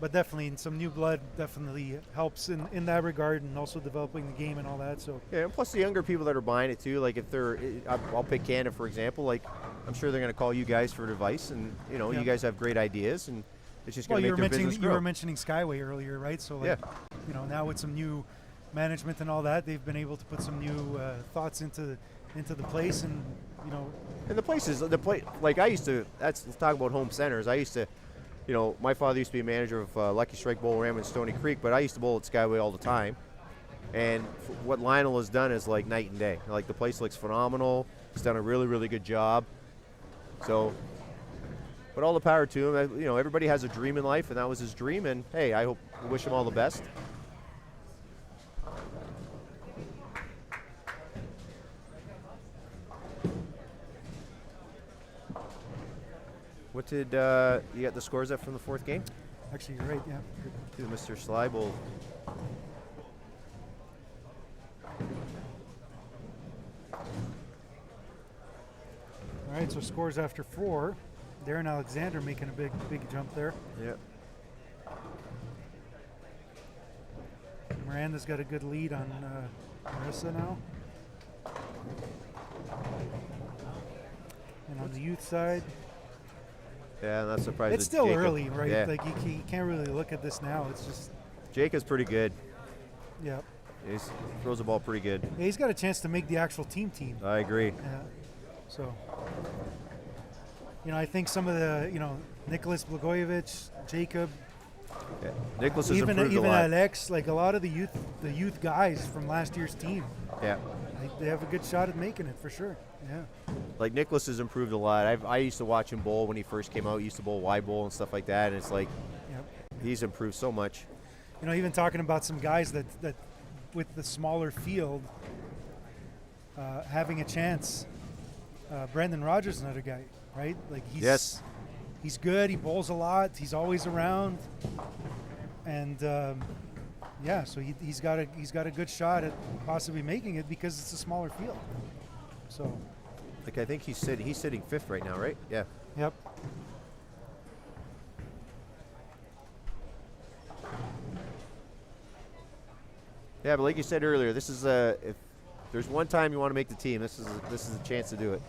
But definitely, some new blood definitely helps in that regard, and also developing the game and all that. So yeah, and plus the younger people that are buying it too. Like if they're, I'll pick Canada for example. Like I'm sure they're going to call you guys for advice, and you know Yeah. you guys have great ideas, and it's just well, going to make their business you grow. were mentioning Skyway earlier, right? So like, you know, now with some new management and all that, they've been able to put some new thoughts into the place, and you know. And the places, like I used to. Let's talk about home centers. I used to, you know, my father used to be a manager of Lucky Strike Bowl Ram in Stony Creek, but I used to bowl at Skyway all the time. And what Lionel has done is like night and day. Like the place looks phenomenal. He's done a really, really good job. So, but all the power to him. You know, everybody has a dream in life, and that was his dream. And hey, I wish him all the best. What did you got the scores up from the fourth game? Actually, you're right. Yeah. To Mr. Sleibold. All right. So scores after 4. Darren Alexander making a big jump there. Yeah. Miranda's got a good lead on Marissa now. And on the youth side, Yeah, I'm not surprised. it's still Jacob. early, right? Yeah. Like you can't really look at this now. It's just, Jacob's pretty good. yeah. He throws the ball pretty good. Yeah, he's got a chance to make the actual team. I agree. Yeah. So, you know, I think some of the, you know, Nicholas Blagojevich, Jacob, Yeah. Nicholas has even improved a lot. Alex, like a lot of the youth guys from last year's team, Yeah. they have a good shot at making it for sure. Yeah. Like Nicholas has improved a lot. I used to watch him bowl when he first came out. He used to bowl Y bowl and stuff like that, and it's like Yep. he's improved so much. You know, even talking about some guys that with the smaller field having a chance. Brendan Rogers is another guy, right? Like he's good. He bowls a lot. He's always around, and yeah, so he's got a good shot at possibly making it because it's a smaller field. So, Like I think he's sitting 5th right now, right? Yeah. yep. Yeah, but like you said earlier, this is if there's one time you want to make the team, this is a chance to do it.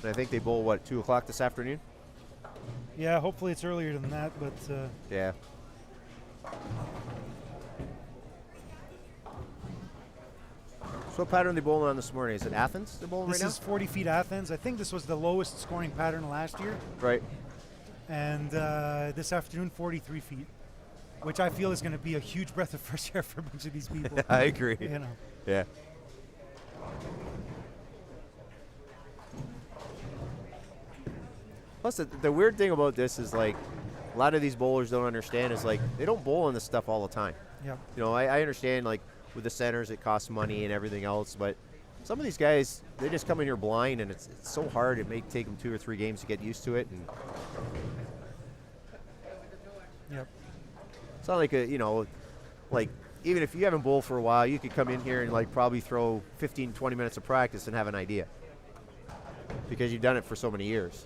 And I think they bowl, 2 o'clock this afternoon? Yeah, hopefully it's earlier than that, but Yeah. So what pattern are they bowling on this morning? Is it Athens they're bowling this right is 40 feet Athens. I think this was the lowest scoring pattern last year. now? Right. And this afternoon, 43 feet, which I feel is going to be a huge breath of fresh air for a bunch of these people. I agree. You know. Yeah. Plus, the weird thing about this is like a lot of these bowlers don't understand is like they don't bowl on this stuff all the time. Yeah. You know, I understand like with the centers it costs money and everything else, but some of these guys they just come in here blind and it's so hard. It may take them 2 or 3 games to get used to it, and Yep. it's not like like even if you haven't bowled for a while, you could come in here and like probably throw 15, 20 minutes of practice and have an idea because you've done it for so many years.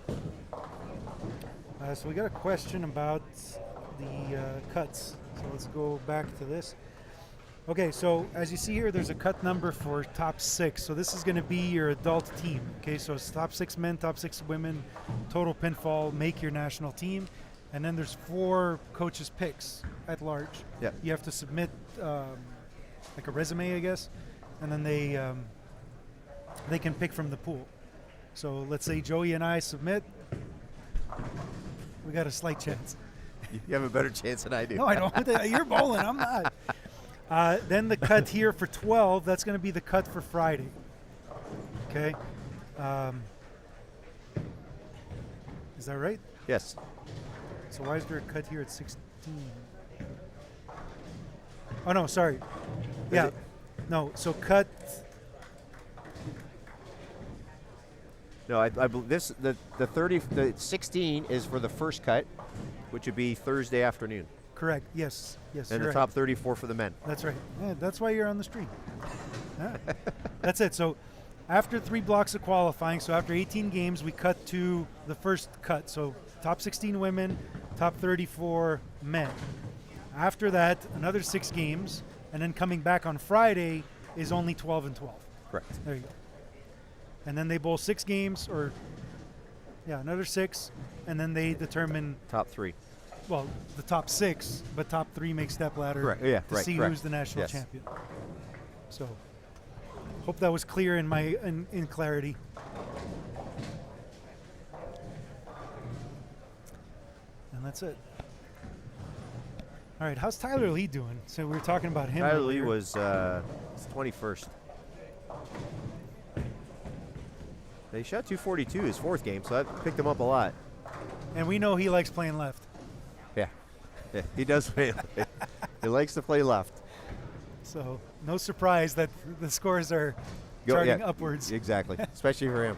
So we got a question about the cuts. So let's go back to this. Okay, so as you see here, there's a cut number for top 6. So this is going to be your adult team. Okay, so it's top 6 men, top 6 women, total pinfall, make your national team. And then there's 4 coaches' picks at large. Yeah. You have to submit like a resume, I guess, and then they can pick from the pool. So let's say Joey and I submit. We got a slight chance. You have a better chance than I do. No, I don't. You're bowling. I'm not. Then the cut here for 12, that's going to be the cut for Friday. Okay. Is that right? Yes. So why is there a cut here at 16? Oh, no, sorry. Yeah. No, so cut. No, I believe the 16 is for the first cut, which would be Thursday afternoon. Correct. Yes. Yes. And the you're top right. 34 for the men. That's right. Yeah, that's why you're on the street. Yeah. That's it. So after 3 blocks of qualifying, so after 18 games, we cut to the first cut. So top 16 women, top 34 men. After that, another 6 games, and then coming back on Friday is only 12 and 12. Correct. There you go. And then they bowl 6 games, or another 6, and then they determine Top 3. well, the top 6, but top 3 make Stepladder Correct. Yeah, to right, see correct. who's the national Yes. champion. So, hope that was clear in my in clarity. And that's it. All right, how's Tyler Lee doing? So we were talking about him. Tyler Lee earlier. was 21st. He shot 242 his 4th game, so that picked him up a lot. And we know he likes playing left. Yeah, he does play. He likes to play left. So no surprise that the scores are charting upwards. Exactly, especially for him.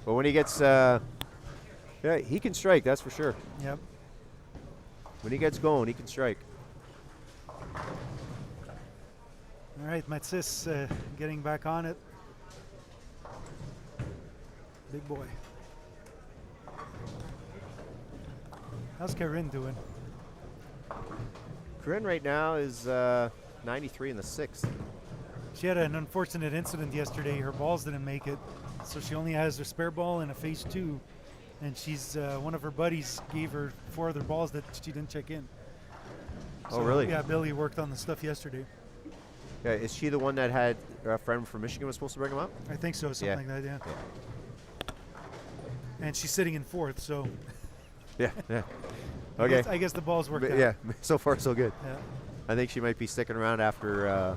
But when he gets, he can strike. That's for sure. Yep. When he gets going, he can strike. All right, Matsis getting back on it. Big boy. How's Karin doing? Corinne right now is 93 in the 6th. She had an unfortunate incident yesterday. Her balls didn't make it, so she only has her spare ball and a phase 2. And she's one of her buddies gave her 4 other balls that she didn't check in. Oh, really? Yeah, Billy worked on the stuff yesterday. Yeah, is she the one that had a friend from Michigan was supposed to bring him up? I think so, something like that, yeah. And she's sitting in 4th, so Yeah. Okay. I guess the ball's worked out. Yeah, so far so good. Yeah. I think she might be sticking around after.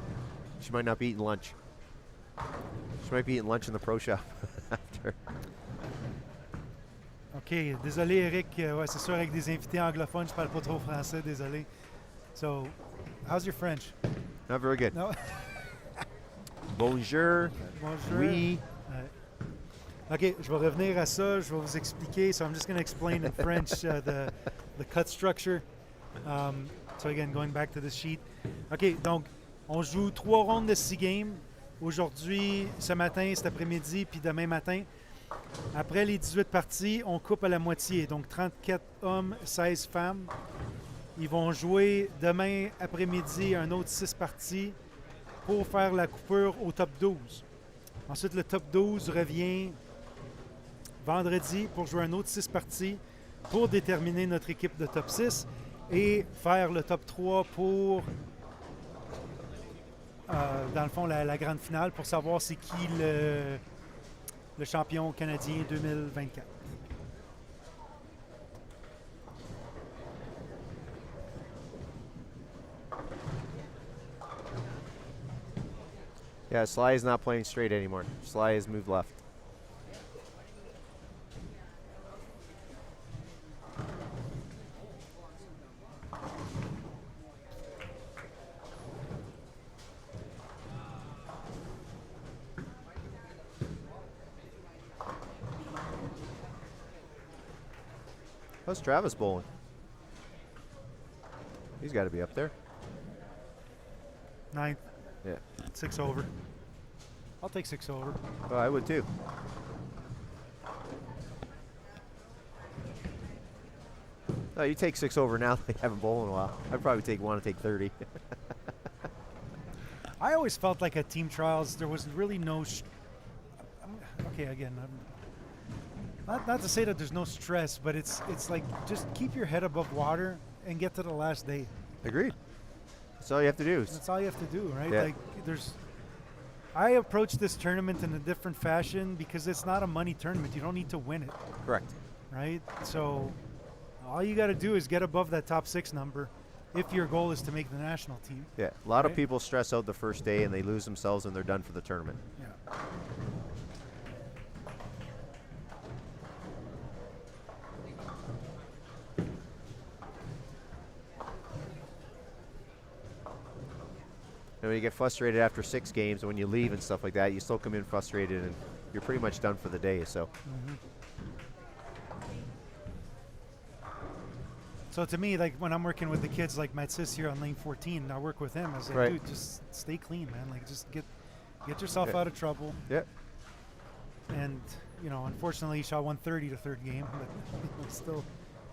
She might not be eating lunch. She might be eating lunch in the pro shop after. OK, désolé Eric, ouais, c'est sûr avec des invités anglophones, je parle pas trop français, désolé. So, how's your French? Not very good. No. Bonjour. Bonjour. Oui. OK, je vais revenir à ça, je vais vous expliquer. So I'm just going to explain in French the cut structure. So again, going back to the sheet. OK, donc on joue 3 rondes de 6 games. Aujourd'hui, ce matin, cet après-midi, puis demain matin. Après les 18 parties, on coupe à la moitié. Donc 34 hommes, 16 femmes. Ils vont jouer demain après-midi un autre 6 parties pour faire la coupure au top 12. Ensuite, le top 12 revient vendredi pour jouer un autre 6 parties pour déterminer notre équipe de top 6 et faire le top 3 pour, dans le fond, la grande finale pour savoir c'est qui le champion canadien 2024. Yeah, Sly is not playing straight anymore. Sly has moved left. How's Travis bowling? He's got to be up there. 9th. Yeah. 6 over. I'll take 6 over. Oh, I would too. Oh, you take 6 over now. They haven't bowled in a while. I'd probably want to take 30. I always felt like at team trials there was really no. Okay, again, not to say that there's no stress, but it's like just keep your head above water and get to the last day. Agreed. That's all you have to do. That's all you have to do, right? Yeah. Like I approach this tournament in a different fashion because it's not a money tournament. You don't need to win it, Correct. right? So all you got to do is get above that top 6 number if your goal is to make the national team. Yeah, a lot of Right. people stress out the first day and they lose themselves and they're done for the tournament. Yeah. And when you get frustrated after 6 games, and when you leave and stuff like that, you still come in frustrated and you're pretty much done for the day. So So to me, like when I'm working with the kids like Matt Sis here on lane 14, and I work with him, I was like, Right. dude, just stay clean, man. Like just get yourself Yeah. out of trouble. yeah, And unfortunately, he shot 130 the third game, but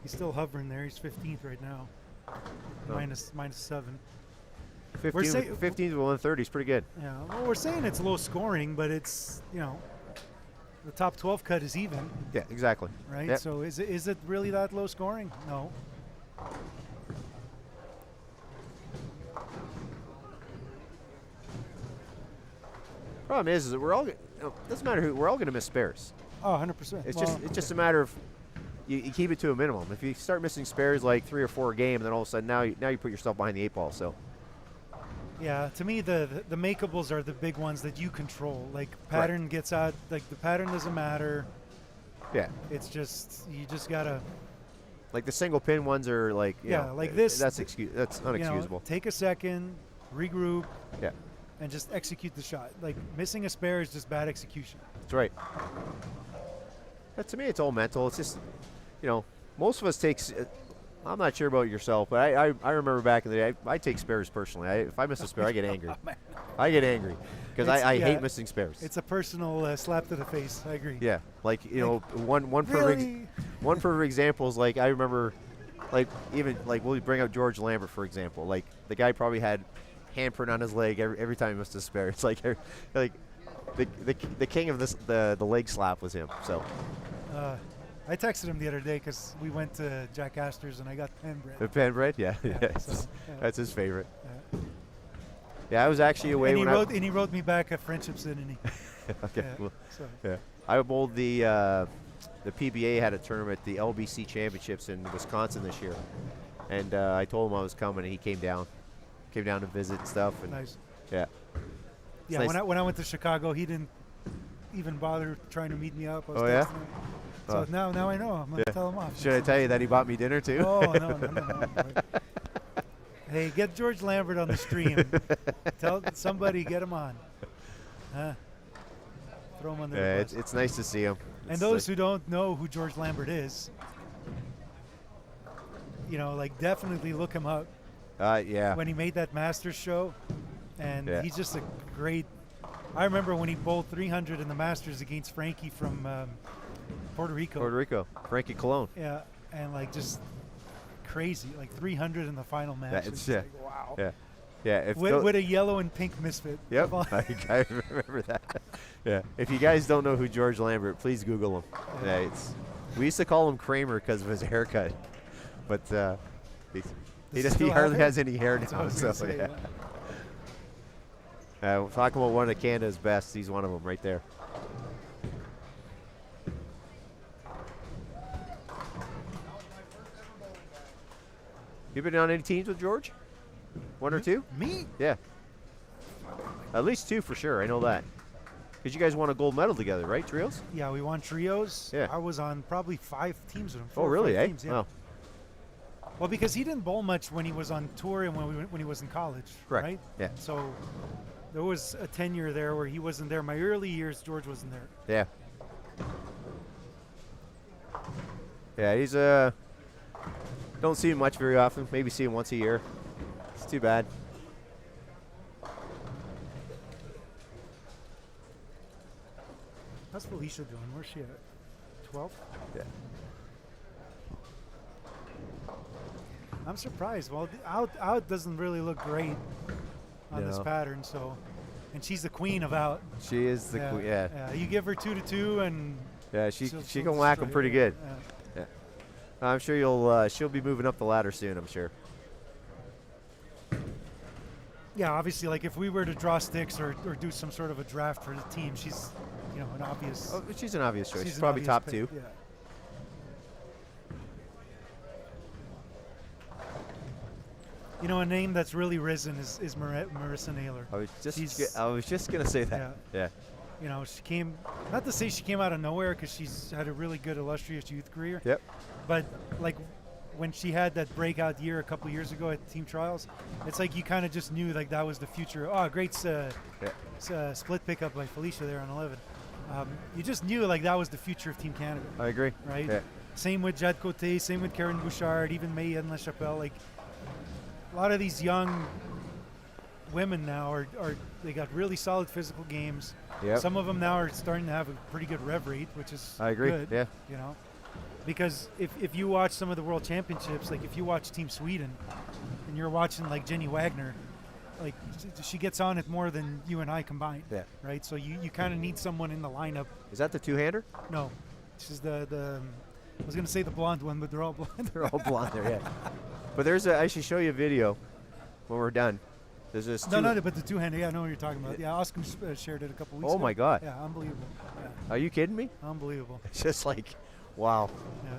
he's still hovering there. He's 15th right now, minus 7. 15 to 130 is pretty good. Yeah, well, we're saying it's low scoring, but it's the top 12 cut is even, Yeah, exactly. right? Yep. So is it really that low scoring? No. Problem is that we're all doesn't matter who, we're all going to miss spares. Oh, 100%. It's Well, just a matter of you keep it to a minimum. If you start missing spares like 3 or 4 a game, then all of a sudden now you put yourself behind the 8 ball. So yeah, to me the makeables are the big ones that you control. Like pattern gets out, like the pattern doesn't matter. yeah, It's just you just gotta like the single pin ones are like you Yeah, know, like this, That's th- unexcusable. take a second, regroup, Yeah, and just execute the shot. Like missing a spare is just bad execution. that's right. But to me, it's all mental. It's just most of us takes. I'm not sure about yourself, but I remember back in the day, I take spares personally. If I miss a spare, I get angry. I get angry because I hate missing spares. It's a personal slap to the face. I agree. Yeah, like one Really? one perfect example is like I remember, like even like we'll bring up George Lambert for example. Like the guy probably had handprint on his leg every time he missed a spare. It's like the king of the leg slap was him. So I texted him the other day because we went to Jack Astor's and I got pen bread. the pen bread, yeah, Yeah, yeah, so, yeah. that's his favorite. Yeah. Yeah, I was actually away And when he wrote me back a friendship symphony. okay, Yeah, well, so. yeah. I bowled the PBA had a tournament, the LBC Championships in Wisconsin this year, and I told him I was coming, and he came down to visit and stuff. And Nice. yeah, Yeah, nice. when I went to Chicago, he didn't even bother trying to meet me up. I was Oh, yeah? texting him. So Oh. now I know. I'm gonna Yeah. tell him off. Should I tell you that he bought me dinner too? Oh no. Hey, get George Lambert on the stream. Tell somebody, get him on. Throw him on the Yeah, bus. it's nice to see him. And It's those like- who don't know who George Lambert is, definitely look him up. yeah, When he made that Masters show, and Yeah. he's just a great. I remember when he bowled 300 in the Masters against Frankie from Puerto Rico. Puerto Rico, Frankie Colon. Yeah, and just crazy, like 300 in the final match. it's- It's yeah. like, wow. Yeah, yeah. If With a yellow and pink misfit. Yep, Of all- I remember that. Yeah. If you guys don't know who George Lambert, please Google him. Yeah, we used to call him Kramer because of his haircut, but he still hardly have it? has any hair That's what I now. was So gonna say, yeah. yeah. We'll talk about one of Canada's best. He's one of them right there. You been on any teams with George? One or two? Me? Yeah. At least 2 for sure. I know that. Because you guys won a gold medal together, right, trios? Yeah, we won trios. Yeah. I was on probably 5 teams with him. Oh, 4 or really? 5 Eh? teams, yeah. Wow. Well, because he didn't bowl much when he was on tour and when he was in college, Correct. right? Yeah. So there was a tenure there where he wasn't there. My early years, George wasn't there. Yeah. Yeah, he's don't see him much very often. Maybe see him once a year. It's too bad. How's Felicia doing? Where's she at? 12? Yeah. I'm surprised. Well, out doesn't really look great on this No. pattern. So, and she's the queen of out. She is the queen. Yeah. You give her 2-2 and Yeah, she she'll can whack him destroy pretty you. good. Yeah. I'm sure she'll be moving up the ladder soon, I'm sure. Yeah, obviously, like if we were to draw sticks or do some sort of a draft for the team, she's, you know, an obvious. Oh, she's an obvious choice. She's an probably obvious top pick, 2. Yeah. You know, a name that's really risen is Marissa Naylor. I was just gonna say that. Yeah. You know, she came, not to say she came out of nowhere because she's had a really good illustrious youth career. Yep. But like when she had that breakout year a couple years ago at team trials, it's like you kind of just knew like that was the future. Oh, great split pickup by Felicia there on 11. You just knew like that was the future of Team Canada. I agree. Right? Yeah. Same with Jade Cote, same with Karen Bouchard, even May and La Chapelle. Like a lot of these young women now are they got really solid physical games. Yep. Some of them now are starting to have a pretty good rev rate, which is I agree. good, Yeah. you know, because if you watch some of the World Championships, like if you watch Team Sweden, and you're watching like Jenny Wagner, like she gets on it more than you and I combined. Yeah. Right. So you kind of need someone in the lineup. Is that the two-hander? No, this is the I was gonna say the blonde one, but they're all blonde. They're all blonde there. Yeah. But I should show you a video when we're done. There's this. But the two-hander. Yeah, I know what you're talking about. Yeah, Oscar shared it a couple weeks ago. Oh my God. Yeah, unbelievable. Yeah. Are you kidding me? Unbelievable. It's just like, wow. Yeah.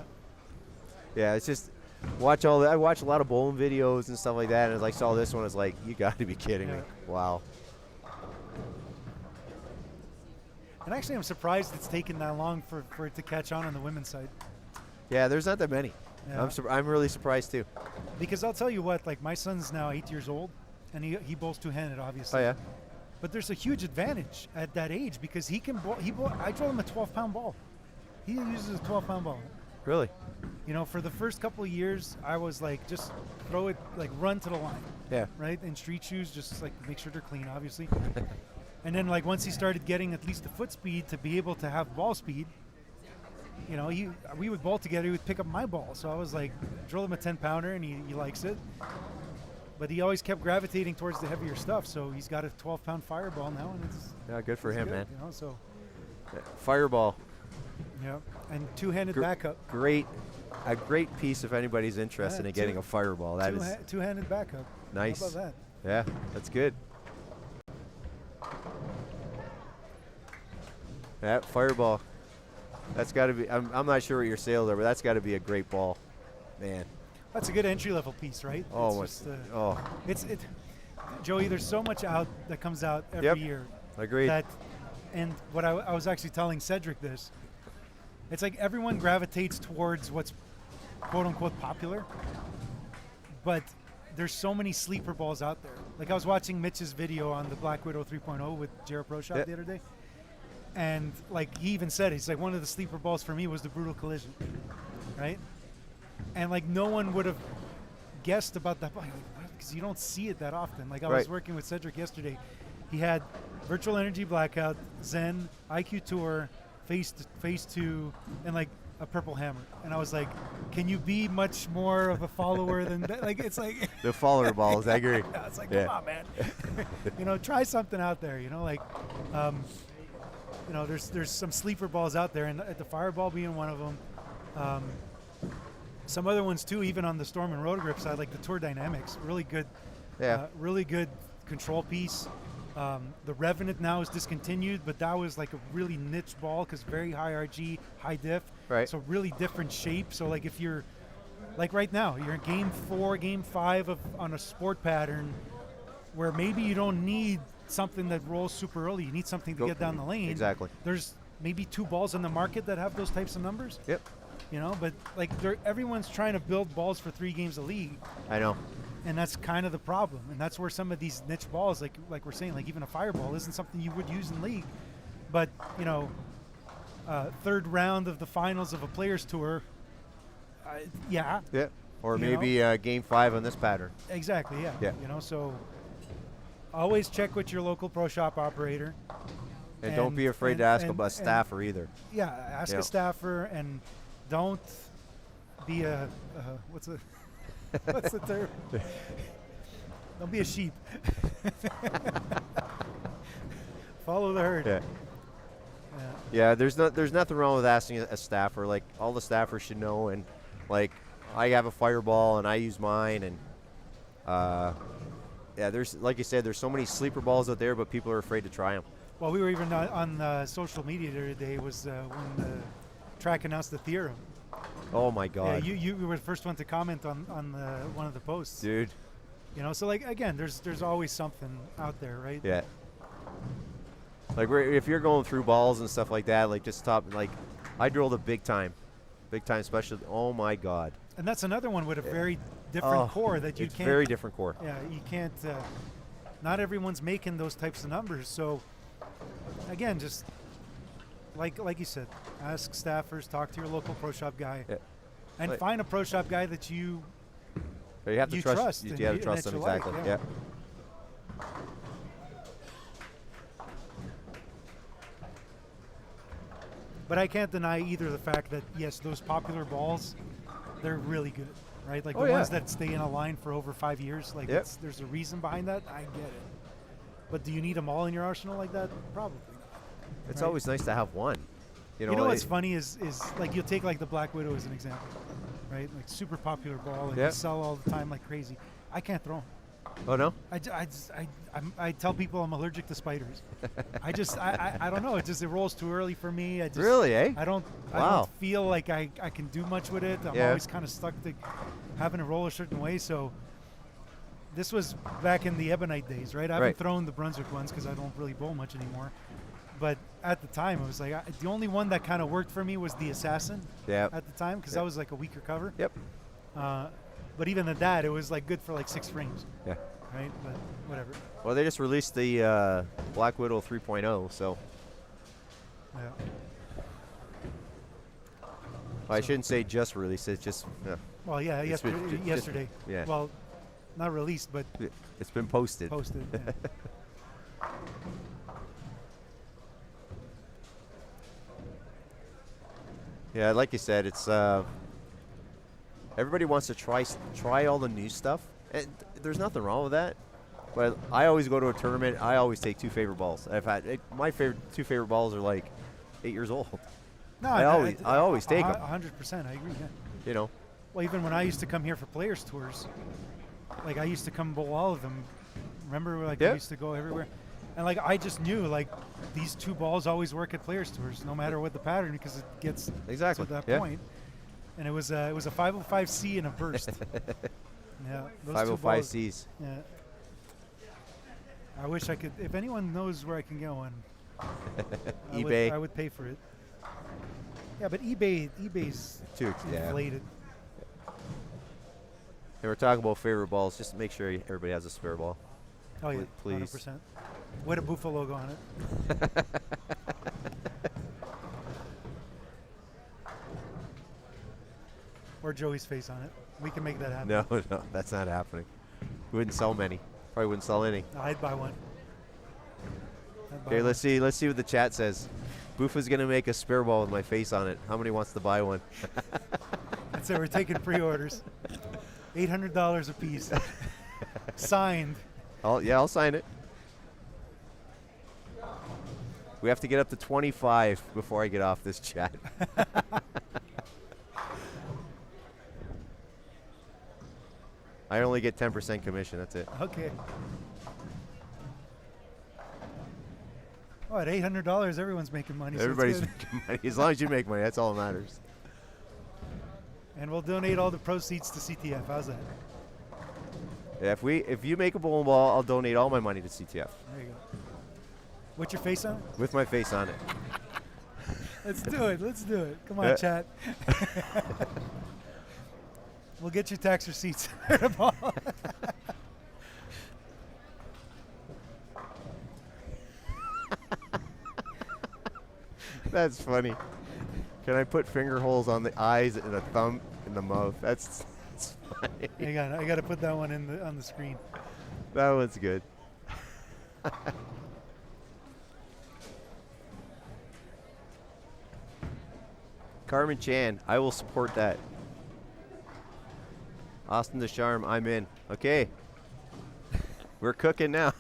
Yeah, it's just I watch a lot of bowling videos and stuff like that, and I saw this one. It's like, you got to be kidding me. Wow. And actually, I'm surprised it's taken that long for it to catch on the women's side. Yeah, there's not that many. Yeah. I'm really surprised too. Because I'll tell you what, like my son's now 8 years old, and he bowls two-handed, obviously. Oh yeah. But there's a huge advantage at that age because he can bowl. I throw him a 12-pound ball. He uses a 12-pound ball. Really? You know, for the first couple of years, I was like, just throw it, like run to the line. Yeah. Right? In street shoes, just like make sure they're clean, obviously. And then like once he started getting at least the foot speed to be able to have ball speed, you know, we would bowl together. He would pick up my ball. So I was like, drill him a 10-pounder, and he likes it. But he always kept gravitating towards the heavier stuff. So he's got a 12-pound fireball now, and it's good for him, good, man. You know, so fireball. Yeah, and two-handed backup. A great piece if anybody's interested in getting a fireball. That is two-handed backup. nice. How about that? Yeah, that's good. That fireball. That's got to be. I'm not sure what your sales are, but that's got to be a great ball, man. That's a good entry-level piece, right? Oh, it's Joey, there's so much out that comes out every year. Agreed. And what I was actually telling Cedric this, it's like everyone gravitates towards what's quote-unquote popular, but there's so many sleeper balls out there. Like I was watching Mitch's video on the Black Widow 3.0 with Jared Pro Shop the other day, and like he even said, he's like, one of the sleeper balls for me was the Brutal Collision, right? And like no one would have guessed about that because you don't see it that often. Like I was working with Cedric yesterday. He had Virtual Energy Blackout, Zen, IQ Tour, Phase 2, and like a Purple Hammer. And I was like, can you be much more of a follower than that? Like it's like the follower balls. I agree. I was like, come on, man. You know, try something out there. You know, like you know, there's some sleeper balls out there, and the Fireball being one of them. Some other ones too, even on the Storm and Rotor Grip side, like the Tour Dynamics, really good. Really good control piece. The Revenant now is discontinued, but that was like a really niche ball because very high RG, high diff. Right. So really different shape. So like if you're, like right now, you're in game 4, game 5 on a sport pattern where maybe you don't need something that rolls super early. You need something to get down the lane. Exactly. There's maybe 2 balls in the market that have those types of numbers. Yep. You know, but like everyone's trying to build balls for 3 games a league. I know. And that's kind of the problem. And that's where some of these niche balls, like we're saying, like even a fireball isn't something you would use in league. But, you know, third round of the finals of a players tour, yeah. Yeah. Or maybe game 5 on this pattern. Exactly, yeah. Yeah. You know, so always check with your local pro shop operator. And don't be afraid to ask about a staffer either. Yeah, ask a staffer, and don't be what's the term? Don't be a sheep. Follow the herd. Yeah, there's nothing wrong with asking a staffer. Like all the staffers should know, and like I have a fireball and I use mine, and Yeah, there's like you said, there's so many sleeper balls out there, but people are afraid to try them. Well, we were even on social media the other day was when the track announced the theorem. Oh my God. Yeah, you were the first one to comment on one of the posts. Dude. You know, so like again, there's always something out there, right? Yeah. Like if you're going through balls and stuff like that, like just stop. Like I drilled a big time special. Oh my God. And that's another one with a very different core that you it's can't. Very different core. Yeah, you can't. Not everyone's making those types of numbers. So again, just like you said, ask staffers, talk to your local pro shop guy, and find a pro shop guy that you. But you have to trust. You have to trust them exactly. Like, yeah. But I can't deny either the fact that yes, those popular balls, they're really good, right? Like the ones that stay in a line for over 5 years. Like there's a reason behind that. I get it. But do you need them all in your arsenal like that? Probably not. It's always nice to have one. You know what's funny is like you'll take like the Black Widow as an example, right? Like super popular ball, like they sell all the time like crazy. I can't throw them. Oh no? I tell people I'm allergic to spiders. I don't know. It rolls too early for me. Really, eh? I don't feel like I can do much with it. I'm always kind of stuck to having to roll a certain way. So this was back in the Ebonite days, right? I haven't thrown the Brunswick ones because I don't really bowl much anymore. But at the time, it was like the only one that kind of worked for me was the Assassin. Yeah. At the time, because that was like a weaker cover. Yep. But even at that, it was like good for like 6 frames. Yeah. Right, but whatever. Well, they just released the Black Widow 3.0, so. Yeah. Well, I shouldn't say just released. It's just. Well, yeah, yesterday. Yeah. Well, not released, but. It's been posted. Posted. Yeah. Yeah, like you said, it's everybody wants to try all the new stuff, and there's nothing wrong with that. But I always go to a tournament. I always take 2 favorite balls. My 2 favorite balls are like 8 years old. No, I always take them. 100%, I agree. Yeah. You know. Well, even when I used to come here for players tours, like I used to come bowl all of them. Remember, like I used to go everywhere. And like I just knew like these 2 balls always work at players tours, no matter what the pattern, because it gets to that point. And it was a 505C and a burst. Yeah, those 505Cs. Yeah. I wish I could. If anyone knows where I can get one, eBay. I would pay for it. Yeah, but eBay's too inflated. And we're talking about favorite balls. Just make sure everybody has a spare ball. Oh yeah, please. 100%. With a Buffalo logo on it. Or Joey's face on it. We can make that happen. No, that's not happening. We wouldn't sell many. Probably wouldn't sell any. I'd buy one. Okay, let's see what the chat says. Buffa's gonna make a spare ball with my face on it. How many wants to buy one? That's it. We're taking pre-orders. $800 a piece. Signed. I'll sign it. We have to get up to 25 before I get off this chat. I only get 10% commission. That's it. Okay. Oh, at $800, everyone's making money. Everybody's so making money. As long as you make money, that's all that matters. And we'll donate all the proceeds to CTF. How's that? Yeah, if you make a bowling ball, I'll donate all my money to CTF. There you go. What's your face on it? With my face on it. Let's do it. Let's do it. Come on, chat. We'll get you tax receipts. That's funny. Can I put finger holes on the eyes and a thumb in the mouth? That's funny. Hang on, I got to put that one on the screen. That one's good. Carmen Chan, I will support that. Austin Descharme, I'm in. Okay. We're cooking now.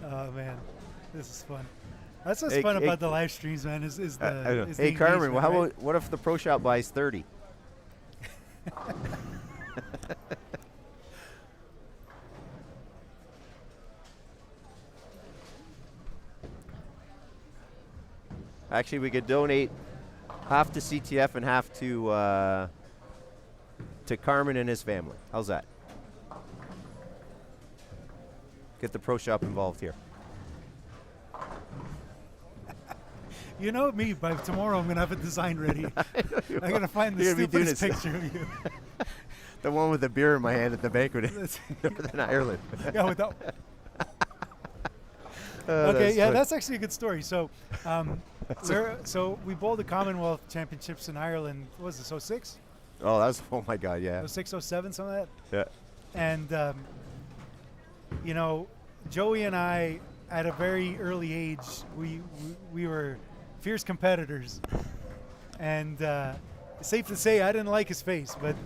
Oh, man. This is fun. That's what's fun about the live streams, man, is the is Hey, the Carmen, well, engagement, what if the Pro Shop buys 30? Actually, we could donate half to CTF and half to Carmen and his family. How's that? Get the pro shop involved here. You know me, by tomorrow I'm going to have a design ready. I'm going to find the stupidest picture of you. The one with the beer in my hand at the banquet in Northern Ireland. Yeah, with that. Okay, yeah, that's actually a good story. So, so we bowled the Commonwealth Championships in Ireland. What was this, 06? Oh, that was, oh my God, yeah. 06, 07, some of that? Yeah. And, you know, Joey and I, at a very early age, we were fierce competitors. And it's safe to say I didn't like his face, but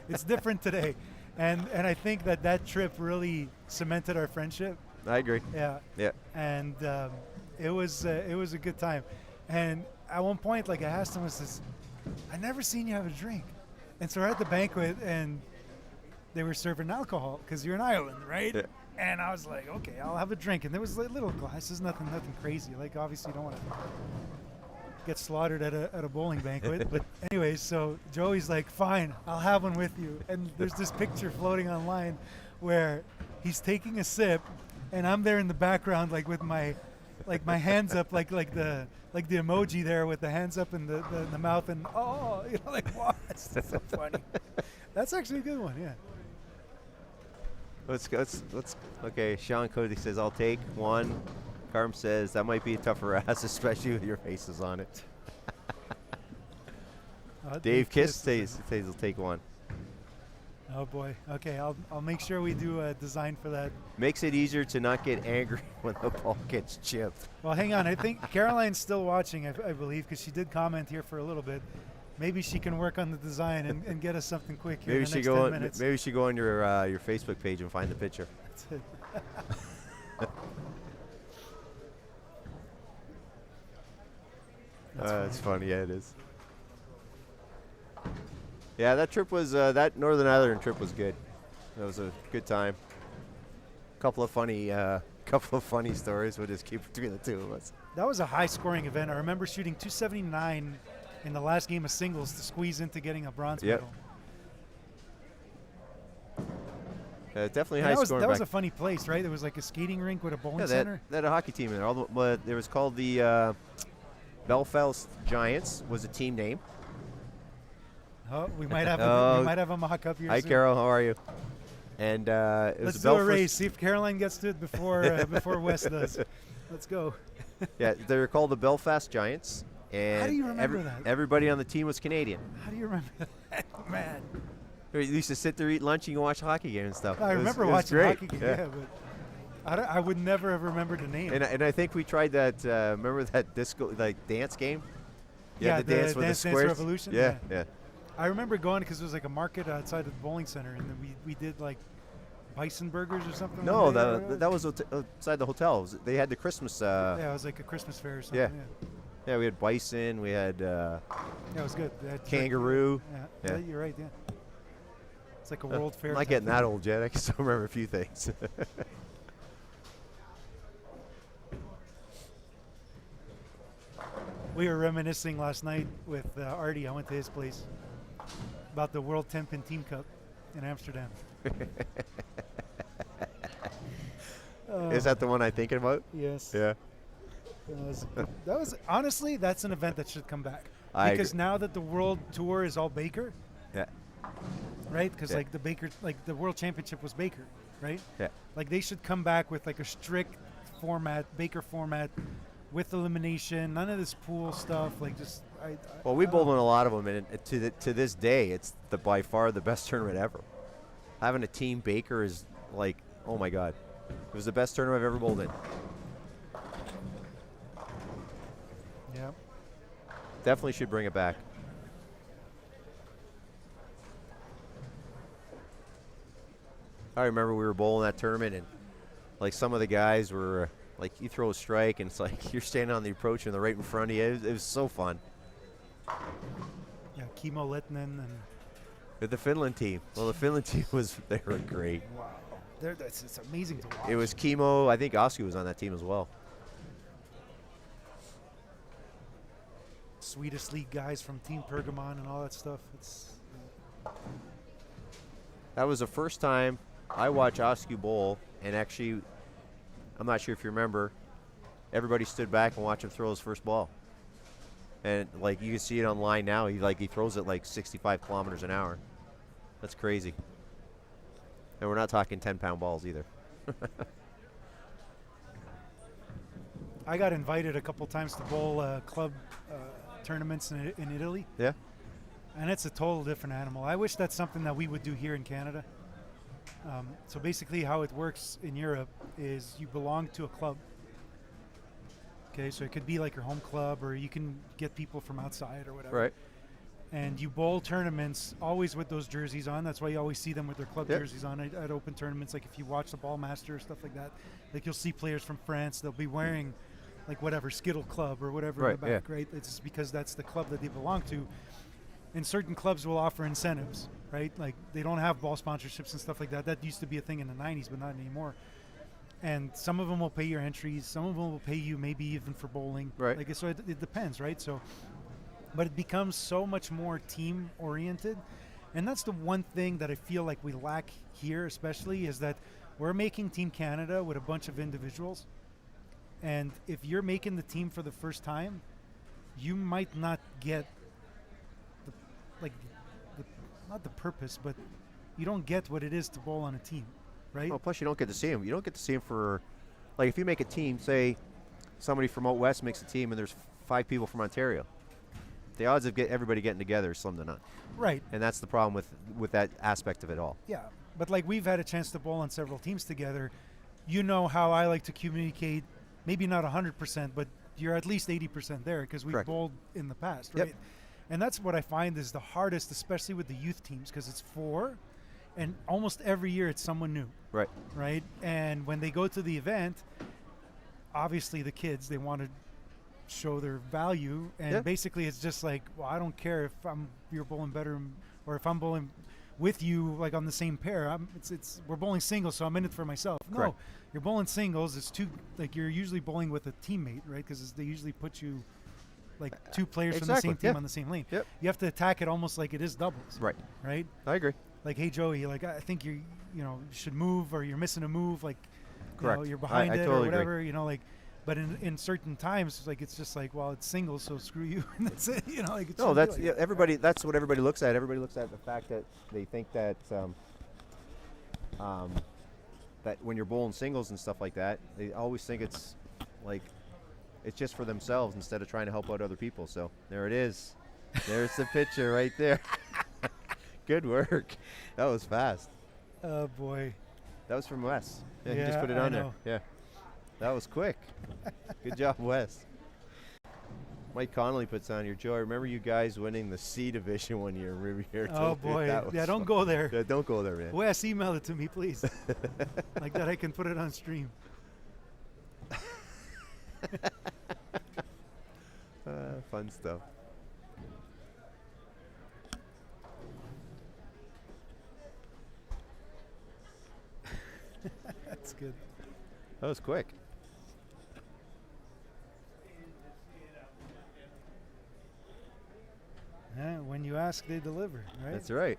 it's different today. And I think that trip really cemented our friendship. I agree. Yeah. Yeah. And it was a good time. And at one point, like, I asked him, I says, I never seen you have a drink. And so we're at the banquet, and they were serving alcohol because you're in Ireland, right? Yeah. And I was like, okay, I'll have a drink. And there was like little glasses, nothing crazy. Like, obviously, you don't want to get slaughtered at a bowling banquet. But anyways, so Joey's like, fine, I'll have one with you. And there's this picture floating online where he's taking a sip, and I'm there in the background, like with my hands up, like the emoji there with the hands up in the mouth, and you know, like, wow, that's so funny. That's actually a good one, yeah. Let's okay, Sean Cody says, I'll take one. Carm says, that might be a tougher ass, especially with your faces on it. Dave Kiss says he'll take one. Oh boy. Okay, I'll make sure we do a design for that. Makes it easier to not get angry when the ball gets chipped. Well, hang on. I think Caroline's still watching, I believe, because she did comment here for a little bit. Maybe she can work on the design and get us something quick here in the next 10 minutes. Maybe she go on your Facebook page and find the picture. That's it. That's funny. Yeah, it is. Yeah, that trip was that Northern Ireland trip was good. That was a good time. Couple of funny stories. We'll just keep between the two of us. That was a high-scoring event. I remember shooting 279 in the last game of singles to squeeze into getting a bronze medal. Definitely high scoring. That was a funny place, right? There was like a skating rink with a bowling center. They had a hockey team in there. It was called the Belfast Giants. Was a team name. Oh, we might have a mock-up here. Hi, soon. Carol. How are you? And let's do a race. See if Caroline gets to it before Wes does. Let's go. Yeah, they were called the Belfast Giants. And how do you remember that? Everybody on the team was Canadian. How do you remember that, man? We used to sit there, eat lunch, and go watch a hockey game and stuff. I remember watching a hockey game, yeah, but I would never have remembered the name. And I think we tried that. Remember that disco dance game? Yeah, the dance with the squares. Dance Revolution. Yeah. I remember going because it was like a market outside of the bowling center, and then we did like bison burgers or something. No, that was outside the hotel. They had the Christmas. Yeah, it was like a Christmas fair or something. Yeah, we had bison. We had. Yeah, it was good. Kangaroo. Yeah, you're right. Yeah. It's like a world fair. I'm not getting that old yet. I can still remember a few things. We were reminiscing last night with Artie. I went to his place about the World 10-Pin Team Cup in Amsterdam. Is that the one I'm thinking about? Yes. Yeah. That was honestly, that's an event that should come back. Because now that the World Tour is all Baker. Yeah. Right? Because like the Baker, like the World Championship was Baker, right? Yeah. Like they should come back with like a strict format, Baker format, with elimination, none of this pool stuff. Like just. Well, we bowled in a lot of them, and to this day, it's by far the best tournament ever. Having a team Baker is like, oh my God, it was the best tournament I've ever bowled in. Yeah. Definitely should bring it back. I remember we were bowling that tournament, and like some of the guys were like, you throw a strike, and it's like you're standing on the approach and they're right in front of you. It was so fun. Yeah, Kimmo Lettinen and with the Finland team. Well, the Finland team they were great. Wow, it's amazing to watch. It was Kimmo. I think Oscar was on that team as well. Swedish league guys from Team Pergamon and all that stuff. It's That was the first time I watched Oscu bowl, and actually, I'm not sure if you remember, everybody stood back and watched him throw his first ball. And like you can see it online now, he throws it like 65 kilometers an hour. That's crazy. And we're not talking 10-pound balls either. I got invited a couple times to bowl club tournaments in Italy. Yeah. And it's a total different animal. I wish that's something that we would do here in Canada. So basically how it works in Europe is you belong to a club. Okay, so it could be like your home club, or you can get people from outside or whatever. Right. And you bowl tournaments always with those jerseys on. That's why you always see them with their club jerseys on at open tournaments. Like if you watch the Ball Master or stuff like that, like you'll see players from France, they'll be wearing like whatever, Skittle Club or whatever in the back, right? It's just because that's the club that they belong to. And certain clubs will offer incentives, right? Like they don't have ball sponsorships and stuff like that. That used to be a thing in the 90s, but not anymore. And some of them will pay your entries. Some of them will pay you maybe even for bowling. Right. Like so it depends, right? So, but it becomes so much more team oriented. And that's the one thing that I feel like we lack here, especially, is that we're making Team Canada with a bunch of individuals. And if you're making the team for the first time, you might not get not the purpose, but you don't get what it is to bowl on a team, right? Well, plus you don't get to see him. You don't get to see him for, like if you make a team, say somebody from out west makes a team and there's 5 people from Ontario. The odds of everybody getting together is slim to none. Right. And that's the problem with that aspect of it all. Yeah, but like we've had a chance to bowl on several teams together. You know how I like to communicate, maybe not 100%, but you're at least 80% there because we've bowled in the past, right? Yep. And that's what I find is the hardest, especially with the youth teams, because it's 4, and almost every year it's someone new. Right. Right? And when they go to the event, obviously the kids, they want to show their value, and basically it's just like, well, I don't care if you're bowling better or if I'm bowling with you like on the same pair. We're bowling singles, so I'm in it for myself. Correct. No, you're bowling singles. It's like you're usually bowling with a teammate, right? Because they usually put you like 2 players from the same team on the same lane. Yep. You have to attack it almost like it is doubles. Right. Right. I agree. Like, hey Joey, like I think you should move, or you're missing a move, like Correct. you're behind it totally or whatever, agree. But in certain times, like it's just like, well, it's singles, so screw you, and that's it. Like it's No, that's everybody. That's what everybody looks at. Everybody looks at the fact that they think that that when you're bowling singles and stuff like that, they always think it's like it's just for themselves instead of trying to help out other people. So there it is. There's the picture right there. Good work. That was fast. Oh boy. That was from Wes. Yeah, he Yeah, just put it I on know. there. Yeah. That was quick. Good job, Wes. Mike Connolly puts on here, Joe, I remember you guys winning the C division one year in Riviera. Oh boy. Yeah, don't go there. Yeah, don't go there, man. Wes, email it to me, please. Like that I can put it on stream. Fun stuff. That's good. That was quick. Yeah, when you ask, they deliver, right? That's right.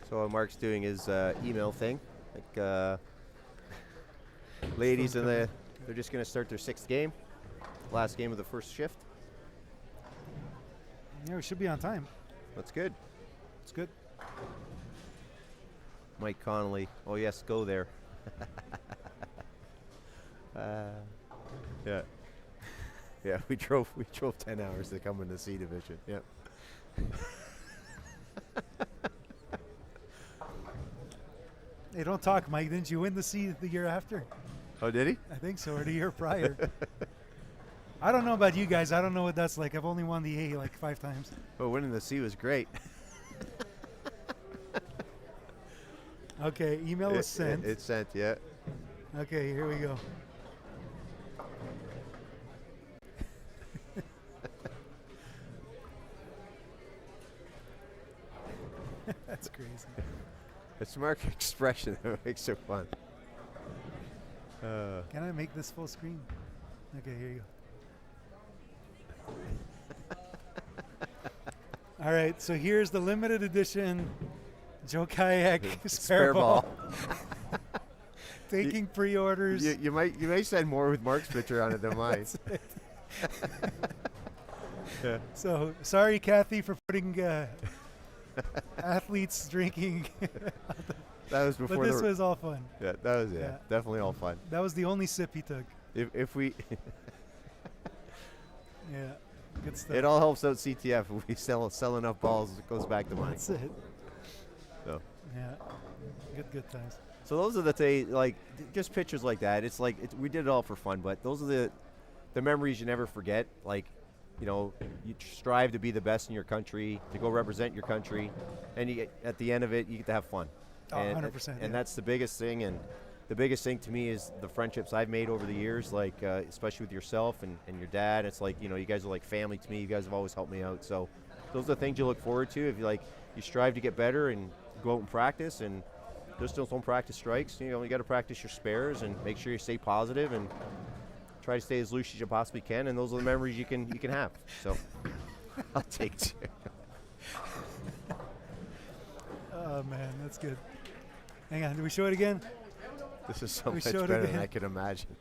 So Mark's doing his email thing. Like ladies they're just going to start their 6th game. Last game of the first shift. Yeah, we should be on time. That's good. It's good. Mike Connolly. Oh yes, go there. Yeah. Yeah, we drove 10 hours to come in the C division. Yep. Hey, don't talk, Mike. Didn't you win the C the year after? Oh, did he? I think so, or the year prior. I don't know about you guys. I don't know what that's like. I've only won the A like 5 times. But winning the C was great. Okay, email was sent. It's sent, yeah. Okay, here we go. That's crazy. It's smart expression that makes it fun. Can I make this full screen? Okay, here you go. All right, so here's the limited edition Joe Kayak spare ball. Taking pre-orders. You may send more with Mark's picture on it than mine. Yeah. So sorry, Kathy, for putting athletes drinking. That was before. But this was all fun. Yeah, that was definitely all fun. That was the only sip he took. If we. Yeah, good stuff. It all helps out CTF if we sell enough balls. It goes back to money. That's it. So. Yeah, good times. So those are the just pictures like that. It's like we did it all for fun, but those are the memories you never forget. Like, you know, you strive to be the best in your country, to go represent your country, and at the end of it, you get to have fun. Oh, 100%. And that's the biggest thing. And the biggest thing to me is the friendships I've made over the years, like especially with yourself and your dad. It's like, you know, you guys are like family to me. You guys have always helped me out. So those are the things you look forward to. If you strive to get better and go out and practice, and just don't practice strikes. You know, you got to practice your spares and make sure you stay positive and try to stay as loose as you possibly can. And those are the memories you can have. So I'll take 2. Oh man, that's good. Hang on, do we show it again? This is so We much showed it better than again. I could imagine.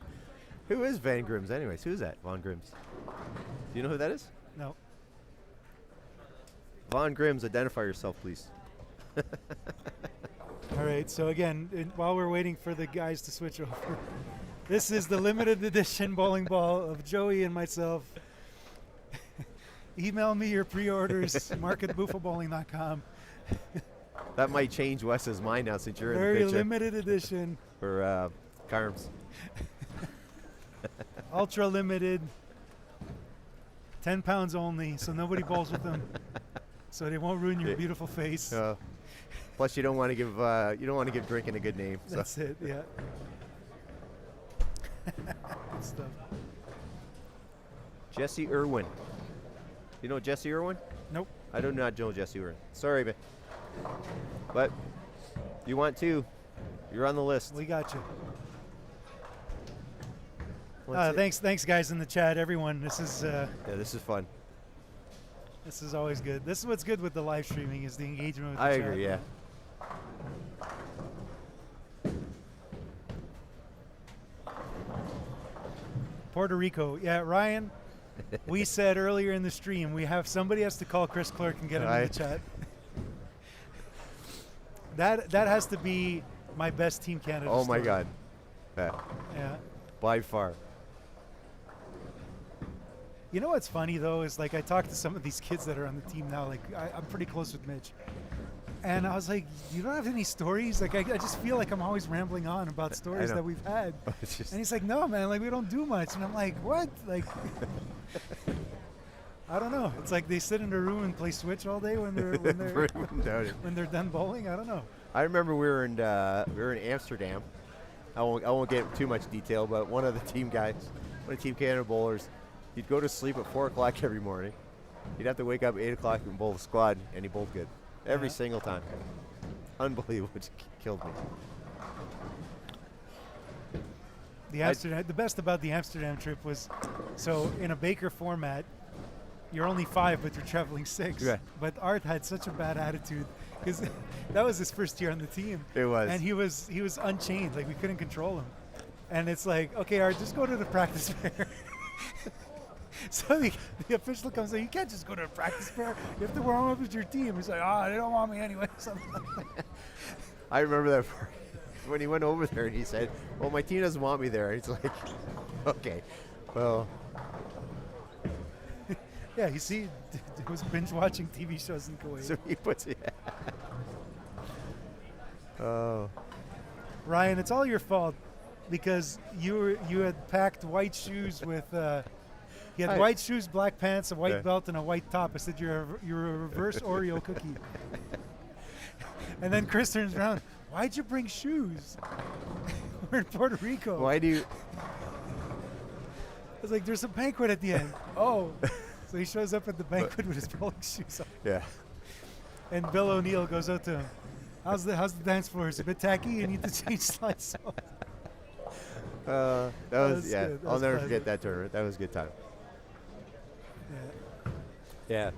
Who is Van Grims anyways? Who's that, Von Grims? Do you know who that is? No. Von Grims, identify yourself, please. All right, so again, while we're waiting for the guys to switch over, this is the limited edition bowling ball of Joey and myself. Email me your pre-orders, mark@bufobowling.com. That might change Wes's mind now since you're in the Very picture. limited edition. For Carms. Ultra limited. 10 pounds only, so nobody bowls with them. So they won't ruin your beautiful face. Plus, you don't want to give drinking a good name. So. That's it. Yeah. Good stuff. Jesse Irwin. You know Jesse Irwin? Nope. I do not know Jesse Irwin. Sorry, man. But you want to. You're on the list. We got you. Thanks, guys in the chat. Everyone, this is. This is fun. This is always good. This is what's good with the live streaming is the engagement with the I chat. agree. Yeah. Puerto Rico. Yeah, Ryan. We said earlier in the stream somebody has to call Chris Clark and get him in the chat. That has to be my best Team Canada. Oh story. my God. Yeah. By far. You know what's funny though is like I talked to some of these kids that are on the team now. Like I'm pretty close with Mitch, and I was like, "You don't have any stories?" Like I just feel like I'm always rambling on about stories that we've had. And he's like, "No, man. Like we don't do much." And I'm like, "What?" Like I don't know. It's like they sit in their room and play Switch all day when they're when they're done bowling. I don't know. I remember we were in Amsterdam. I won't get too much detail, but one of the team guys, one of the Team Canada bowlers, he'd go to sleep at 4 o'clock every morning. He'd have to wake up at 8 o'clock and bowl the squad, and he bowled good every single time. Unbelievable! It killed me. The best about the Amsterdam trip was, so in a Baker format, you're only 5, but you're traveling 6. Yeah. But Art had such a bad attitude because that was his first year on the team. It was. And he was unchained. Like we couldn't control him. And it's like, okay, Art, just go to the practice fair. So the official comes in. You can't just go to a practice fair. You have to warm up with your team. He's like, they don't want me anyway. I remember that when he went over there and he said, "Well, my team doesn't want me there." He's like, "Okay, well." Yeah, you see, it was binge watching TV shows in Kuwait. So he puts it. Oh. Ryan, it's all your fault because you had packed white shoes with. You had white shoes, black pants, a white belt, and a white top. I said you're a reverse Oreo cookie. And then Chris turns around. Why'd you bring shoes? We're in Puerto Rico. Why do you? I was like, there's a banquet at the end. Oh. So he shows up at the banquet with his bowling shoes on. Yeah. And Bill O'Neill goes out to him. How's the dance floor? Is it a bit tacky? You need to change slides. That was yeah. Good. That I'll was never pleasant. forget that tournament. That was a good time. Yeah. Yeah.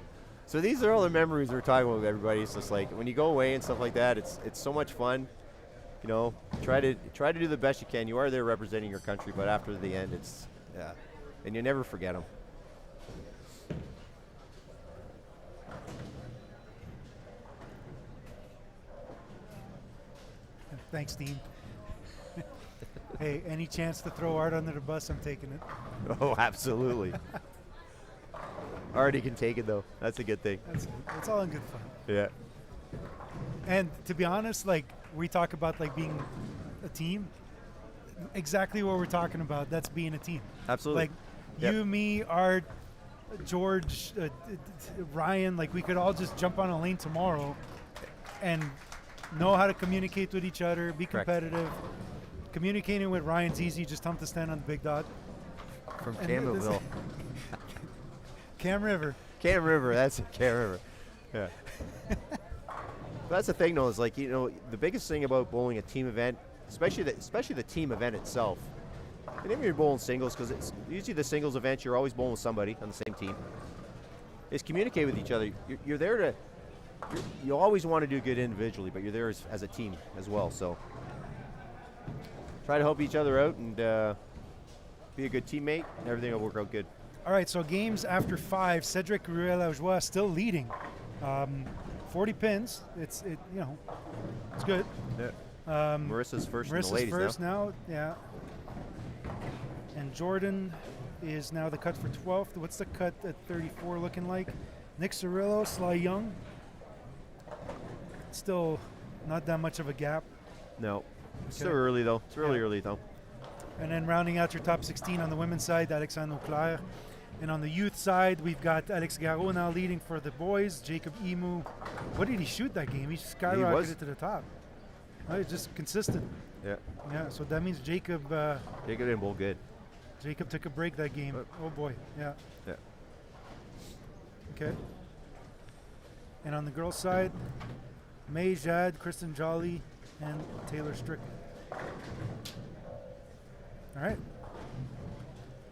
So these are all the memories we're talking about with everybody. It's just like when you go away and stuff like that, it's so much fun. You know, try to do the best you can. You are there representing your country, but after the end, it's and you never forget them. Thanks, Dean. Hey, any chance to throw Art under the bus, I'm taking it. Oh, absolutely. Already can take it though. That's a good thing. It's all in good fun. Yeah. And to be honest, like we talk about like being a team, exactly what we're talking about. That's being a team. Absolutely. Like you, me, Art, George, Ryan. Like we could all just jump on a lane tomorrow, and know how to communicate with each other. Be Correct. competitive. Communicating with Ryan's easy. Just hump the stand on the big dot. From And Campbellville. Cam River. Cam River, that's it, Cam River. Yeah. That's the thing though, is like, you know, the biggest thing about bowling a team event, especially the team event itself, and even if you're bowling singles, because it's usually the singles event, you're always bowling with somebody on the same team, is communicate with each other. You're there to, you always want to do good individually, but you're there as a team as well, so try to help each other out and be a good teammate, and everything will work out good. All right, so games after 5, Cedric Ruel-Lajoie still leading. 40 pins. It's good. Yeah. Marissa's first in the Marissa's ladies first now. yeah. And Jordan is now the cut for 12th. What's the cut at 34 looking like? Nick Cirillo, Sly Young. Still not that much of a gap. No. It's Okay. still early though. It's really early though. And then rounding out your top 16 on the women's side, Alexandre Auclair. And on the youth side, we've got Alex Garot now leading for the boys. Jacob Emu. What did he shoot that game? He skyrocketed to the top. Oh, he's just consistent. Yeah. Yeah, so that means Jacob Jacob didn't bowl good. Jacob took a break that game. Oh boy, yeah. Yeah. Okay. And on the girls' side, May Jad, Kristen Jolly, and Taylor Strickland. All right.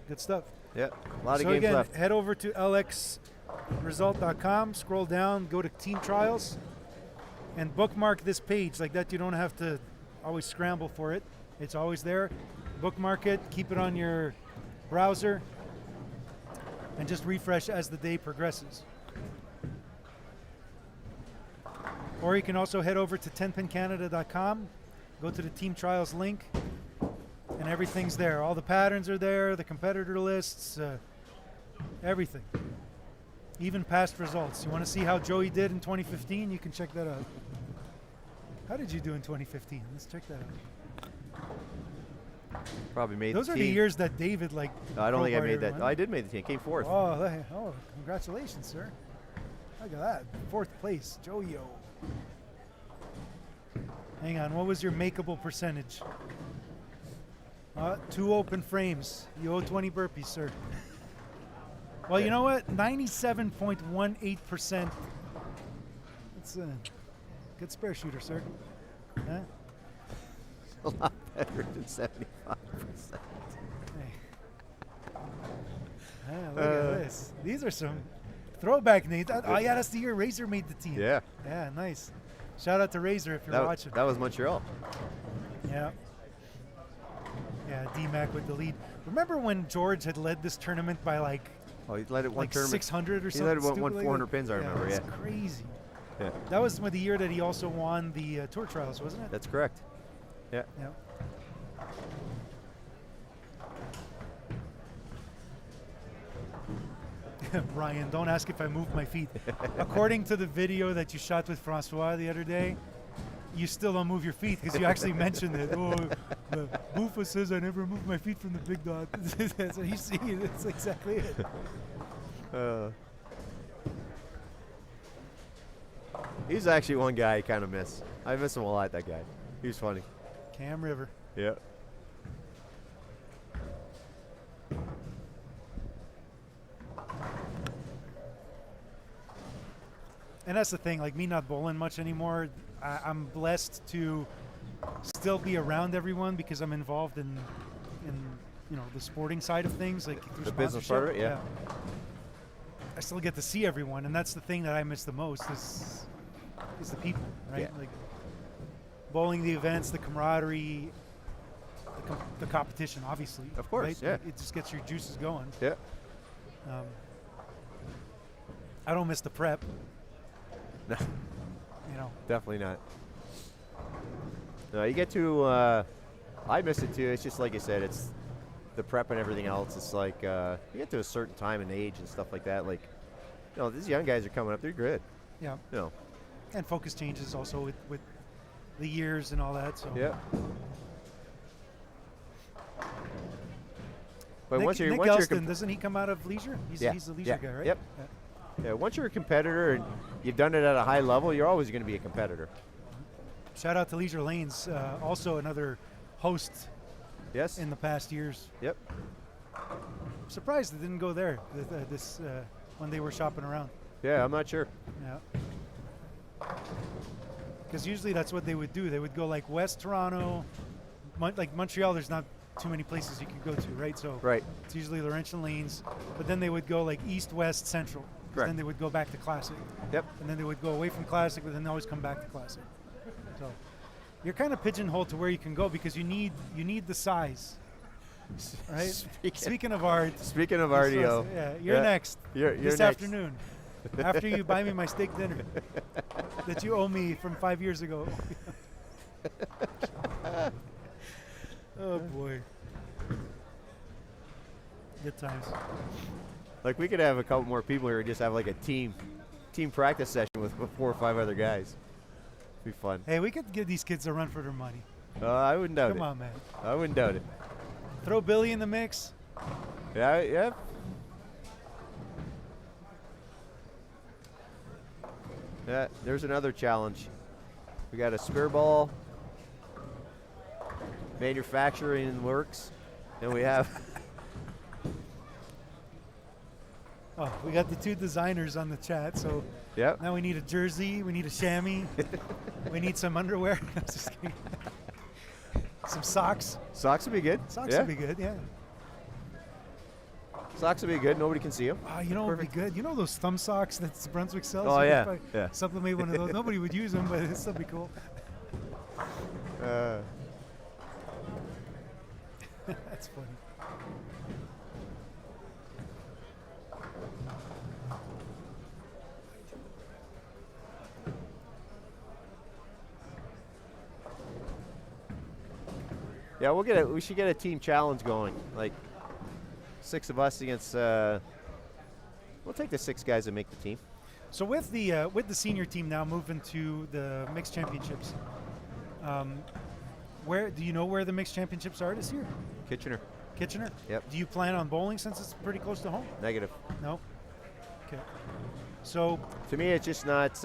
Good stuff. Yeah. A lot of So games again, left. head over to lxresult.com, scroll down, go to team trials, and bookmark this page. Like that, you don't have to always scramble for it. It's always there. Bookmark it, keep it on your browser, and just refresh as the day progresses. Or you can also head over to 10pincanada.com, go to the team trials link, and everything's there. All the patterns are there, the competitor lists, everything. Even past results. You want to see how Joey did in 2015? You can check that out. How did you do in 2015? Let's check that out. Probably made Those the are team. the years that David like. No, I don't think I crowbarred made that. everyone. No, I did make the team. Came fourth. Oh, congratulations, sir. Look at that. 4th place, Joey-O. Hang on, what was your makeable percentage? 2 open frames. You owe 20 burpees, sir. Well, you know what? 97.18%. That's a good spare shooter, sir. Huh? A lot better than 75%. Hey. Look at this. These are some throwback names. Oh, yeah, that's the year Razor made the team. Yeah. Yeah, nice. Shout out to Razor if you're watching. That was Montreal. Yeah. Yeah, D-Mac with the lead. Remember when George had led this tournament by like He led it one like tournament. 600 or He something? led it stupid won like 400 that? pins, I remember, It's yeah. crazy. Yeah. That was the year that he also won the tour trials, wasn't it? That's correct. Yeah. Yeah. Ryan, don't ask if I moved my feet. According to the video that you shot with Francois the other day, you still don't move your feet because you actually mentioned it. Oh, the Buffa says I never move my feet from the big dog. So you see, that's exactly it. He's actually one guy I kind of miss. I miss him a lot, that guy. He was funny. Cam River. Yeah. And that's the thing, like me not bowling much anymore, I'm blessed to still be around everyone because I'm involved in the sporting side of things, like through The business part of it, yeah. I still get to see everyone, and that's the thing that I miss the most is the people, right? Yeah. Like bowling, the events, the camaraderie, the competition, obviously. Of course, right? yeah. Like, it just gets your juices going. Yeah. I don't miss the prep. No. You know. Definitely not. No, you get to, I miss it too. It's just like I said, it's the prep and everything else. It's like, you get to a certain time and age and stuff like that. Like, these young guys are coming up. They're good. Yeah. You know. And focus changes also with the years and all that. So. Yeah. But Nick Elston, doesn't he come out of leisure? He's a leisure guy, right? Yep. Yeah, once you're a competitor and you've done it at a high level, you're always going to be a competitor. Shout out to Leisure Lanes, also another host in the past years. Yep. Surprised it didn't go there this when they were shopping around. Yeah, I'm not sure. Yeah. Because usually that's what they would do. They would go like West Toronto, like Montreal, there's not too many places you could go to, right? So it's usually Laurentian Lanes, but then they would go like East, West, Central. Then they would go back to Classic. Yep. And then they would go away from Classic, but then they always come back to Classic. So you're kind of pigeonholed to where you can go because you need the size, right? Speaking of art. Speaking of RDO. Yeah, you're next. You're this next. afternoon. After you buy me my steak dinner that you owe me from 5 years ago. Oh boy. Good times. Like we could have a couple more people here and just have like a team practice session with 4 or 5 other guys. It'd be fun. Hey, we could give these kids a run for their money. I wouldn't doubt it. Come on, man. I wouldn't doubt it. Throw Billy in the mix. Yeah. Yeah, there's another challenge. We got a spare ball manufacturing in the works, and we have we got the 2 designers on the chat, so now we need a jersey, we need a chamois, we need some underwear. Just kidding. Some socks. Socks would be good. Socks would be good, yeah. Socks would be good. Nobody can see them. You know what would be good? You know those thumb socks that Brunswick sells? Oh, yeah. Supplement one of those. Nobody would use them, but it'd still be cool. That's funny. Yeah, we should get a team challenge going. Like 6 of us against. We'll take the 6 guys that make the team. So with the senior team now moving to the mixed championships, where do you know where the mixed championships are this year? Kitchener. Kitchener? Yep. Do you plan on bowling since it's pretty close to home? Negative. No. Okay. So to me, it's just not.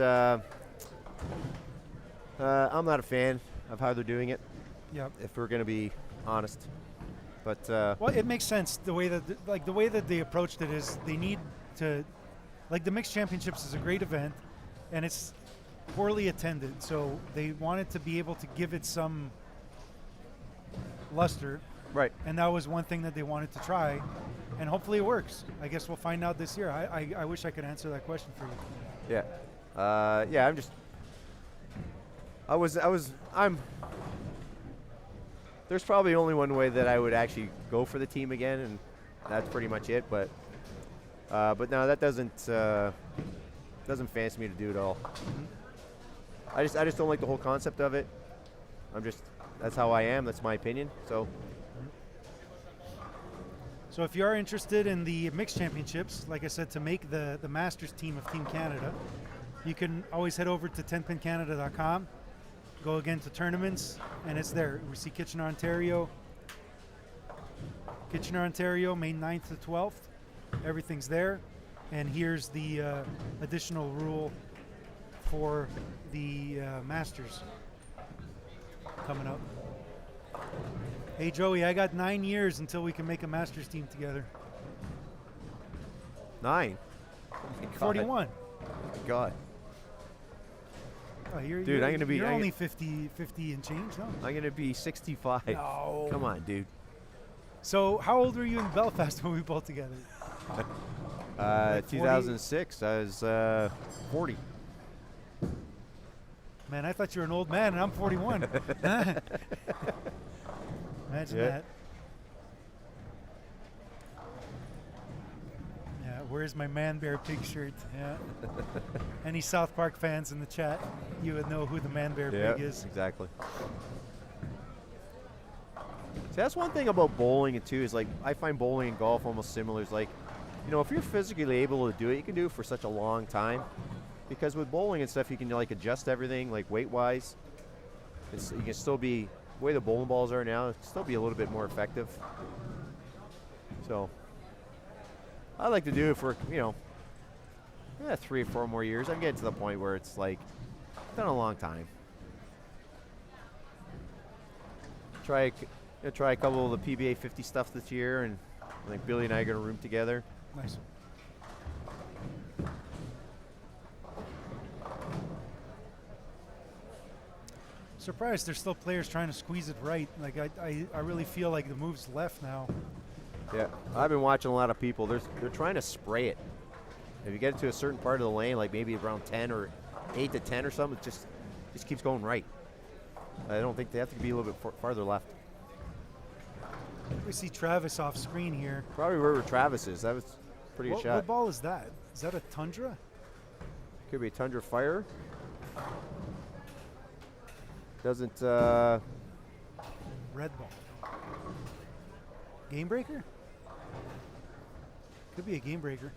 I'm not a fan of how they're doing it. Yep. If we're going to be honest, but well, it makes sense the way that they approached it is they need to, like the mixed championships is a great event, and it's poorly attended, so they wanted to be able to give it some luster. Right. And that was one thing that they wanted to try, and hopefully it works. I guess we'll find out this year. I wish I could answer that question for you. Yeah. Yeah. I'm. There's probably only one way that I would actually go for the team again, and that's pretty much it. But no, that doesn't fancy me to do it all. Mm-hmm. I just don't like the whole concept of it. That's how I am. That's my opinion. So if you are interested in the mixed championships, like I said, to make the Masters team of Team Canada, you can always head over to 10pincanada.com. go again to tournaments, and it's there. We see Kitchener, Ontario. Kitchener, Ontario, May 9th to 12th. Everything's there. And here's the additional rule for the Masters coming up. Hey, Joey, I got 9 years until we can make a Masters team together. 9. 41. God. Oh, Dude, I'm gonna be. You're only 50 and change, no? I'm gonna be 65. No. Come on, dude. So, how old were you in Belfast when we both together? Like 2006. I was 40. Man, I thought you were an old man, and I'm 41. Imagine that. Yeah, where's my Man Bear Pig shirt? Yeah. Any South Park fans in the chat, you would know who the Man Bear Pig is. Exactly. See, that's one thing about bowling too, is like I find bowling and golf almost similar. It's like, you know, if you're physically able to do it, you can do it for such a long time. Because with bowling and stuff, you can like adjust everything, like weight-wise. You can still be, the way the bowling balls are now, it can still be a little bit more effective. So, I like to do it for, you know, 3 or 4 more years. I'm getting to the point where it's like, done a long time. Try a couple of the PBA 50 stuff this year, and I think Billy and I are going to room together. Nice. Surprised there's still players trying to squeeze it right. Like I really feel like the move's left now. Yeah, I've been watching a lot of people. They're trying to spray it. If you get to a certain part of the lane, like maybe around 10 or 8 to 10 or something, it just keeps going right. I don't think they have to be a little bit farther left. We see Travis off screen here. Probably where Travis is. That was a pretty good shot. What ball is that? Is that a Tundra? Could be a Tundra Fire. Doesn't. Red ball. Game breaker? Could be a game breaker.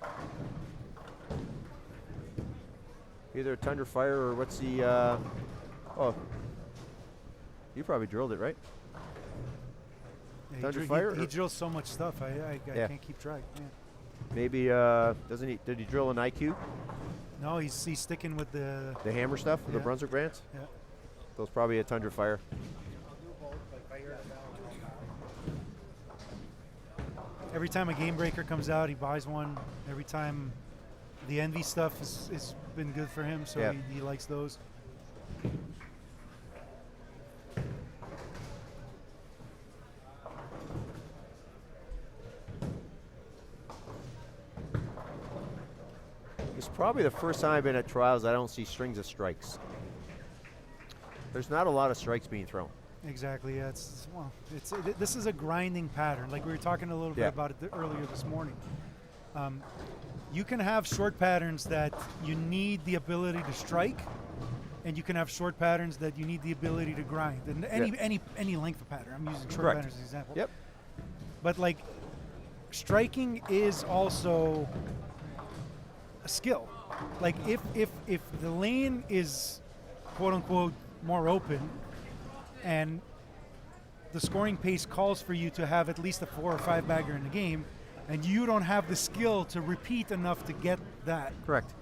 Either a Tundra Fire or what's the. Oh. You probably drilled it, right? Yeah, Tundra Fire? He drills so much stuff. I can't keep track. Yeah. Maybe. Doesn't he? Did he drill an IQ? No, he's sticking with the hammer stuff, the Brunswick brands? Yeah. So it's probably a Tundra Fire. Every time a game breaker comes out, he buys one. Every time the Envy stuff has been good for him, so he likes those. It's probably the first time I've been at trials I don't see strings of strikes. There's not a lot of strikes being thrown. Exactly. Yeah. This is a grinding pattern. Like we were talking a little bit about it earlier this morning. You can have short patterns that you need the ability to strike, and you can have short patterns that you need the ability to grind. And any length of pattern. I'm using short patterns as an example. Yep. But like, striking is also a skill. Like if the lane is quote unquote more open, and the scoring pace calls for you to have at least a 4 or 5 bagger in the game, and you don't have the skill to repeat enough to get that. Correct.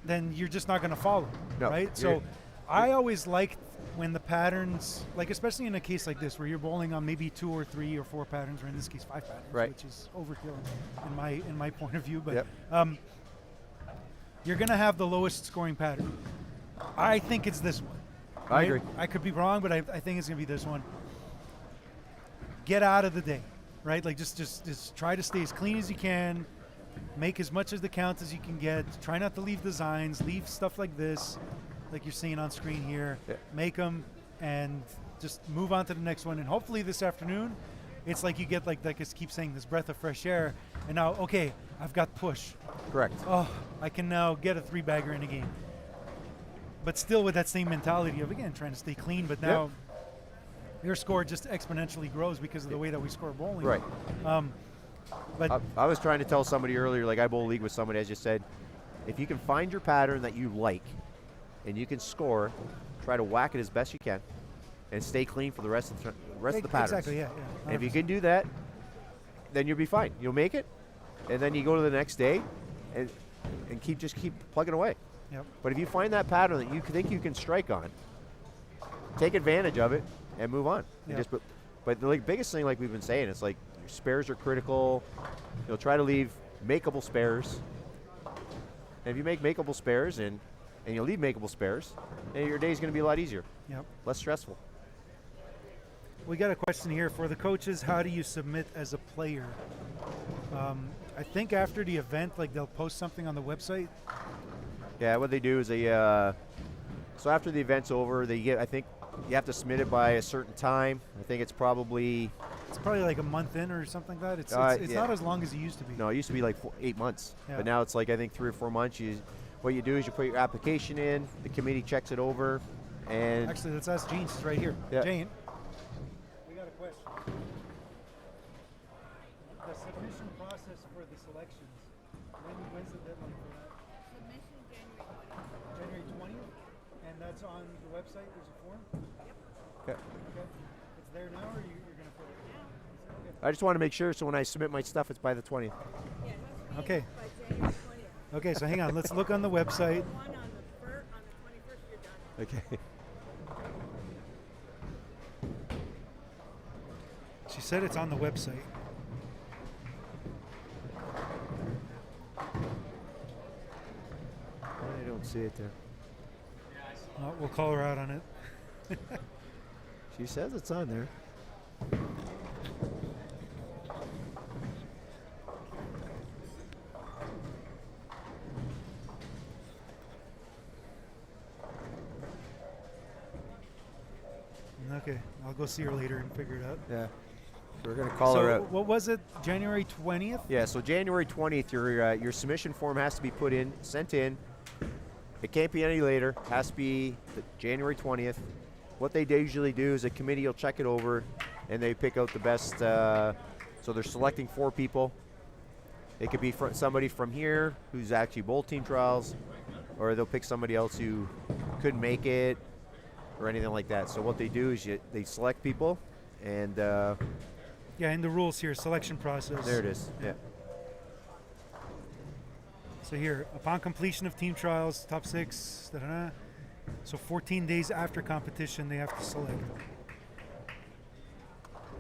Then you're just not going to follow, right? So I always liked when the patterns, like especially in a case like this where you're bowling on maybe 2 or 3 or 4 patterns, or in this case 5 patterns, which is overkill in my point of view. But you're going to have the lowest scoring pattern. I think it's this one. I agree. I could be wrong, but I think it's going to be this one. Get out of the day, right? Like just try to stay as clean as you can. Make as much of the count as you can get. Try not to leave designs. Leave stuff like this, like you're seeing on screen here. Yeah. Make them and just move on to the next one. And hopefully this afternoon, it's like you get like I keep saying, this breath of fresh air. And now, okay, I've got push. Correct. Oh, I can now get a 3-bagger in a game. But still with that same mentality of, again, trying to stay clean. But now your score just exponentially grows because of the way that we score bowling. Right. But I was trying to tell somebody earlier, like I bowl league with somebody, I just said, if you can find your pattern that you like and you can score, try to whack it as best you can, and stay clean for the rest of the patterns. Exactly. Yeah. And if you can do that, then you'll be fine. You'll make it, and then you go to the next day, and keep plugging away. Yep. But if you find that pattern that you think you can strike on, take advantage of it and move on. And Yep. but the biggest thing, like we've been saying, it's like your spares are critical. You'll try to leave makeable spares. And if you make makeable spares and you leave makeable spares, then your day's going to be a lot easier. Yep. Less stressful. We got a question here for the coaches. How do you submit as a player? I think after the event, like they'll post something on the website. Yeah, what they do is they, so after the event's over, I think you have to submit it by a certain time. I think it's probably like a month in or something like that. It's yeah. not as long as it used to be. No, it used to be like 8 months. Yeah. But now it's like, I think 3 or 4 months. What you do is you put your application in, the committee checks it over, and Actually, let's ask Jane. She's right here. Yeah. Jane, we got a question. The submission process for the selections. When's the deadline for that? Submission January 20th? And that's on the website? There's a form? Okay. Okay. It's there now, or you're going to fill it? I just want to make sure so when I submit my stuff, it's by the 20th. Okay. by January 20th. Okay, so hang on. Let's look on the website. One on the 21st, you're done. Okay. She said it's on the website. I don't see it there. We'll call her out on it. She says it's on there. Okay, I'll go see her later and figure it out. Yeah. We're going to call her So out. what was it? January 20th? Yeah, so January 20th, your submission form has to be sent in. It can't be any later. It has to be January 20th. What they usually do is a committee will check it over, and they pick out the best. So they're selecting 4 people. It could be somebody from here who's actually bowl team trials, or they'll pick somebody else who couldn't make it, or anything like that. So what they do is they select people, and Yeah, in the rules here, selection process. there it is. Yeah. So here, upon completion of team trials, top 6, da-da-da. So 14 days after competition, they have to select.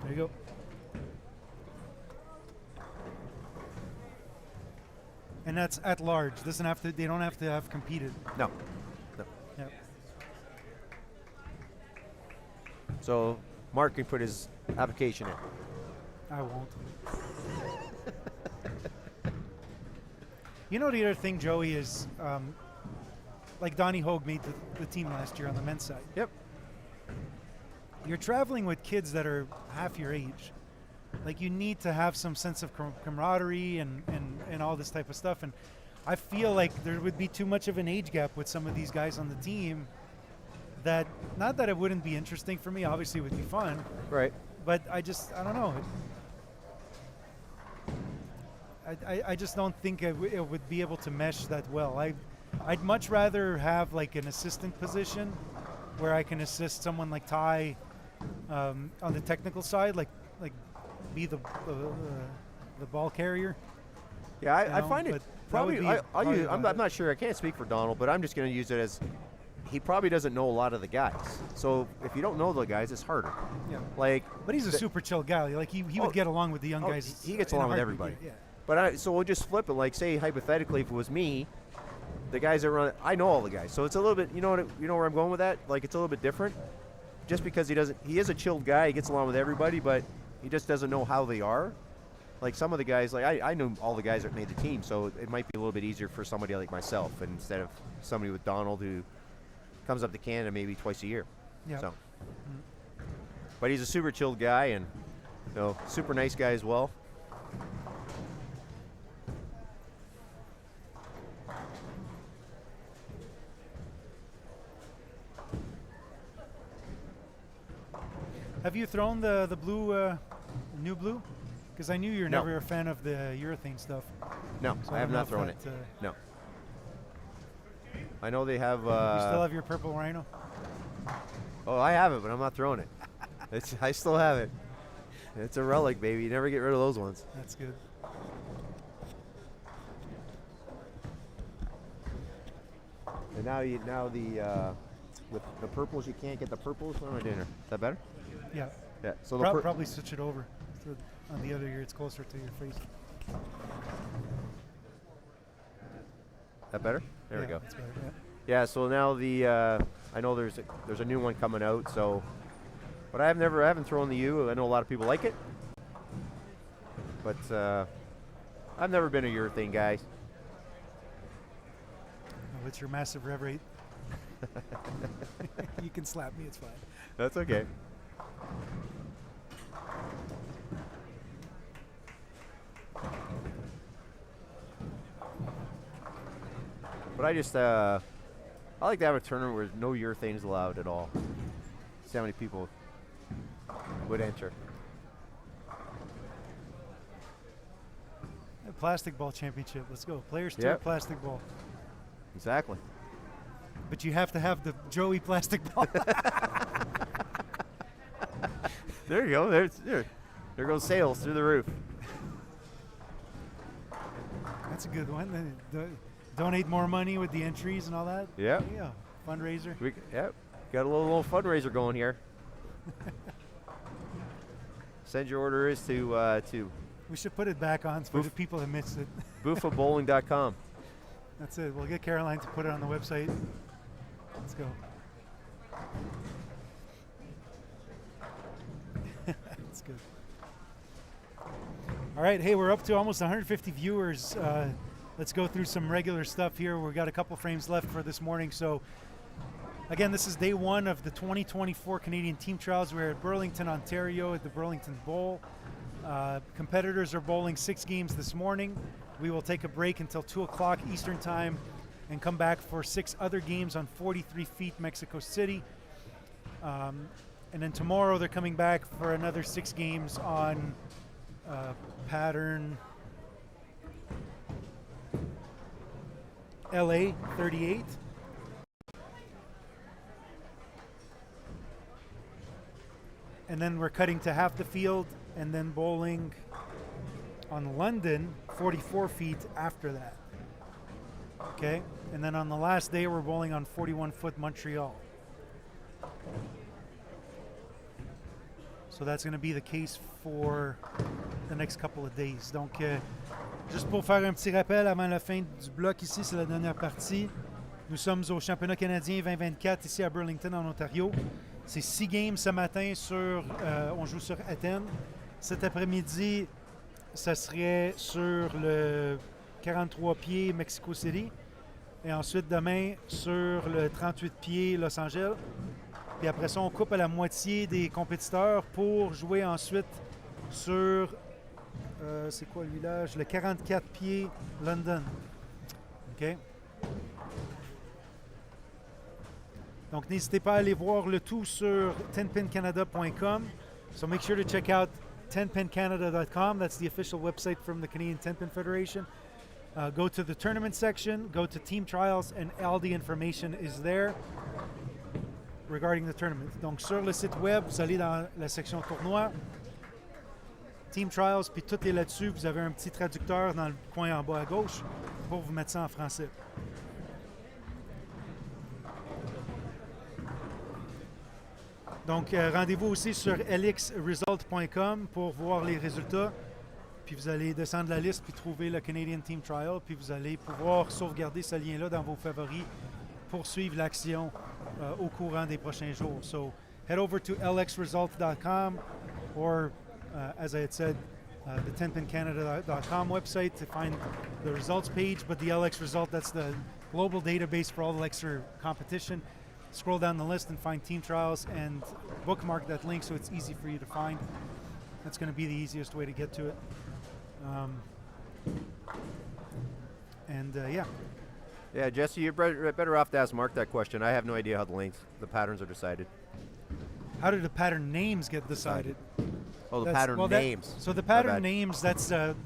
There you go. And that's at large. Doesn't have to. They don't have to have competed. No. No. Yeah. So Mark can put his application in. I won't. You know, the other thing, Joey, is like Donnie Hogue made the team last year on the men's side. Yep. You're traveling with kids that are half your age. Like, you need to have some sense of camaraderie and all this type of stuff. And I feel like there would be too much of an age gap with some of these guys on the team. That, not that it wouldn't be interesting for me, obviously it would be fun. Right. But I don't know. I just don't think it would be able to mesh that well. I'd much rather have like an assistant position where I can assist someone like Ty on the technical side, like be the ball carrier. Yeah, I find it but probably. that would be I'll part use, of I'm not sure. I can't speak for Donald, but I'm just going to use it as he probably doesn't know a lot of the guys. So if you don't know the guys, it's harder. Yeah. Like, But he's a super chill guy. Like he would get along with the young guys. He gets in a along with heartbeat. everybody. Yeah. But so we'll just flip it. Like, say hypothetically, if it was me, the guys that run, I know all the guys. So it's a little bit. You know where I'm going with that. Like, it's a little bit different. Just because he is a chilled guy. He gets along with everybody, but he just doesn't know how they are. Like some of the guys, like I knew all the guys that made the team, so it might be a little bit easier for somebody like myself instead of somebody with Donald who comes up to Canada maybe twice a year. Yeah. So, but he's a super chilled guy and super nice guy as well. Have you thrown the blue, new blue? Because I knew you're No. never a fan of the urethane stuff. No, So I have don't know not if thrown it. that, No. I know they have. you still have your purple rhino? Oh, I have it, but I'm not throwing it. I still have it. It's a relic, baby. You never get rid of those ones. That's good. And now with the purples, you can't get the purples. What am I doing here? Is that better? Yeah. Yeah. So Probably switch it over. So on the other ear, it's closer to your face. That better? There we Yeah, go. that's better, yeah. Yeah. So now I know there's a new one coming out. So, but I haven't thrown the U. I know a lot of people like it, but I've never been a urethane guy. Oh, it's your massive rev rate. You can slap me, it's fine. That's okay. But I just I like to have a tournament where no urethanes allowed at all. See how many people would enter. A plastic ball championship. Let's go. Players Tour Yep. plastic ball. Exactly. But you have to have the Joey plastic ball. There you go. There goes sales through the roof. That's a good one. Donate more money with the entries and all that. Yeah. Yeah. Fundraiser. Yep. Got a little fundraiser going here. Send your orders to We should put it back on for the people that missed it. boofabowling.com. That's it. We'll get Caroline to put it on the website. Let's go. That's good. All right. Hey, we're up to almost 150 viewers. Let's go through some regular stuff here. We've got a couple frames left for this morning. So, again, this is day one of the 2024 Canadian Team Trials. We're at Burlington, Ontario at the Burlington Bowl. Competitors are bowling 6 games this morning. We will take a break until 2 o'clock Eastern Time and come back for 6 other games on 43 feet, Mexico City. And then tomorrow they're coming back for another 6 games on pattern LA 38. And then we're cutting to half the field and then bowling on London 44 feet after that. Okay, and then on the last day we're bowling on 41-foot Montreal. So that's going to be the case for the next couple of days. Donc, juste pour faire un petit rappel avant la fin du bloc ici, c'est la dernière partie. Nous sommes au championnat canadien 2024 ici à Burlington en Ontario. C'est 6 games ce matin on joue sur Athens. Cet après-midi, ça serait sur le 43 pieds Mexico City. Et ensuite, demain, sur le 38 pieds Los Angeles. Puis après ça, on coupe à la moitié des compétiteurs pour jouer ensuite sur, c'est quoi le village? Le 44 pieds London. OK? Donc, n'hésitez pas à aller voir le tout sur 10pincanada.com. So make sure to check out 10pincanada.com. That's the official website from the Canadian 10-Pin Federation. Go to the tournament section, go to team trials, and all the information is there regarding the tournament. Donc, sur le site web, vous allez dans la section tournoi, team trials, puis tout est là-dessus. Vous avez un petit traducteur dans le coin en bas à gauche pour vous mettre ça en français. Donc, rendez-vous aussi sur lxresult.com pour voir les résultats. Puis vous allez descendre la liste puis trouver le Canadian Team Trial. Puis vous allez pouvoir sauvegarder ce lien-là dans vos favoris pour suivre l'action au courant des prochains jours. So, head over to lxresult.com or, as I had said, the 10pincanada.com website to find the results page. But the LX Result, that's the global database for all the Lexer competition. Scroll down the list and find Team Trials and bookmark that link so it's easy for you to find. That's going to be the easiest way to get to it. Yeah. Yeah, Jesse, you're better off to ask Mark that question. I have no idea how the patterns are decided. How did the pattern names get decided? Oh, the pattern names. So the pattern names, that's I'm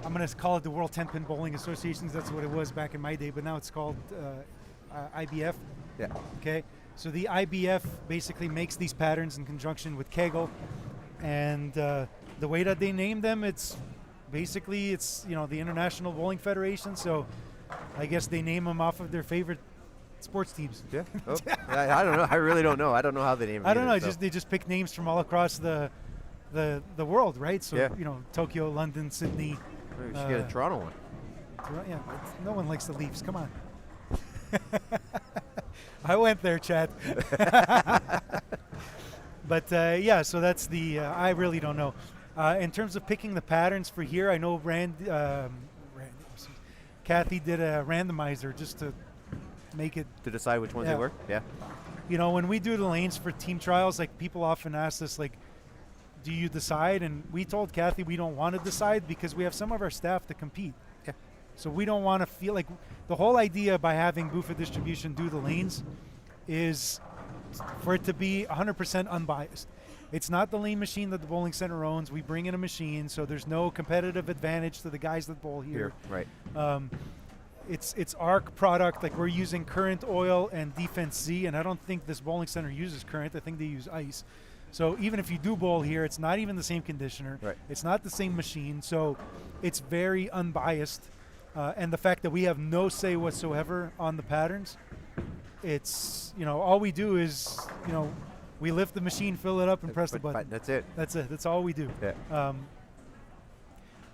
going to call it the World 10-Pin Bowling Association. That's what it was back in my day, but now it's called IBF. Yeah. Okay. So the IBF basically makes these patterns in conjunction with Kegel, and the way that they name them, it's basically the International Bowling Federation. So I guess they name them off of their favorite sports teams. Yeah. Oh, I don't know. I really don't know. I don't know how they name them. I don't know. So. They just pick names from all across the world, right? So Yeah. Tokyo, London, Sydney. Maybe we should get a Toronto one. Yeah, no one likes the Leafs. Come on. I went there, Chad. But yeah, so that's the. I really don't know. In terms of picking the patterns for here, I know Kathy did a randomizer just to make it. To decide which ones they were? Yeah. When we do the lanes for team trials, like people often ask us, like, do you decide? And we told Kathy we don't want to decide because we have some of our staff to compete. Yeah. So we don't want to feel like the whole idea by having Buffa Distribution do the lanes is for it to be 100% unbiased. It's not the lane machine that the bowling center owns. We bring in a machine, so there's no competitive advantage to the guys that bowl here. Right. It's our product. Like, we're using Current Oil and Defense Z, and I don't think this bowling center uses Current. I think they use ice. So even if you do bowl here, it's not even the same conditioner. Right. It's not the same machine. So it's very unbiased. And the fact that we have no say whatsoever on the patterns, it's, all we do is, we lift the machine, fill it up, and press the button. That's it. That's it. That's all we do. Yeah.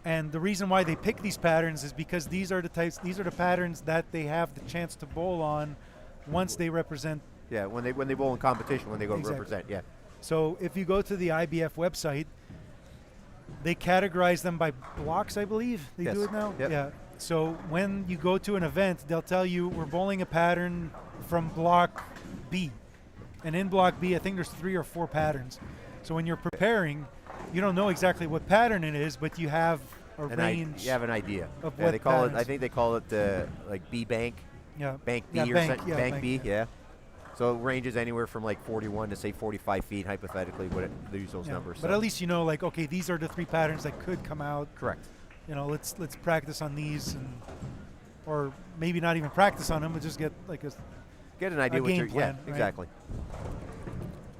And the reason why they pick these patterns is because these are the patterns that they have the chance to bowl on once they represent. Yeah, when they bowl in competition, when they go Exactly. represent, yeah. So if you go to the IBF website, they categorize them by blocks, I believe. They do Yes. it now? Yep. Yeah. So when you go to an event, they'll tell you we're bowling a pattern from block B. And in block B, I think there's 3 or 4 patterns. So when you're preparing, you don't know exactly what pattern it is, but you have a range. You have an idea. Of Yeah, what they call patterns. it. I think they call it like B bank. Yeah. Bank B Yeah, or bank, something. yeah, Bank bank, B. yeah. Yeah. So it ranges anywhere from like 41 to say 45 feet, hypothetically. They use those Yeah. numbers. But so. at least okay, these are the 3 patterns that could come out. Correct. Let's practice on these, or maybe not even practice on them, but just get like Get an idea a what game you're. plan, Yeah, right? exactly.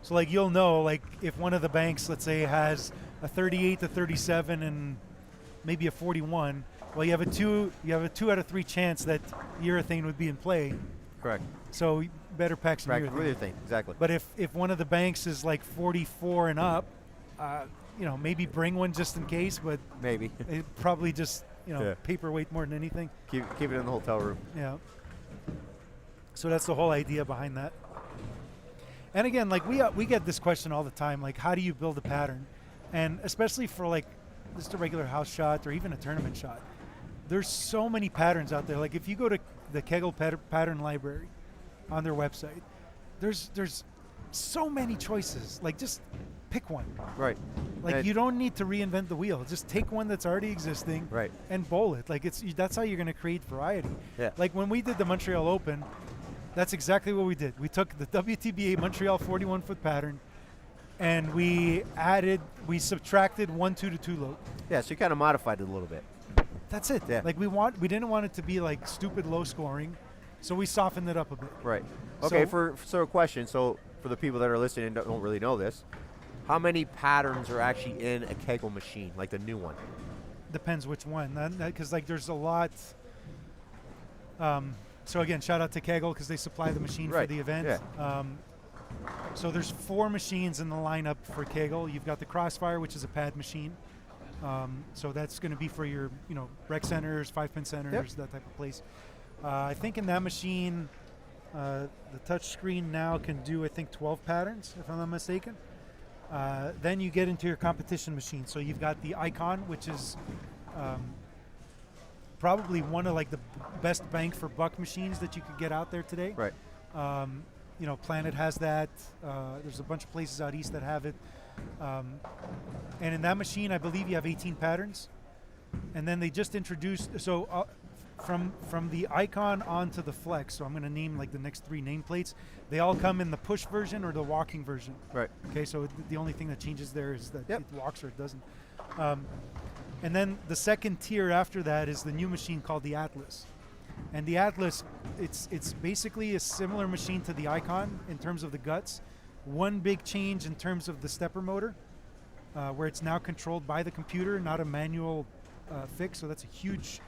So like you'll know, like if one of the banks, let's say, has a 38 to 37 and maybe a 41, well, you have a 2 out of 3 chance that urethane would be in play. Correct. So you better pack some Correct. urethane. Urethane, exactly. But if one of the banks is like 44 and up, maybe bring one just in case, but Maybe. it probably just Yeah. paperweight more than anything. keep it in the hotel room. Yeah. So that's the whole idea behind that. And again, like we get this question all the time, like how do you build a pattern? And especially for like just a regular house shot or even a tournament shot, there's so many patterns out there. Like if you go to the Kegel pattern library on their website, there's so many choices. Like just pick one. Right. Like And- you don't need to reinvent the wheel. Just take one that's already existing Right. and bowl it. Like that's how you're going to create variety. Yeah. Like when we did the Montreal Open, that's exactly what we did. We took the WTBA Montreal 41-foot pattern, and we subtracted 1 2 to 2 load. Yeah. So you kind of modified it a little bit. That's it. Yeah. Like we didn't want it to be like stupid low scoring, so we softened it up a bit. Right. Okay. So- So a question. So for the people that are listening and don't really know this, how many patterns are actually in a Kegel machine, like the new one? Depends which one, because like there's a lot. So again, shout out to Kegel because they supply the machine for Right, the event. yeah. So there's 4 machines in the lineup for Kegel. You've got the Crossfire, which is a pad machine. So that's going to be for your rec centers, 5-pin centers, that type of place. I think in that machine, the touch screen now can do I think 12 patterns, if I'm not mistaken. Then you get into your competition machine. So you've got the Icon, which is probably one of like the best bang for buck machines that you could get out there today. Right. Planet has that. There's a bunch of places out east that have it. And in that machine, I believe you have 18 patterns. And then they just introduced, from the Icon onto the Flex, so I'm going to name like the next 3 nameplates. They all come in the push version or the walking version. Right. Okay, so the only thing that changes there is that Yep. it walks or it doesn't. And then the second tier after that is the new machine called the Atlas. And the Atlas, it's basically a similar machine to the Icon in terms of the guts. One big change in terms of the stepper motor, where it's now controlled by the computer, not a manual fix. So that's a huge,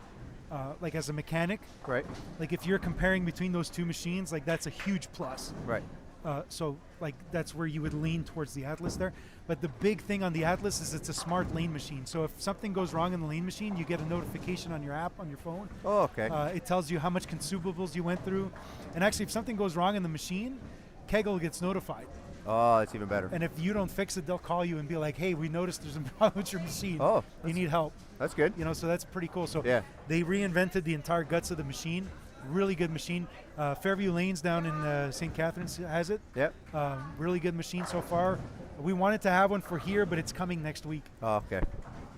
like as a mechanic, Right. like if you're comparing between those two machines, like that's a huge plus. Right. So like that's where you would lean towards the Atlas there. But the big thing on the Atlas is it's a smart lane machine. So if something goes wrong in the lane machine, you get a notification on your app on your phone. Oh, okay. It tells you how much consumables you went through. And actually, if something goes wrong in the machine, Kegel gets notified. Oh, that's even better. And if you don't fix it, they'll call you and be like, hey, we noticed there's a problem with your machine. Oh, you need help. That's good. You know, so that's pretty cool. So Yeah. they reinvented the entire guts of the machine. Really good machine. Fairview Lanes down in St. Catharines has it. Yep. Really good machine so far. We wanted to have one for here, but it's coming next week. Oh, okay.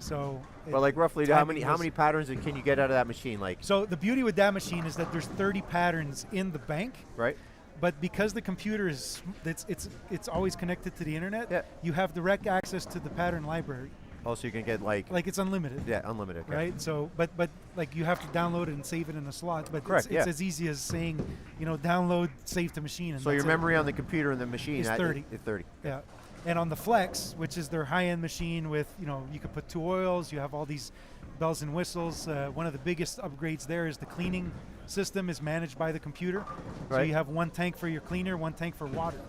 So. Well, like roughly, how timing many was- patterns can you get out of that machine? Like, So the beauty with that machine is that there's 30 patterns in the bank. right? But because the computer is it's always connected to the internet, Yeah. you have direct access to the pattern library. Oh, so you can get like Like it's unlimited. yeah, unlimited. Okay. Right. So, but like you have to download it and save it in a slot. But Correct, it's yeah. as easy as saying, download, save to machine. And So your that's it. memory on the computer and the machine Is that 30. Is 30. Yeah. And on the Flex, which is their high-end machine with, you could put 2 oils, you have all these bells and whistles. One of the biggest upgrades there is the cleaning system is managed by the computer. So Right. you have one tank for your cleaner, one tank for water.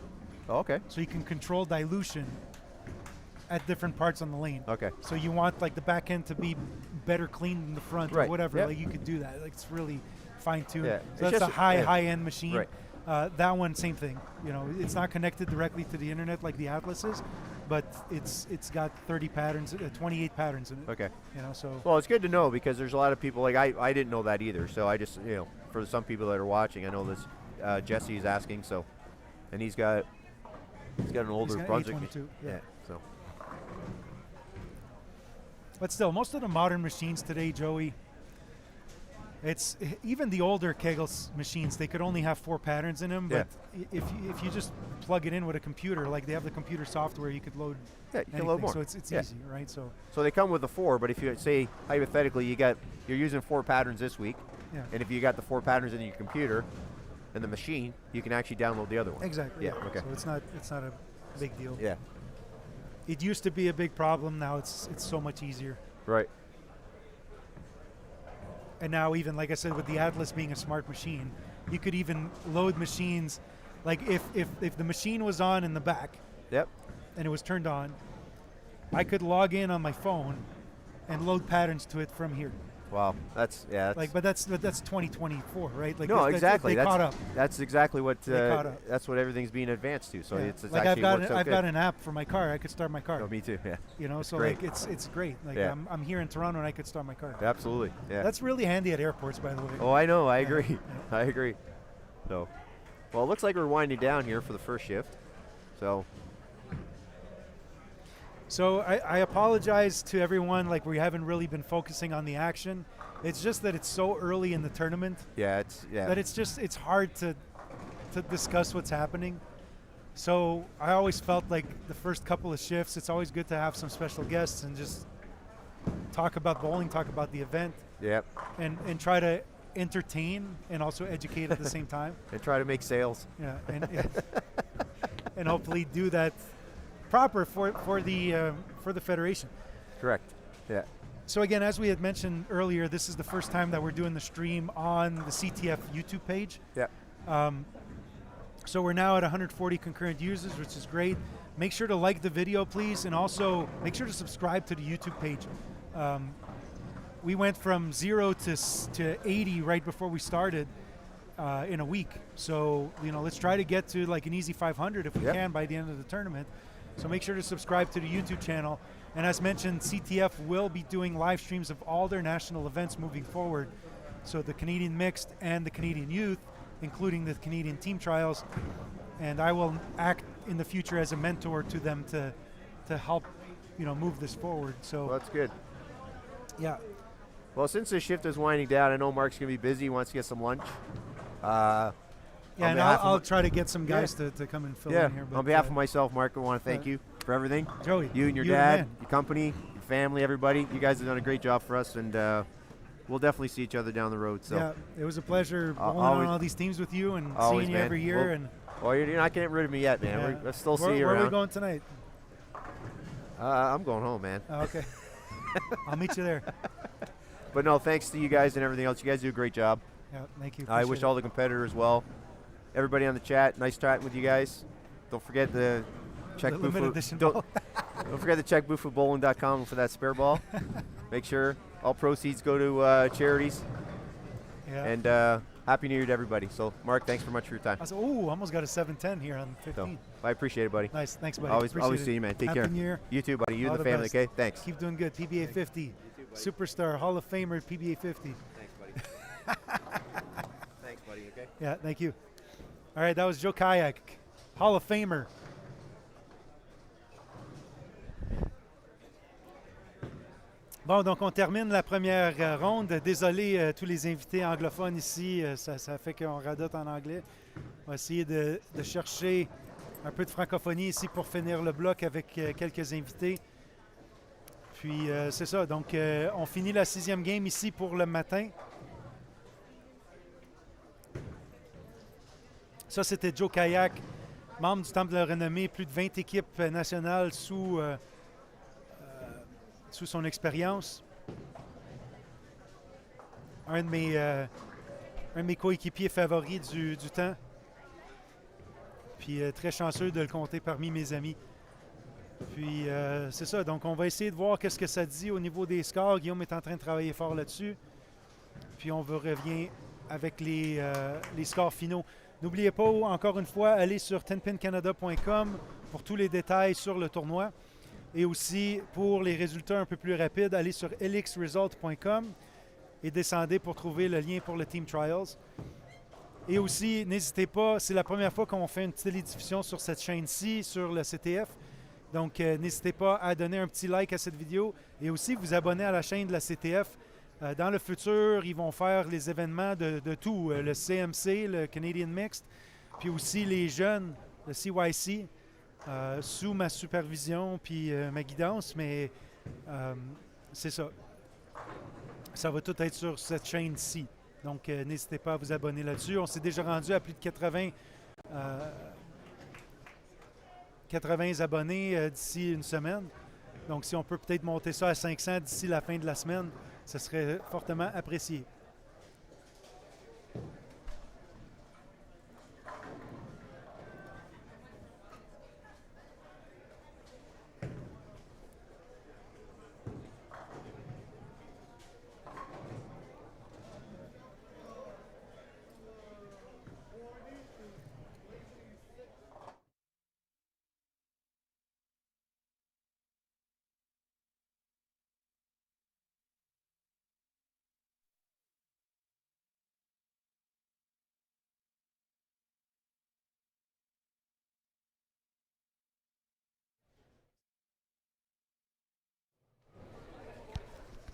Oh, okay. So you can control dilution at different parts on the lane. Okay. So you want like the back end to be better cleaned than the front or Right. whatever. Yep. Like you could do that. Like it's really fine-tuned. Yeah. So It's that's a just- yeah. high-end machine. Right. That one, same thing. It's not connected directly to the internet like the Atlas is, but it's got 30 patterns, 28 patterns in it. Okay. So Well, it's good to know because there's a lot of people like I didn't know that either. So I just for some people that are watching, I know this Jesse is asking. So, and he's got an older got Brunswick. 822, yeah. So But still, most of the modern machines today, Joey, it's even the older Kegels machines. They could only have 4 patterns in them. Yeah. But if you just plug it in with a computer, like they have the computer software, you could load. yeah, you can anything. load more. So it's Yeah. easy, right? So So they come with the 4, but if you say hypothetically you're using 4 patterns this week, yeah. and if you got the 4 patterns in your computer and the machine, you can actually download the other one. Exactly. Yeah. Okay. So it's not a big deal. Yeah. It used to be a big problem. Now it's so much easier. Right. And now even like I said, with the Atlas being a smart machine, you could even load machines. Like if the machine was on in the back Yep. and it was turned on, I could log in on my phone and load patterns to it from here. Wow. That's Like, but that's 2024, right? Like no, they exactly. They caught up. That's exactly what They caught up. that's what everything's being advanced to. So Yeah. it's like actually works out I've good. got an app for my car. I could start my car. Oh, me too. Yeah. So great. like it's great. Like Yeah. I'm here in Toronto and I could start my car. Absolutely. Yeah. That's really handy at airports, by the way. Oh, I know. I Yeah, agree. yeah. I agree. So, well, it looks like we're winding down here for the first shift. So, So I apologize to everyone. Like we haven't really been focusing on the action. It's just that it's so early in the tournament yeah, that it's hard to discuss what's happening. So I always felt like the first couple of shifts, it's always good to have some special guests and just talk about bowling, talk about the event, Yep. and try to entertain and also educate at the same time. And try to make sales. Yeah, and hopefully do that proper for the federation. Correct. Yeah. So again, as we had mentioned earlier, this is the first time that we're doing the stream on the CTF YouTube page. Yeah. So we're now at 140 concurrent users, which is great. Make sure to like the video, please, and also make sure to subscribe to the YouTube page. We went from 0 to 80 right before we started in a week. So let's try to get to like an easy 500 if we Yep. can by the end of the tournament. So make sure to subscribe to the YouTube channel. And as mentioned, CTF will be doing live streams of all their national events moving forward. So the Canadian Mixed and the Canadian Youth, including the Canadian Team Trials. And I will act in the future as a mentor to them to help, move this forward. So Well, that's good. yeah. Well, since the shift is winding down, I know Mark's going to be busy. He wants to get some lunch. On Yeah, and behalf I'll of try to get some guys to come and fill yeah. in here. On behalf of myself, Mark, I want to thank you for everything. Joey, You and your you're the dad, man. your company, your family, everybody. You guys have done a great job for us, and we'll definitely see each other down the road. So yeah, it was a pleasure bowling always- on all these teams with you and always, seeing you man. every year. Well, And well, you're not getting rid of me yet, man. yeah. We'll still where, see you where are we around. going tonight? I'm going home, man. Oh, okay. I'll meet you there. But no, thanks to you guys and everything else. You guys do a great job. Yeah, thank you. I wish Appreciate all the competitors well. Everybody on the chat, nice chatting with you guys. Don't forget the check The limited edition don't, ball. don't forget to check boothfootbowling.com for that spare ball. Make sure all proceeds go to charities. Yeah. And Happy New Year to everybody. So, Mark, thanks so much for your time. I said, oh, almost got a 710 here on 15. So, I appreciate it, buddy. Nice. Thanks, buddy. Always Appreciate see it. you, man. Take Happy care. New Year. You too, buddy. You All and the the family, best. okay? Thanks. Keep doing good. PBA 50. Superstar, Hall of Famer, PBA 50. Thanks, buddy. Thanks, buddy. Okay? Yeah, thank you. All right, that was Joe Kayak, Hall of Famer. Bon, donc on termine la première ronde. Désolé tous les invités anglophones ici, ça fait qu'on radote en anglais. On va essayer de chercher un peu de francophonie ici pour finir le bloc avec quelques invités. Puis c'est ça, donc on finit la 6e game ici pour le matin. Ça, c'était Joe Kayak, membre du Temple de la Renommée, plus de 20 équipes nationales sous son expérience. Un de mes coéquipiers favoris du temps. Puis très chanceux de le compter parmi mes amis. Puis c'est ça, donc on va essayer de voir qu'est-ce que ça dit au niveau des scores. Guillaume est en train de travailler fort là-dessus. Puis on revient avec les scores finaux. N'oubliez pas, encore une fois, allez sur 10pincanada.com pour tous les détails sur le tournoi. Et aussi, pour les résultats un peu plus rapides, allez sur elixresult.com et descendez pour trouver le lien pour le Team Trials. Et aussi, n'hésitez pas, c'est la première fois qu'on fait une télédiffusion sur cette chaîne-ci, sur le CTF. Donc, n'hésitez pas à donner un petit like à cette vidéo et aussi vous abonner à la chaîne de la CTF. Dans le futur, ils vont faire les événements de tout, le CMC, le Canadian Mixed, puis aussi les jeunes, le CYC, sous ma supervision puis ma guidance, mais c'est ça. Ça va tout être sur cette chaîne-ci. Donc, n'hésitez pas à vous abonner là-dessus. On s'est déjà rendu à plus de 80 abonnés d'ici une semaine. Donc, si on peut peut-être monter ça à 500 d'ici la fin de la semaine, ce serait fortement apprécié.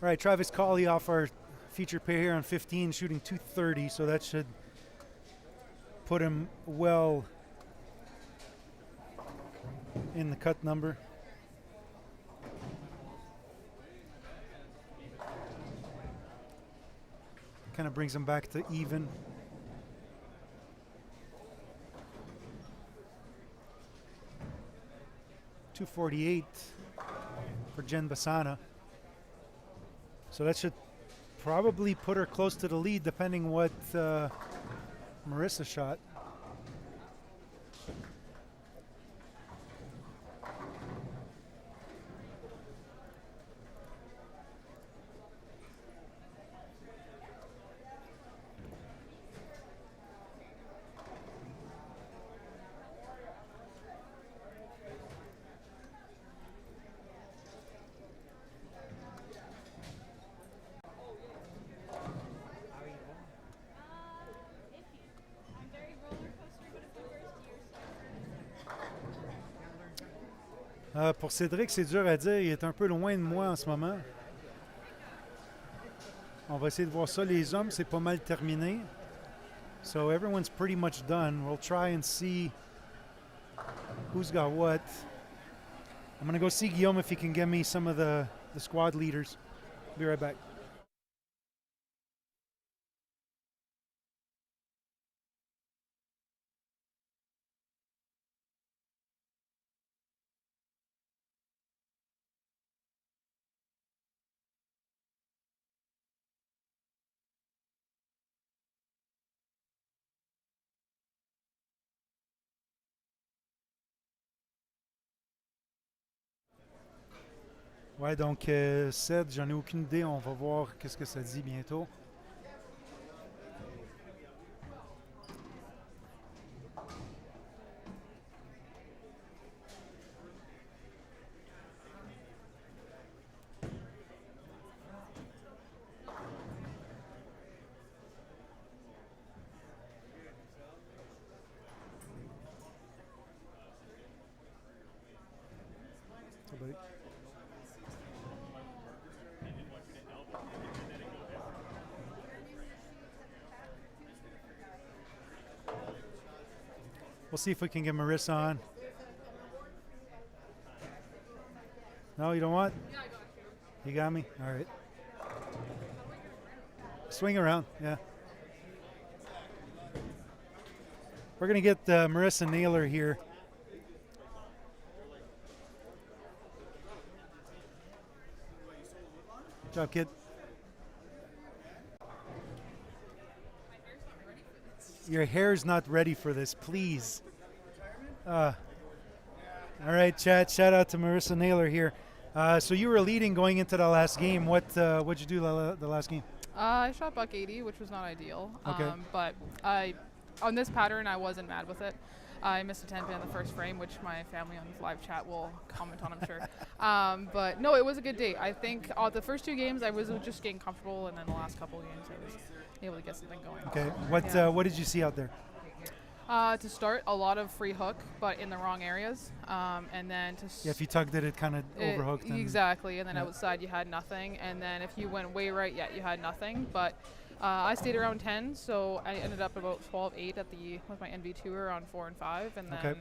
All right, Travis Colley off our feature pair here on 15, shooting 230, so that should put him well in the cut number. Kind of brings him back to even. .248 for Jen Basana. So that should probably put her close to the lead, depending what Marissa shot. Pour Cédric, c'est dur à dire. Il est un peu loin de moi en ce moment. On va essayer de voir ça. Les hommes, c'est pas mal terminé. So everyone's pretty much done. We'll try and see who's got what. I'm going to go see Guillaume if he can get me some of the squad leaders. Be right back. Ouais, donc 7, j'en ai aucune idée. On va voir qu'est-ce que ça dit bientôt. Somebody. We'll see if we can get Marissa on. No, you don't want? Yeah, I got you. You got me? All right. Swing around, yeah. We're going to get Marissa Naylor here. Good job, kid. Your hair's not ready for this, please. All right, Chad. Shout out to Marissa Naylor here. So you were leading going into the last game. What'd you do the last game? I shot buck 80, which was not ideal. Okay. But on this pattern, I wasn't mad with it. I missed a 10-pin in the first frame, which my family on live chat will comment on, I'm sure. But no, it was a good day. I think the first 2 games, I was just getting comfortable, and then the last couple of games, I was able to get something going. Okay. What did you see out there? To start, a lot of free hook, but in the wrong areas. And then Yeah, if you tugged it, it kind of overhooked. Exactly, and then outside you had nothing. And then if you went way right, you had nothing. But I stayed around 10, so I ended up about 12-8 with my NV tour on 4 and 5, and then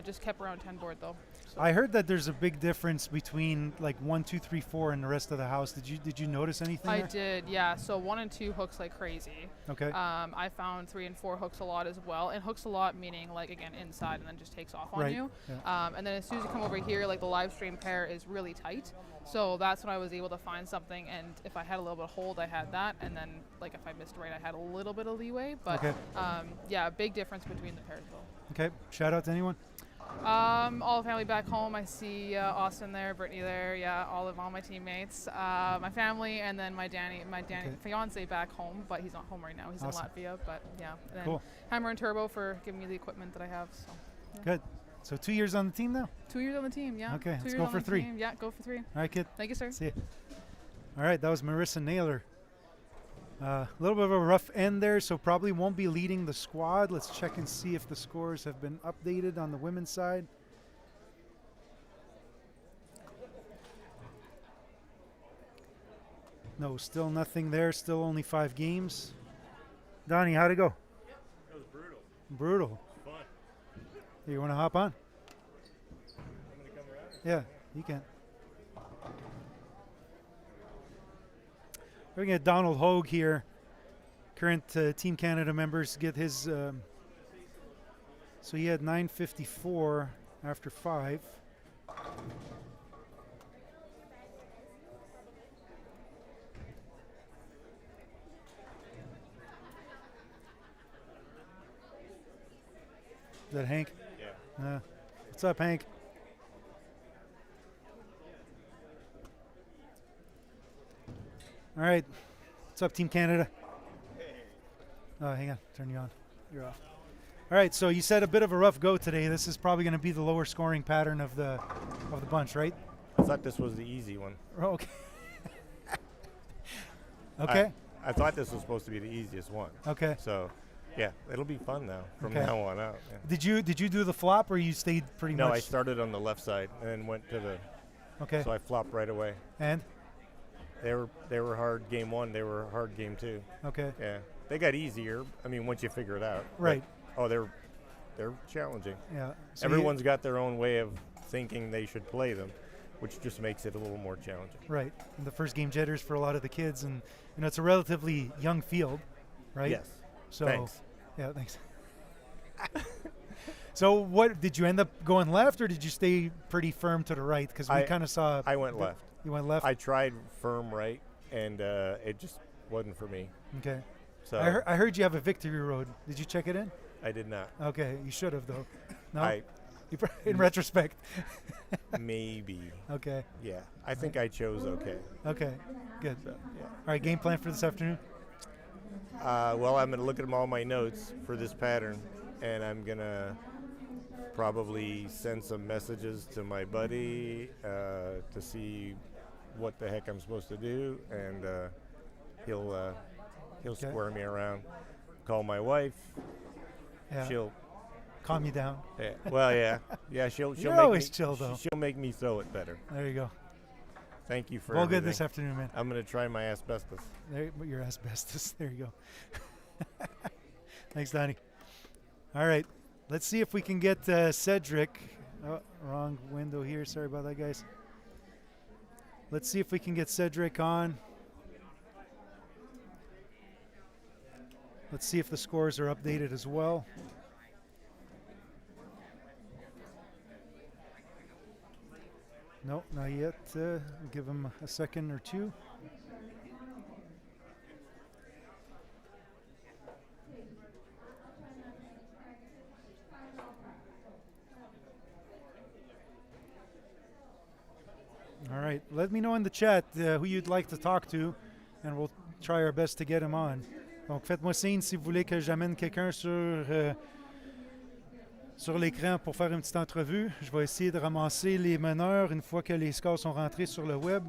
just kept around 10 board though. So I heard that there's a big difference between like 1, 2, 3, 4 and the rest of the house. Did you notice anything? I there? did, yeah. So 1 and 2 hooks like crazy. Okay. I found 3 and 4 hooks a lot as well, and hooks a lot meaning like again inside and then just takes off on you. Yeah. And then as soon as you come over here, like the live stream pair is really tight. So that's when I was able to find something, and if I had a little bit of hold, I had that, and then like if I missed right, I had a little bit of leeway. But yeah, big difference between the pairs though. Okay. Shout out to anyone. All the family back home. I see Austin there, Brittany there. Yeah, all my teammates, my family, and then my Danny fiance back home, but he's not home right now. He's in Latvia. But yeah, and then cool. Hammer and Turbo for giving me the equipment that I have. So yeah. Good. So 2 years on the team now? 2 years on the team. Yeah. Okay. 2 Let's years go on for the 3. team. Yeah, go for 3. All right, kid. Thank you, sir. See ya. All right, that was Marissa Naylor. A little bit of a rough end there, so probably won't be leading the squad. Let's check and see if the scores have been updated on the women's side. No, still nothing there. Still only 5 games. Donnie, how'd it go? That was brutal. Brutal. Fun. Hey, you want to hop on? I'm going to come around. Yeah, you can. We're going to get Donald Hogue here, current Team Canada members, get his. So he had 954 after 5. Is that Hank? Yeah. What's up, Hank? All right. What's up, Team Canada? Oh, hang on. Turn you on. You're off. All right. So you said a bit of a rough go today. This is probably going to be the lower scoring pattern of the bunch, right? I thought this was the easy one. Oh, okay. Okay. I thought this was supposed to be the easiest one. Okay. So, yeah, it'll be fun now from Okay. now on out. Yeah. Did you do the flop, or you stayed pretty much? No, I started on the left side and then went to the. Okay. So I flopped right away. And? They were hard game 1. They were hard game 2. Okay. Yeah, they got easier. I mean, once you figure it out. Right. But, they're challenging. Yeah. So Everyone's got their own way of thinking they should play them, which just makes it a little more challenging. Right. And the first game jitters for a lot of the kids, and it's a relatively young field, right? Yes. So. Thanks. Yeah. Thanks. So what did you end up going left, or did you stay pretty firm to the right? Because we kind of saw. I went left. You went left. I tried firm right, and it just wasn't for me. Okay. So I heard you have a victory road. Did you check it in? I did not. Okay, you should have though. No. In retrospect. Maybe. Okay. Yeah, I think I chose okay. Okay, good. So, yeah. All right, game plan for this afternoon? Well, I'm going to look at all my notes for this pattern, and I'm going to probably send some messages to my buddy to see what the heck I'm supposed to do, and he'll square me around. Call my wife. Yeah. She'll calm you down. Yeah. Well, yeah. She'll You're make always me, chill, though. She'll make me throw it better. There you go. Thank you for all everything. good this afternoon, man. I'm going to try my asbestos. There, your asbestos. There you go. Thanks, Donnie. All right. Let's see if we can get Cedric. Oh, wrong window here. Sorry about that, guys. Let's see if we can get Cedric on. Let's see if the scores are updated as well. No, not yet. Give him a second or two. All right. Let me know in the chat who you'd like to talk to, and we'll try our best to get him on. Donc, faites-moi signe si vous voulez que j'amène quelqu'un sur l'écran pour faire une petite entrevue. Je vais essayer de ramasser les meneurs une fois que les scores sont rentrés sur le web.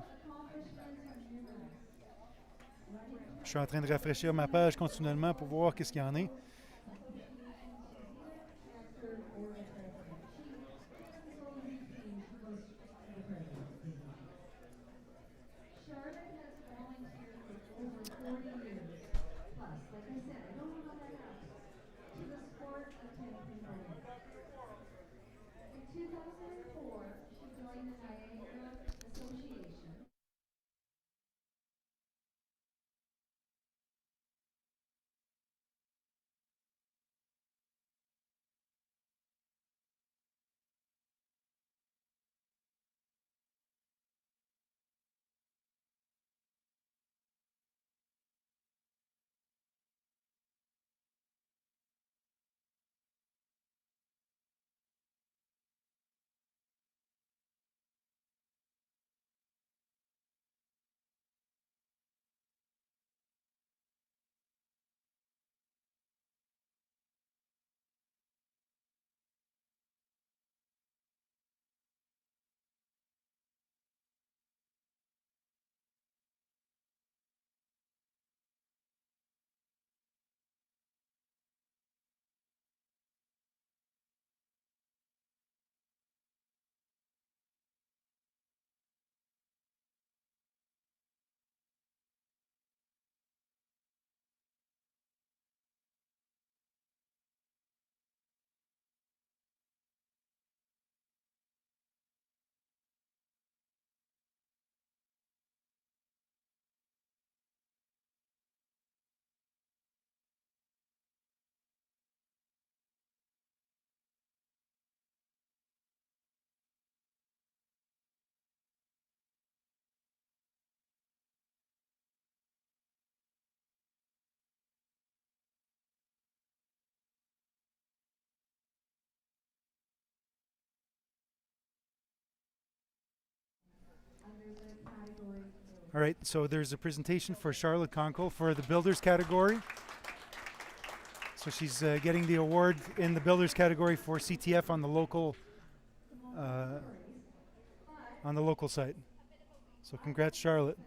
Je suis en train de rafraîchir ma page continuellement pour voir qu'est-ce qu'il y en a. All right, so there's a presentation for Charlotte Conkle for the Builders category. So she's getting the award in the Builders category for CTF on the local site. So congrats, Charlotte.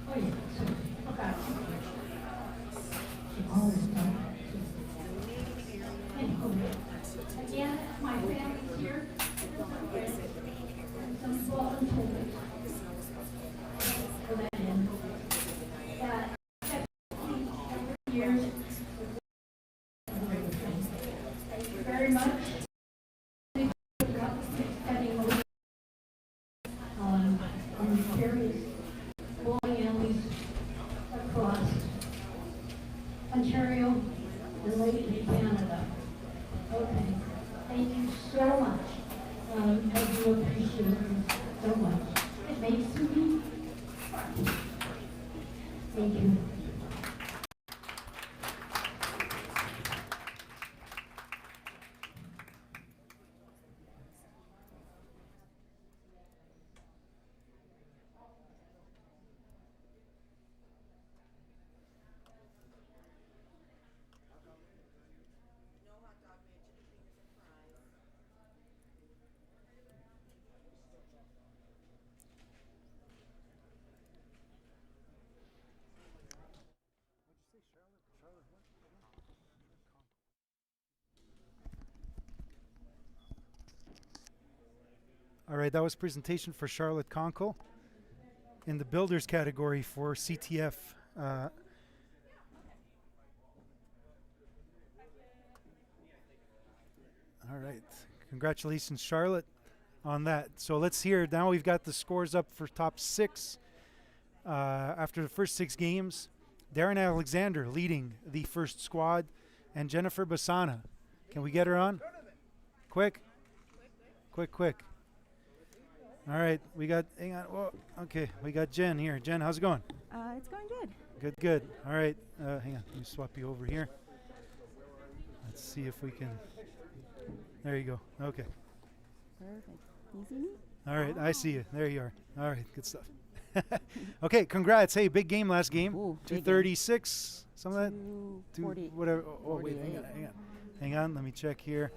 Again, my family's here. Some volunteers. For that end. That years. Thank you very much. On various bowling alleys across Ontario and lately Canada. Okay, thank you so much. I do appreciate it so much. It makes me fun. Thank you. All right, that was presentation for Charlotte Conkle in the builders category for CTF. All right, congratulations, Charlotte, on that. So let's hear, now we've got the scores up for top 6 after the first 6 games. Darren Alexander leading the first squad, and Jennifer Bassana. Can we get her on? Quick. All right, we got, hang on, whoa, okay, we got Jen here. Jen, how's it going? It's going good. Good. All right, hang on, let me swap you over here. Let's see if we can, there you go, okay. Perfect. You see me? All right, I see you, there you are. All right, good stuff. Okay, congrats. Hey, big game last game. Ooh, 236, some of that? 240. Whatever, oh wait, hang on, let me check here.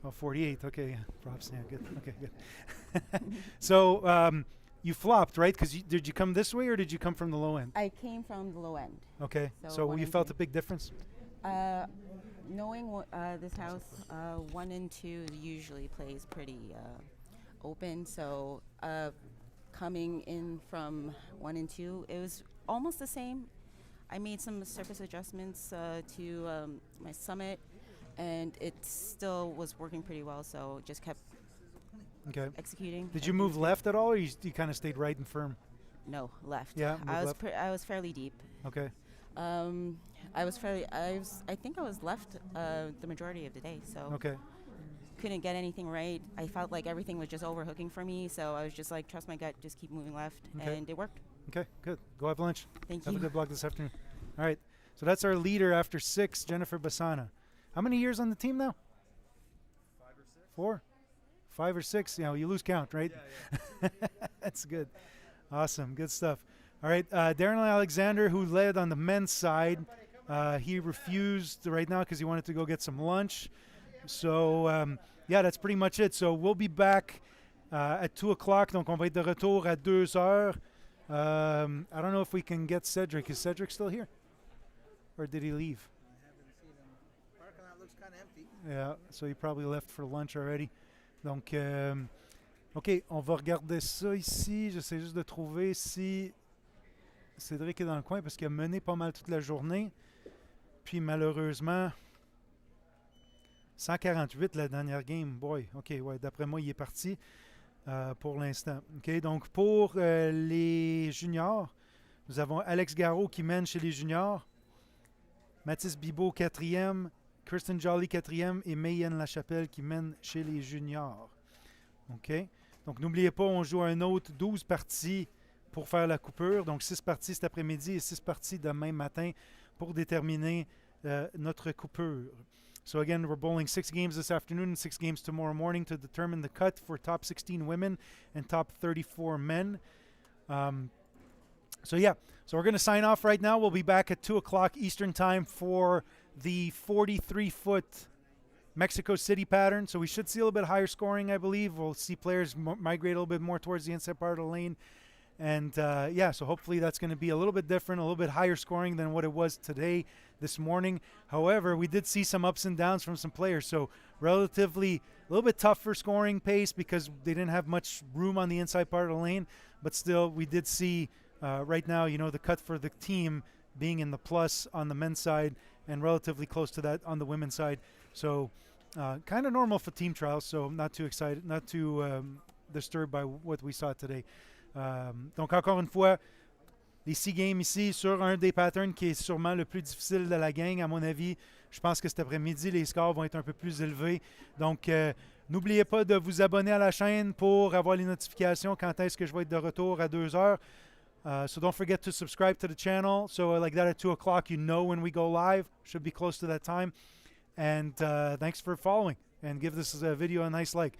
Oh, 48. Okay, props. Yeah, good. Okay, good. So you flopped, right? Because did you come this way or did you come from the low end? I came from the low end. Okay. So you felt a big difference? Knowing this house, 1 and 2 usually plays pretty open. So coming in from 1 and 2, it was almost the same. I made some surface adjustments to my summit, and it still was working pretty well, so just kept executing. Did you move left at all, or you kind of stayed right and firm? No, left. Yeah, I was fairly deep. Okay. I think I was left the majority of the day, so couldn't get anything right. I felt like everything was just overhooking for me, so I was just like, trust my gut, just keep moving left, and it worked. Okay, good. Go have lunch. Thank you. Have a good block this afternoon. All right, so that's our leader after 6, Jennifer Bassana. How many years on the team now? 5 or 6. 4? 5 or 6? You know, you lose count, right? Yeah. That's good. Awesome. Good stuff. All right. Darren Alexander, who led on the men's side, he refused right now because he wanted to go get some lunch. So, yeah, that's pretty much it. So we'll be back at 2 o'clock. Donc, on va être de retour à 2 heures. I don't know if we can get Cedric. Is Cedric still here? Or did he leave? Yeah, so he probably left for lunch already. Donc, OK, on va regarder ça ici. J'essaie juste de trouver si Cédric est dans le coin parce qu'il a mené pas mal toute la journée. Puis malheureusement, 148 la dernière game. Boy, OK, ouais, d'après moi, il est parti pour l'instant. OK, donc pour les juniors, nous avons Alex Garot qui mène chez les juniors. Mathis Bibeau, 4e. Kristen Jolly, 4e, et Mayenne Lachapelle qui mène chez les juniors. OK? Donc, n'oubliez pas, on joue un autre 12 parties pour faire la coupure. Donc, 6 parties cet après-midi et 6 parties demain matin pour déterminer notre coupure. So, again, we're bowling 6 games this afternoon and 6 games tomorrow morning to determine the cut for top 16 women and top 34 men. So, yeah. So, we're going to sign off right now. We'll be back at 2 o'clock Eastern Time for the 43-foot Mexico City pattern. So we should see a little bit higher scoring, I believe. We'll see players migrate a little bit more towards the inside part of the lane. And so hopefully that's going to be a little bit different, a little bit higher scoring than what it was today, this morning. However, we did see some ups and downs from some players. So relatively a little bit tougher scoring pace because they didn't have much room on the inside part of the lane. But still, we did see right now, the cut for the team being in the plus on the men's side and relatively close to that on the women's side. So kind of normal for team trials. So I'm not too excited, not too disturbed by what we saw today. Donc encore une fois, les 6 games ici sur un des patterns qui est sûrement le plus difficile de la gang, à mon avis. Je pense que cet après-midi, les scores vont être un peu plus élevés. Donc, n'oubliez pas de vous abonner à la chaîne pour avoir les notifications quand est-ce que je vais être de retour à 2 heures. So don't forget to subscribe to the channel. So like that at 2 o'clock, you know when we go live. Should be close to that time. And thanks for following. And give this video a nice like.